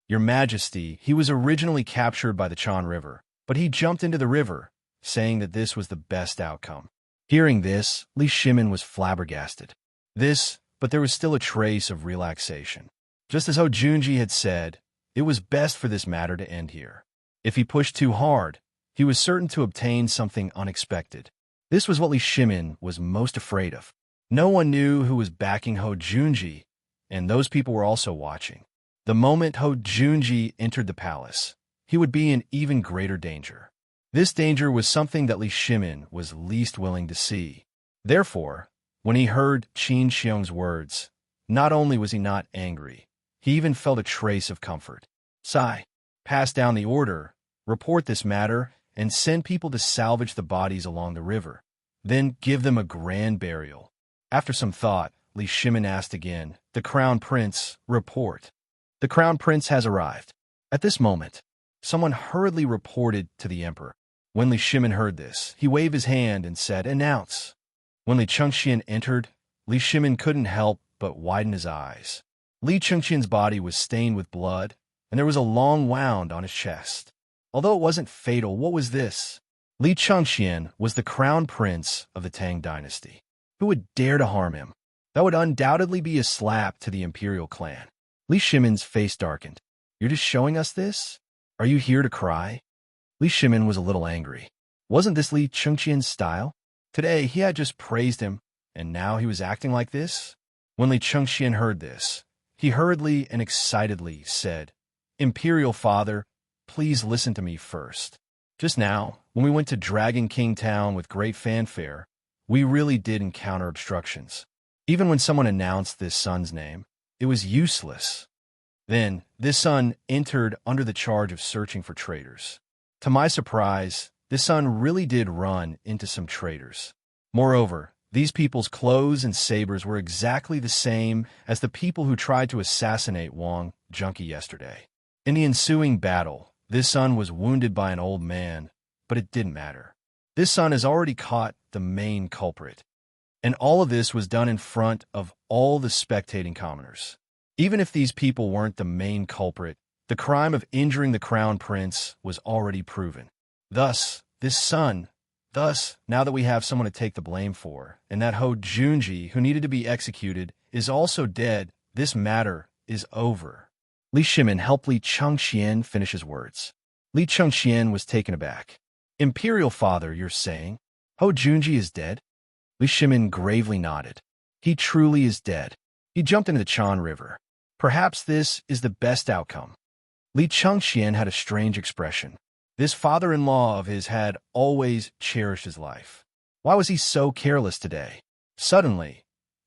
"Your Majesty, he was originally captured by the Chan River, but he jumped into the river, saying that this was the best outcome." Hearing this, Li Shimin was flabbergasted. But there was still a trace of relaxation. Just as Ho Junji had said, it was best for this matter to end here. If he pushed too hard, he was certain to obtain something unexpected. This was what Li Shimin was most afraid of. No one knew who was backing Ho Junji, and those people were also watching. The moment Ho Junji entered the palace, he would be in even greater danger. This danger was something that Li Shimin was least willing to see. Therefore, when he heard Qin Xiong's words, not only was he not angry, he even felt a trace of comfort. "Sai, pass down the order, report this matter, and send people to salvage the bodies along the river. Then give them a grand burial." After some thought, Li Shimin asked again, "The Crown Prince, report." "The Crown Prince has arrived." At this moment, someone hurriedly reported to the Emperor. When Li Shimin heard this, he waved his hand and said, "Announce." When Li Chengxian entered, Li Shimin couldn't help but widen his eyes. Li Chengxian's body was stained with blood, and there was a long wound on his chest. Although it wasn't fatal, what was this? Li Chengxian was the crown prince of the Tang dynasty. Who would dare to harm him? That would undoubtedly be a slap to the imperial clan. Li Shimin's face darkened. "You're just showing us this? Are you here to cry?" Li Shimin was a little angry. Wasn't this Li Chengxian's style? Today he had just praised him, and now he was acting like this? When Li Chengxian heard this, he hurriedly and excitedly said, "Imperial Father, please listen to me first. Just now, when we went to Dragon King Town with great fanfare, we really did encounter obstructions. Even when someone announced this son's name, it was useless. Then, this son entered under the charge of searching for traitors. To my surprise, this son really did run into some traitors. Moreover, these people's clothes and sabers were exactly the same as the people who tried to assassinate Wang Junkie yesterday. In the ensuing battle, this son was wounded by an old man, but it didn't matter. This son has already caught the main culprit. And all of this was done in front of all the spectating commoners. Even if these people weren't the main culprit, the crime of injuring the crown prince was already proven. Thus, now that we have someone to take the blame for, and that Ho Junji, who needed to be executed, is also dead, this matter is over." Li Shimin helped Li Chengxian finish his words. Li Chengxian was taken aback. "Imperial Father, you're saying Ho Junji is dead?" Li Shimin gravely nodded. "He truly is dead. He jumped into the Chan River. Perhaps this is the best outcome." Li Chengxian had a strange expression. This father-in-law of his had always cherished his life. Why was he so careless today? Suddenly,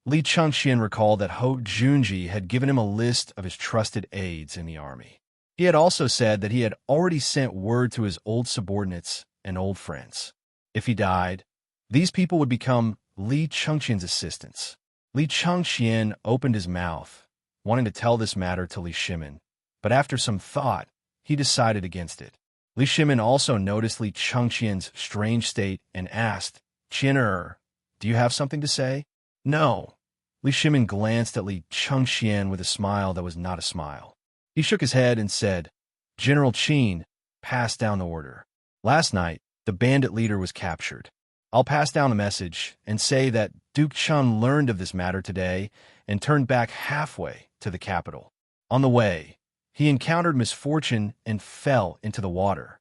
Li Chengxian recalled that Ho Junji had given him a list of his trusted aides in the army. He had also said that he had already sent word to his old subordinates and old friends. If he died, these people would become Li Chengqian's assistants. Li Chengqian opened his mouth, wanting to tell this matter to Li Shimin, but after some thought, he decided against it. Li Shimin also noticed Li Chengqian's strange state and asked, "Qianer, do you have something to say?" "No." Li Shimin glanced at Li Chengqian with a smile that was not a smile. He shook his head and said, "General Qin, pass down the order. Last night, the bandit leader was captured. I'll pass down a message and say that Duke Chun learned of this matter today and turned back halfway to the capital. On the way, he encountered misfortune and fell into the water."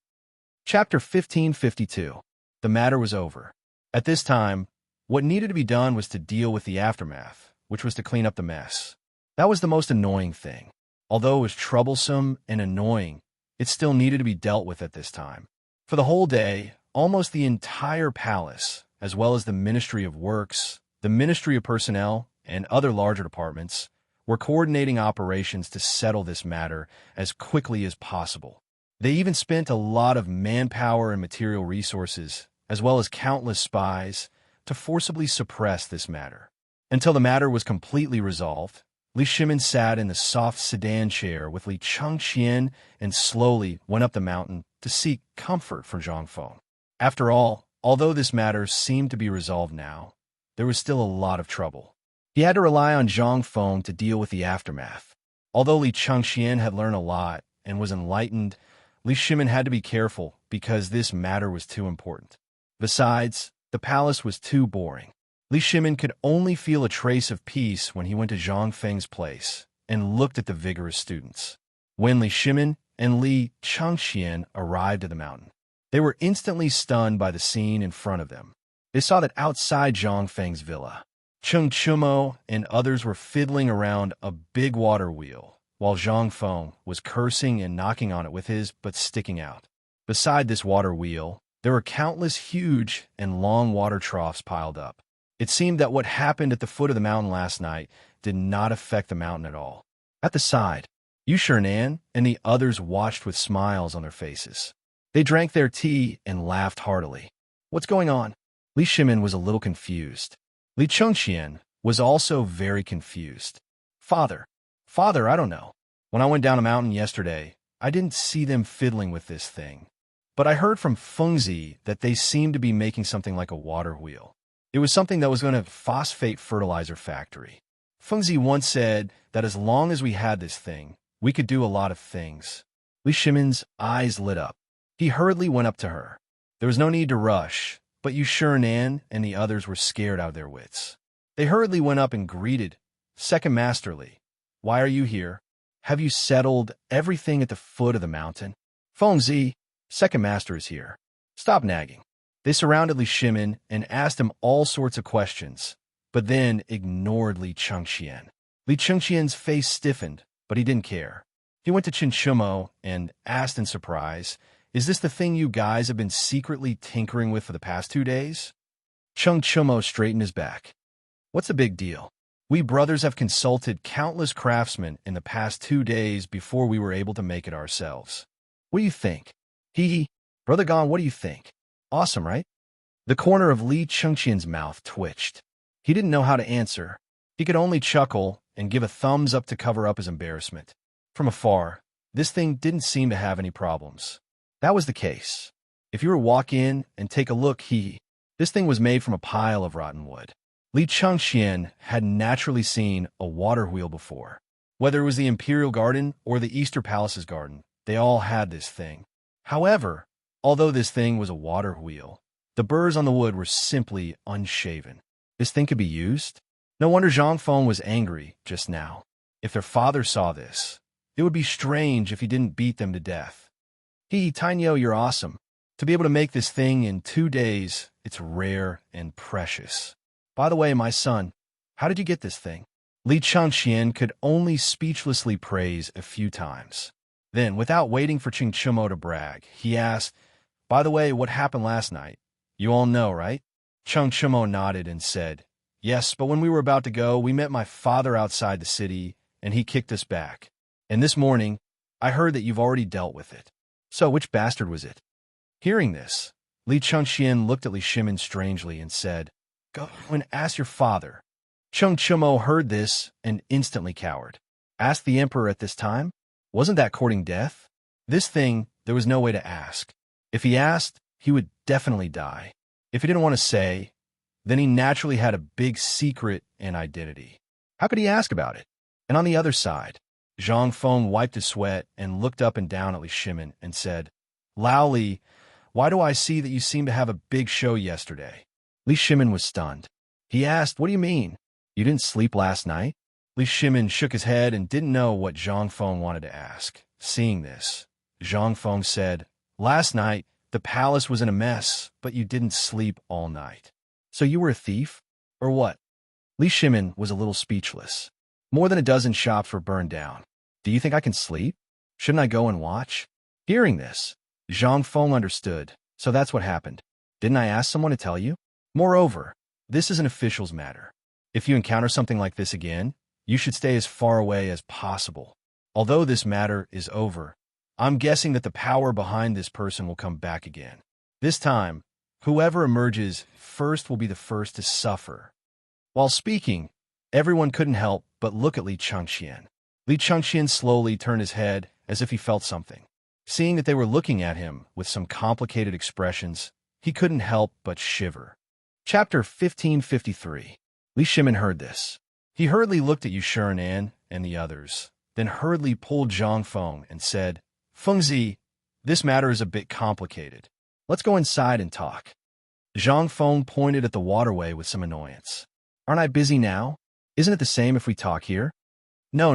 Chapter 1552. The matter was over. At this time, what needed to be done was to deal with the aftermath, which was to clean up the mess. That was the most annoying thing. Although it was troublesome and annoying, it still needed to be dealt with at this time. For the whole day, almost the entire palace, as well as the Ministry of Works, the Ministry of Personnel, and other larger departments, were coordinating operations to settle this matter as quickly as possible. They even spent a lot of manpower and material resources, as well as countless spies, to forcibly suppress this matter. Until the matter was completely resolved, Li Shimin sat in the soft sedan chair with Li Chengqian and slowly went up the mountain to seek comfort from Zhang Feng. After all, although this matter seemed to be resolved now, there was still a lot of trouble. He had to rely on Zhang Feng to deal with the aftermath. Although Li Chengqian had learned a lot and was enlightened, Li Shimin had to be careful because this matter was too important. Besides, the palace was too boring. Li Shimin could only feel a trace of peace when he went to Zhang Feng's place and looked at the vigorous students. When Li Shimin and Li Chengqian arrived at the mountain, they were instantly stunned by the scene in front of them. They saw that outside Zhang Feng's villa, Cheng Chumo and others were fiddling around a big water wheel, while Zhang Feng was cursing and knocking on it with his butt sticking out. Beside this water wheel, there were countless huge and long water troughs piled up. It seemed that what happened at the foot of the mountain last night did not affect the mountain at all. At the side, Yu Shernan and the others watched with smiles on their faces. They drank their tea and laughed heartily. "What's going on?" Li Shimin was a little confused. Li Chengqian was also very confused. Father, I don't know. When I went down a mountain yesterday, I didn't see them fiddling with this thing. But I heard from Fengzi that they seemed to be making something like a water wheel. It was something that was going to phosphate fertilizer factory. Fengzi once said that as long as we had this thing, we could do a lot of things. Li Shimin's eyes lit up. He hurriedly went up to her. There was no need to rush, but Yu Shernan and the others were scared out of their wits. They hurriedly went up and greeted, "Second Master Li, why are you here? Have you settled everything at the foot of the mountain?" "Fengzi, Second Master is here. Stop nagging." They surrounded Li Shimin and asked him all sorts of questions, but then ignored Li Chengqian. Li Chengqian's face stiffened, but he didn't care. He went to Chen Chumo and asked in surprise, "Is this the thing you guys have been secretly tinkering with for the past 2 days?" Chen Chumo straightened his back. "What's the big deal? We brothers have consulted countless craftsmen in the past 2 days before we were able to make it ourselves. What do you think?" "Hee. Brother Gon, what do you think? Awesome, right?" The corner of Li Chengqian's mouth twitched. He didn't know how to answer. He could only chuckle and give a thumbs up to cover up his embarrassment. From afar, this thing didn't seem to have any problems. That was the case. If you were to walk in and take a look, this thing was made from a pile of rotten wood. Li Chengqian had naturally seen a water wheel before. Whether it was the Imperial Garden or the Easter Palace's garden, they all had this thing. However, although this thing was a water wheel, the burrs on the wood were simply unshaven. This thing could be used? No wonder Zhang Feng was angry just now. If their father saw this, it would be strange if he didn't beat them to death. Tainyo, you're awesome. To be able to make this thing in 2 days, it's rare and precious. By the way, my son, how did you get this thing? Li Chengqian could only speechlessly praise a few times. Then, without waiting for Ching Chumo to brag, he asked, "By the way, what happened last night? You all know, right?" Cheng Chumo nodded and said, "Yes, but when we were about to go, we met my father outside the city, and he kicked us back. And this morning, I heard that you've already dealt with it. So which bastard was it?" Hearing this, Li Chengqian looked at Li Shimin strangely and said, Go and ask your father. Chung Chumo heard this and instantly cowered. Ask the emperor at this time? Wasn't that courting death? This thing, there was no way to ask. If he asked, he would definitely die. If he didn't want to say, then he naturally had a big secret and identity. How could he ask about it? And on the other side, Zhang Feng wiped his sweat and looked up and down at Li Shimin and said, Lao Li, why do I see that you seem to have a big show yesterday? Li Shimin was stunned. He asked, what do you mean? You didn't sleep last night? Li Shimin shook his head and didn't know what Zhang Feng wanted to ask. Seeing this, Zhang Feng said, last night, the palace was in a mess, but you didn't sleep all night. So you were a thief? Or what? Li Shimin was a little speechless. More than a dozen shops were burned down. Do you think I can sleep? Shouldn't I go and watch? Hearing this, Zhang Feng understood. So that's what happened. Didn't I ask someone to tell you? Moreover, this is an official's matter. If you encounter something like this again, you should stay as far away as possible. Although this matter is over, I'm guessing that the power behind this person will come back again. This time, whoever emerges first will be the first to suffer. While speaking, everyone couldn't help but look at Li Changqian. Li Changqian slowly turned his head as if he felt something. Seeing that they were looking at him with some complicated expressions, he couldn't help but shiver. Chapter 1553. Li Shimin heard this. He hurriedly looked at Yu Shurinan and the others, then hurriedly pulled Zhang Feng and said, Fengzi, this matter is a bit complicated. Let's go inside and talk. Zhang Feng pointed at the waterway with some annoyance. Aren't I busy now? Isn't it the same if we talk here? No.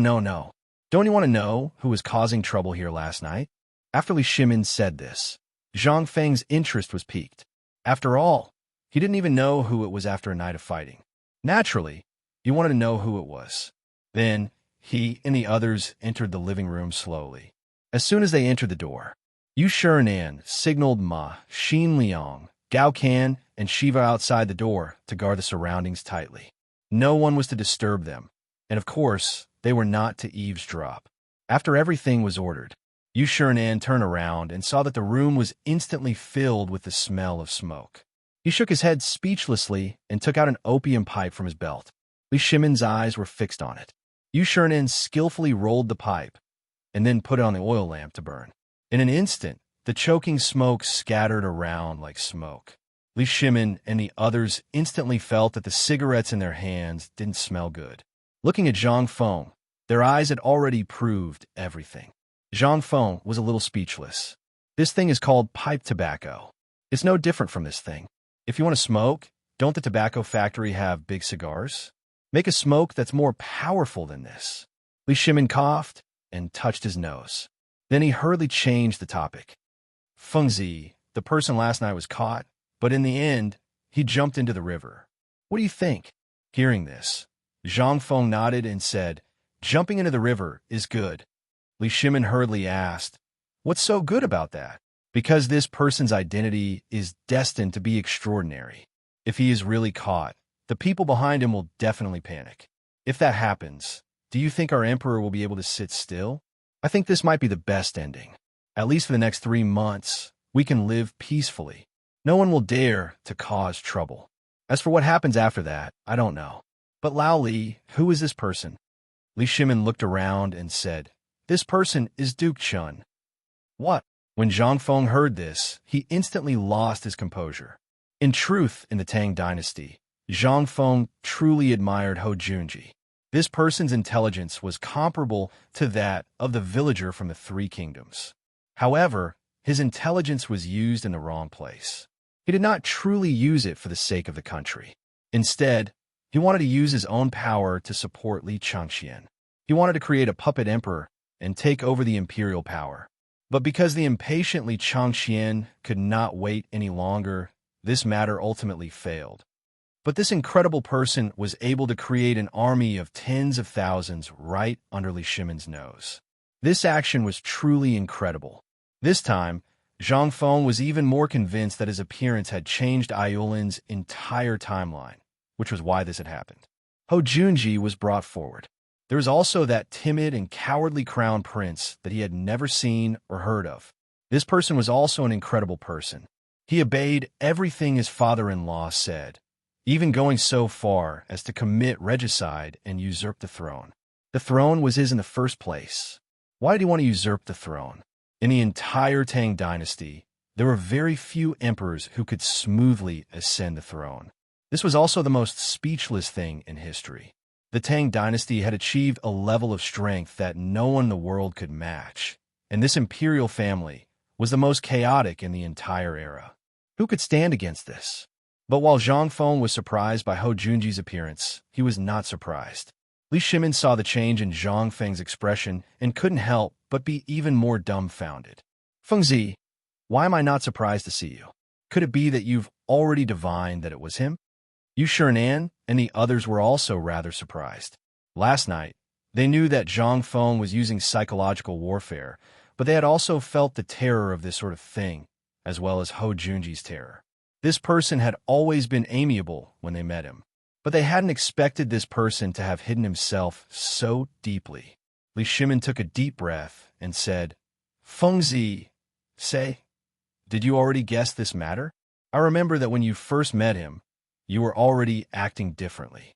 Don't you want to know who was causing trouble here last night? After Li Shimin said this, Zhang Feng's interest was piqued. After all, he didn't even know who it was after a night of fighting. Naturally, he wanted to know who it was. Then, he and the others entered the living room slowly. As soon as they entered the door, Yu Shurinan signaled Ma, Xin Liang, Gao Kan, and Shiva outside the door to guard the surroundings tightly. No one was to disturb them, and of course, they were not to eavesdrop. After everything was ordered, Yu Shurinan turned around and saw that the room was instantly filled with the smell of smoke. He shook his head speechlessly and took out an opium pipe from his belt. Li Shimin's eyes were fixed on it. Yu Shurinan skillfully rolled the pipe and then put it on the oil lamp to burn. In an instant, the choking smoke scattered around like smoke. Li Shimin and the others instantly felt that the cigarettes in their hands didn't smell good. Looking at Zhang Feng, their eyes had already proved everything. Zhang Feng was a little speechless. This thing is called pipe tobacco. It's no different from this thing. If you want to smoke, don't the tobacco factory have big cigars? Make a smoke that's more powerful than this. Li Shimin coughed and touched his nose. Then he hurriedly changed the topic. Fengzi, the person last night was caught, but in the end, he jumped into the river. What do you think? Hearing this, Zhang Feng nodded and said, jumping into the river is good. Li Shimin hurriedly asked, what's so good about that? Because this person's identity is destined to be extraordinary. If he is really caught, the people behind him will definitely panic. If that happens, do you think our emperor will be able to sit still? I think this might be the best ending. At least for the next 3 months, we can live peacefully. No one will dare to cause trouble. As for what happens after that, I don't know. But Lao Li, who is this person? Li Shimin looked around and said, this person is Duke Chun. What? When Zhang Feng heard this, he instantly lost his composure. In truth, in the Tang dynasty, Zhang Feng truly admired Ho Junji. This person's intelligence was comparable to that of the villager from the Three Kingdoms. However, his intelligence was used in the wrong place. He did not truly use it for the sake of the country. Instead, he wanted to use his own power to support Li Changqian. He wanted to create a puppet emperor and take over the imperial power. But because the impatient Li Changqian could not wait any longer, this matter ultimately failed. But this incredible person was able to create an army of tens of thousands right under Li Shimin's nose. This action was truly incredible. This time, Zhang Feng was even more convinced that his appearance had changed Ayulin's entire timeline, which was why this had happened. Ho Junji was brought forward. There was also that timid and cowardly crown prince that he had never seen or heard of. This person was also an incredible person. He obeyed everything his father-in-law said, even going so far as to commit regicide and usurp the throne. The throne was his in the first place. Why did he want to usurp the throne? In the entire Tang dynasty, there were very few emperors who could smoothly ascend the throne. This was also the most speechless thing in history. The Tang dynasty had achieved a level of strength that no one in the world could match, and this imperial family was the most chaotic in the entire era. Who could stand against this? But while Zhang Feng was surprised by Hou Junji's appearance, he was not surprised. Li Shimin saw the change in Zhang Feng's expression and couldn't help but be even more dumbfounded. Fengzi, why am I not surprised to see you? Could it be that you've already divined that it was him? Yu Shinan and the others were also rather surprised. Last night, they knew that Zhang Feng was using psychological warfare, but they had also felt the terror of this sort of thing, as well as Hou Junji's terror. This person had always been amiable when they met him, but they hadn't expected this person to have hidden himself so deeply. Li Shimin took a deep breath and said, Fengzi, say, did you already guess this matter? I remember that when you first met him, you were already acting differently.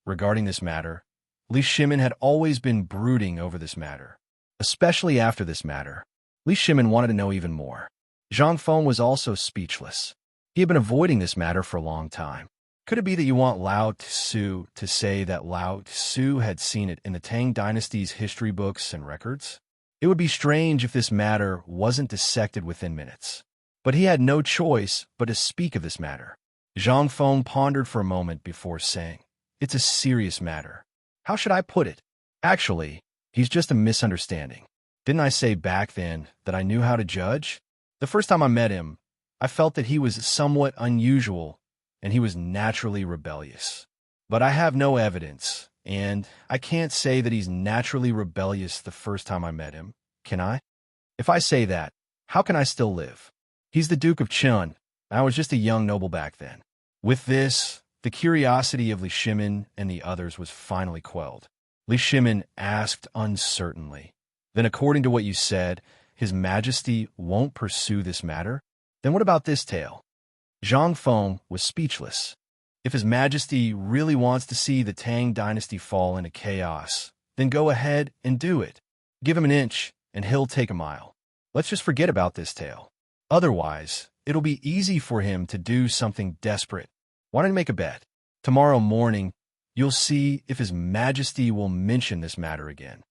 Regarding this matter, Li Shimin had always been brooding over this matter. Especially after this matter, Li Shimin wanted to know even more. Zhang Feng was also speechless. He had been avoiding this matter for a long time. Could it be that you want Lao Tzu to say that Lao Tzu had seen it in the Tang dynasty's history books and records? It would be strange if this matter wasn't dissected within minutes. But he had no choice but to speak of this matter. Zhang Feng pondered for a moment before saying, it's a serious matter. How should I put it? Actually, he's just a misunderstanding. Didn't I say back then that I knew how to judge? The first time I met him, I felt that he was somewhat unusual and he was naturally rebellious. But I have no evidence, and I can't say that he's naturally rebellious the first time I met him, can I? If I say that, how can I still live? He's the Duke of Chun. I was just a young noble back then. With this, the curiosity of Li Shimin and the others was finally quelled. Li Shimin asked uncertainly, then according to what you said, His Majesty won't pursue this matter? Then what about this tale? Zhang Feng was speechless. If His Majesty really wants to see the Tang dynasty fall into chaos, then go ahead and do it. Give him an inch, and he'll take a mile. Let's just forget about this tale. Otherwise, it'll be easy for him to do something desperate. Why don't you make a bet? Tomorrow morning, you'll see if His Majesty will mention this matter again.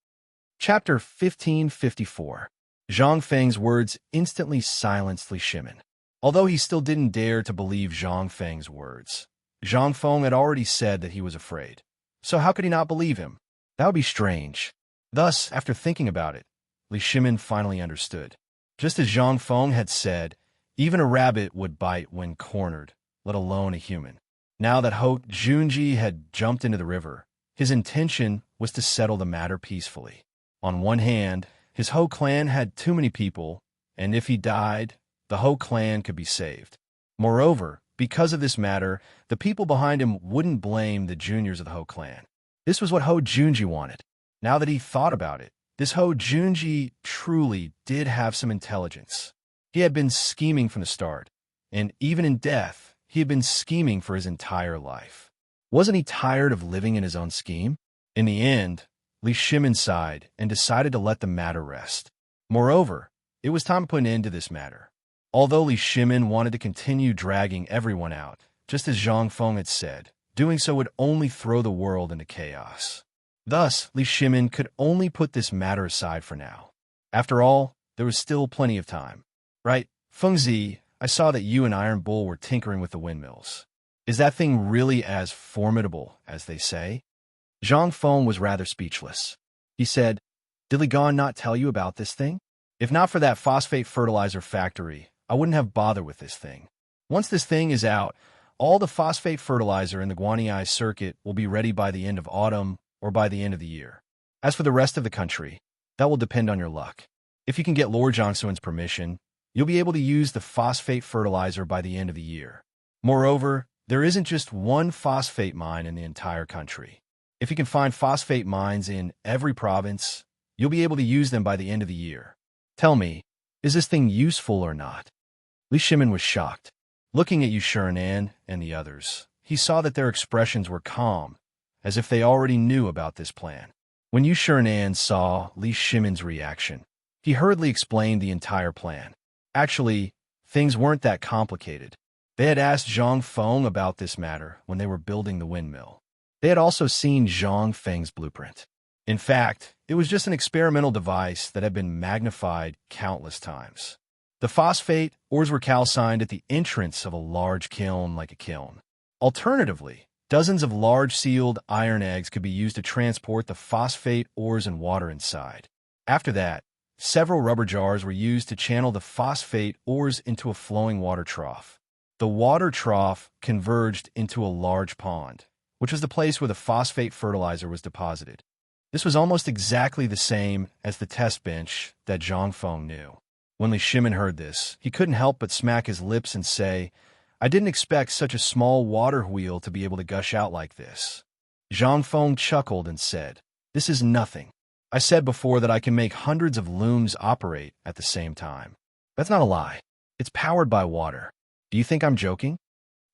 Chapter 1554. Zhang Feng's words instantly silenced Li Shimin. Although he still didn't dare to believe Zhang Feng's words, Zhang Feng had already said that he was afraid. So how could he not believe him? That would be strange. Thus, after thinking about it, Li Shimin finally understood. Just as Zhang Feng had said, even a rabbit would bite when cornered, let alone a human. Now that Hou Junji had jumped into the river, his intention was to settle the matter peacefully. On one hand, his Hou clan had too many people, and if he died, the Hou clan could be saved. Moreover, because of this matter, the people behind him wouldn't blame the juniors of the Hou clan. This was what Hou Junji wanted. Now that he thought about it, this Hou Junji truly did have some intelligence. He had been scheming from the start, and even in death, he had been scheming for his entire life. Wasn't he tired of living in his own scheme? In the end, Li Shimin sighed and decided to let the matter rest. Moreover, it was time to put an end to this matter. Although Li Shimin wanted to continue dragging everyone out, just as Zhang Feng had said, doing so would only throw the world into chaos. Thus, Li Shimin could only put this matter aside for now. After all, there was still plenty of time. Right, Fengzi, I saw that you and Iron Bull were tinkering with the windmills. Is that thing really as formidable as they say? Zhang Feng was rather speechless. He said, did Li Gan not tell you about this thing? If not for that phosphate fertilizer factory, I wouldn't have bothered with this thing. Once this thing is out, all the phosphate fertilizer in the Guanyi circuit will be ready by the end of autumn or by the end of the year. As for the rest of the country, that will depend on your luck. If you can get Lord Jiangxuan's permission, you'll be able to use the phosphate fertilizer by the end of the year. Moreover, there isn't just one phosphate mine in the entire country. If you can find phosphate mines in every province, you'll be able to use them by the end of the year. Tell me, is this thing useful or not? Li Shimin was shocked. Looking at Yu Shinan and the others, he saw that their expressions were calm, as if they already knew about this plan. When Yu Shirenan saw Li Shimon's reaction, he hurriedly explained the entire plan. Actually, things weren't that complicated. They had asked Zhang Feng about this matter when they were building the windmill. They had also seen Zhang Feng's blueprint. In fact, it was just an experimental device that had been magnified countless times. The phosphate ores were calcined at the entrance of a large kiln like a kiln. Alternatively, dozens of large sealed iron eggs could be used to transport the phosphate ores and water inside. After that, several rubber jars were used to channel the phosphate ores into a flowing water trough. The water trough converged into a large pond, which was the place where the phosphate fertilizer was deposited. This was almost exactly the same as the test bench that Zhang Feng knew. When Li Shimin heard this, he couldn't help but smack his lips and say, "I didn't expect such a small water wheel to be able to gush out like this." Zhang Feng chuckled and said, "This is nothing. I said before that I can make hundreds of looms operate at the same time. That's not a lie. It's powered by water. Do you think I'm joking?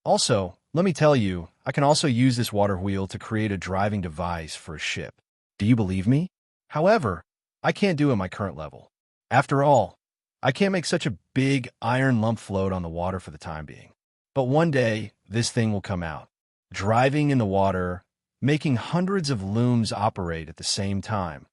Also, let me tell you, I can also use this water wheel to create a driving device for a ship. Do you believe me? However, I can't do it at my current level. After all, I can't make such a big iron lump float on the water for the time being. But one day, this thing will come out, driving in the water, making hundreds of looms operate at the same time."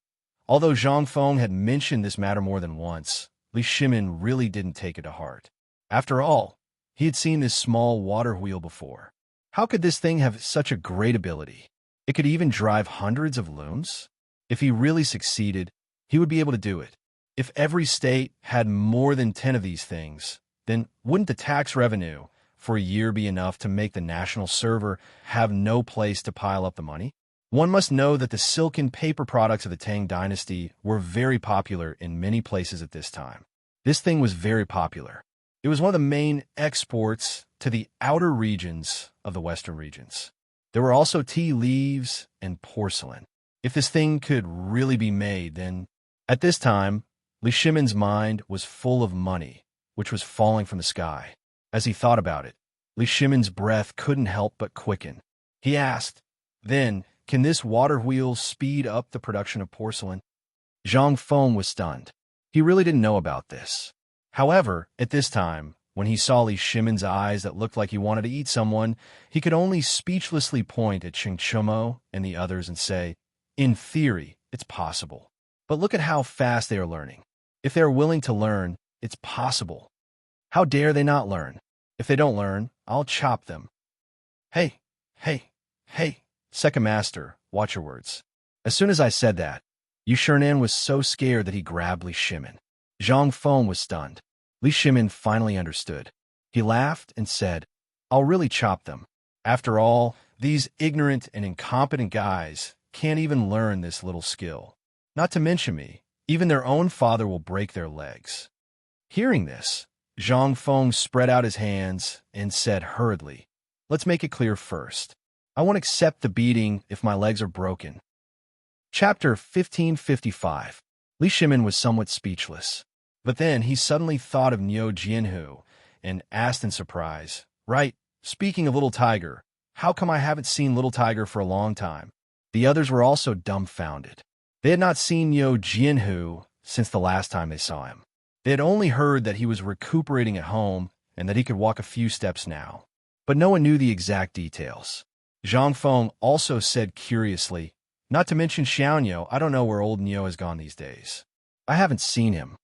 Although Zhang Feng had mentioned this matter more than once, Li Shimin really didn't take it to heart. After all, he had seen this small water wheel before. How could this thing have such a great ability? It could even drive hundreds of looms? If he really succeeded, he would be able to do it. If every state had more than 10 of these things, then wouldn't the tax revenue for a year be enough to make the national server have no place to pile up the money? One must know that the silk and paper products of the Tang dynasty were very popular in many places at this time. This thing was very popular. It was one of the main exports to the outer regions of the western regions. There were also tea leaves and porcelain. If this thing could really be made, then at this time, Li Shimin's mind was full of money, which was falling from the sky. As he thought about it, Li Shimin's breath couldn't help but quicken. He asked, "Then, can this water wheel speed up the production of porcelain?" Zhang Feng was stunned. He really didn't know about this. However, at this time, when he saw Li Shimin's eyes that looked like he wanted to eat someone, he could only speechlessly point at Ching Chumo and the others and say, "In theory, it's possible. But look at how fast they are learning. If they are willing to learn, it's possible. How dare they not learn? If they don't learn, I'll chop them." Hey, Second Master, watch your words. As soon as I said that, Yu Shirenan was so scared that he grabbed Li Shimin. Zhang Feng was stunned. Li Shimin finally understood. He laughed and said, "I'll really chop them. After all, these ignorant and incompetent guys can't even learn this little skill. Not to mention me, even their own father will break their legs." Hearing this, Zhang Feng spread out his hands and said hurriedly, "Let's make it clear first. I won't accept the beating if my legs are broken." Chapter 1555. Li Shimin was somewhat speechless. But then he suddenly thought of Niu Jianhu and asked in surprise, "Right, speaking of Little Tiger, how come I haven't seen Little Tiger for a long time?" The others were also dumbfounded. They had not seen Niu Jianhu since the last time they saw him. They had only heard that he was recuperating at home and that he could walk a few steps now. But no one knew the exact details. Zhang Feng also said curiously, "Not to mention Xiaoniu, I don't know where old Niu has gone these days. I haven't seen him.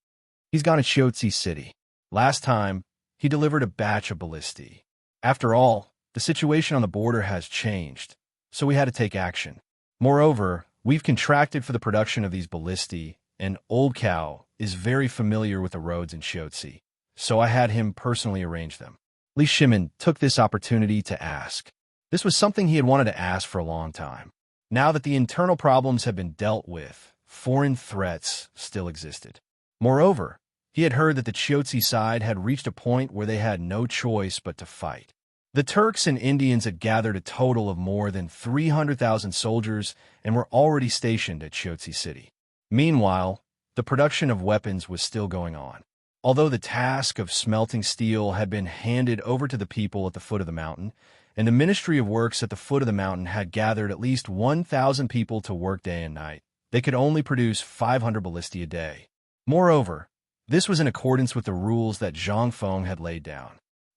He's gone to Xiaozi City. Last time, he delivered a batch of ballistae. After all, the situation on the border has changed, so we had to take action. Moreover, we've contracted for the production of these ballistae, and Old Cow is very familiar with the roads in Xiaozi, so I had him personally arrange them." Li Shimin took this opportunity to ask. This was something he had wanted to ask for a long time. Now that the internal problems had been dealt with, foreign threats still existed. Moreover, he had heard that the Xiaozi side had reached a point where they had no choice but to fight. The Turks and Indians had gathered a total of more than 300,000 soldiers and were already stationed at Xiaozi City. Meanwhile, the production of weapons was still going on. Although the task of smelting steel had been handed over to the people at the foot of the mountain, and the Ministry of Works at the foot of the mountain had gathered at least 1,000 people to work day and night. They could only produce 500 ballistae a day. Moreover, this was in accordance with the rules that Zhang Feng had laid down.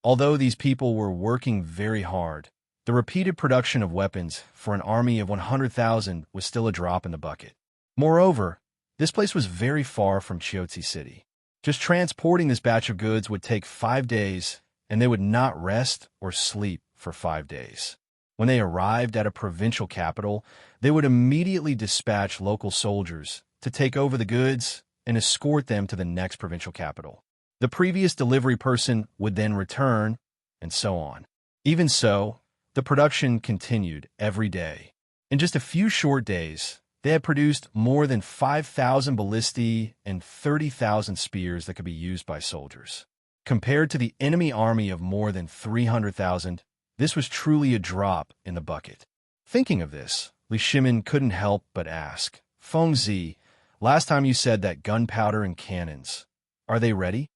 Although these people were working very hard, the repeated production of weapons for an army of 100,000 was still a drop in the bucket. Moreover, this place was very far from Chiaotzi City. Just transporting this batch of goods would take 5 days, and they would not rest or sleep for 5 days. When they arrived at a provincial capital, they would immediately dispatch local soldiers to take over the goods and escort them to the next provincial capital. The previous delivery person would then return, and so on. Even so, the production continued every day. In just a few short days, they had produced more than 5,000 ballistae and 30,000 spears that could be used by soldiers. Compared to the enemy army of more than 300,000, this was truly a drop in the bucket. Thinking of this, Li Shimin couldn't help but ask, Fengzi, last time you said that gunpowder and cannons, are they ready?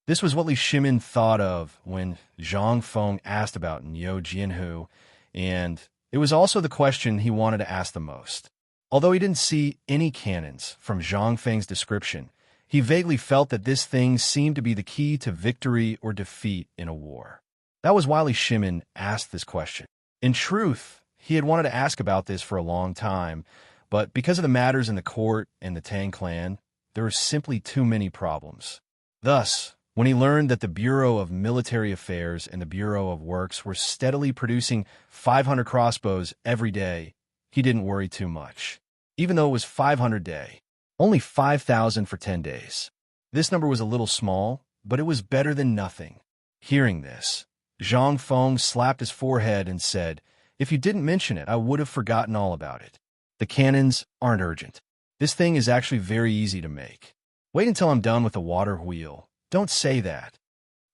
This was what Li Shimin thought of when Zhang Feng asked about Niu Jianhu, and it was also the question he wanted to ask the most. Although he didn't see any cannons from Zhang Feng's description, he vaguely felt that this thing seemed to be the key to victory or defeat in a war. That was why Li Shimin asked this question. In truth, he had wanted to ask about this for a long time, but because of the matters in the court and the Tang clan, there were simply too many problems. Thus, when he learned that the Bureau of Military Affairs and the Bureau of Works were steadily producing 500 crossbows every day, he didn't worry too much. Even though it was 500 a day, only 5,000 for 10 days. This number was a little small, but it was better than nothing. Hearing this, Zhang Feng slapped his forehead and said, "If you didn't mention it, I would have forgotten all about it. The cannons aren't urgent. This thing is actually very easy to make. Wait until I'm done with the water wheel. Don't say that."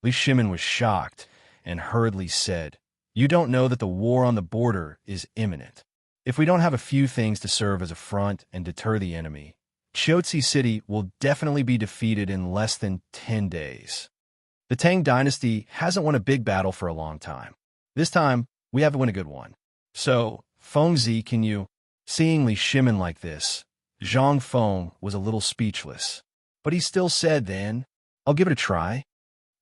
Li Shimin was shocked and hurriedly said, "You don't know that the war on the border is imminent. If we don't have a few things to serve as a front and deter the enemy, Chiaotzi City will definitely be defeated in less than 10 days. The Tang dynasty hasn't won a big battle for a long time. This time, we have to win a good one. So, Fengzi, can you—" Seeing Li Shimin like this, Zhang Feng was a little speechless. But he still said then, "I'll give it a try.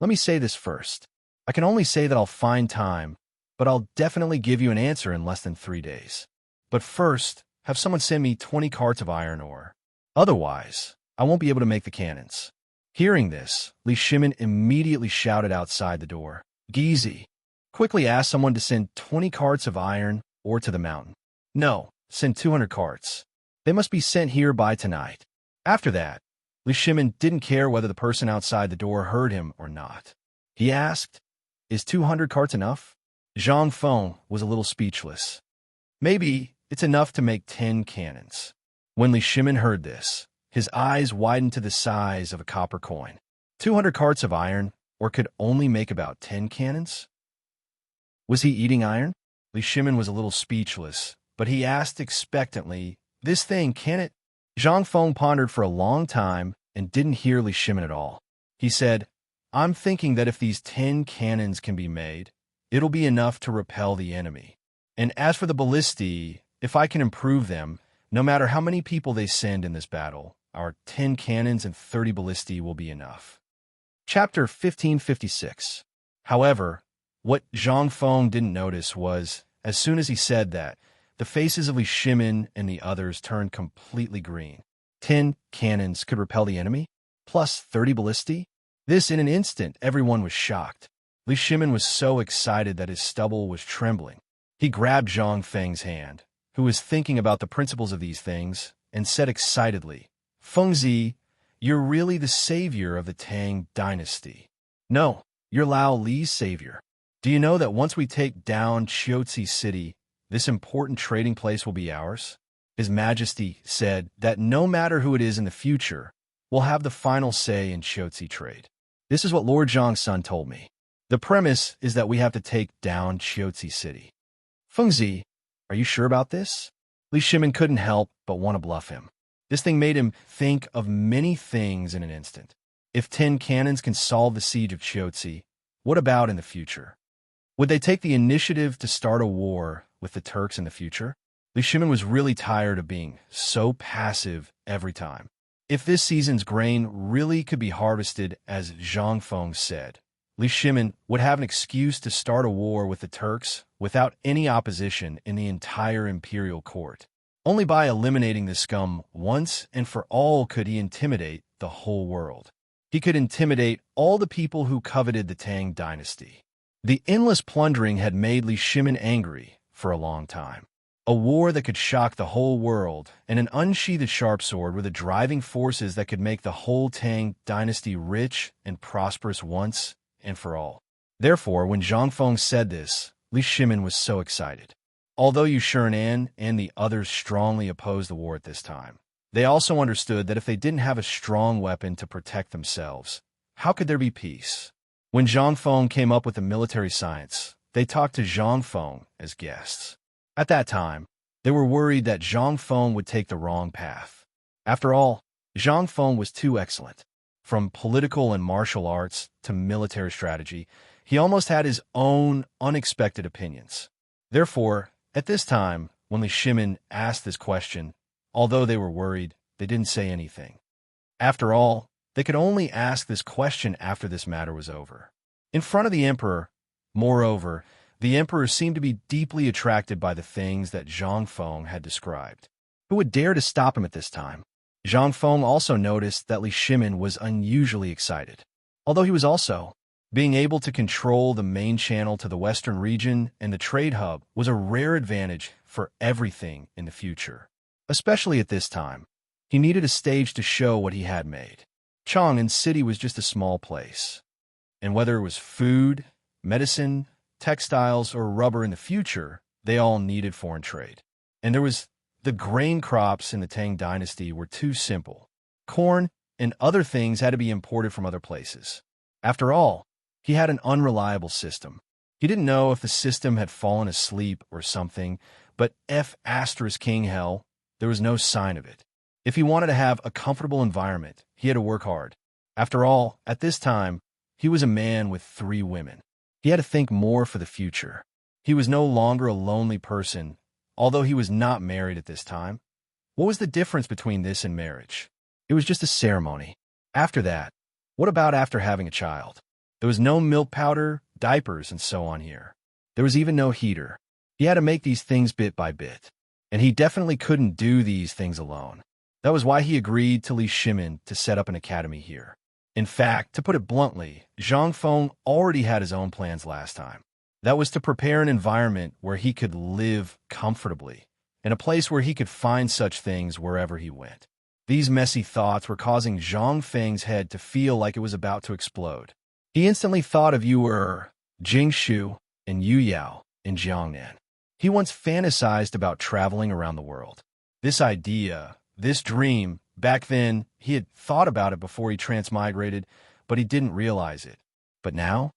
Let me say this first. I can only say that I'll find time, but I'll definitely give you an answer in less than 3 days. But first, have someone send me 20 carts of iron ore. Otherwise, I won't be able to make the cannons." Hearing this, Li Shimin immediately shouted outside the door, "Gizi, quickly ask someone to send 20 carts of iron ore to the mountain. No, send 200 carts. They must be sent here by tonight." After that, Li Shimin didn't care whether the person outside the door heard him or not. He asked, "Is 200 carts enough?" Zhang Feng was a little speechless. "Maybe it's enough to make 10 cannons." When Li Shimin heard this, his eyes widened to the size of a copper coin. 200 carts of iron, or could only make about 10 cannons? Was he eating iron? Li Shimin was a little speechless, but he asked expectantly, "This thing, can it?" Zhang Feng pondered for a long time and didn't hear Li Shimin at all. He said, "I'm thinking that if these 10 cannons can be made, it'll be enough to repel the enemy. And as for the ballistae, if I can improve them, no matter how many people they send in this battle, our 10 cannons and 30 ballistae will be enough." Chapter 1556. However, what Zhang Feng didn't notice was, as soon as he said that, the faces of Li Shimin and the others turned completely green. 10 cannons could repel the enemy? Plus 30 ballistae? This, in an instant, everyone was shocked. Li Shimin was so excited that his stubble was trembling. He grabbed Zhang Feng's hand, who was thinking about the principles of these things, and said excitedly, "Fengzi, you're really the savior of the Tang dynasty. No, you're Lao Li's savior. Do you know that once we take down Chiaotzi City, this important trading place will be ours?" His Majesty said that no matter who it is in the future, we'll have the final say in Chiaotzi trade. This is what Lord Zhang's son told me. The premise is that we have to take down Chiaotzi City. Fengzi, are you sure about this? Li Shimin couldn't help but want to bluff him. This thing made him think of many things in an instant. If 10 cannons can solve the siege of Chiaotzi, what about in the future? Would they take the initiative to start a war with the Turks in the future? Li Shimin was really tired of being so passive every time. If this season's grain really could be harvested, as Zhang Feng said, Li Shimin would have an excuse to start a war with the Turks without any opposition in the entire imperial court. Only by eliminating the scum once and for all could he intimidate the whole world. He could intimidate all the people who coveted the Tang dynasty. The endless plundering had made Li Shimin angry for a long time. A war that could shock the whole world, and an unsheathed sharp sword were the driving forces that could make the whole Tang dynasty rich and prosperous once and for all. Therefore, when Zhang Feng said this, Li Shimin was so excited. Although Yu Shiran and the others strongly opposed the war at this time, they also understood that if they didn't have a strong weapon to protect themselves, how could there be peace? When Zhang Feng came up with the military science, they talked to Zhang Feng as guests. At that time, they were worried that Zhang Feng would take the wrong path. After all, Zhang Feng was too excellent. From political and martial arts to military strategy, he almost had his own unexpected opinions. Therefore, at this time, when Li Shimin asked this question, although they were worried, they didn't say anything. After all, they could only ask this question after this matter was over. In front of the emperor, moreover, the emperor seemed to be deeply attracted by the things that Zhang Feng had described. Who would dare to stop him at this time? Zhang Feng also noticed that Li Shimin was unusually excited. Although he was also, being able to control the main channel to the western region and the trade hub was a rare advantage for everything in the future. Especially at this time, he needed a stage to show what he had made. Chang'an City was just a small place. And whether it was food, medicine, textiles, or rubber in the future, they all needed foreign trade. And there was the grain crops in the Tang dynasty were too simple. Corn and other things had to be imported from other places. After all, he had an unreliable system. He didn't know if the system had fallen asleep or something, but King Hell, there was no sign of it. If he wanted to have a comfortable environment, he had to work hard. After all, at this time, he was a man with 3 women. He had to think more for the future. He was no longer a lonely person, although he was not married at this time. What was the difference between this and marriage? It was just a ceremony. After that, what about after having a child? There was no milk powder, diapers, and so on here. There was even no heater. He had to make these things bit by bit. And he definitely couldn't do these things alone. That was why he agreed to Li Shimin to set up an academy here. In fact, to put it bluntly, Zhang Feng already had his own plans last time. That was to prepare an environment where he could live comfortably, in a place where he could find such things wherever he went. These messy thoughts were causing Zhang Feng's head to feel like it was about to explode. He instantly thought of Jingshu, and Yu Yao in Jiangnan. He once fantasized about traveling around the world. This idea, this dream, back then, he had thought about it before he transmigrated, but he didn't realize it. But now,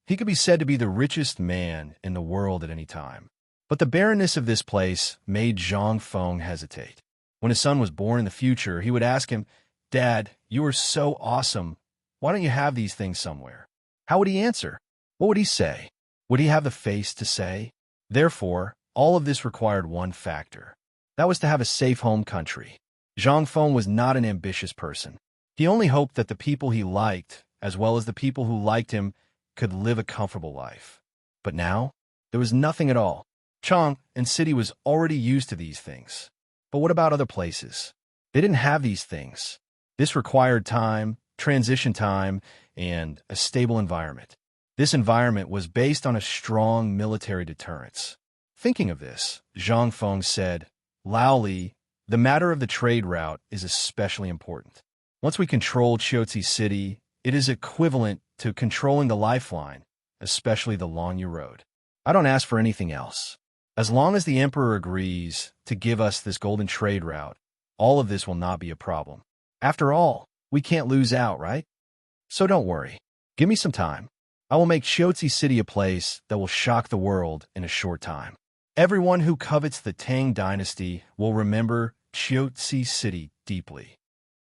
he could be said to be the richest man in the world at any time. But the barrenness of this place made Zhang Feng hesitate. When his son was born in the future, he would ask him, "Dad, you are so awesome. Why don't you have these things somewhere?" How would he answer? What would he say? Would he have the face to say? Therefore, all of this required one factor. That was to have a safe home country. Zhang Feng was not an ambitious person. He only hoped that the people he liked, as well as the people who liked him, could live a comfortable life. But now, there was nothing at all. Chang'an City was already used to these things. But what about other places? They didn't have these things. This required time, transition time, and a stable environment. This environment was based on a strong military deterrence. Thinking of this, Zhang Feng said, "Lao Li, the matter of the trade route is especially important. Once we control Chiotzi City, it is equivalent to controlling the lifeline, especially the Longyu Road. I don't ask for anything else. As long as the Emperor agrees to give us this golden trade route, all of this will not be a problem. After all, we can't lose out, right? So don't worry. Give me some time. I will make Chiotzi City a place that will shock the world in a short time. Everyone who covets the Tang dynasty will remember Chiotzi City deeply."